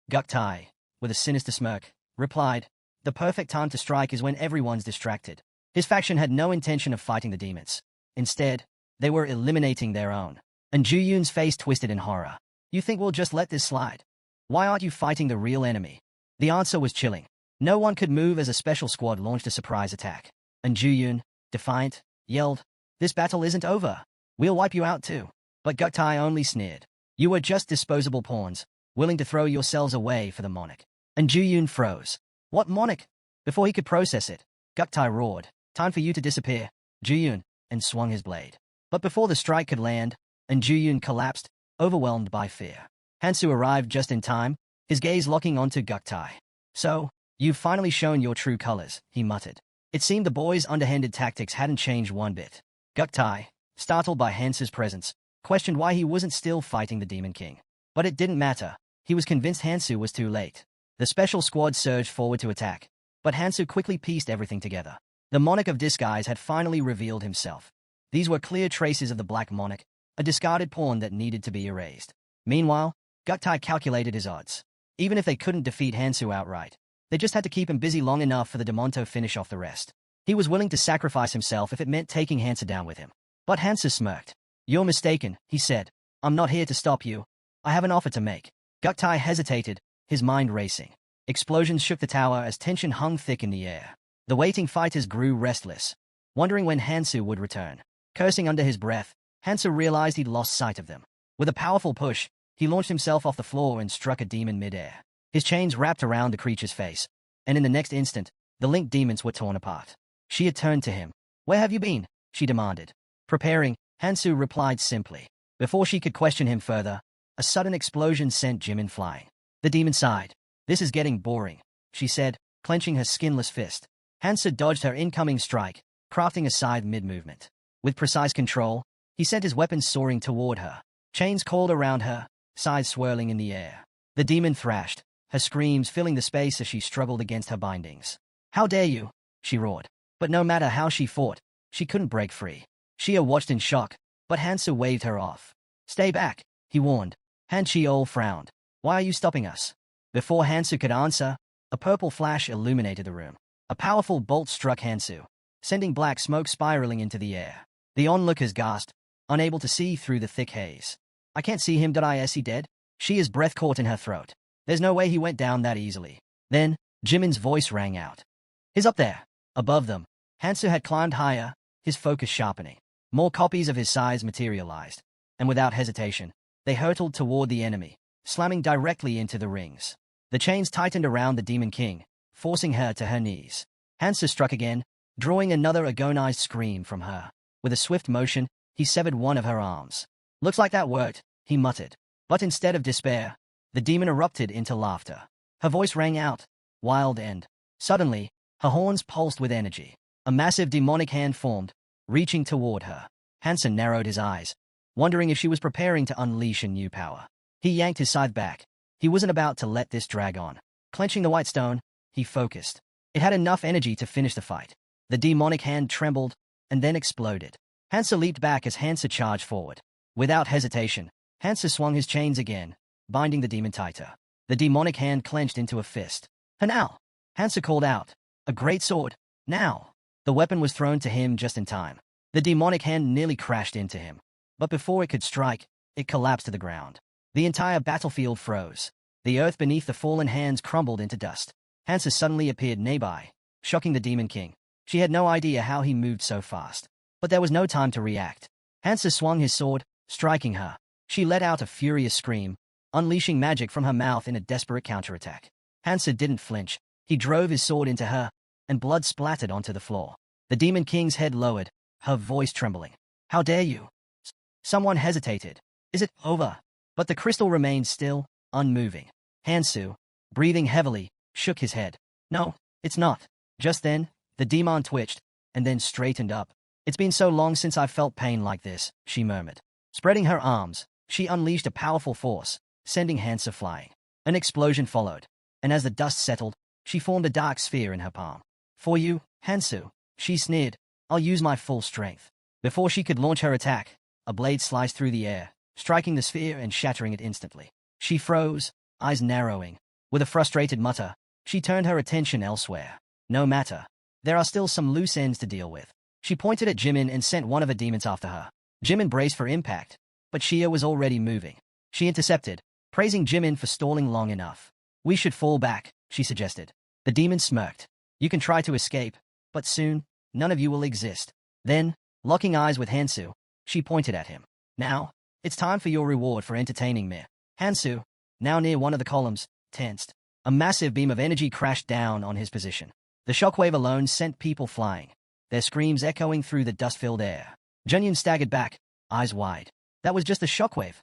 Guktai, with a sinister smirk, replied, "The perfect time to strike is when everyone's distracted." His faction had no intention of fighting the demons. Instead, they were eliminating their own. And Juyun's face twisted in horror. "You think we'll just let this slide? Why aren't you fighting the real enemy?" The answer was chilling. No one could move as a special squad launched a surprise attack. And Juyun, defiant, yelled, "This battle isn't over. We'll wipe you out too." But Guktai only sneered. "You were just disposable pawns, willing to throw yourselves away for the monarch." And Juyun froze. "What monarch?" Before he could process it, Guktai roared, "Time for you to disappear, Juyun," and swung his blade. But before the strike could land, and Juyun collapsed, overwhelmed by fear. Hansu arrived just in time, his gaze locking onto Guktai. "So, you've finally shown your true colors," he muttered. It seemed the boy's underhanded tactics hadn't changed one bit. Guktai, startled by Hansu's presence, questioned why he wasn't still fighting the Demon King. But it didn't matter. He was convinced Hansu was too late. The special squad surged forward to attack, but Hansu quickly pieced everything together. The Monarch of Disguise had finally revealed himself. These were clear traces of the Black Monarch, a discarded pawn that needed to be erased. Meanwhile, Guktai calculated his odds. Even if they couldn't defeat Hansu outright, they just had to keep him busy long enough for the Demon to finish off the rest. He was willing to sacrifice himself if it meant taking Hansu down with him. But Hansu smirked. "You're mistaken," he said. "I'm not here to stop you. I have an offer to make." Guktai hesitated, his mind racing. Explosions shook the tower as tension hung thick in the air. The waiting fighters grew restless, wondering when Hansu would return. Cursing under his breath, Hansu realized he'd lost sight of them. With a powerful push, he launched himself off the floor and struck a demon mid-air. His chains wrapped around the creature's face, and in the next instant, the linked demons were torn apart. She had turned to him. "Where have you been?" she demanded. "Preparing," Hansu replied simply. Before she could question him further, a sudden explosion sent Jimin flying. The demon sighed. "This is getting boring," she said, clenching her skinless fist. Hansu dodged her incoming strike, crafting a scythe mid-movement. With precise control, he sent his weapons soaring toward her. Chains coiled around her, scythes swirling in the air. The demon thrashed, her screams filling the space as she struggled against her bindings. "How dare you!" she roared. But no matter how she fought, she couldn't break free. Shia watched in shock, but Hansu waved her off. "Stay back," he warned. Han Chiol frowned. "Why are you stopping us?" Before Hansu could answer, a purple flash illuminated the room. A powerful bolt struck Hansu, sending black smoke spiraling into the air. The onlookers gasped, unable to see through the thick haze. I can't see him. Is he dead? She is breath caught in her throat. There's no way he went down that easily. Then, Jimin's voice rang out. He's up there. Above them. Hansu had climbed higher, his focus sharpening. More copies of his size materialized, and without hesitation, they hurtled toward the enemy, slamming directly into the rings. The chains tightened around the Demon King, forcing her to her knees. Hansu struck again, drawing another agonized scream from her. With a swift motion, he severed one of her arms. Looks like that worked, he muttered. But instead of despair, the demon erupted into laughter. Her voice rang out, wild and, suddenly, her horns pulsed with energy. A massive demonic hand formed, reaching toward her. Hansen narrowed his eyes, wondering if she was preparing to unleash a new power. He yanked his scythe back. He wasn't about to let this drag on. Clenching the white stone, he focused. It had enough energy to finish the fight. The demonic hand trembled, and then exploded. Hansa leaped back as Hansa charged forward. Without hesitation, Hansa swung his chains again, binding the demon tighter. The demonic hand clenched into a fist. Now! Hansa called out. A great sword. Now! The weapon was thrown to him just in time. The demonic hand nearly crashed into him. But before it could strike, it collapsed to the ground. The entire battlefield froze. The earth beneath the fallen hands crumbled into dust. Hansa suddenly appeared nearby, shocking the Demon King. She had no idea how he moved so fast. But there was no time to react. Hansa swung his sword, striking her. She let out a furious scream, unleashing magic from her mouth in a desperate counterattack. Hansa didn't flinch. He drove his sword into her, and blood splattered onto the floor. The Demon King's head lowered, her voice trembling. How dare you? Someone hesitated. Is it over? But the crystal remained still, unmoving. Hansu, breathing heavily, shook his head. No, it's not. Just then, the demon twitched, and then straightened up. It's been so long since I felt pain like this, she murmured. Spreading her arms, she unleashed a powerful force, sending Hansa flying. An explosion followed, and as the dust settled, she formed a dark sphere in her palm. For you, Hansu, she sneered. I'll use my full strength. Before she could launch her attack, a blade sliced through the air, striking the sphere and shattering it instantly. She froze, eyes narrowing. With a frustrated mutter, she turned her attention elsewhere. No matter. There are still some loose ends to deal with. She pointed at Jimin and sent one of her demons after her. Jimin braced for impact, but Shia was already moving. She intercepted, praising Jimin for stalling long enough. We should fall back, she suggested. The demon smirked. You can try to escape, but soon, none of you will exist. Then, locking eyes with Hansu, she pointed at him. Now, it's time for your reward for entertaining me. Hansu, now near one of the columns, tensed. A massive beam of energy crashed down on his position. The shockwave alone sent people flying, their screams echoing through the dust-filled air. Junyun staggered back, eyes wide. That was just a shockwave.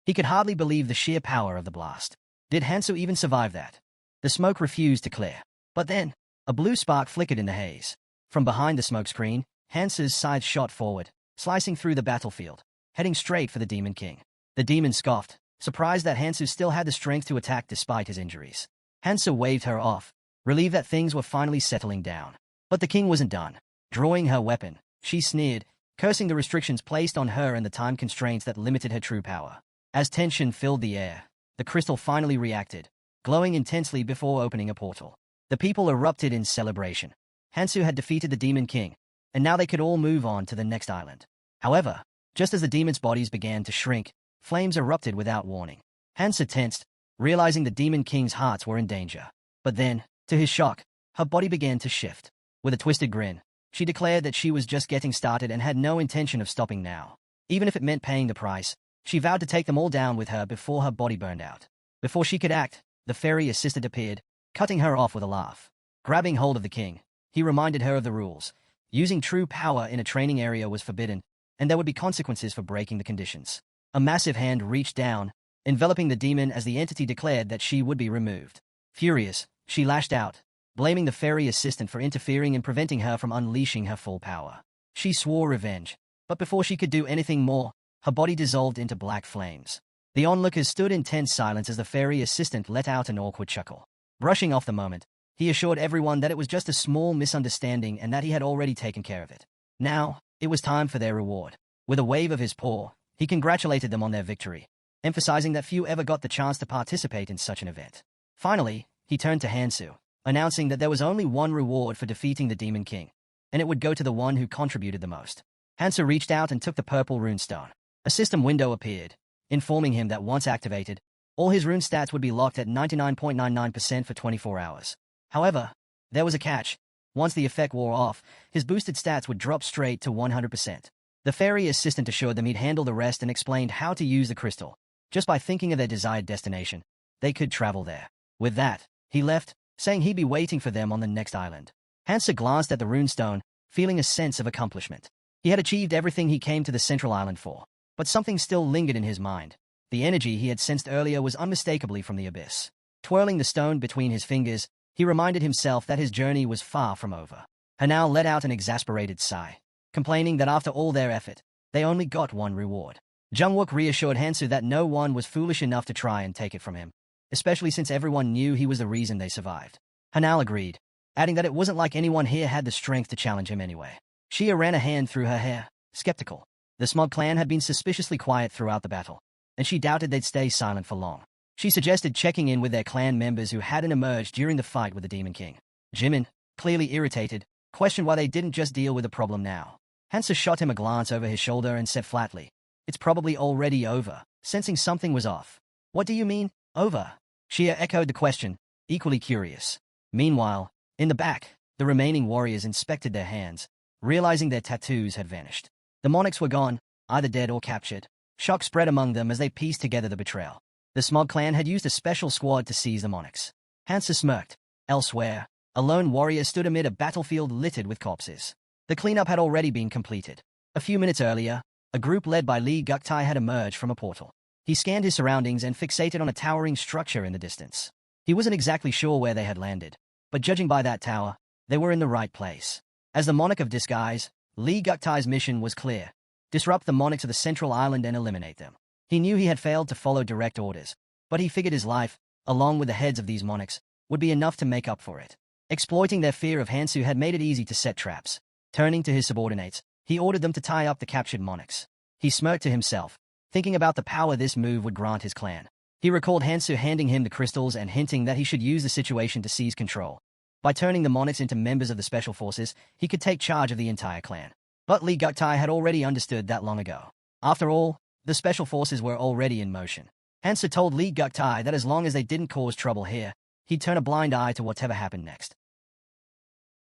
He could hardly believe the sheer power of the blast. Did Hansu even survive that? The smoke refused to clear. But then, a blue spark flickered in the haze. From behind the smokescreen, Hansu's scythe shot forward, slicing through the battlefield, heading straight for the Demon King. The demon scoffed, surprised that Hansu still had the strength to attack despite his injuries. Hansu waved her off, relieved that things were finally settling down. But the king wasn't done. Drawing her weapon, she sneered, cursing the restrictions placed on her and the time constraints that limited her true power. As tension filled the air, the crystal finally reacted, glowing intensely before opening a portal. The people erupted in celebration. Hansu had defeated the Demon King, and now they could all move on to the next island. However, just as the demons' bodies began to shrink, flames erupted without warning. Hansu tensed, realizing the Demon King's hearts were in danger. But then, to his shock, her body began to shift. With a twisted grin, she declared that she was just getting started and had no intention of stopping now. Even if it meant paying the price, she vowed to take them all down with her before her body burned out. Before she could act, the fairy assistant appeared, cutting her off with a laugh. Grabbing hold of the king, he reminded her of the rules. Using true power in a training area was forbidden, and there would be consequences for breaking the conditions. A massive hand reached down, enveloping the demon as the entity declared that she would be removed. Furious, she lashed out, blaming the fairy assistant for interfering and preventing her from unleashing her full power. She swore revenge, but before she could do anything more, her body dissolved into black flames. The onlookers stood in tense silence as the fairy assistant let out an awkward chuckle. Brushing off the moment, he assured everyone that it was just a small misunderstanding and that he had already taken care of it. Now, it was time for their reward. With a wave of his paw, he congratulated them on their victory, emphasizing that few ever got the chance to participate in such an event. Finally, he turned to Hansu, announcing that there was only one reward for defeating the Demon King, and it would go to the one who contributed the most. Hansa reached out and took the purple runestone. A system window appeared, informing him that once activated, all his rune stats would be locked at 99.99% for 24 hours. However, there was a catch. Once the effect wore off, his boosted stats would drop straight to 100%. The fairy assistant assured them he'd handle the rest and explained how to use the crystal. Just by thinking of their desired destination, they could travel there. With that, he left, saying he'd be waiting for them on the next island. Hansa glanced at the runestone, feeling a sense of accomplishment. He had achieved everything he came to the central island for, but something still lingered in his mind. The energy he had sensed earlier was unmistakably from the abyss. Twirling the stone between his fingers, he reminded himself that his journey was far from over. Hanal let out an exasperated sigh, complaining that after all their effort, they only got one reward. Jungwook reassured Hansu that no one was foolish enough to try and take it from him, especially since everyone knew he was the reason they survived. Hanal agreed, adding that it wasn't like anyone here had the strength to challenge him anyway. Shia ran a hand through her hair, skeptical. The Smug clan had been suspiciously quiet throughout the battle, and she doubted they'd stay silent for long. She suggested checking in with their clan members who hadn't emerged during the fight with the Demon King. Jimin, clearly irritated, questioned why they didn't just deal with the problem now. Hansa shot him a glance over his shoulder and said flatly, "It's probably already over," sensing something was off. "What do you mean, over?" Shia echoed the question, equally curious. Meanwhile, in the back, the remaining warriors inspected their hands, realizing their tattoos had vanished. The monarchs were gone, either dead or captured. Shock spread among them as they pieced together the betrayal. The Smog clan had used a special squad to seize the monarchs. Hansa smirked. Elsewhere, a lone warrior stood amid a battlefield littered with corpses. The cleanup had already been completed. A few minutes earlier, a group led by Lee Guktai had emerged from a portal. He scanned his surroundings and fixated on a towering structure in the distance. He wasn't exactly sure where they had landed, but judging by that tower, they were in the right place. As the Monarch of Disguise, Lee Guktai's mission was clear: disrupt the monarchs of the central island and eliminate them. He knew he had failed to follow direct orders, but he figured his life, along with the heads of these monarchs, would be enough to make up for it. Exploiting their fear of Hansu had made it easy to set traps. Turning to his subordinates, he ordered them to tie up the captured monarchs. He smirked to himself, thinking about the power this move would grant his clan. He recalled Hansu handing him the crystals and hinting that he should use the situation to seize control. By turning the monarchs into members of the special forces, he could take charge of the entire clan. But Lee Guktai had already understood that long ago. After all, the special forces were already in motion. Hansu told Lee Guktai that as long as they didn't cause trouble here, he'd turn a blind eye to whatever happened next.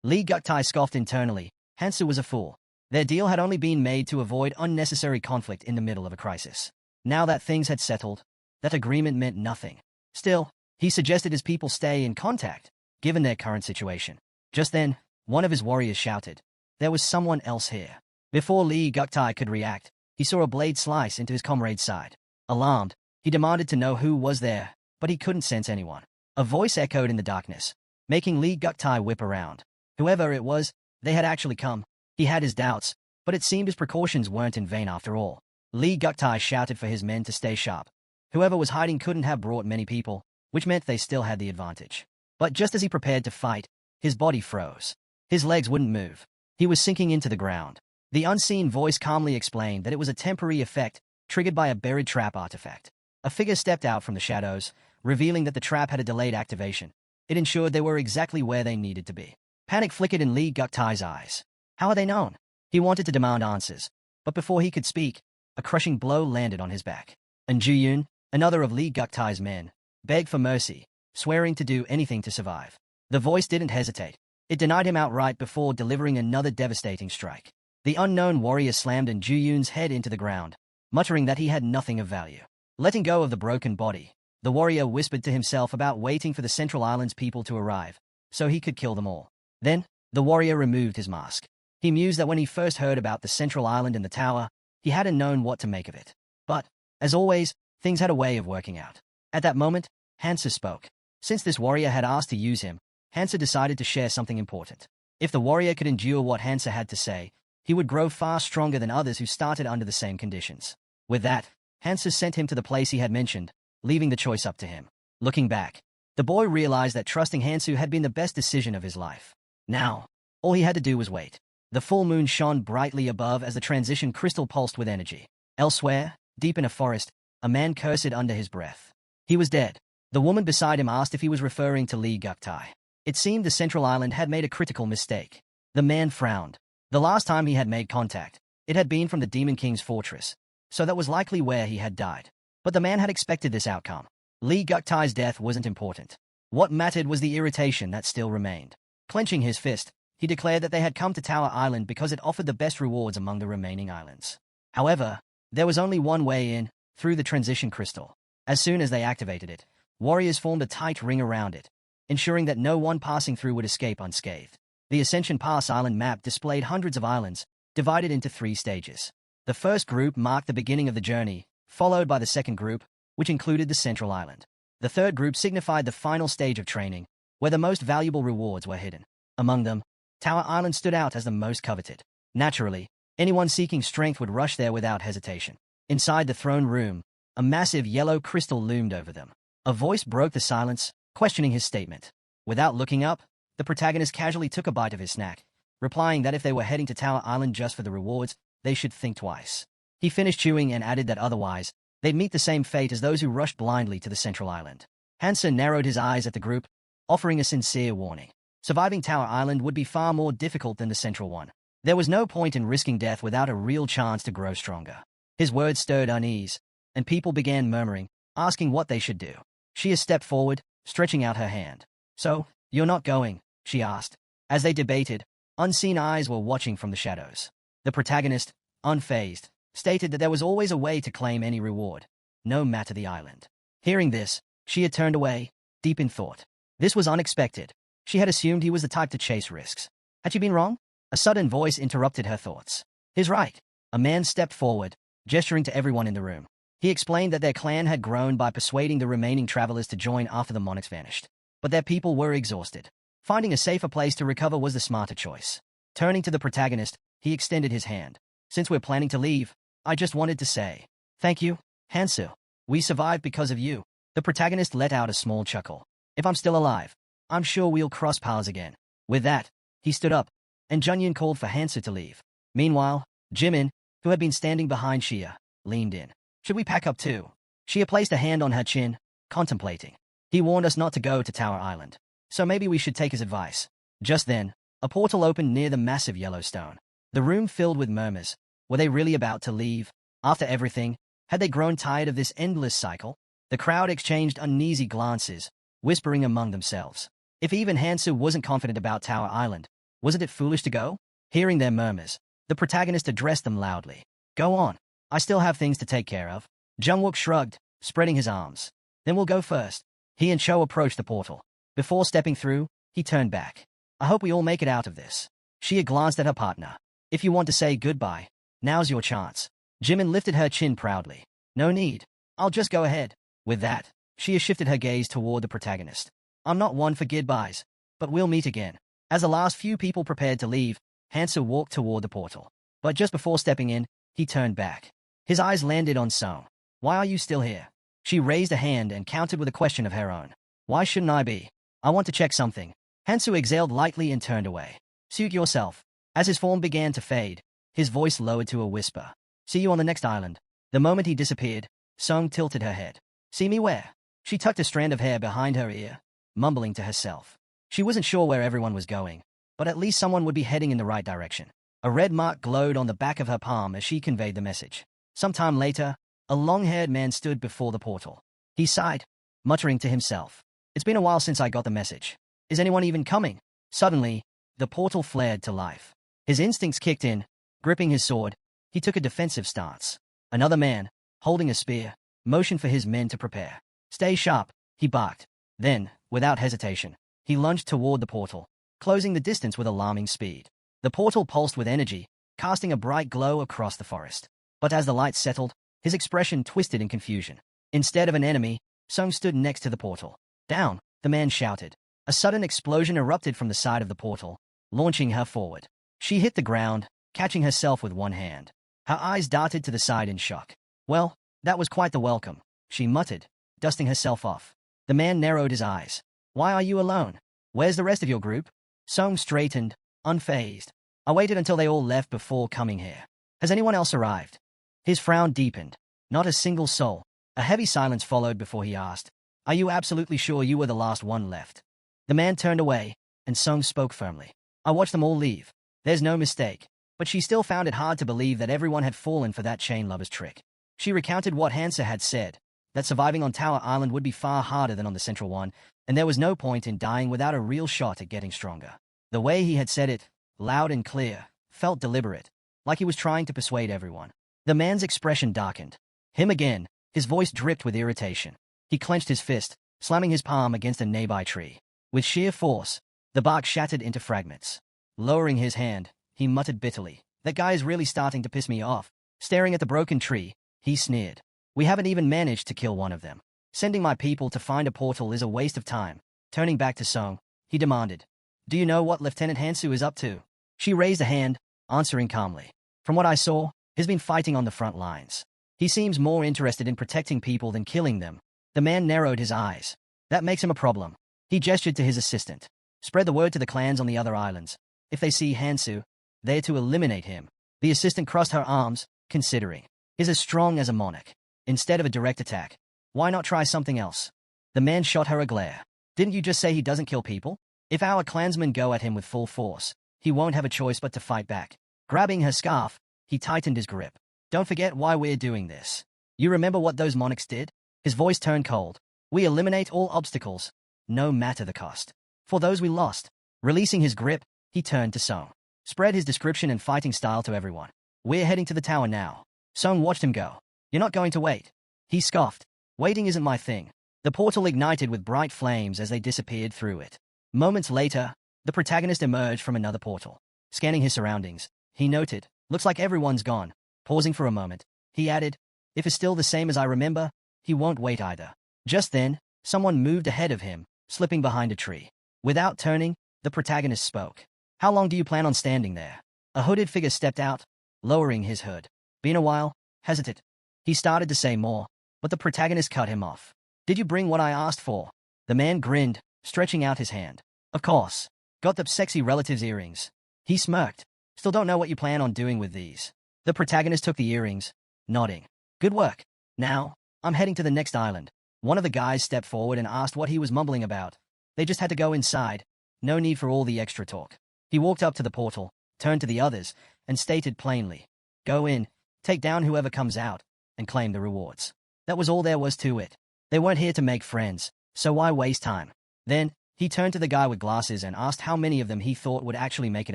Lee Guktai scoffed internally. Hansu was a fool. Their deal had only been made to avoid unnecessary conflict in the middle of a crisis. Now that things had settled, that agreement meant nothing. Still, he suggested his people stay in contact, given their current situation. Just then, one of his warriors shouted, "There was someone else here." Before Lee Guktai could react, he saw a blade slice into his comrade's side. Alarmed, he demanded to know who was there, but he couldn't sense anyone. A voice echoed in the darkness, making Lee Guktai whip around. Whoever it was, they had actually come. He had his doubts, but it seemed his precautions weren't in vain after all. Lee Guktai shouted for his men to stay sharp. Whoever was hiding couldn't have brought many people, which meant they still had the advantage. But just as he prepared to fight, his body froze. His legs wouldn't move. He was sinking into the ground. The unseen voice calmly explained that it was a temporary effect triggered by a buried trap artifact. A figure stepped out from the shadows, revealing that the trap had a delayed activation. It ensured they were exactly where they needed to be. Panic flickered in Lee Guktai's eyes. How are they known? He wanted to demand answers, but before he could speak, a crushing blow landed on his back. And Juyun, another of Lee Guktai's men, begged for mercy, swearing to do anything to survive. The voice didn't hesitate. It denied him outright before delivering another devastating strike. The unknown warrior slammed Juyun's head into the ground, muttering that he had nothing of value. Letting go of the broken body, the warrior whispered to himself about waiting for the Central Island's people to arrive, so he could kill them all. Then, the warrior removed his mask. He mused that when he first heard about the Central Island and the tower, he hadn't known what to make of it. But, as always, things had a way of working out. At that moment, Hansa spoke. Since this warrior had asked to use him, Hansa decided to share something important. If the warrior could endure what Hansa had to say, he would grow far stronger than others who started under the same conditions. With that, Hansa sent him to the place he had mentioned, leaving the choice up to him. Looking back, the boy realized that trusting Hansu had been the best decision of his life. Now, all he had to do was wait. The full moon shone brightly above as the transition crystal pulsed with energy. Elsewhere, deep in a forest, a man cursed under his breath. He was dead. The woman beside him asked if he was referring to Lee Guktai. It seemed the Central Island had made a critical mistake. The man frowned. The last time he had made contact, It had been from the Demon King's fortress, so that was likely where he had died. But the man had expected this outcome. Li Guktai's death wasn't important. What mattered was the irritation that still remained. Clenching his fist, he declared that they had come to Tower Island because it offered the best rewards among the remaining islands. However, there was only one way in, through the transition crystal. As soon as they activated it, warriors formed a tight ring around it, ensuring that no one passing through would escape unscathed. The Ascension Pass island map displayed hundreds of islands, divided into 3 stages. The first group marked the beginning of the journey, followed by the second group, which included the central island. The third group signified the final stage of training, where the most valuable rewards were hidden. Among them, Tower Island stood out as the most coveted. Naturally, anyone seeking strength would rush there without hesitation. Inside the throne room, a massive yellow crystal loomed over them. A voice broke the silence, questioning his statement. Without looking up, the protagonist casually took a bite of his snack, replying that if they were heading to Tower Island just for the rewards, they should think twice. He finished chewing and added that otherwise, they'd meet the same fate as those who rushed blindly to the central island. Hansen narrowed his eyes at the group, offering a sincere warning. Surviving Tower Island would be far more difficult than the central one. There was no point in risking death without a real chance to grow stronger. His words stirred unease, and people began murmuring, asking what they should do. She stepped forward, stretching out her hand. "So, you're not going?" she asked. As they debated, unseen eyes were watching from the shadows. The protagonist, unfazed, stated that there was always a way to claim any reward, no matter the island. Hearing this, she had turned away, deep in thought. This was unexpected. She had assumed he was the type to chase risks. Had she been wrong? A sudden voice interrupted her thoughts. "He's right." A man stepped forward, gesturing to everyone in the room. He explained that their clan had grown by persuading the remaining travelers to join after the monarchs vanished. But their people were exhausted. Finding a safer place to recover was the smarter choice. Turning to the protagonist, he extended his hand. "Since we're planning to leave, I just wanted to say, thank you, Hansu. We survived because of you." The protagonist let out a small chuckle. "If I'm still alive, I'm sure we'll cross paths again." With that, he stood up, and Junyun called for Hansu to leave. Meanwhile, Jimin, who had been standing behind Shia, leaned in. "Should we pack up too?" Shia placed a hand on her chin, contemplating. "He warned us not to go to Tower Island, so maybe we should take his advice." Just then, a portal opened near the massive yellow stone. The room filled with murmurs. Were they really about to leave? After everything, had they grown tired of this endless cycle? The crowd exchanged uneasy glances, whispering among themselves. If even Hansu wasn't confident about Tower Island, wasn't it foolish to go? Hearing their murmurs, the protagonist addressed them loudly. "Go on. I still have things to take care of." Jungwook shrugged, spreading his arms. "Then we'll go first." He and Cho approached the portal. Before stepping through, he turned back. "I hope we all make it out of this." Shia glanced at her partner. "If you want to say goodbye, now's your chance." Jimin lifted her chin proudly. "No need. I'll just go ahead." With that, Shia shifted her gaze toward the protagonist. "I'm not one for goodbyes, but we'll meet again." As the last few people prepared to leave, Hansu walked toward the portal. But just before stepping in, he turned back. His eyes landed on Song. "Why are you still here?" She raised a hand and countered with a question of her own. "Why shouldn't I be? I want to check something." Hansu exhaled lightly and turned away. "Suit yourself." As his form began to fade, his voice lowered to a whisper. "See you on the next island." The moment he disappeared, Song tilted her head. "See me where?" She tucked a strand of hair behind her ear, mumbling to herself. She wasn't sure where everyone was going, but at least someone would be heading in the right direction. A red mark glowed on the back of her palm as she conveyed the message. Sometime later, a long-haired man stood before the portal. He sighed, muttering to himself. "It's been a while since I got the message. Is anyone even coming?" Suddenly, the portal flared to life. His instincts kicked in. Gripping his sword, he took a defensive stance. Another man, holding a spear, motioned for his men to prepare. "Stay sharp," he barked. Then, without hesitation, he lunged toward the portal, closing the distance with alarming speed. The portal pulsed with energy, casting a bright glow across the forest. But as the light settled, his expression twisted in confusion. Instead of an enemy, Sung stood next to the portal. "Down!" the man shouted. A sudden explosion erupted from the side of the portal, launching her forward. She hit the ground, catching herself with one hand. Her eyes darted to the side in shock. "Well, that was quite the welcome," she muttered, dusting herself off. The man narrowed his eyes. "Why are you alone? Where's the rest of your group?" Sung straightened, unfazed. "I waited until they all left before coming here. Has anyone else arrived?" His frown deepened. Not a single soul. A heavy silence followed before he asked, "Are you absolutely sure you were the last one left?" The man turned away, and Sung spoke firmly. "I watched them all leave. There's no mistake. but she still found it hard to believe that everyone had fallen for that chain lover's trick. She recounted what Hansa had said, that surviving on Tower Island would be far harder than on the central one, and there was no point in dying without a real shot at getting stronger. The way he had said it, loud and clear, felt deliberate, like he was trying to persuade everyone. The man's expression darkened. Him again, his voice dripped with irritation. He clenched his fist, slamming his palm against a nearby tree. With sheer force, the bark shattered into fragments. Lowering his hand, he muttered bitterly, "That guy is really starting to piss me off." Staring at the broken tree, he sneered. "We haven't even managed to kill one of them. Sending my people to find a portal is a waste of time." Turning back to Song, he demanded, "Do you know what Lieutenant Hansu is up to?" She raised a hand, answering calmly. "From what I saw, he's been fighting on the front lines. He seems more interested in protecting people than killing them." The man narrowed his eyes. "That makes him a problem." He gestured to his assistant. "Spread the word to the clans on the other islands. If they see Hansu, they're to eliminate him." The assistant crossed her arms, considering. "He's as strong as a monarch. Instead of a direct attack, why not try something else?" The man shot her a glare. "Didn't you just say he doesn't kill people? If our clansmen go at him with full force, he won't have a choice but to fight back." Grabbing her scarf, he tightened his grip. "Don't forget why we're doing this. You remember what those monarchs did?" His voice turned cold. "We eliminate all obstacles, no matter the cost. For those we lost." Releasing his grip, he turned to Song. Spread his description and fighting style to everyone. "We're heading to the tower now." Song watched him go. "You're not going to wait?" He scoffed. "Waiting isn't my thing." The portal ignited with bright flames as they disappeared through it. Moments later, the protagonist emerged from another portal. Scanning his surroundings, he noted, "Looks like everyone's gone." Pausing for a moment, he added, "If it's still the same as I remember, he won't wait either." Just then, someone moved ahead of him, slipping behind a tree. Without turning, the protagonist spoke. "How long do you plan on standing there?" A hooded figure stepped out, lowering his hood. "Been a while, hasn't it?" He started to say more, but the protagonist cut him off. "Did you bring what I asked for?" The man grinned, stretching out his hand. "Of course. Got the sexy relative's earrings." He smirked. "Still don't know what you plan on doing with these." The protagonist took the earrings, nodding. "Good work. Now, I'm heading to the next island." One of the guys stepped forward and asked what he was mumbling about. They just had to go inside. No need for all the extra talk. He walked up to the portal, turned to the others, and stated plainly, "Go in, take down whoever comes out, and claim the rewards." That was all there was to it. They weren't here to make friends, so why waste time? Then, he turned to the guy with glasses and asked how many of them he thought would actually make it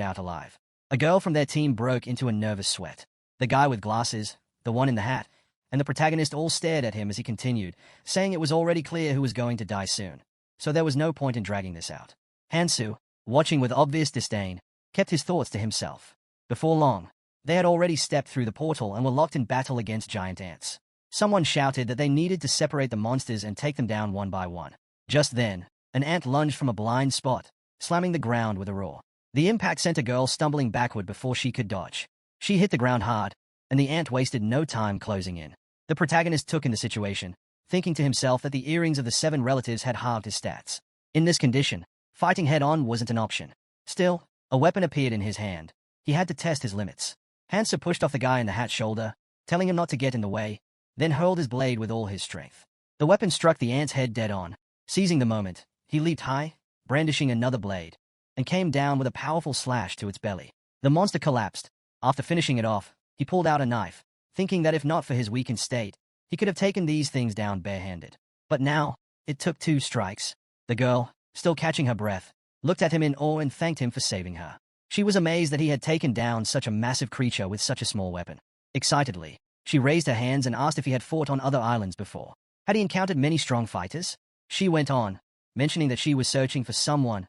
out alive. A girl from their team broke into a nervous sweat. The guy with glasses, the one in the hat, and the protagonist all stared at him as he continued, saying it was already clear who was going to die soon. So there was no point in dragging this out. Hansu, watching with obvious disdain, kept his thoughts to himself. Before long, they had already stepped through the portal and were locked in battle against giant ants. Someone shouted that they needed to separate the monsters and take them down one by one. Just then, an ant lunged from a blind spot, slamming the ground with a roar. The impact sent a girl stumbling backward before she could dodge. She hit the ground hard, and the ant wasted no time closing in. The protagonist took in the situation, thinking to himself that the earrings of the 7 relatives had halved his stats. In this condition, fighting head-on wasn't an option. Still, a weapon appeared in his hand. He had to test his limits. Hansa pushed off the guy in the hat's shoulder, telling him not to get in the way, then hurled his blade with all his strength. The weapon struck the ant's head dead on. Seizing the moment, he leaped high, brandishing another blade, and came down with a powerful slash to its belly. The monster collapsed. After finishing it off, he pulled out a knife, thinking that if not for his weakened state, he could have taken these things down barehanded. But now, it took 2 strikes. The girl, still catching her breath, looked at him in awe and thanked him for saving her. She was amazed that he had taken down such a massive creature with such a small weapon. Excitedly, she raised her hands and asked if he had fought on other islands before. Had he encountered many strong fighters? She went on, mentioning that she was searching for someone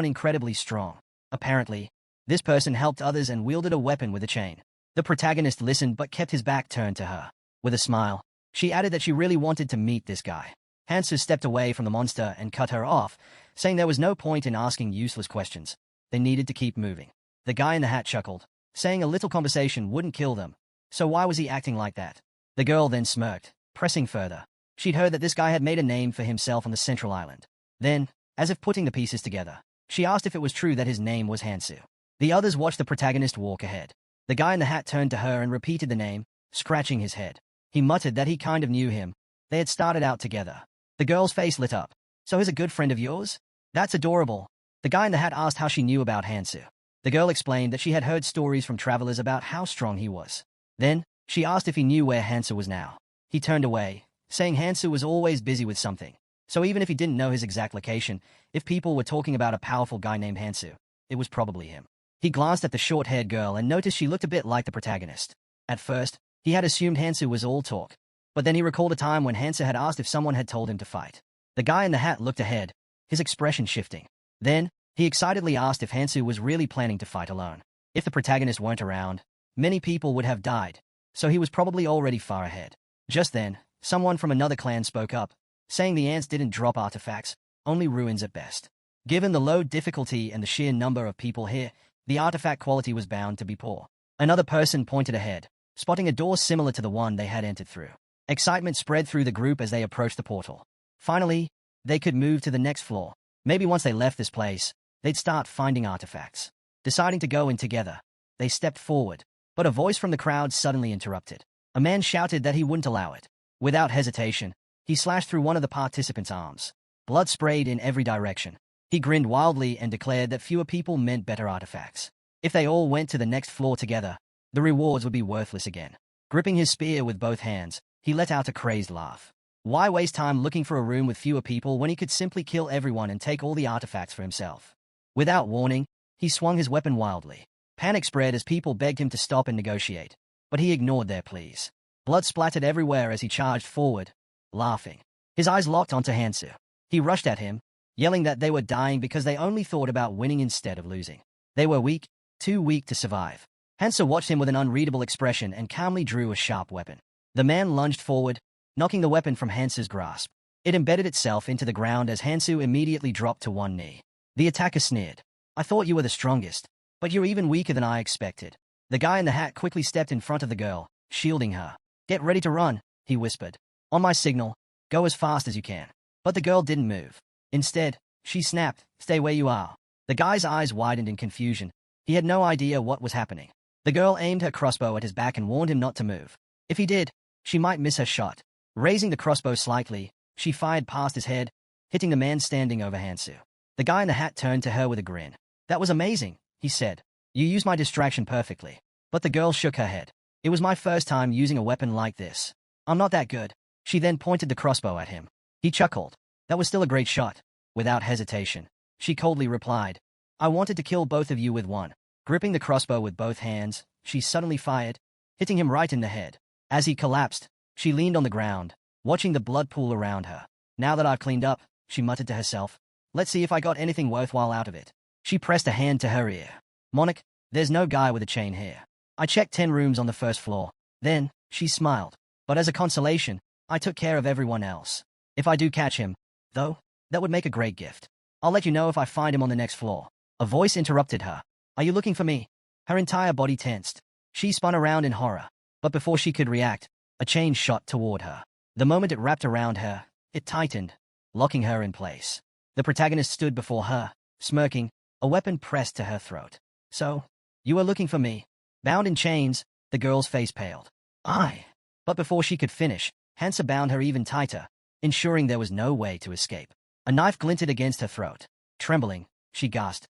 incredibly strong. Apparently, this person helped others and wielded a weapon with a chain. The protagonist listened but kept his back turned to her. With a smile, she added that she really wanted to meet this guy. Hansu stepped away from the monster and cut her off, saying there was no point in asking useless questions. They needed to keep moving. The guy in the hat chuckled, saying a little conversation wouldn't kill them, so why was he acting like that? The girl then smirked, pressing further. She'd heard that this guy had made a name for himself on the central island. Then, as if putting the pieces together, she asked if it was true that his name was Hansu. The others watched the protagonist walk ahead. The guy in the hat turned to her and repeated the name, scratching his head. He muttered that he kind of knew him. They had started out together. The girl's face lit up. "So he's a good friend of yours?" "That's adorable." The guy in the hat asked how she knew about Hansu. The girl explained that she had heard stories from travelers about how strong he was. Then, she asked if he knew where Hansu was now. He turned away, saying Hansu was always busy with something. So even if he didn't know his exact location, if people were talking about a powerful guy named Hansu, it was probably him. He glanced at the short-haired girl and noticed she looked a bit like the protagonist. At first, he had assumed Hansu was all talk, but then he recalled a time when Hansu had asked if someone had told him to fight. The guy in the hat looked ahead, his expression shifting. Then, he excitedly asked if Hansu was really planning to fight alone. If the protagonist weren't around, many people would have died, so he was probably already far ahead. Just then, someone from another clan spoke up, saying the ants didn't drop artifacts, only ruins at best. Given the low difficulty and the sheer number of people here, the artifact quality was bound to be poor. Another person pointed ahead, spotting a door similar to the one they had entered through. Excitement spread through the group as they approached the portal. Finally, they could move to the next floor. Maybe once they left this place, they'd start finding artifacts. Deciding to go in together, they stepped forward, but a voice from the crowd suddenly interrupted. A man shouted that he wouldn't allow it. Without hesitation, he slashed through one of the participants' arms. Blood sprayed in every direction. He grinned wildly and declared that fewer people meant better artifacts. If they all went to the next floor together, the rewards would be worthless again. Gripping his spear with both hands, he let out a crazed laugh. Why waste time looking for a room with fewer people when he could simply kill everyone and take all the artifacts for himself? Without warning, he swung his weapon wildly. Panic spread as people begged him to stop and negotiate, but he ignored their pleas. Blood splattered everywhere as he charged forward, laughing. His eyes locked onto Hansu. He rushed at him, yelling that they were dying because they only thought about winning instead of losing. They were weak, too weak to survive. Hansu watched him with an unreadable expression and calmly drew a sharp weapon. The man lunged forward, knocking the weapon from Hansu's grasp. It embedded itself into the ground as Hansu immediately dropped to one knee. The attacker sneered. "I thought you were the strongest, but you're even weaker than I expected." The guy in the hat quickly stepped in front of the girl, shielding her. "Get ready to run," he whispered. "On my signal, go as fast as you can." But the girl didn't move. Instead, she snapped, "Stay where you are." The guy's eyes widened in confusion. He had no idea what was happening. The girl aimed her crossbow at his back and warned him not to move. If he did, she might miss her shot. Raising the crossbow slightly, she fired past his head, hitting the man standing over Hansu. The guy in the hat turned to her with a grin. "That was amazing," he said. "You used my distraction perfectly." But the girl shook her head. "It was my first time using a weapon like this. I'm not that good." She then pointed the crossbow at him. He chuckled. "That was still a great shot." Without hesitation, she coldly replied, "I wanted to kill both of you with one." Gripping the crossbow with both hands, she suddenly fired, hitting him right in the head. As he collapsed, she leaned on the ground, watching the blood pool around her. "Now that I've cleaned up," she muttered to herself, "let's see if I got anything worthwhile out of it." She pressed a hand to her ear. "Monarch, there's no guy with a chain here. I checked 10 rooms on the first floor." Then, she smiled. "But as a consolation, I took care of everyone else. If I do catch him, though, that would make a great gift. I'll let you know if I find him on the next floor." A voice interrupted her. "Are you looking for me?" Her entire body tensed. She spun around in horror. But before she could react, a chain shot toward her. The moment it wrapped around her, it tightened, locking her in place. The protagonist stood before her, smirking, a weapon pressed to her throat. "So, you were looking for me?" Bound in chains, the girl's face paled. "I." But before she could finish, Hansa bound her even tighter, ensuring there was no way to escape. A knife glinted against her throat. Trembling, she gasped,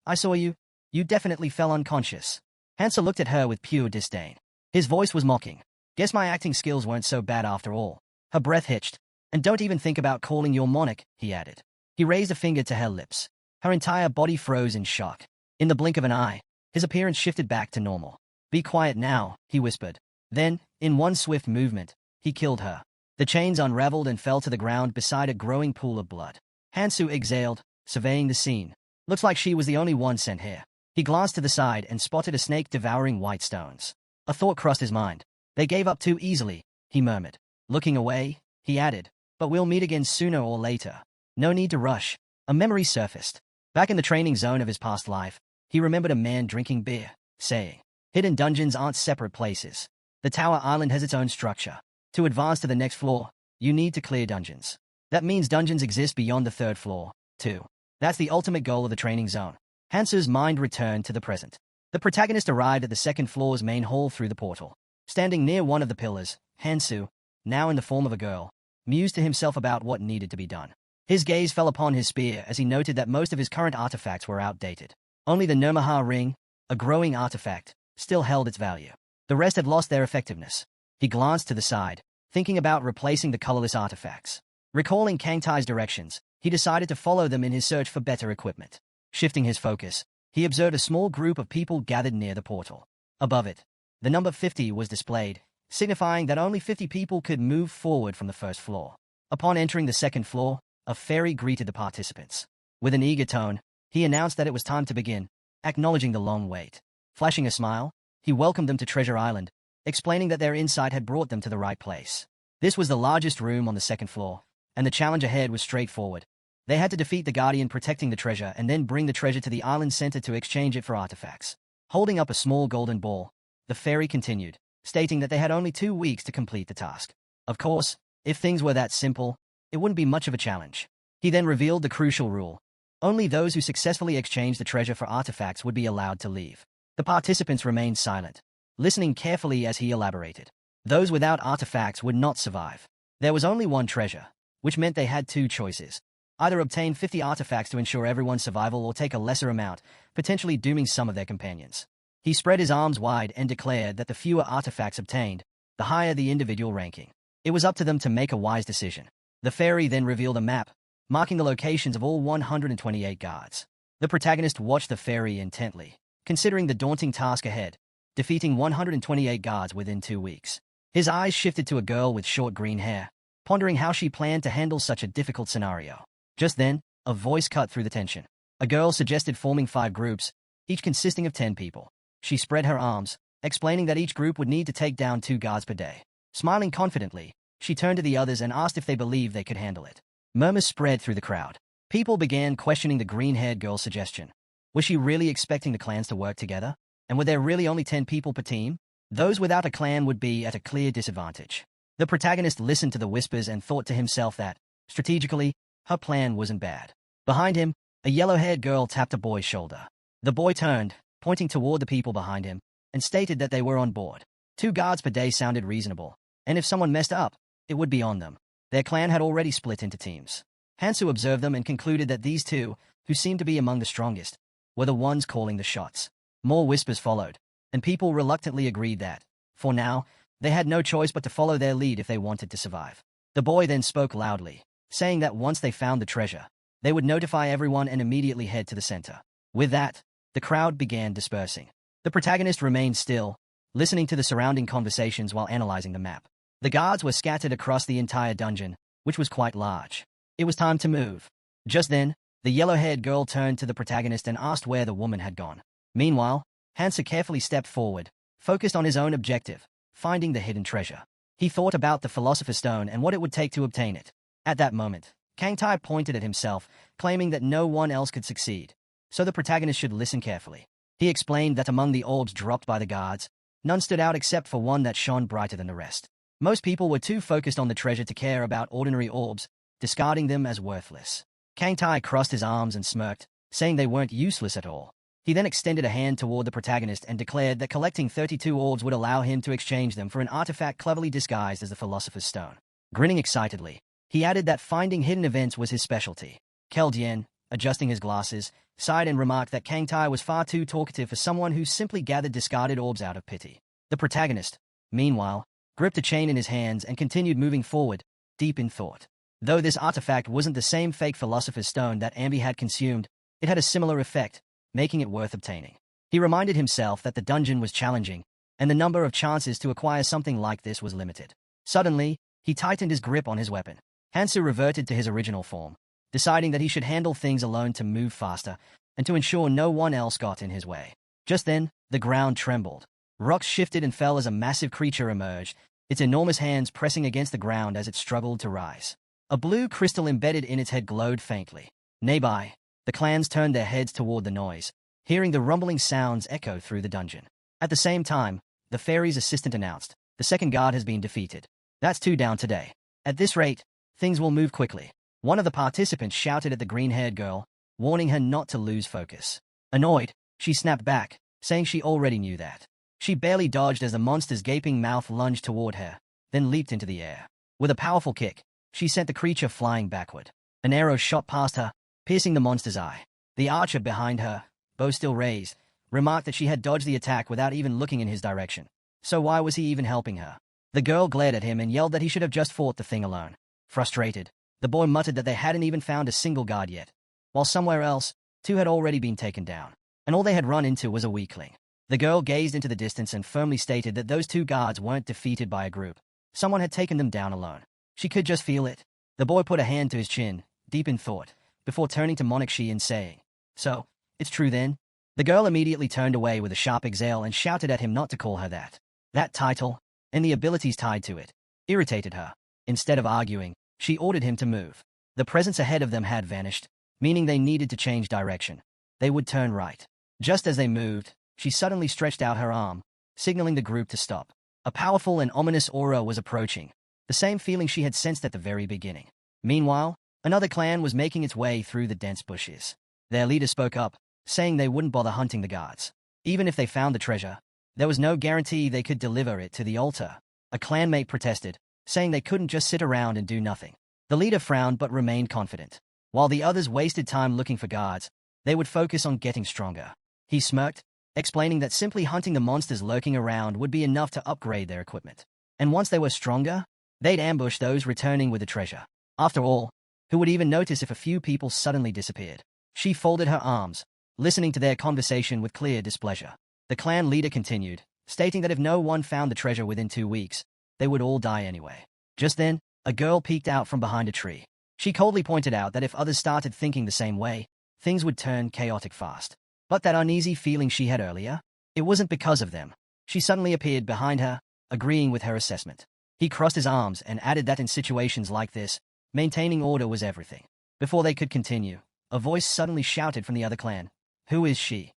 "I saw you. You definitely fell unconscious." Hansa looked at her with pure disdain. His voice was mocking. "Guess my acting skills weren't so bad after all." Her breath hitched. "And don't even think about calling your monarch," he added. He raised a finger to her lips. Her entire body froze in shock. In the blink of an eye, his appearance shifted back to normal. "Be quiet now," he whispered. Then, in one swift movement, he killed her. The chains unraveled and fell to the ground beside a growing pool of blood. Hansu exhaled, surveying the scene. "Looks like she was the only one sent here." He glanced to the side and spotted a snake devouring white stones. A thought crossed his mind. "They gave up too easily," he murmured. Looking away, he added, "But we'll meet again sooner or later. No need to rush." A memory surfaced. Back in the training zone of his past life, he remembered a man drinking beer, saying, "Hidden dungeons aren't separate places. The Tower Island has its own structure. To advance to the next floor, you need to clear dungeons. That means dungeons exist beyond the 3rd floor, too. That's the ultimate goal of the training zone." Hansu's mind returned to the present. The protagonist arrived at the 2nd floor's main hall through the portal. Standing near one of the pillars, Hansu, now in the form of a girl, mused to himself about what needed to be done. His gaze fell upon his spear as he noted that most of his current artifacts were outdated. Only the Nurmaha ring, a growing artifact, still held its value. The rest had lost their effectiveness. He glanced to the side, thinking about replacing the colorless artifacts. Recalling Kangtai's directions, he decided to follow them in his search for better equipment. Shifting his focus, he observed a small group of people gathered near the portal. Above it, the number 50 was displayed, signifying that only 50 people could move forward from the first floor. Upon entering the second floor, a fairy greeted the participants. With an eager tone, he announced that it was time to begin, acknowledging the long wait. Flashing a smile, he welcomed them to Treasure Island, explaining that their insight had brought them to the right place. This was the largest room on the second floor, and the challenge ahead was straightforward. They had to defeat the guardian protecting the treasure and then bring the treasure to the island center to exchange it for artifacts. Holding up a small golden ball, the fairy continued, stating that they had only 2 weeks to complete the task. Of course, if things were that simple, it wouldn't be much of a challenge. He then revealed the crucial rule. Only those who successfully exchanged the treasure for artifacts would be allowed to leave. The participants remained silent, listening carefully as he elaborated. Those without artifacts would not survive. There was only one treasure, which meant they had 2 choices. Either obtain 50 artifacts to ensure everyone's survival or take a lesser amount, potentially dooming some of their companions. He spread his arms wide and declared that the fewer artifacts obtained, the higher the individual ranking. It was up to them to make a wise decision. The fairy then revealed a map, marking the locations of all 128 guards. The protagonist watched the fairy intently, considering the daunting task ahead, defeating 128 guards within 2 weeks. His eyes shifted to a girl with short green hair, pondering how she planned to handle such a difficult scenario. Just then, a voice cut through the tension. A girl suggested forming 5 groups, each consisting of 10 people. She spread her arms, explaining that each group would need to take down 2 guards per day. Smiling confidently, she turned to the others and asked if they believed they could handle it. Murmurs spread through the crowd. People began questioning the green-haired girl's suggestion. Was she really expecting the clans to work together? And were there really only 10 people per team? Those without a clan would be at a clear disadvantage. The protagonist listened to the whispers and thought to himself that, strategically, her plan wasn't bad. Behind him, a yellow-haired girl tapped a boy's shoulder. The boy turned, pointing toward the people behind him, and stated that they were on board. 2 guards per day sounded reasonable, and if someone messed up, it would be on them. Their clan had already split into teams. Hansu observed them and concluded that these 2, who seemed to be among the strongest, were the ones calling the shots. More whispers followed, and people reluctantly agreed that, for now, they had no choice but to follow their lead if they wanted to survive. The boy then spoke loudly, saying that once they found the treasure, they would notify everyone and immediately head to the center. With that, the crowd began dispersing. The protagonist remained still, listening to the surrounding conversations while analyzing the map. The guards were scattered across the entire dungeon, which was quite large. It was time to move. Just then, the yellow-haired girl turned to the protagonist and asked where the woman had gone. Meanwhile, Hansa carefully stepped forward, focused on his own objective, finding the hidden treasure. He thought about the Philosopher's Stone and what it would take to obtain it. At that moment, Kangtai pointed at himself, claiming that no one else could succeed, so the protagonist should listen carefully. He explained that among the orbs dropped by the guards, none stood out except for one that shone brighter than the rest. Most people were too focused on the treasure to care about ordinary orbs, discarding them as worthless. Kangtai crossed his arms and smirked, saying they weren't useless at all. He then extended a hand toward the protagonist and declared that collecting 32 orbs would allow him to exchange them for an artifact cleverly disguised as the Philosopher's Stone. Grinning excitedly, he added that finding hidden events was his specialty. Keldien, adjusting his glasses, sighed and remarked that Kangtai was far too talkative for someone who simply gathered discarded orbs out of pity. The protagonist, meanwhile, gripped a chain in his hands and continued moving forward, deep in thought. Though this artifact wasn't the same fake Philosopher's Stone that Ambi had consumed, it had a similar effect, making it worth obtaining. He reminded himself that the dungeon was challenging, and the number of chances to acquire something like this was limited. Suddenly, he tightened his grip on his weapon. Hansu reverted to his original form, deciding that he should handle things alone to move faster, and to ensure no one else got in his way. Just then, the ground trembled. Rocks shifted and fell as a massive creature emerged, its enormous hands pressing against the ground as it struggled to rise. A blue crystal embedded in its head glowed faintly. Nearby, the clans turned their heads toward the noise, hearing the rumbling sounds echo through the dungeon. At the same time, the fairy's assistant announced, "The second guard has been defeated. That's 2 down today. At this rate, things will move quickly." One of the participants shouted at the green-haired girl, warning her not to lose focus. Annoyed, she snapped back, saying she already knew that. She barely dodged as the monster's gaping mouth lunged toward her, then leaped into the air. With a powerful kick, she sent the creature flying backward. An arrow shot past her, piercing the monster's eye. The archer behind her, bow still raised, remarked that she had dodged the attack without even looking in his direction. So why was he even helping her? The girl glared at him and yelled that he should have just fought the thing alone. Frustrated, the boy muttered that they hadn't even found a single guard yet, while somewhere else, 2 had already been taken down, and all they had run into was a weakling. The girl gazed into the distance and firmly stated that those 2 guards weren't defeated by a group. Someone had taken them down alone. She could just feel it. The boy put a hand to his chin, deep in thought, before turning to Monarchy and saying, "So, it's true then?" The girl immediately turned away with a sharp exhale and shouted at him not to call her that. That title, and the abilities tied to it, irritated her. Instead of arguing, she ordered him to move. The presence ahead of them had vanished, meaning they needed to change direction. They would turn right. Just as they moved, she suddenly stretched out her arm, signaling the group to stop. A powerful and ominous aura was approaching, the same feeling she had sensed at the very beginning. Meanwhile, another clan was making its way through the dense bushes. Their leader spoke up, saying they wouldn't bother hunting the guards. Even if they found the treasure, there was no guarantee they could deliver it to the altar. A clanmate protested, saying they couldn't just sit around and do nothing. The leader frowned but remained confident. While the others wasted time looking for guards, they would focus on getting stronger. He smirked, explaining that simply hunting the monsters lurking around would be enough to upgrade their equipment. And once they were stronger, they'd ambush those returning with the treasure. After all, who would even notice if a few people suddenly disappeared? She folded her arms, listening to their conversation with clear displeasure. The clan leader continued, stating that if no one found the treasure within 2 weeks, they would all die anyway. Just then, a girl peeked out from behind a tree. She coldly pointed out that if others started thinking the same way, things would turn chaotic fast. But that uneasy feeling she had earlier, it wasn't because of them. She suddenly appeared behind her, agreeing with her assessment. He crossed his arms and added that in situations like this, maintaining order was everything. Before they could continue, a voice suddenly shouted from the other clan, "Who is she?"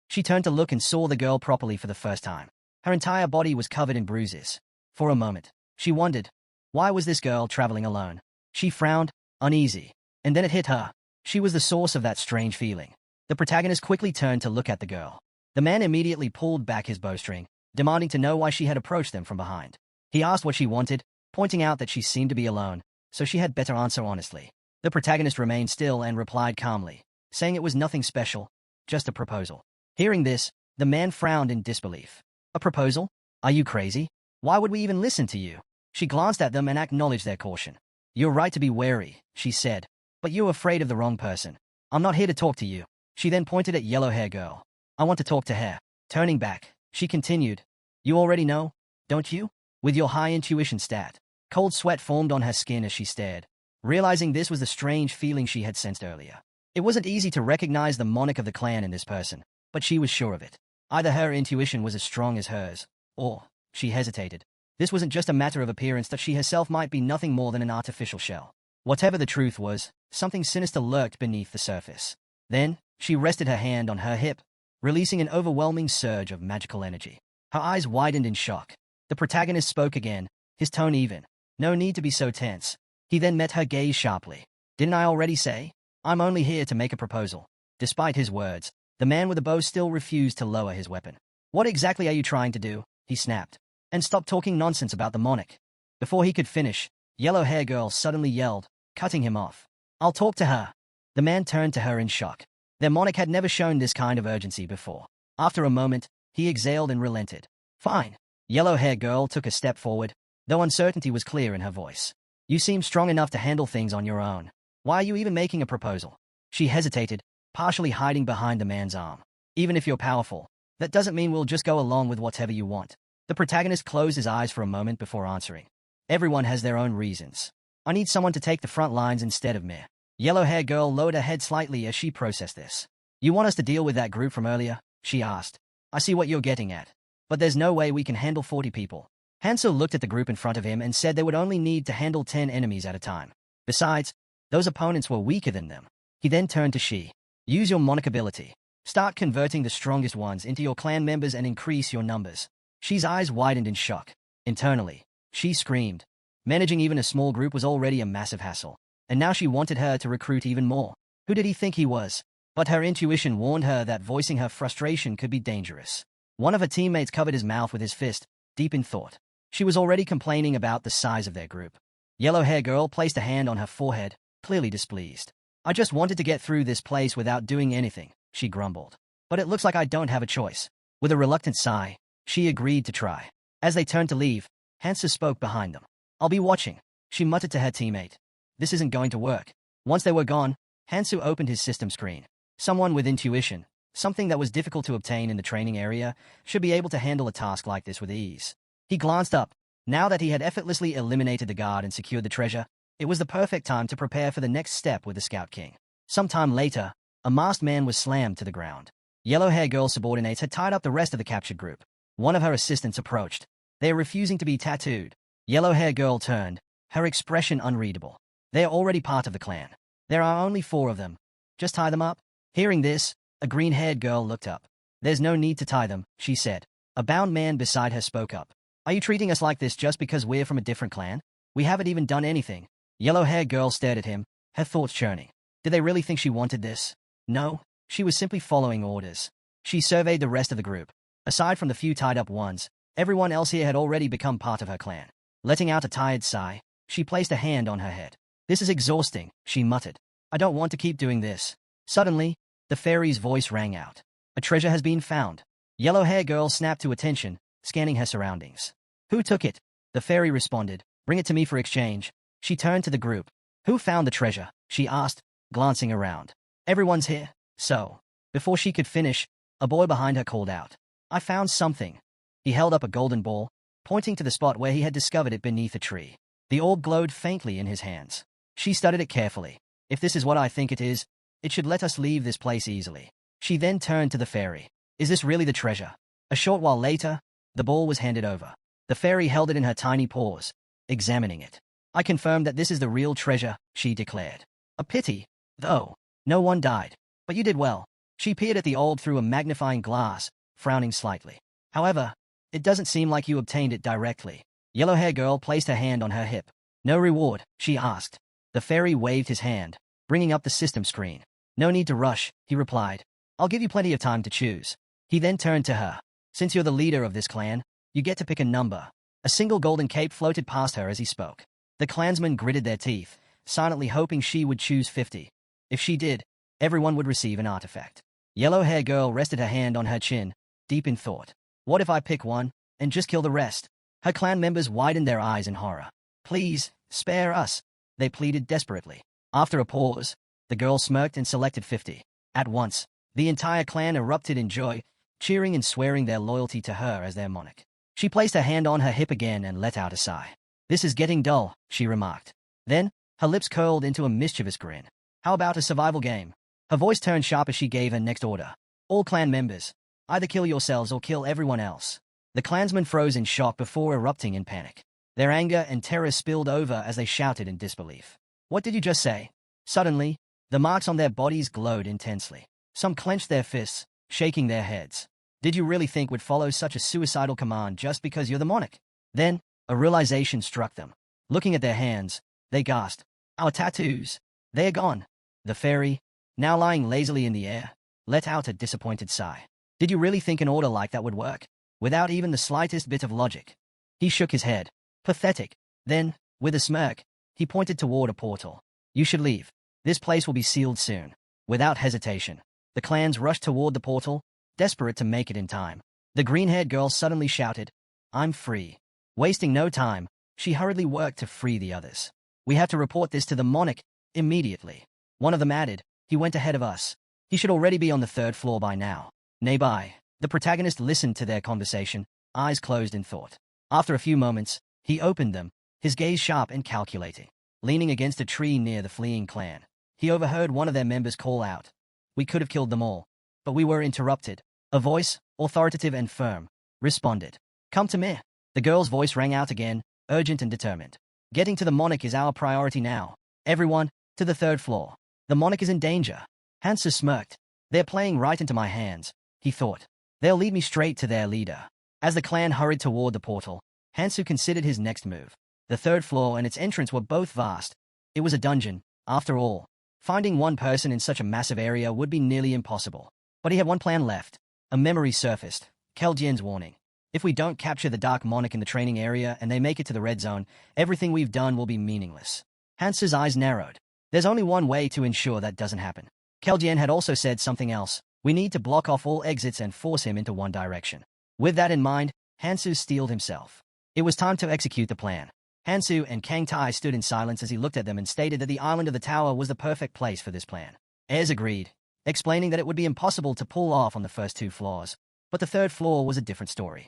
She turned to look and saw the girl properly for the first time. Her entire body was covered in bruises. For a moment, she wondered, why was this girl traveling alone? She frowned, uneasy, and then it hit her. She was the source of that strange feeling. The protagonist quickly turned to look at the girl. The man immediately pulled back his bowstring, demanding to know why she had approached them from behind. He asked what she wanted, pointing out that she seemed to be alone, so she had better answer honestly. The protagonist remained still and replied calmly, saying it was nothing special, just a proposal. Hearing this, the man frowned in disbelief. "A proposal? Are you crazy? Why would we even listen to you?" She glanced at them and acknowledged their caution. "You're right to be wary," she said, "but you're afraid of the wrong person. I'm not here to talk to you." She then pointed at yellow-hair girl. "I want to talk to her." Turning back, she continued, "You already know, don't you? With your high intuition stat." Cold sweat formed on her skin as she stared, realizing this was the strange feeling she had sensed earlier. It wasn't easy to recognize the monarch of the clan in this person, but she was sure of it. Either her intuition was as strong as hers, or, she hesitated, this wasn't just a matter of appearance, that she herself might be nothing more than an artificial shell. Whatever the truth was, something sinister lurked beneath the surface. Then, she rested her hand on her hip, releasing an overwhelming surge of magical energy. Her eyes widened in shock. The protagonist spoke again, his tone even. "No need to be so tense." He then met her gaze sharply. "Didn't I already say? I'm only here to make a proposal." Despite his words, the man with the bow still refused to lower his weapon. "What exactly are you trying to do?" he snapped. "And stop talking nonsense about the monarch." Before he could finish, yellow-hair girl suddenly yelled, cutting him off. "I'll talk to her." The man turned to her in shock. Their monarch had never shown this kind of urgency before. After a moment, he exhaled and relented. "Fine." Yellow-hair girl took a step forward, though uncertainty was clear in her voice. "You seem strong enough to handle things on your own. Why are you even making a proposal?" She hesitated, partially hiding behind the man's arm. "Even if you're powerful, that doesn't mean we'll just go along with whatever you want." The protagonist closed his eyes for a moment before answering. "Everyone has their own reasons. I need someone to take the front lines instead of me." Yellow-hair girl lowered her head slightly as she processed this. "You want us to deal with that group from earlier?" she asked. "I see what you're getting at. But there's no way we can handle 40 people. Hanso looked at the group in front of him and said they would only need to handle 10 enemies at a time. Besides, those opponents were weaker than them. He then turned to Shi. "Use your monarch ability. Start converting the strongest ones into your clan members and increase your numbers." Shi's eyes widened in shock. Internally, she screamed. Managing even a small group was already a massive hassle, and now she wanted her to recruit even more. Who did he think he was? But her intuition warned her that voicing her frustration could be dangerous. One of her teammates covered his mouth with his fist, deep in thought. She was already complaining about the size of their group. Yellow-hair girl placed a hand on her forehead, clearly displeased. "I just wanted to get through this place without doing anything," she grumbled. but it looks like I don't have a choice. With a reluctant sigh, she agreed to try. As they turned to leave, Hansa spoke behind them. I'll be watching, she muttered to her teammate. This isn't going to work. Once they were gone, Hansu opened his system screen. Someone with intuition, something that was difficult to obtain in the training area, should be able to handle a task like this with ease. He glanced up. Now that he had effortlessly eliminated the guard and secured the treasure, it was the perfect time to prepare for the next step with the Scout King. Sometime later, a masked man was slammed to the ground. Yellow-haired girl subordinates had tied up the rest of the captured group. One of her assistants approached. They are refusing to be tattooed. Yellow-haired girl turned, her expression unreadable. They are already part of the clan. There are only 4 of them. Just tie them up. Hearing this, a green-haired girl looked up. There's no need to tie them, she said. A bound man beside her spoke up. Are you treating us like this just because we're from a different clan? We haven't even done anything. Yellow-haired girl stared at him, her thoughts churning. Did they really think she wanted this? No, she was simply following orders. She surveyed the rest of the group. Aside from the few tied-up ones, everyone else here had already become part of her clan. Letting out a tired sigh, she placed a hand on her head. This is exhausting, she muttered. I don't want to keep doing this. Suddenly, the fairy's voice rang out. A treasure has been found. Yellow-haired girl snapped to attention, scanning her surroundings. Who took it? The fairy responded. Bring it to me for exchange. She turned to the group. Who found the treasure? She asked, glancing around. Everyone's here. So, before she could finish, a boy behind her called out. I found something. He held up a golden ball, pointing to the spot where he had discovered it beneath a tree. The orb glowed faintly in his hands. She studied it carefully. If this is what I think it is, it should let us leave this place easily. She then turned to the fairy. Is this really the treasure? A short while later, the ball was handed over. The fairy held it in her tiny paws, examining it. I confirm that this is the real treasure, she declared. A pity, though. No one died. But you did well. She peered at the orb through a magnifying glass, frowning slightly. However, it doesn't seem like you obtained it directly. Yellow-haired girl placed her hand on her hip. No reward, she asked. The fairy waved his hand, bringing up the system screen. No need to rush, he replied. I'll give you plenty of time to choose. He then turned to her. Since you're the leader of this clan, you get to pick a number. A single golden cape floated past her as he spoke. The clansmen gritted their teeth, silently hoping she would choose 50. If she did, everyone would receive an artifact. Yellow-haired girl rested her hand on her chin, deep in thought. What if I pick one, and just kill the rest? Her clan members widened their eyes in horror. Please, spare us, they pleaded desperately. After a pause, the girl smirked and selected 50. At once, the entire clan erupted in joy, cheering and swearing their loyalty to her as their monarch. She placed her hand on her hip again and let out a sigh. This is getting dull, she remarked. Then, her lips curled into a mischievous grin. How about a survival game? Her voice turned sharp as she gave her next order. All clan members, either kill yourselves or kill everyone else. The clansmen froze in shock before erupting in panic. Their anger and terror spilled over as they shouted in disbelief. What did you just say? Suddenly, the marks on their bodies glowed intensely. Some clenched their fists, shaking their heads. Did you really think we'd follow such a suicidal command just because you're the monarch? Then, a realization struck them. Looking at their hands, they gasped. Our tattoos. They are gone. The fairy, now lying lazily in the air, let out a disappointed sigh. Did you really think an order like that would work? Without even the slightest bit of logic. He shook his head. Pathetic. Then, with a smirk, he pointed toward a portal. You should leave. This place will be sealed soon. Without hesitation, the clans rushed toward the portal, desperate to make it in time. The green-haired girl suddenly shouted, I'm free. Wasting no time, she hurriedly worked to free the others. We have to report this to the monarch immediately. One of them added, he went ahead of us. He should already be on the 3rd floor by now. Nearby, the protagonist listened to their conversation, eyes closed in thought. After a few moments, he opened them, his gaze sharp and calculating. Leaning against a tree near the fleeing clan, he overheard one of their members call out. We could have killed them all, but we were interrupted. A voice, authoritative and firm, responded. Come to me. The girl's voice rang out again, urgent and determined. Getting to the monarch is our priority now. Everyone, to the 3rd floor. The monarch is in danger. Hansa smirked. They're playing right into my hands, he thought. They'll lead me straight to their leader. As the clan hurried toward the portal, Hansu considered his next move. The 3rd floor and its entrance were both vast. It was a dungeon, after all. Finding one person in such a massive area would be nearly impossible. But he had one plan left. A memory surfaced. Keljien's warning. If we don't capture the Dark Monarch in the training area and they make it to the red zone, everything we've done will be meaningless. Hansu's eyes narrowed. There's only one way to ensure that doesn't happen. Keljien had also said something else. We need to block off all exits and force him into one direction. With that in mind, Hansu steeled himself. It was time to execute the plan. Hansu and Kang Tai stood in silence as he looked at them and stated that the island of the tower was the perfect place for this plan. Ayres agreed, explaining that it would be impossible to pull off on the first 2 floors, but the 3rd floor was a different story.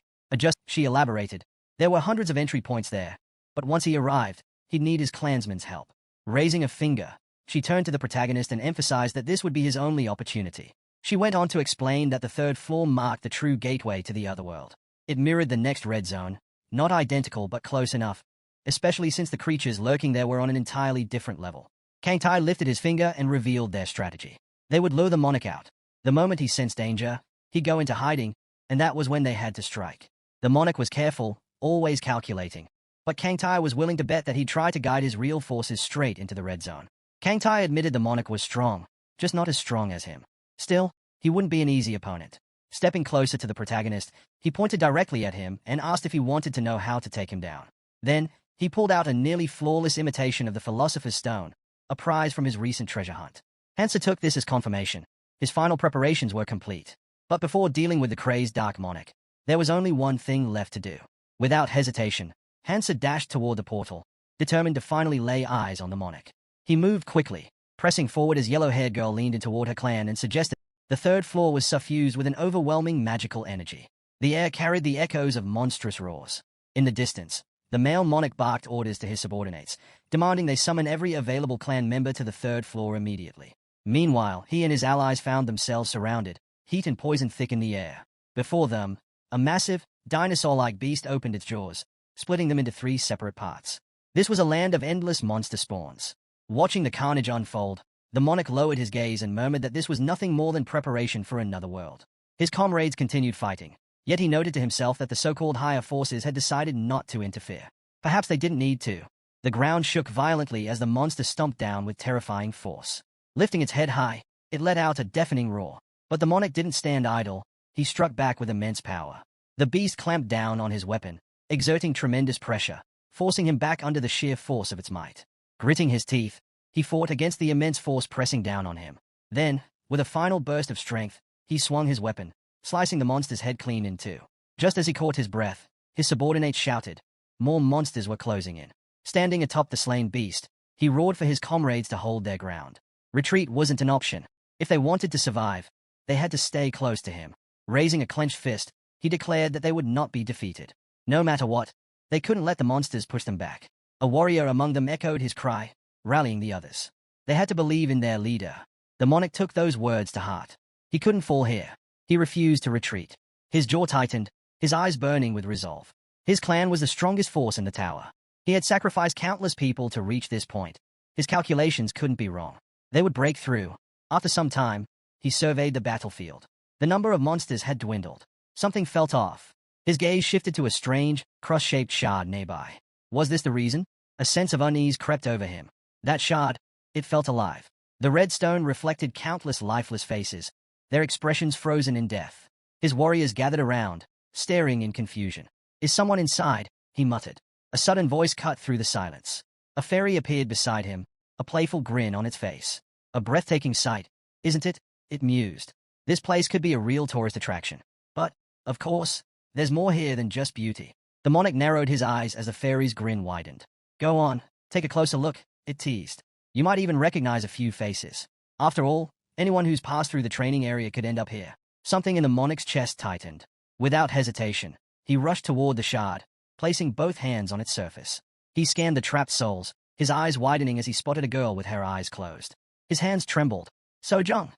She elaborated. There were hundreds of entry points there, but once he arrived, he'd need his clansmen's help. Raising a finger, she turned to the protagonist and emphasized that this would be his only opportunity. She went on to explain that the 3rd floor marked the true gateway to the otherworld. It mirrored the next red zone, not identical but close enough, especially since the creatures lurking there were on an entirely different level. Kang Tai lifted his finger and revealed their strategy. They would lure the monarch out. The moment he sensed danger, he'd go into hiding, and that was when they had to strike. The monarch was careful, always calculating, but Kang Tai was willing to bet that he'd try to guide his real forces straight into the red zone. Kang Tai admitted the monarch was strong, just not as strong as him. Still, he wouldn't be an easy opponent. Stepping closer to the protagonist, he pointed directly at him and asked if he wanted to know how to take him down. Then, he pulled out a nearly flawless imitation of the Philosopher's Stone, a prize from his recent treasure hunt. Hansa took this as confirmation. His final preparations were complete. But before dealing with the crazed Dark Monarch, there was only one thing left to do. Without hesitation, Hansa dashed toward the portal, determined to finally lay eyes on the monarch. He moved quickly, pressing forward as yellow-haired girl leaned in toward her clan and suggested the 3rd floor was suffused with an overwhelming magical energy. The air carried the echoes of monstrous roars. In the distance, the male monarch barked orders to his subordinates, demanding they summon every available clan member to the 3rd floor immediately. Meanwhile, he and his allies found themselves surrounded, heat and poison thick in the air. Before them, a massive, dinosaur-like beast opened its jaws, splitting them into 3 separate parts. This was a land of endless monster spawns. Watching the carnage unfold, the monarch lowered his gaze and murmured that this was nothing more than preparation for another world. His comrades continued fighting, yet he noted to himself that the so-called higher forces had decided not to interfere. Perhaps they didn't need to. The ground shook violently as the monster stomped down with terrifying force. Lifting its head high, it let out a deafening roar. But the monarch didn't stand idle. He struck back with immense power. The beast clamped down on his weapon, exerting tremendous pressure, forcing him back under the sheer force of its might. Gritting his teeth, he fought against the immense force pressing down on him. Then, with a final burst of strength, he swung his weapon, slicing the monster's head clean in 2. Just as he caught his breath, his subordinates shouted. More monsters were closing in. Standing atop the slain beast, he roared for his comrades to hold their ground. Retreat wasn't an option. If they wanted to survive, they had to stay close to him. Raising a clenched fist, he declared that they would not be defeated. No matter what, they couldn't let the monsters push them back. A warrior among them echoed his cry, rallying the others. They had to believe in their leader. The monarch took those words to heart. He couldn't fall here. He refused to retreat. His jaw tightened, his eyes burning with resolve. His clan was the strongest force in the tower. He had sacrificed countless people to reach this point. His calculations couldn't be wrong. They would break through. After some time, he surveyed the battlefield. The number of monsters had dwindled. Something felt off. His gaze shifted to a strange, cross-shaped shard nearby. Was this the reason? A sense of unease crept over him. That shard, it felt alive. The red stone reflected countless lifeless faces, their expressions frozen in death. His warriors gathered around, staring in confusion. Is someone inside? He muttered. A sudden voice cut through the silence. A fairy appeared beside him, a playful grin on its face. A breathtaking sight, isn't it? It mused. This place could be a real tourist attraction. But, of course, there's more here than just beauty. The monarch narrowed his eyes as the fairy's grin widened. Go on, take a closer look, it teased. You might even recognize a few faces. After all, anyone who's passed through the training area could end up here. Something in the monarch's chest tightened. Without hesitation, he rushed toward the shard, placing both hands on its surface. He scanned the trapped souls, his eyes widening as he spotted a girl with her eyes closed. His hands trembled. Sojung.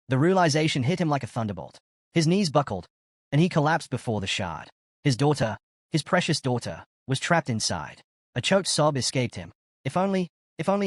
The realization hit him like a thunderbolt. His knees buckled, and he collapsed before the shard. His daughter, his precious daughter, was trapped inside. A choked sob escaped him. If only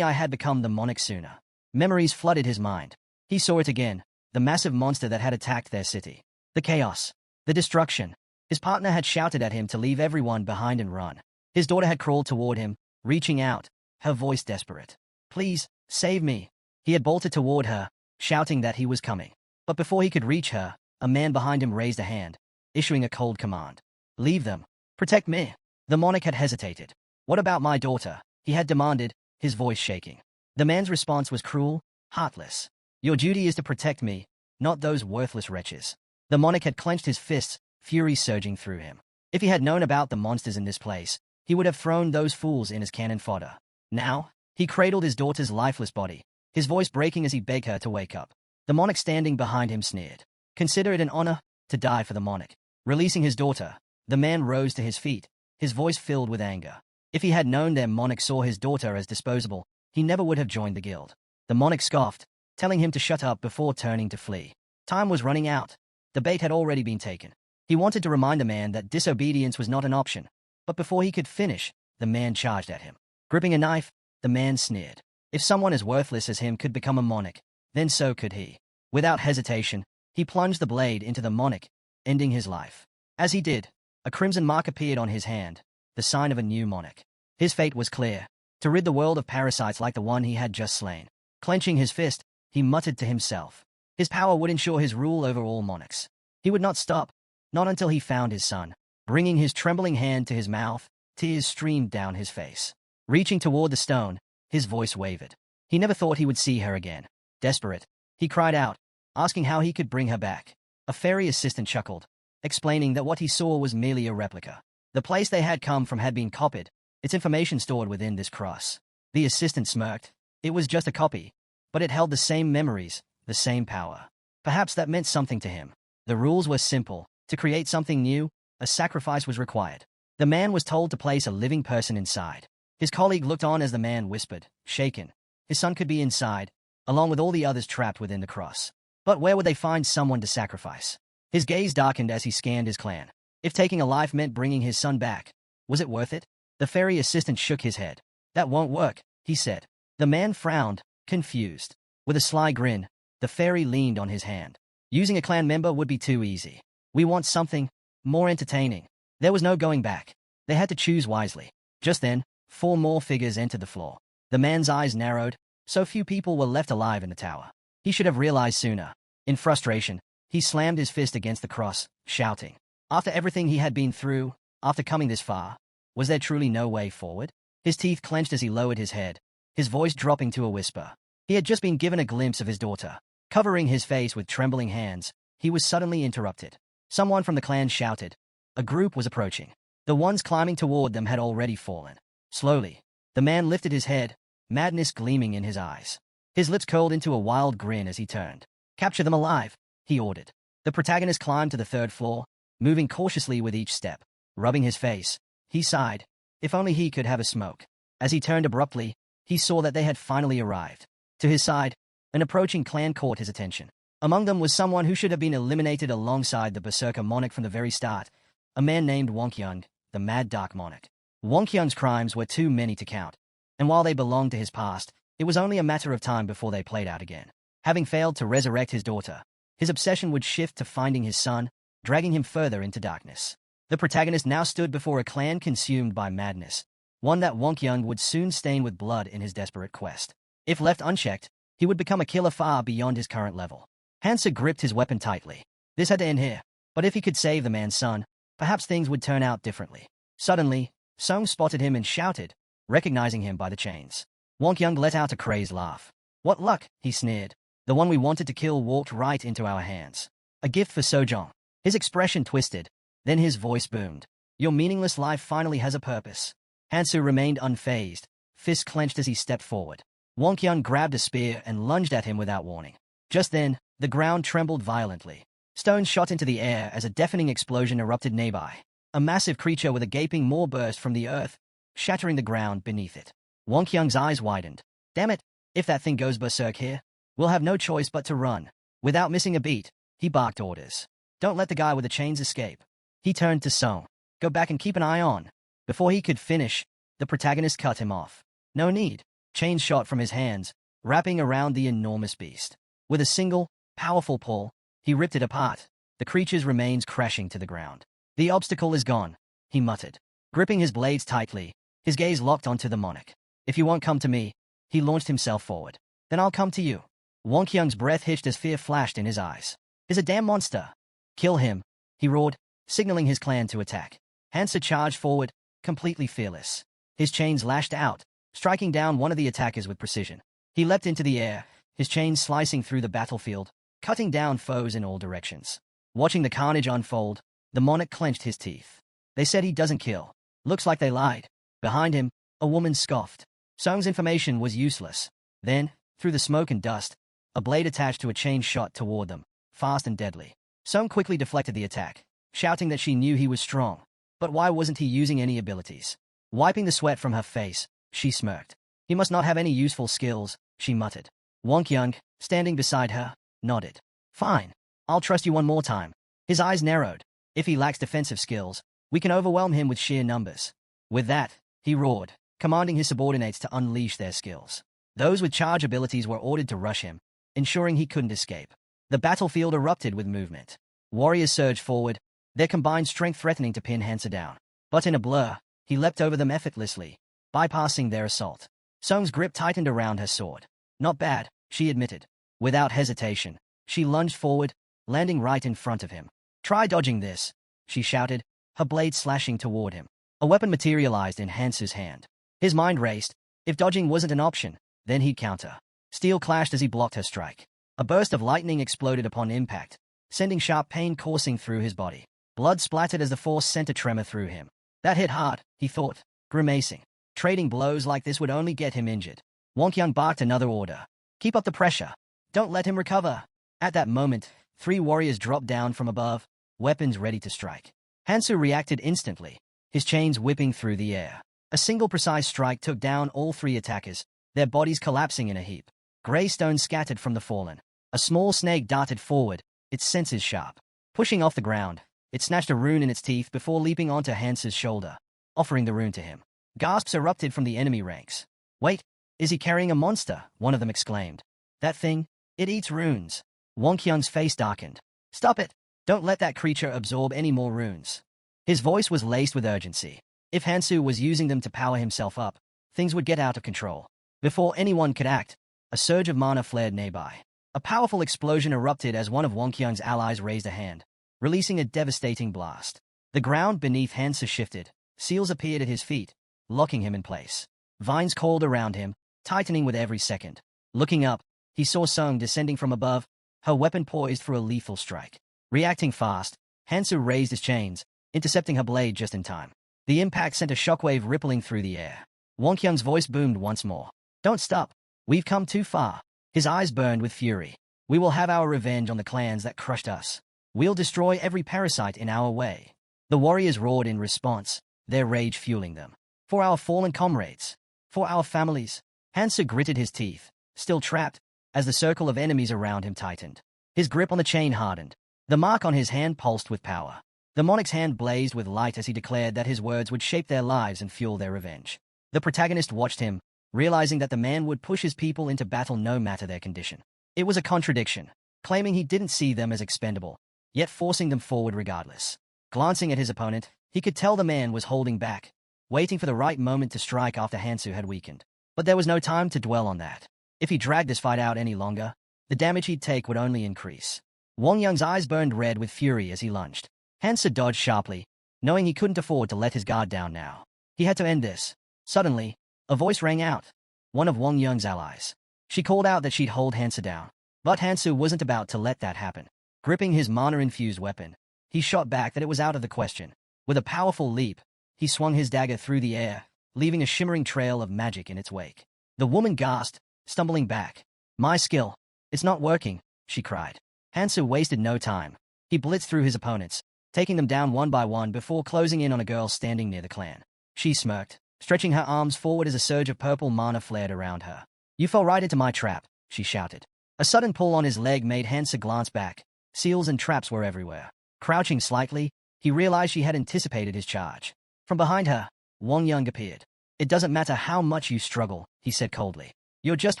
I had become the monarch sooner. Memories flooded his mind. He saw it again, the massive monster that had attacked their city. The chaos. The destruction. His partner had shouted at him to leave everyone behind and run. His daughter had crawled toward him, reaching out, her voice desperate. Please, save me. He had bolted toward her, shouting that he was coming. But before he could reach her, a man behind him raised a hand, issuing a cold command. Leave them. Protect me. The monarch had hesitated. What about my daughter? He had demanded, his voice shaking. The man's response was cruel, heartless. Your duty is to protect me, not those worthless wretches. The monarch had clenched his fists, fury surging through him. If he had known about the monsters in this place, he would have thrown those fools in as cannon fodder. Now, he cradled his daughter's lifeless body, his voice breaking as he begged her to wake up. The monarch standing behind him sneered. Consider it an honor to die for the monarch. Releasing his daughter, the man rose to his feet, his voice filled with anger. If he had known their monarch saw his daughter as disposable, he never would have joined the guild. The monarch scoffed, telling him to shut up before turning to flee. Time was running out. The bait had already been taken. He wanted to remind the man that disobedience was not an option, but before he could finish, the man charged at him. Gripping a knife, the man sneered. If someone as worthless as him could become a monarch, then so could he. Without hesitation, he plunged the blade into the monarch, ending his life. As he did, a crimson mark appeared on his hand, the sign of a new monarch. His fate was clear, to rid the world of parasites like the one he had just slain. Clenching his fist, he muttered to himself. His power would ensure his rule over all monarchs. He would not stop, not until he found his son. Bringing his trembling hand to his mouth, tears streamed down his face. Reaching toward the stone, his voice wavered. He never thought he would see her again. Desperate, he cried out, asking how he could bring her back. A fairy assistant chuckled, explaining that what he saw was merely a replica. The place they had come from had been copied, its information stored within this cross. The assistant smirked. It was just a copy, but it held the same memories, the same power. Perhaps that meant something to him. The rules were simple. To create something new, a sacrifice was required. The man was told to place a living person inside. His colleague looked on as the man whispered, shaken. His son could be inside, along with all the others trapped within the cross. But where would they find someone to sacrifice? His gaze darkened as he scanned his clan. If taking a life meant bringing his son back, was it worth it? The fairy assistant shook his head. That won't work, he said. The man frowned, confused. With a sly grin, the fairy leaned on his hand. Using a clan member would be too easy. We want something more entertaining. There was no going back. They had to choose wisely. Just then, 4 more figures entered the floor. The man's eyes narrowed. So few people were left alive in the tower. He should have realized sooner. In frustration, he slammed his fist against the cross, shouting. After everything he had been through, after coming this far, was there truly no way forward? His teeth clenched as he lowered his head, his voice dropping to a whisper. He had just been given a glimpse of his daughter. Covering his face with trembling hands, he was suddenly interrupted. Someone from the clan shouted. A group was approaching. The ones climbing toward them had already fallen. Slowly, the man lifted his head, madness gleaming in his eyes. His lips curled into a wild grin as he turned. Capture them alive, he ordered. The protagonist climbed to the 3rd floor, moving cautiously with each step. Rubbing his face, he sighed. If only he could have a smoke. As he turned abruptly, he saw that they had finally arrived. To his side, an approaching clan caught his attention. Among them was someone who should have been eliminated alongside the Berserker monarch from the very start, a man named Wonkyung, the Mad Dark Monarch. Wonkyung's crimes were too many to count, and while they belonged to his past, it was only a matter of time before they played out again. Having failed to resurrect his daughter, his obsession would shift to finding his son, dragging him further into darkness. The protagonist now stood before a clan consumed by madness, one that Wonkyung would soon stain with blood in his desperate quest. If left unchecked, he would become a killer far beyond his current level. Hansa gripped his weapon tightly. This had to end here, but if he could save the man's son, perhaps things would turn out differently. Suddenly, Song spotted him and shouted, recognizing him by the chains. Wonkyung let out a crazed laugh. What luck, he sneered. The one we wanted to kill walked right into our hands. A gift for Sojong. His expression twisted, then his voice boomed. Your meaningless life finally has a purpose. Hansu remained unfazed, fists clenched as he stepped forward. Wonkyung grabbed a spear and lunged at him without warning. Just then, the ground trembled violently. Stones shot into the air as a deafening explosion erupted nearby. A massive creature with a gaping maw burst from the earth, shattering the ground beneath it. Wonkyung's eyes widened. Damn it, if that thing goes berserk here, we'll have no choice but to run. Without missing a beat, he barked orders. Don't let the guy with the chains escape. He turned to Song. Go back and keep an eye on. Before he could finish, the protagonist cut him off. No need. Chains shot from his hands, wrapping around the enormous beast. With a single, powerful pull, he ripped it apart, the creature's remains crashing to the ground. The obstacle is gone, he muttered. Gripping his blades tightly, his gaze locked onto the monarch. If you won't come to me, he launched himself forward. Then I'll come to you. Wonkyung's breath hitched as fear flashed in his eyes. He's a damn monster. Kill him, he roared, signaling his clan to attack. Hansa charged forward, completely fearless. His chains lashed out, striking down one of the attackers with precision. He leapt into the air, his chains slicing through the battlefield, cutting down foes in all directions. Watching the carnage unfold, the monarch clenched his teeth. They said he doesn't kill. Looks like they lied. Behind him, a woman scoffed. Song's information was useless. Then, through the smoke and dust, a blade attached to a chain shot toward them, fast and deadly. Song quickly deflected the attack, shouting that she knew he was strong. But why wasn't he using any abilities? Wiping the sweat from her face, she smirked. He must not have any useful skills, she muttered. Wong Kyung, standing beside her, nodded. Fine. I'll trust you one more time. His eyes narrowed. If he lacks defensive skills, we can overwhelm him with sheer numbers. With that, he roared, commanding his subordinates to unleash their skills. Those with charge abilities were ordered to rush him, ensuring he couldn't escape. The battlefield erupted with movement. Warriors surged forward, their combined strength threatening to pin Hansa down. But in a blur, he leapt over them effortlessly, bypassing their assault. Song's grip tightened around her sword. Not bad, she admitted. Without hesitation, she lunged forward, landing right in front of him. Try dodging this, she shouted, her blade slashing toward him. A weapon materialized in Hansu's hand. His mind raced. If dodging wasn't an option, then he'd counter. Steel clashed as he blocked her strike. A burst of lightning exploded upon impact, sending sharp pain coursing through his body. Blood splattered as the force sent a tremor through him. That hit hard, he thought, grimacing. Trading blows like this would only get him injured. Wong Kyung barked another order. Keep up the pressure. Don't let him recover. At that moment, 3 warriors dropped down from above, weapons ready to strike. Hansu reacted instantly, his chains whipping through the air. A single precise strike took down all 3 attackers, their bodies collapsing in a heap. Grey stones scattered from the fallen. A small snake darted forward, its senses sharp. Pushing off the ground, it snatched a rune in its teeth before leaping onto Hansu's shoulder, offering the rune to him. Gasps erupted from the enemy ranks. Wait, is he carrying a monster? One of them exclaimed. That thing, it eats runes. Wong Kyung's face darkened. Stop it! Don't let that creature absorb any more runes. His voice was laced with urgency. If Hansu was using them to power himself up, things would get out of control. Before anyone could act, a surge of mana flared nearby. A powerful explosion erupted as one of Wong Kyung's allies raised a hand, releasing a devastating blast. The ground beneath Hansu shifted. Seals appeared at his feet, locking him in place. Vines coiled around him, tightening with every second. Looking up, he saw Song descending from above, her weapon poised for a lethal strike. Reacting fast, Hansu raised his chains, intercepting her blade just in time. The impact sent a shockwave rippling through the air. Wong Kyung's voice boomed once more. Don't stop. We've come too far. His eyes burned with fury. We will have our revenge on the clans that crushed us. We'll destroy every parasite in our way. The warriors roared in response, their rage fueling them. For our fallen comrades. For our families. Hansu gritted his teeth, still trapped, as the circle of enemies around him tightened. His grip on the chain hardened. The mark on his hand pulsed with power. The monarch's hand blazed with light as he declared that his words would shape their lives and fuel their revenge. The protagonist watched him, realizing that the man would push his people into battle no matter their condition. It was a contradiction, claiming he didn't see them as expendable, yet forcing them forward regardless. Glancing at his opponent, he could tell the man was holding back, waiting for the right moment to strike after Hansu had weakened. But there was no time to dwell on that. If he dragged this fight out any longer, the damage he'd take would only increase. Wong Young's eyes burned red with fury as he lunged. Hansu dodged sharply, knowing he couldn't afford to let his guard down now. He had to end this. Suddenly, a voice rang out, one of Wong Young's allies. She called out that she'd hold Hansu down. But Hansu wasn't about to let that happen. Gripping his mana-infused weapon, he shot back that it was out of the question. With a powerful leap, he swung his dagger through the air, leaving a shimmering trail of magic in its wake. The woman gasped, stumbling back. My skill. It's not working, she cried. Hansu wasted no time. He blitzed through his opponents, taking them down one by one before closing in on a girl standing near the clan. She smirked, stretching her arms forward as a surge of purple mana flared around her. You fell right into my trap, she shouted. A sudden pull on his leg made Hansu glance back. Seals and traps were everywhere. Crouching slightly, he realized she had anticipated his charge. From behind her, Wong Young appeared. It doesn't matter how much you struggle, he said coldly. You're just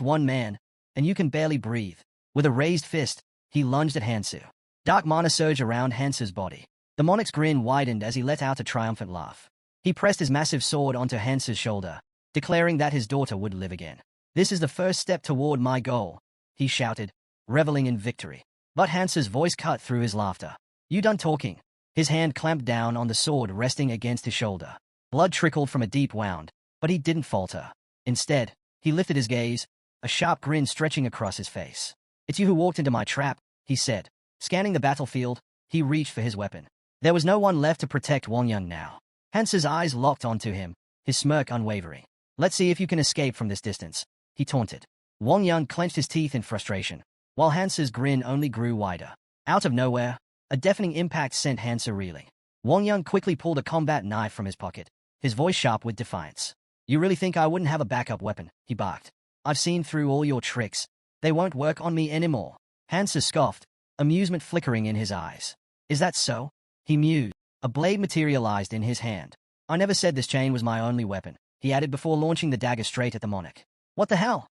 one man, and you can barely breathe. With a raised fist, he lunged at Hansu. Dark mana surged around Hansu's body. The monarch's grin widened as he let out a triumphant laugh. He pressed his massive sword onto Hansu's shoulder, declaring that his daughter would live again. This is the first step toward my goal, he shouted, reveling in victory. But Hansu's voice cut through his laughter. You done talking? His hand clamped down on the sword resting against his shoulder. Blood trickled from a deep wound, but he didn't falter. Instead, he lifted his gaze, a sharp grin stretching across his face. It's you who walked into my trap, he said. Scanning the battlefield, he reached for his weapon. There was no one left to protect Wang Yang now. Hansu's eyes locked onto him, his smirk unwavering. Let's see if you can escape from this distance, he taunted. Wang Yang clenched his teeth in frustration, while Hansu's grin only grew wider. Out of nowhere, a deafening impact sent Hansu reeling. Wang Yang quickly pulled a combat knife from his pocket, his voice sharp with defiance. You really think I wouldn't have a backup weapon, he barked. I've seen through all your tricks. They won't work on me anymore. Hansu scoffed, amusement flickering in his eyes. Is that so? He mused. A blade materialized in his hand. I never said this chain was my only weapon, he added before launching the dagger straight at the monarch. What the hell?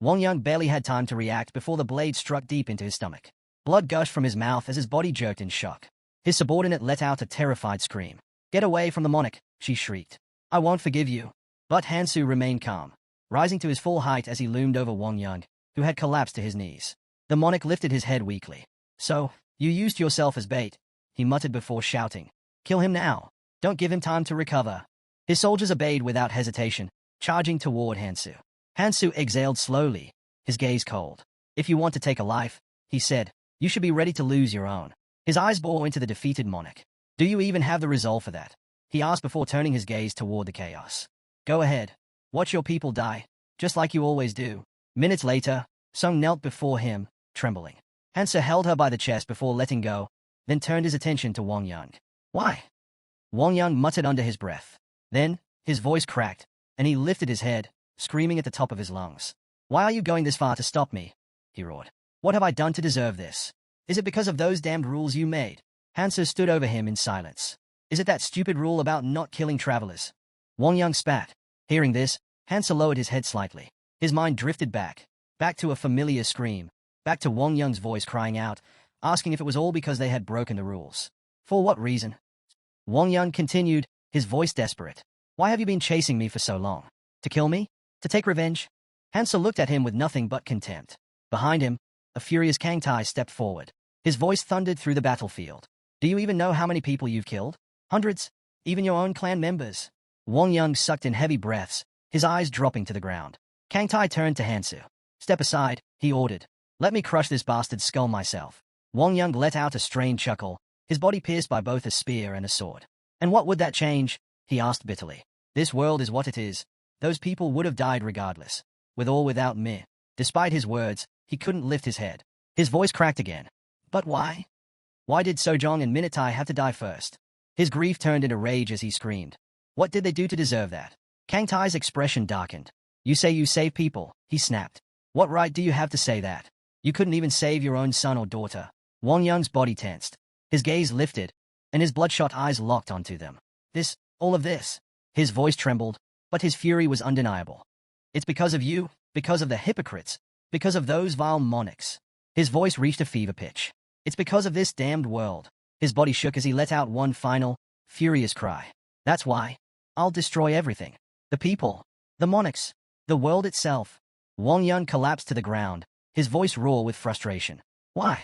Wang Yang barely had time to react before the blade struck deep into his stomach. Blood gushed from his mouth as his body jerked in shock. His subordinate let out a terrified scream. Get away from the monarch, she shrieked. I won't forgive you. But Hansu remained calm, rising to his full height as he loomed over Wang Yang, who had collapsed to his knees. The monarch lifted his head weakly. So, you used yourself as bait, he muttered before shouting. Kill him now. Don't give him time to recover. His soldiers obeyed without hesitation, charging toward Hansu. Hansu exhaled slowly, his gaze cold. If you want to take a life, he said, you should be ready to lose your own. His eyes bore into the defeated monarch. Do you even have the resolve for that? He asked before turning his gaze toward the chaos. Go ahead. Watch your people die, just like you always do. Minutes later, Sung knelt before him, trembling. Hansu held her by the chest before letting go, then turned his attention to Wang Yang. Why? Wang Yang muttered under his breath. Then, his voice cracked, and he lifted his head, screaming at the top of his lungs. Why are you going this far to stop me? He roared. What have I done to deserve this? Is it because of those damned rules you made? Hansu stood over him in silence. Is it that stupid rule about not killing travelers? Wang Yang spat. Hearing this, Hansu lowered his head slightly. His mind drifted back to a familiar scream, back to Wang Yang's voice crying out, asking if it was all because they had broken the rules. For what reason? Wang Yang continued, his voice desperate. Why have you been chasing me for so long? To kill me? To take revenge? Hansu looked at him with nothing but contempt. Behind him, a furious Kangtai stepped forward. His voice thundered through the battlefield. Do you even know how many people you've killed? Hundreds? Even your own clan members? Wang Yang sucked in heavy breaths, his eyes dropping to the ground. Kangtai turned to Hansu. Step aside, he ordered. Let me crush this bastard's skull myself. Wang Yang let out a strained chuckle, his body pierced by both a spear and a sword. And what would that change? He asked bitterly. This world is what it is. Those people would have died regardless, with or without me. Despite his words, he couldn't lift his head. His voice cracked again. But why? Why did Sojong and Minatai have to die first? His grief turned into rage as he screamed. What did they do to deserve that? Kangtai's expression darkened. You say you save people, he snapped. What right do you have to say that? You couldn't even save your own son or daughter. Wang Yang's body tensed. His gaze lifted, and his bloodshot eyes locked onto them. All of this. His voice trembled, but his fury was undeniable. It's because of you, because of the hypocrites, because of those vile monarchs. His voice reached a fever pitch. It's because of this damned world. His body shook as he let out one final, furious cry. That's why. I'll destroy everything. The people, the monarchs, the world itself. Wang Yang collapsed to the ground, his voice raw with frustration. Why?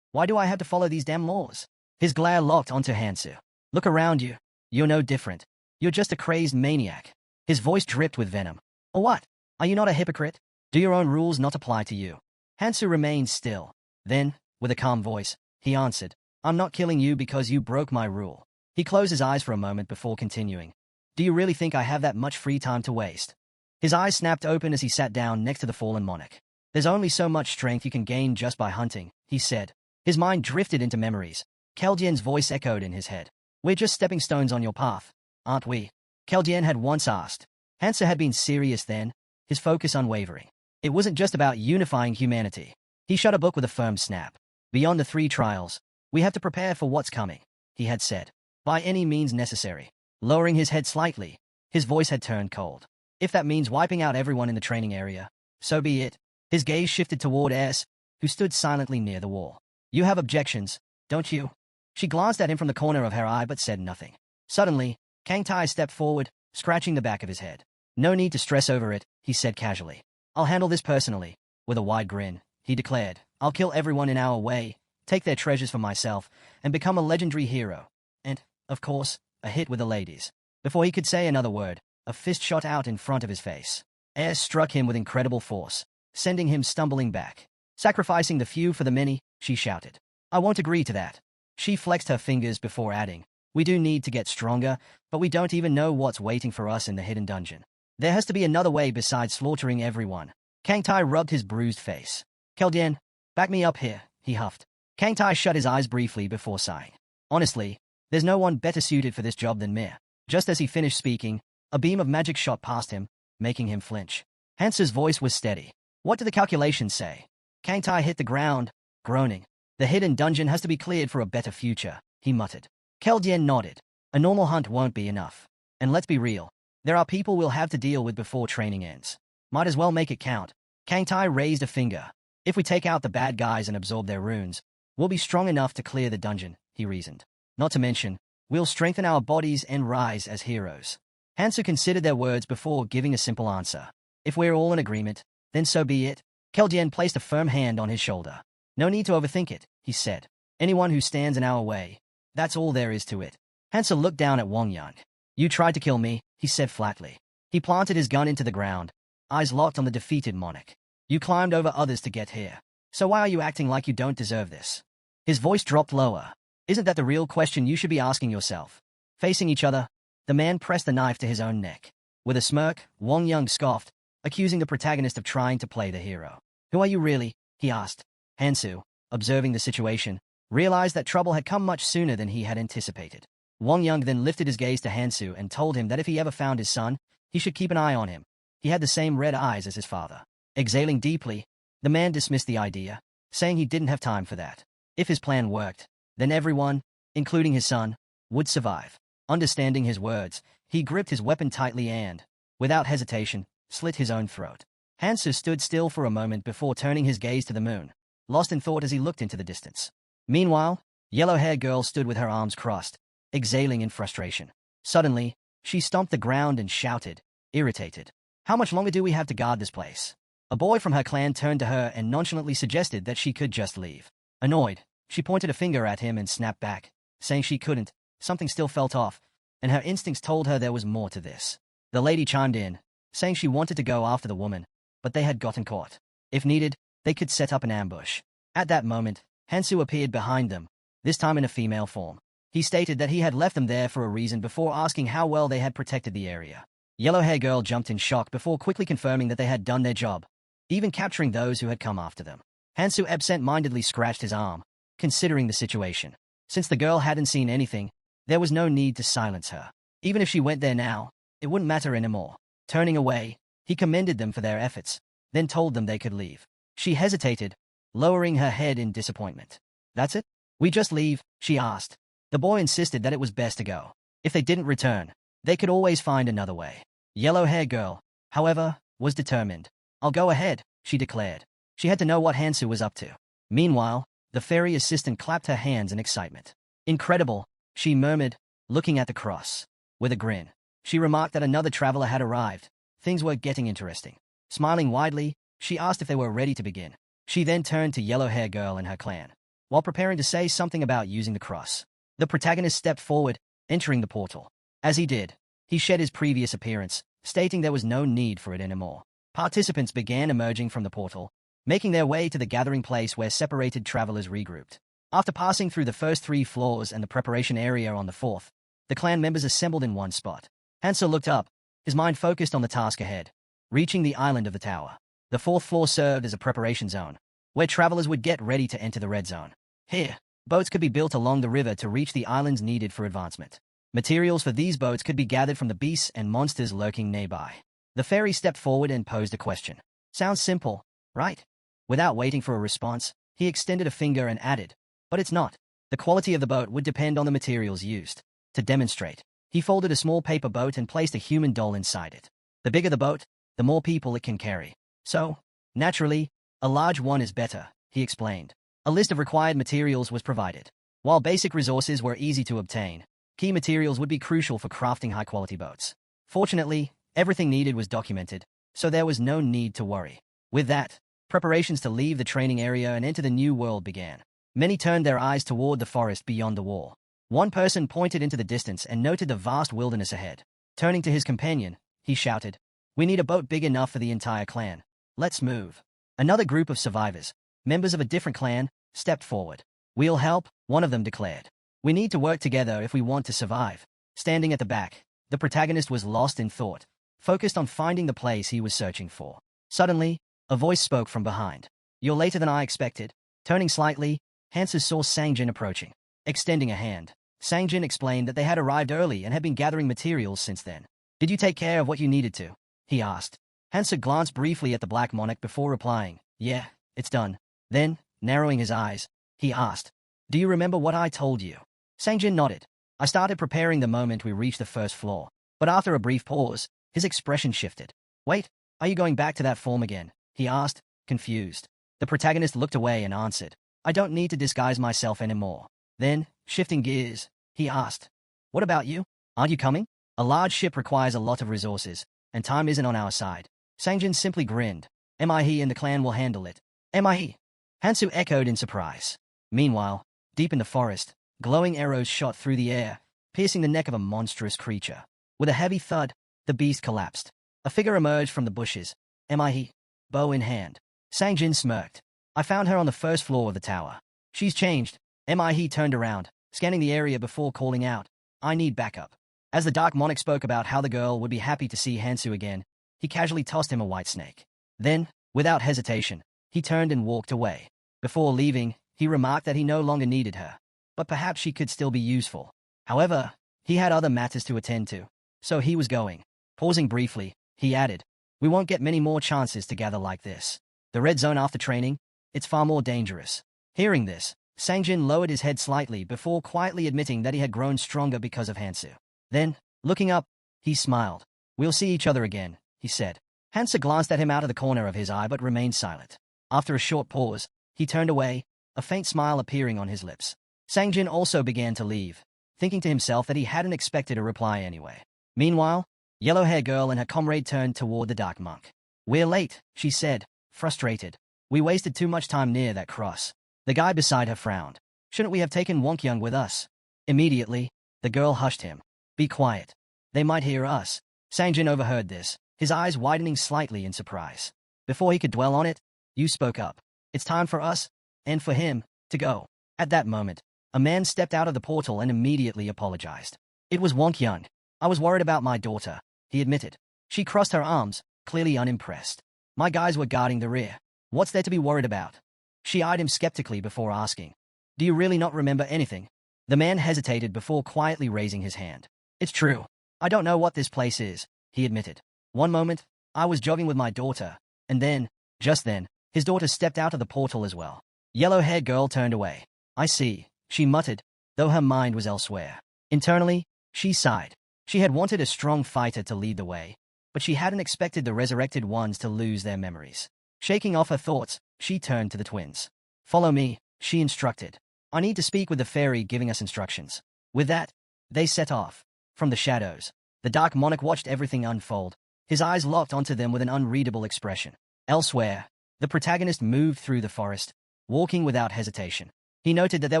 Why do I have to follow these damn laws? His glare locked onto Hansu. Look around you. You're no different. You're just a crazed maniac. His voice dripped with venom. Or what? Are you not a hypocrite? Do your own rules not apply to you? Hansu remained still. Then, with a calm voice, he answered, I'm not killing you because you broke my rule. He closed his eyes for a moment before continuing. Do you really think I have that much free time to waste? His eyes snapped open as he sat down next to the fallen monarch. There's only so much strength you can gain just by hunting, he said. His mind drifted into memories. Keldian's voice echoed in his head. We're just stepping stones on your path, aren't we? Keldian had once asked. Hansu had been serious then, his focus unwavering. It wasn't just about unifying humanity. He shut a book with a firm snap. Beyond the 3 trials, we have to prepare for what's coming, he had said. By any means necessary. Lowering his head slightly, his voice had turned cold. If that means wiping out everyone in the training area, so be it. His gaze shifted toward S, who stood silently near the wall. You have objections, don't you? She glanced at him from the corner of her eye but said nothing. Suddenly, Kangtai stepped forward, scratching the back of his head. No need to stress over it, he said casually. I'll handle this personally. With a wide grin, he declared, I'll kill everyone in our way, take their treasures for myself, and become a legendary hero. And, of course, a hit with the ladies. Before he could say another word, a fist shot out in front of his face. Air struck him with incredible force, sending him stumbling back. Sacrificing the few for the many, she shouted. I won't agree to that. She flexed her fingers before adding, we do need to get stronger, but we don't even know what's waiting for us in the hidden dungeon. There has to be another way besides slaughtering everyone. Kang Tai rubbed his bruised face. Keldian, back me up here, he huffed. Kang Tai shut his eyes briefly before sighing. Honestly, there's no one better suited for this job than me. Just as he finished speaking, a beam of magic shot past him, making him flinch. Hansu's voice was steady. What do the calculations say? Kang Tai hit the ground, groaning. The hidden dungeon has to be cleared for a better future, he muttered. Keldian nodded. A normal hunt won't be enough. And let's be real. There are people we'll have to deal with before training ends. Might as well make it count. Kang Tai raised a finger. If we take out the bad guys and absorb their runes, we'll be strong enough to clear the dungeon, he reasoned. Not to mention, we'll strengthen our bodies and rise as heroes. Hansu considered their words before giving a simple answer. If we're all in agreement, then so be it. Keldian placed a firm hand on his shoulder. No need to overthink it, he said. Anyone who stands in our way, that's all there is to it. Hansu looked down at Wang Yang. You tried to kill me, he said flatly. He planted his gun into the ground, eyes locked on the defeated monarch. You climbed over others to get here. So why are you acting like you don't deserve this? His voice dropped lower. Isn't that the real question you should be asking yourself? Facing each other, the man pressed the knife to his own neck. With a smirk, Wang Yang scoffed, accusing the protagonist of trying to play the hero. Who are you really? He asked. Hansu, observing the situation, realized that trouble had come much sooner than he had anticipated. Wang Yang then lifted his gaze to Hansu and told him that if he ever found his son, he should keep an eye on him. He had the same red eyes as his father. Exhaling deeply, the man dismissed the idea, saying he didn't have time for that. If his plan worked, then everyone, including his son, would survive. Understanding his words, he gripped his weapon tightly and, without hesitation, slit his own throat. Hansu stood still for a moment before turning his gaze to the moon, lost in thought as he looked into the distance. Meanwhile, yellow-haired girl stood with her arms crossed, exhaling in frustration. Suddenly, she stomped the ground and shouted, irritated. How much longer do we have to guard this place? A boy from her clan turned to her and nonchalantly suggested that she could just leave. Annoyed, she pointed a finger at him and snapped back, saying she couldn't. Something still felt off, and her instincts told her there was more to this. The lady chimed in, saying she wanted to go after the woman, but they had gotten caught. If needed, they could set up an ambush. At that moment, Hansu appeared behind them, this time in a female form. He stated that he had left them there for a reason before asking how well they had protected the area. Yellow-hair girl jumped in shock before quickly confirming that they had done their job, even capturing those who had come after them. Hansu absent-mindedly scratched his arm, considering the situation. Since the girl hadn't seen anything, there was no need to silence her. Even if she went there now, it wouldn't matter anymore. Turning away, he commended them for their efforts, then told them they could leave. She hesitated, lowering her head in disappointment. That's it? We just leave? She asked. The boy insisted that it was best to go. If they didn't return, they could always find another way. Yellow-hair girl, however, was determined. I'll go ahead, she declared. She had to know what Hansu was up to. Meanwhile, the fairy assistant clapped her hands in excitement. Incredible, she murmured, looking at the cross. With a grin, she remarked that another traveler had arrived. Things were getting interesting. Smiling widely, she asked if they were ready to begin. She then turned to Yellow-hair girl and her clan, while preparing to say something about using the cross. The protagonist stepped forward, entering the portal. As he did, he shed his previous appearance, stating there was no need for it anymore. Participants began emerging from the portal, making their way to the gathering place where separated travelers regrouped. After passing through the first 3 floors and the preparation area on the 4th, the clan members assembled in one spot. Hansu looked up, his mind focused on the task ahead, reaching the island of the tower. The 4th floor served as a preparation zone, where travelers would get ready to enter the red zone. Here, boats could be built along the river to reach the islands needed for advancement. Materials for these boats could be gathered from the beasts and monsters lurking nearby. The fairy stepped forward and posed a question. Sounds simple, right? Without waiting for a response, he extended a finger and added, but it's not. The quality of the boat would depend on the materials used. To demonstrate, he folded a small paper boat and placed a human doll inside it. The bigger the boat, the more people it can carry. So, naturally, a large one is better, he explained. A list of required materials was provided. While basic resources were easy to obtain, key materials would be crucial for crafting high-quality boats. Fortunately, everything needed was documented, so there was no need to worry. With that, preparations to leave the training area and enter the new world began. Many turned their eyes toward the forest beyond the wall. One person pointed into the distance and noted the vast wilderness ahead. Turning to his companion, he shouted, "We need a boat big enough for the entire clan. Let's move." Another group of survivors, members of a different clan, stepped forward. "We'll help," one of them declared. "We need to work together if we want to survive." Standing at the back, the protagonist was lost in thought, focused on finding the place he was searching for. Suddenly, a voice spoke from behind. "You're later than I expected." Turning slightly, Hansu saw Sangjin approaching. Extending a hand, Sangjin explained that they had arrived early and had been gathering materials since then. "Did you take care of what you needed to?" he asked. Hansu glanced briefly at the black monarch before replying, "Yeah, it's done." Then, narrowing his eyes, he asked, "Do you remember what I told you?" Sangjin nodded. "I started preparing the moment we reached the first floor." But after a brief pause, his expression shifted. "Wait, are you going back to that form again?" he asked, confused. The protagonist looked away and answered, "I don't need to disguise myself anymore." Then, shifting gears, he asked, "What about you? Aren't you coming?" "A large ship requires a lot of resources, and time isn't on our side." Sangjin simply grinned. "He and the clan will handle it." "He?" Hansu echoed in surprise. Meanwhile, deep in the forest, glowing arrows shot through the air, piercing the neck of a monstrous creature. With a heavy thud, the beast collapsed. A figure emerged from the bushes. He? Bow in hand. Sangjin smirked. "I found her on the first floor of the tower. She's changed." He turned around, scanning the area before calling out, "I need backup." As the Dark Monarch spoke about how the girl would be happy to see Hansu again, he casually tossed him a white snake. Then, without hesitation, he turned and walked away. Before leaving, he remarked that he no longer needed her, but perhaps she could still be useful. However, he had other matters to attend to, so he was going. Pausing briefly, he added, "We won't get many more chances to gather like this. The red zone after training, it's far more dangerous." Hearing this, Sangjin lowered his head slightly before quietly admitting that he had grown stronger because of Hansu. Then, looking up, he smiled. "We'll see each other again," he said. Hansu glanced at him out of the corner of his eye but remained silent. After a short pause, he turned away, a faint smile appearing on his lips. Sangjin also began to leave, thinking to himself that he hadn't expected a reply anyway. Meanwhile, yellow-haired girl and her comrade turned toward the Dark Monk. "We're late," she said, frustrated. "We wasted too much time near that cross." The guy beside her frowned. "Shouldn't we have taken Wonkyung with us?" Immediately, the girl hushed him. "Be quiet. They might hear us." Sangjin overheard this, his eyes widening slightly in surprise. Before he could dwell on it, Yu spoke up. "It's time for us, and for him, to go." At that moment, a man stepped out of the portal and immediately apologized. It was Wonkyung. "I was worried about my daughter," he admitted. She crossed her arms, clearly unimpressed. "My guys were guarding the rear. What's there to be worried about?" She eyed him skeptically before asking, "Do you really not remember anything?" The man hesitated before quietly raising his hand. "It's true. I don't know what this place is," he admitted. "One moment, I was jogging with my daughter, and then, just then, his daughter stepped out of the portal as well." Yellow-haired girl turned away. "I see," she muttered, though her mind was elsewhere. Internally, she sighed. She had wanted a strong fighter to lead the way, but she hadn't expected the resurrected ones to lose their memories. Shaking off her thoughts, she turned to the twins. "Follow me," she instructed. "I need to speak with the fairy giving us instructions." With that, they set off. From the shadows, the Dark Monarch watched everything unfold, his eyes locked onto them with an unreadable expression. Elsewhere, the protagonist moved through the forest, walking without hesitation. He noted that there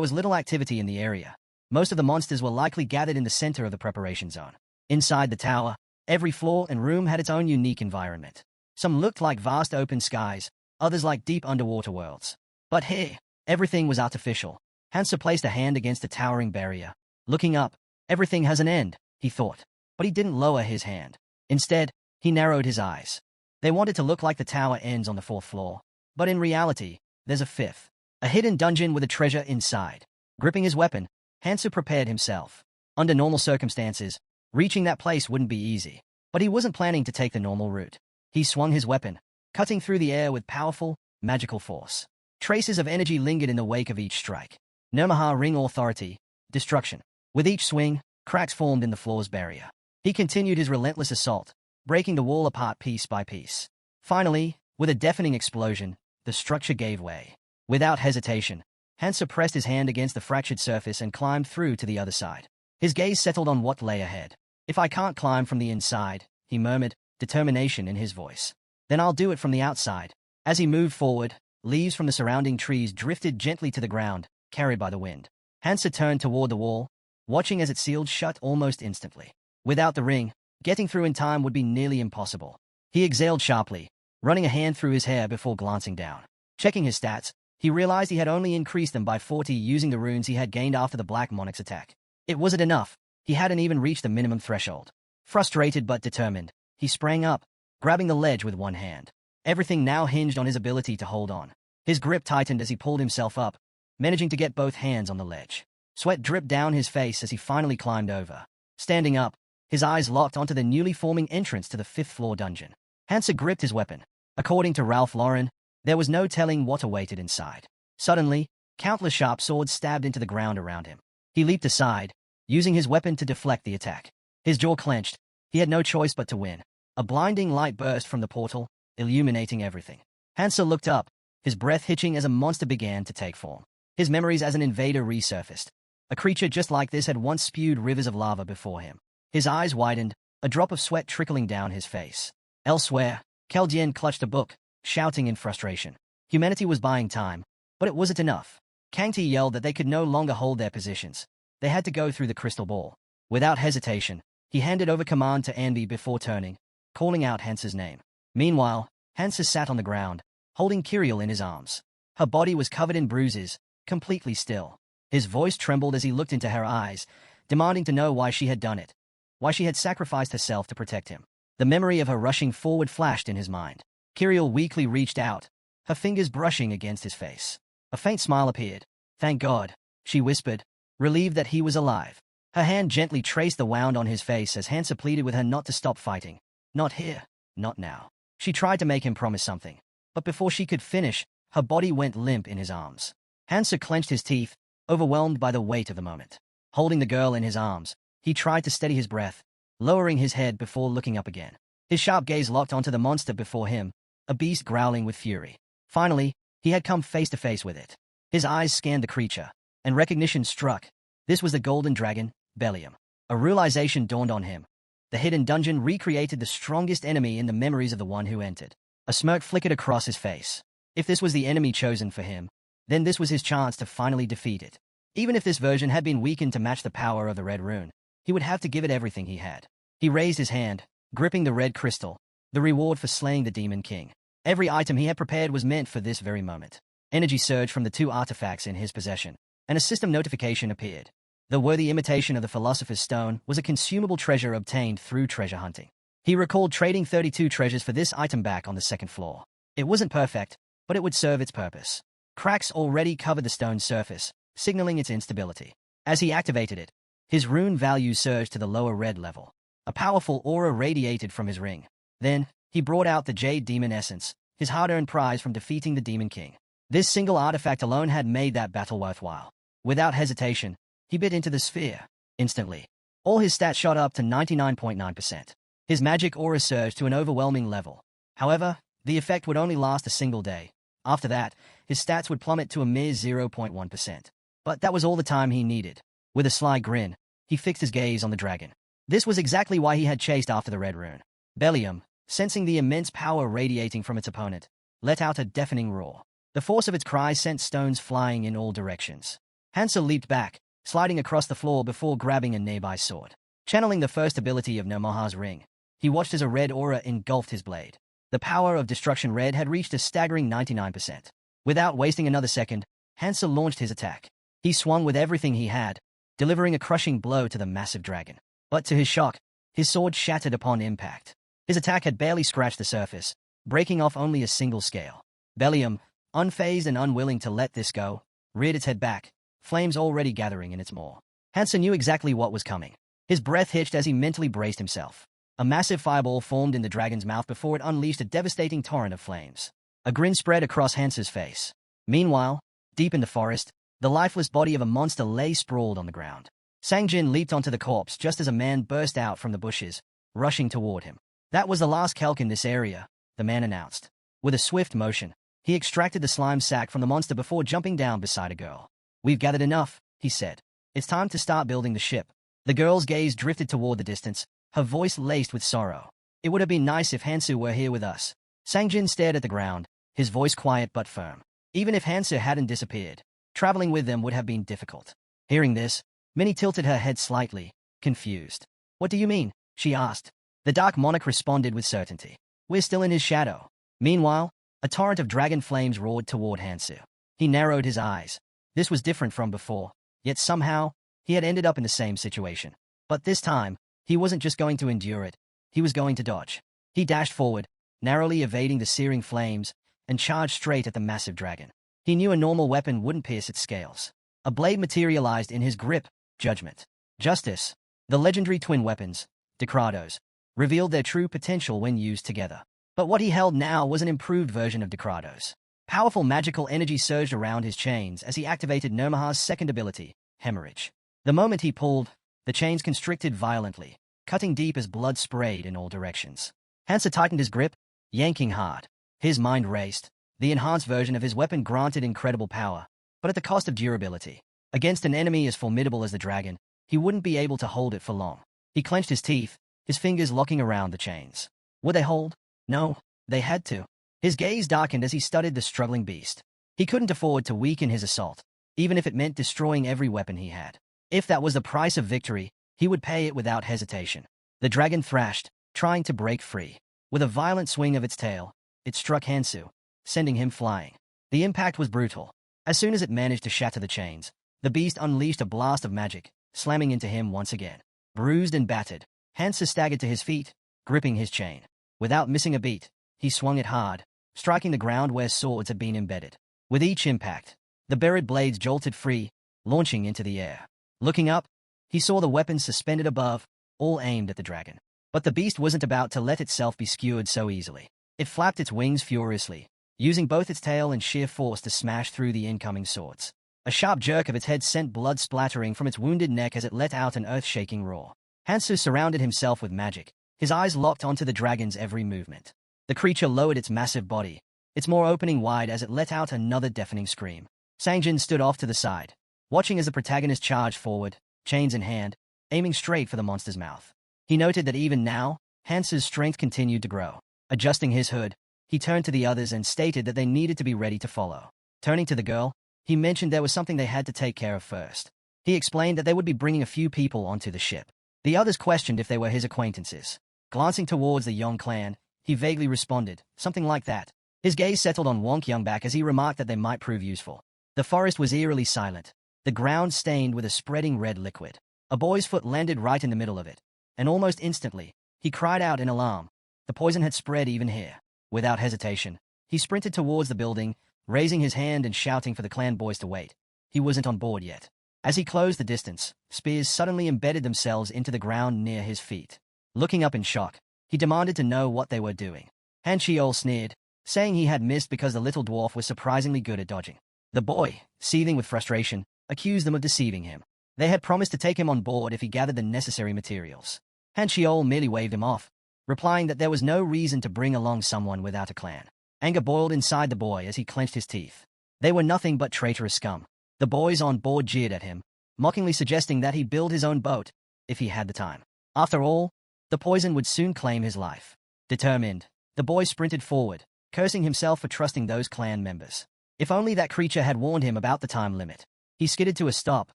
was little activity in the area. Most of the monsters were likely gathered in the center of the preparation zone. Inside the tower, every floor and room had its own unique environment. Some looked like vast open skies, others like deep underwater worlds. But here, everything was artificial. Hansa placed a hand against the towering barrier. Looking up, everything has an end, he thought. But he didn't lower his hand. Instead, he narrowed his eyes. They wanted to look like the tower ends on the 4th floor. But in reality, there's a 5th. A hidden dungeon with a treasure inside. Gripping his weapon, Hansa prepared himself. Under normal circumstances, reaching that place wouldn't be easy. But he wasn't planning to take the normal route. He swung his weapon, cutting through the air with powerful, magical force. Traces of energy lingered in the wake of each strike. Nirmaha Ring Authority, destruction. With each swing, cracks formed in the floor's barrier. He continued his relentless assault, breaking the wall apart piece by piece. Finally, with a deafening explosion, the structure gave way. Without hesitation, Hansa pressed his hand against the fractured surface and climbed through to the other side. His gaze settled on what lay ahead. "If I can't climb from the inside," he murmured, determination in his voice, "then I'll do it from the outside." As he moved forward, leaves from the surrounding trees drifted gently to the ground, carried by the wind. Hansa turned toward the wall, watching as it sealed shut almost instantly. Without the ring, getting through in time would be nearly impossible. He exhaled sharply, running a hand through his hair before glancing down. Checking his stats, He realized he had only increased them by 40 using the runes he had gained after the Black Monarch's attack. It wasn't enough. He hadn't even reached the minimum threshold. Frustrated but determined, he sprang up, grabbing the ledge with one hand. Everything now hinged on his ability to hold on. His grip tightened as he pulled himself up, managing to get both hands on the ledge. Sweat dripped down his face as he finally climbed over. Standing up, his eyes locked onto the newly forming entrance to the 5th-floor dungeon. Hansa gripped his weapon. According to Ralph Lauren, there was no telling what awaited inside. Suddenly, countless sharp swords stabbed into the ground around him. He leaped aside, using his weapon to deflect the attack. His jaw clenched. He had no choice but to win. A blinding light burst from the portal, illuminating everything. Hansa looked up, his breath hitching as a monster began to take form. His memories as an invader resurfaced. A creature just like this had once spewed rivers of lava before him. His eyes widened, a drop of sweat trickling down his face. Elsewhere, Keldian clutched a book, shouting in frustration. Humanity was buying time, but it wasn't enough. Kangti yelled that they could no longer hold their positions. They had to go through the crystal ball. Without hesitation, he handed over command to Anby before turning, calling out Hansa's name. Meanwhile, Hansa sat on the ground, holding Kiriel in his arms. Her body was covered in bruises, completely still. His voice trembled as he looked into her eyes, demanding to know why she had done it, why she had sacrificed herself to protect him. The memory of her rushing forward flashed in his mind. Kiriel weakly reached out, her fingers brushing against his face. A faint smile appeared. "Thank God," she whispered, relieved that he was alive. Her hand gently traced the wound on his face as Hansa pleaded with her not to stop fighting. "Not here, not now." She tried to make him promise something, but before she could finish, her body went limp in his arms. Hansa clenched his teeth, overwhelmed by the weight of the moment. Holding the girl in his arms, he tried to steady his breath, lowering his head before looking up again. His sharp gaze locked onto the monster before him, a beast growling with fury. Finally, he had come face to face with it. His eyes scanned the creature, and recognition struck. This was the golden dragon, Bellium. A realization dawned on him. The hidden dungeon recreated the strongest enemy in the memories of the one who entered. A smirk flickered across his face. If this was the enemy chosen for him, then this was his chance to finally defeat it. Even if this version had been weakened to match the power of the red rune, he would have to give it everything he had. He raised his hand, gripping the red crystal, the reward for slaying the Demon King. Every item he had prepared was meant for this very moment. Energy surged from the 2 artifacts in his possession, and a system notification appeared. The worthy imitation of the Philosopher's Stone was a consumable treasure obtained through treasure hunting. He recalled trading 32 treasures for this item back on the 2nd floor. It wasn't perfect, but it would serve its purpose. Cracks already covered the stone's surface, signaling its instability. As he activated it, his rune value surged to the lower red level. A powerful aura radiated from his ring. Then, he brought out the Jade Demon Essence, his hard-earned prize from defeating the Demon King. This single artifact alone had made that battle worthwhile. Without hesitation, he bit into the sphere. Instantly, all his stats shot up to 99.9%. His magic aura surged to an overwhelming level. However, the effect would only last a single day. After that, his stats would plummet to a mere 0.1%. But that was all the time he needed. With a sly grin, he fixed his gaze on the dragon. This was exactly why he had chased after the red rune. Bellium, sensing the immense power radiating from its opponent, let out a deafening roar. The force of its cry sent stones flying in all directions. Hansa leaped back, sliding across the floor before grabbing a nearby sword. Channeling the first ability of Nomaha's ring, he watched as a red aura engulfed his blade. The power of Destruction Red had reached a staggering 99%. Without wasting another second, Hansa launched his attack. He swung with everything he had, delivering a crushing blow to the massive dragon. But to his shock, his sword shattered upon impact. His attack had barely scratched the surface, breaking off only a single scale. Bellium, unfazed and unwilling to let this go, reared its head back, flames already gathering in its maw. Hansa knew exactly what was coming. His breath hitched as he mentally braced himself. A massive fireball formed in the dragon's mouth before it unleashed a devastating torrent of flames. A grin spread across Hansa's face. Meanwhile, deep in the forest, the lifeless body of a monster lay sprawled on the ground. Sangjin leaped onto the corpse just as a man burst out from the bushes, rushing toward him. "That was the last kelk in this area," the man announced. With a swift motion, he extracted the slime sack from the monster before jumping down beside a girl. "We've gathered enough," he said. "It's time to start building the ship." The girl's gaze drifted toward the distance, her voice laced with sorrow. "It would have been nice if Hansu were here with us." Sangjin stared at the ground, his voice quiet but firm. Even if Hansu hadn't disappeared, traveling with them would have been difficult. Hearing this, Minnie tilted her head slightly, confused. "What do you mean?" she asked. The Dark Monarch responded with certainty. "We're still in his shadow." Meanwhile, a torrent of dragon flames roared toward Hansu. He narrowed his eyes. This was different from before, yet somehow, he had ended up in the same situation. But this time, he wasn't just going to endure it, he was going to dodge. He dashed forward, narrowly evading the searing flames, and charged straight at the massive dragon. He knew a normal weapon wouldn't pierce its scales. A blade materialized in his grip, judgment. Justice. The legendary twin weapons, Decrados, revealed their true potential when used together. But what he held now was an improved version of Decrados. Powerful magical energy surged around his chains as he activated Nomaha's second ability, Hemorrhage. The moment he pulled, the chains constricted violently, cutting deep as blood sprayed in all directions. Hansa tightened his grip, yanking hard. His mind raced. The enhanced version of his weapon granted incredible power, but at the cost of durability. Against an enemy as formidable as the dragon, he wouldn't be able to hold it for long. He clenched his teeth, his fingers locking around the chains. Would they hold? No, they had to. His gaze darkened as he studied the struggling beast. He couldn't afford to weaken his assault, even if it meant destroying every weapon he had. If that was the price of victory, he would pay it without hesitation. The dragon thrashed, trying to break free. With a violent swing of its tail, it struck Hansu, sending him flying. The impact was brutal. As soon as it managed to shatter the chains, the beast unleashed a blast of magic, slamming into him once again. Bruised and battered, Hansu staggered to his feet, gripping his chain. Without missing a beat, he swung it hard, striking the ground where swords had been embedded. With each impact, the buried blades jolted free, launching into the air. Looking up, he saw the weapons suspended above, all aimed at the dragon. But the beast wasn't about to let itself be skewered so easily. It flapped its wings furiously, using both its tail and sheer force to smash through the incoming swords. A sharp jerk of its head sent blood splattering from its wounded neck as it let out an earth-shaking roar. Hansu surrounded himself with magic, his eyes locked onto the dragon's every movement. The creature lowered its massive body, its maw opening wide as it let out another deafening scream. Sangjin stood off to the side, watching as the protagonist charged forward, chains in hand, aiming straight for the monster's mouth. He noted that even now, Hansu's strength continued to grow. Adjusting his hood, he turned to the others and stated that they needed to be ready to follow. Turning to the girl, he mentioned there was something they had to take care of first. He explained that they would be bringing a few people onto the ship. The others questioned if they were his acquaintances. Glancing towards the Yong clan, he vaguely responded, something like that. His gaze settled on Wonk Youngback as he remarked that they might prove useful. The forest was eerily silent, the ground stained with a spreading red liquid. A boy's foot landed right in the middle of it, and almost instantly, he cried out in alarm. The poison had spread even here. Without hesitation, he sprinted towards the building, raising his hand and shouting for the clan boys to wait. He wasn't on board yet. As he closed the distance, spears suddenly embedded themselves into the ground near his feet. Looking up in shock, he demanded to know what they were doing. Han Chiol sneered, saying he had missed because the little dwarf was surprisingly good at dodging. The boy, seething with frustration, accused them of deceiving him. They had promised to take him on board if he gathered the necessary materials. Han Chiol merely waved him off, replying that there was no reason to bring along someone without a clan. Anger boiled inside the boy as he clenched his teeth. They were nothing but traitorous scum. The boys on board jeered at him, mockingly suggesting that he build his own boat, if he had the time. After all, the poison would soon claim his life. Determined, the boy sprinted forward, cursing himself for trusting those clan members. If only that creature had warned him about the time limit. He skidded to a stop,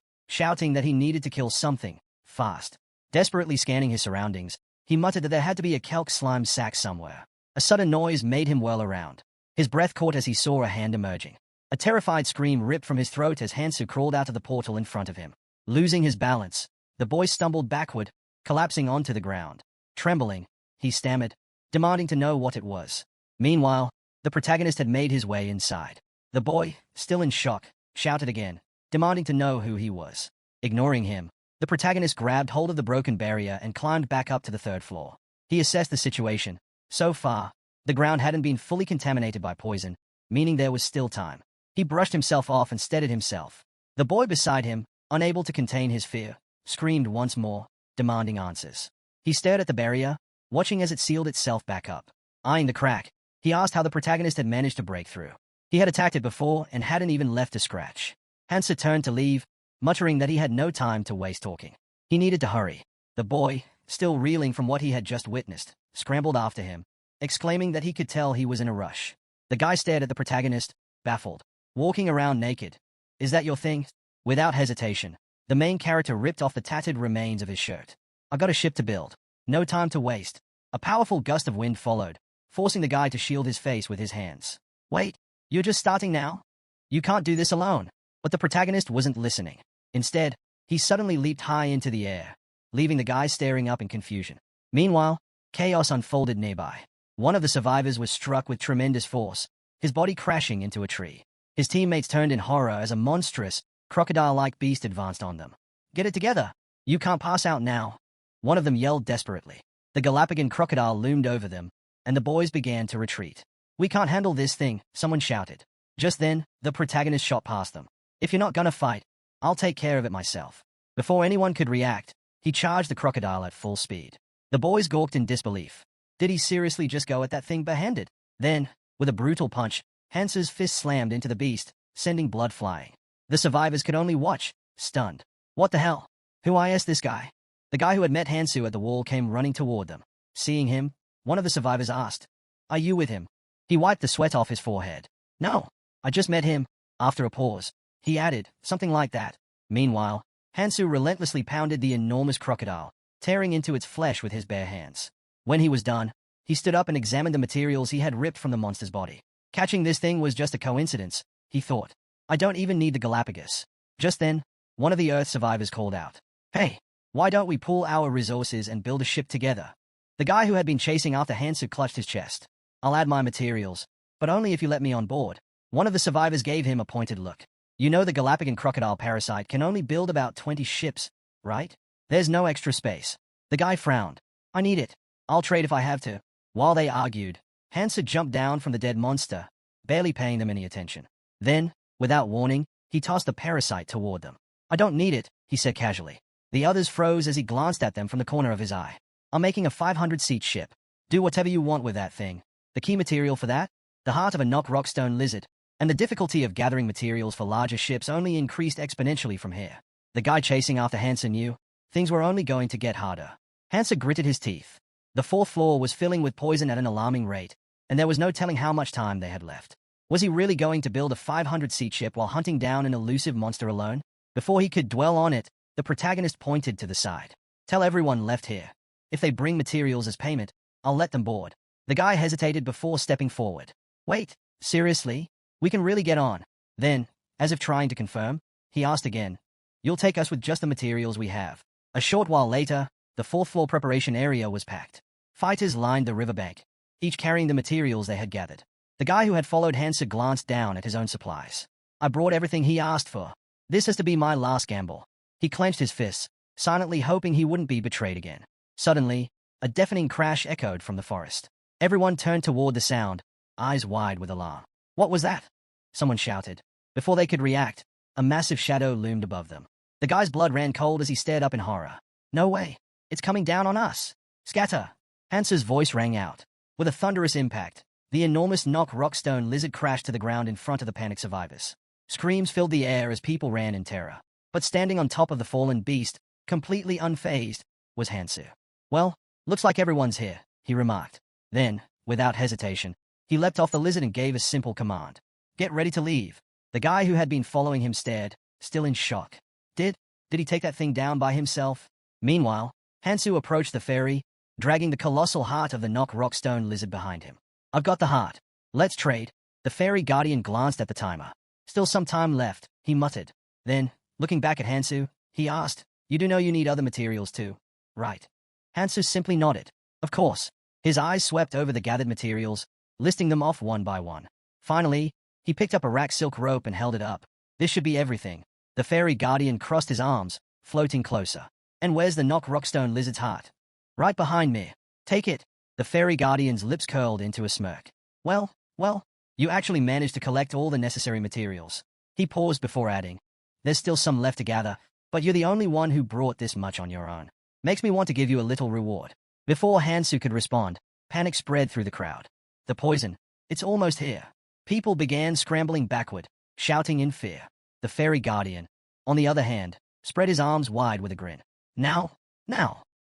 shouting that he needed to kill something, fast. Desperately scanning his surroundings, he muttered that there had to be a kelp slime sack somewhere. A sudden noise made him whirl around. His breath caught as he saw a hand emerging. A terrified scream ripped from his throat as Hansu crawled out of the portal in front of him. Losing his balance, the boy stumbled backward, collapsing onto the ground. Trembling, he stammered, demanding to know what it was. Meanwhile, the protagonist had made his way inside. The boy, still in shock, shouted again, demanding to know who he was. Ignoring him, the protagonist grabbed hold of the broken barrier and climbed back up to the third floor. He assessed the situation. So far, the ground hadn't been fully contaminated by poison, meaning there was still time. He brushed himself off and steadied himself. The boy beside him, unable to contain his fear, screamed once more, demanding answers. He stared at the barrier, watching as it sealed itself back up. Eyeing the crack, he asked how the protagonist had managed to break through. He had attacked it before and hadn't even left a scratch. Hansa turned to leave, muttering that he had no time to waste talking. He needed to hurry. The boy, still reeling from what he had just witnessed, scrambled after him, exclaiming that he could tell he was in a rush. The guy stared at the protagonist, baffled. Walking around naked. Is that your thing? Without hesitation, the main character ripped off the tattered remains of his shirt. I got a ship to build. No time to waste. A powerful gust of wind followed, forcing the guy to shield his face with his hands. Wait, you're just starting now? You can't do this alone. But the protagonist wasn't listening. Instead, he suddenly leaped high into the air, leaving the guy staring up in confusion. Meanwhile, chaos unfolded nearby. One of the survivors was struck with tremendous force, his body crashing into a tree. His teammates turned in horror as a monstrous, crocodile-like beast advanced on them. Get it together! You can't pass out now! One of them yelled desperately. The Galapagos crocodile loomed over them, and the boys began to retreat. We can't handle this thing, someone shouted. Just then, the protagonist shot past them. If you're not gonna fight, I'll take care of it myself. Before anyone could react, he charged the crocodile at full speed. The boys gawked in disbelief. Did he seriously just go at that thing barehanded? Then, with a brutal punch, Hansu's fist slammed into the beast, sending blood flying. The survivors could only watch, stunned. What the hell? Who is this guy? The guy who had met Hansu at the wall came running toward them. Seeing him, one of the survivors asked, "Are you with him?" He wiped the sweat off his forehead. "No, I just met him." After a pause, he added, something like that. Meanwhile, Hansu relentlessly pounded the enormous crocodile, tearing into its flesh with his bare hands. When he was done, he stood up and examined the materials he had ripped from the monster's body. Catching this thing was just a coincidence, he thought. I don't even need the Galapagos. Just then, one of the Earth survivors called out, "Hey, why don't we pool our resources and build a ship together?" The guy who had been chasing after Hansu clutched his chest. "I'll add my materials, but only if you let me on board." One of the survivors gave him a pointed look. "You know the Galapagos crocodile parasite can only build about 20 ships, right? There's no extra space." The guy frowned. "I need it. I'll trade if I have to." While they argued, Hansu jumped down from the dead monster, barely paying them any attention. Then, without warning, he tossed the parasite toward them. "I don't need it," he said casually. The others froze as he glanced at them from the corner of his eye. "I'm making a 500-seat ship. Do whatever you want with that thing. The key material for that? The heart of a rockstone lizard. And the difficulty of gathering materials for larger ships only increased exponentially from here." The guy chasing after Hansu knew things were only going to get harder. Hansu gritted his teeth. The fourth floor was filling with poison at an alarming rate, and there was no telling how much time they had left. Was he really going to build a 500-seat ship while hunting down an elusive monster alone? Before he could dwell on it, the protagonist pointed to the side. "Tell everyone left here. If they bring materials as payment, I'll let them board." The guy hesitated before stepping forward. "Wait, seriously? We can really get on." Then, as if trying to confirm, he asked again, "You'll take us with just the materials we have?" A short while later, the fourth-floor preparation area was packed. Fighters lined the riverbank, each carrying the materials they had gathered. The guy who had followed Hansu glanced down at his own supplies. "I brought everything he asked for. This has to be my last gamble." He clenched his fists, silently hoping he wouldn't be betrayed again. Suddenly, a deafening crash echoed from the forest. Everyone turned toward the sound, eyes wide with alarm. "What was that?" someone shouted. Before they could react, a massive shadow loomed above them. The guy's blood ran cold as he stared up in horror. "No way! It's coming down on us! Scatter!" Hansu's voice rang out. With a thunderous impact, the enormous rockstone lizard crashed to the ground in front of the panicked survivors. Screams filled the air as people ran in terror. But standing on top of the fallen beast, completely unfazed, was Hansu. "Well, looks like everyone's here," he remarked. Then, without hesitation, he leapt off the lizard and gave a simple command. "Get ready to leave." The guy who had been following him stared, still in shock. Did he take that thing down by himself? Meanwhile, Hansu approached the ferry, dragging the colossal heart of the rockstone lizard behind him. "I've got the heart. Let's trade." The ferry guardian glanced at the timer. "Still some time left," he muttered. Then, looking back at Hansu, he asked, "You do know you need other materials too, right?" Hansu simply nodded. Of course. His eyes swept over the gathered materials, listing them off one by one. Finally, he picked up a rack silk rope and held it up. "This should be everything." The fairy guardian crossed his arms, floating closer. "And where's the rockstone lizard's heart?" "Right behind me." "Take it." The fairy guardian's lips curled into a smirk. Well, you actually managed to collect all the necessary materials." He paused before adding, "There's still some left to gather, but you're the only one who brought this much on your own. Makes me want to give you a little reward." Before Hansu could respond, panic spread through the crowd. "The poison, it's almost here." People began scrambling backward, shouting in fear. The fairy guardian, on the other hand, spread his arms wide with a grin. Now,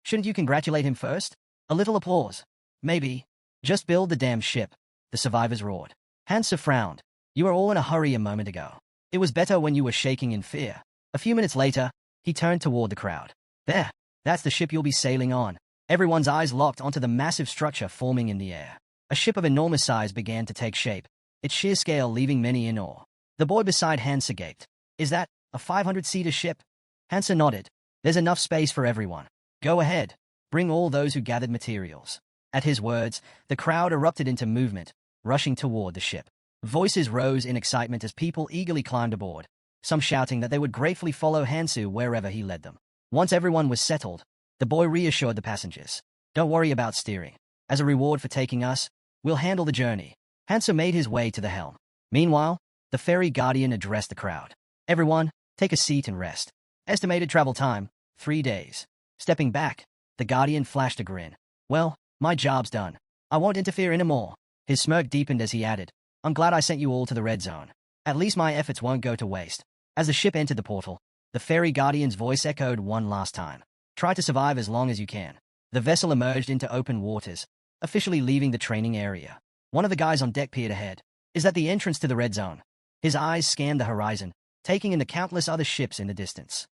shouldn't you congratulate him first? A little applause. Maybe. Just build the damn ship," the survivors roared. Hansu frowned. "You were all in a hurry a moment ago. It was better when you were shaking in fear." A few minutes later, he turned toward the crowd. "There, that's the ship you'll be sailing on." Everyone's eyes locked onto the massive structure forming in the air. A ship of enormous size began to take shape, its sheer scale leaving many in awe. The boy beside Hansa gaped. Is that a 500-seater ship? Hansa nodded. There's enough space for everyone. Go ahead. Bring all those who gathered materials. At his words, the crowd erupted into movement, rushing toward the ship. Voices rose in excitement as people eagerly climbed aboard, some shouting that they would gratefully follow Hansu wherever he led them. Once everyone was settled, the boy reassured the passengers. Don't worry about steering. As a reward for taking us, we'll handle the journey. Hansu made his way to the helm. Meanwhile, the ferry guardian addressed the crowd. Everyone, take a seat and rest. Estimated travel time, 3 days. Stepping back, the guardian flashed a grin. Well, my job's done. I won't interfere anymore. His smirk deepened as he added, I'm glad I sent you all to the red zone. At least my efforts won't go to waste. As the ship entered the portal, the ferry guardian's voice echoed one last time. Try to survive as long as you can. The vessel emerged into open waters, officially leaving the training area. One of the guys on deck peered ahead. Is that the entrance to the red zone? His eyes scanned the horizon, taking in the countless other ships in the distance.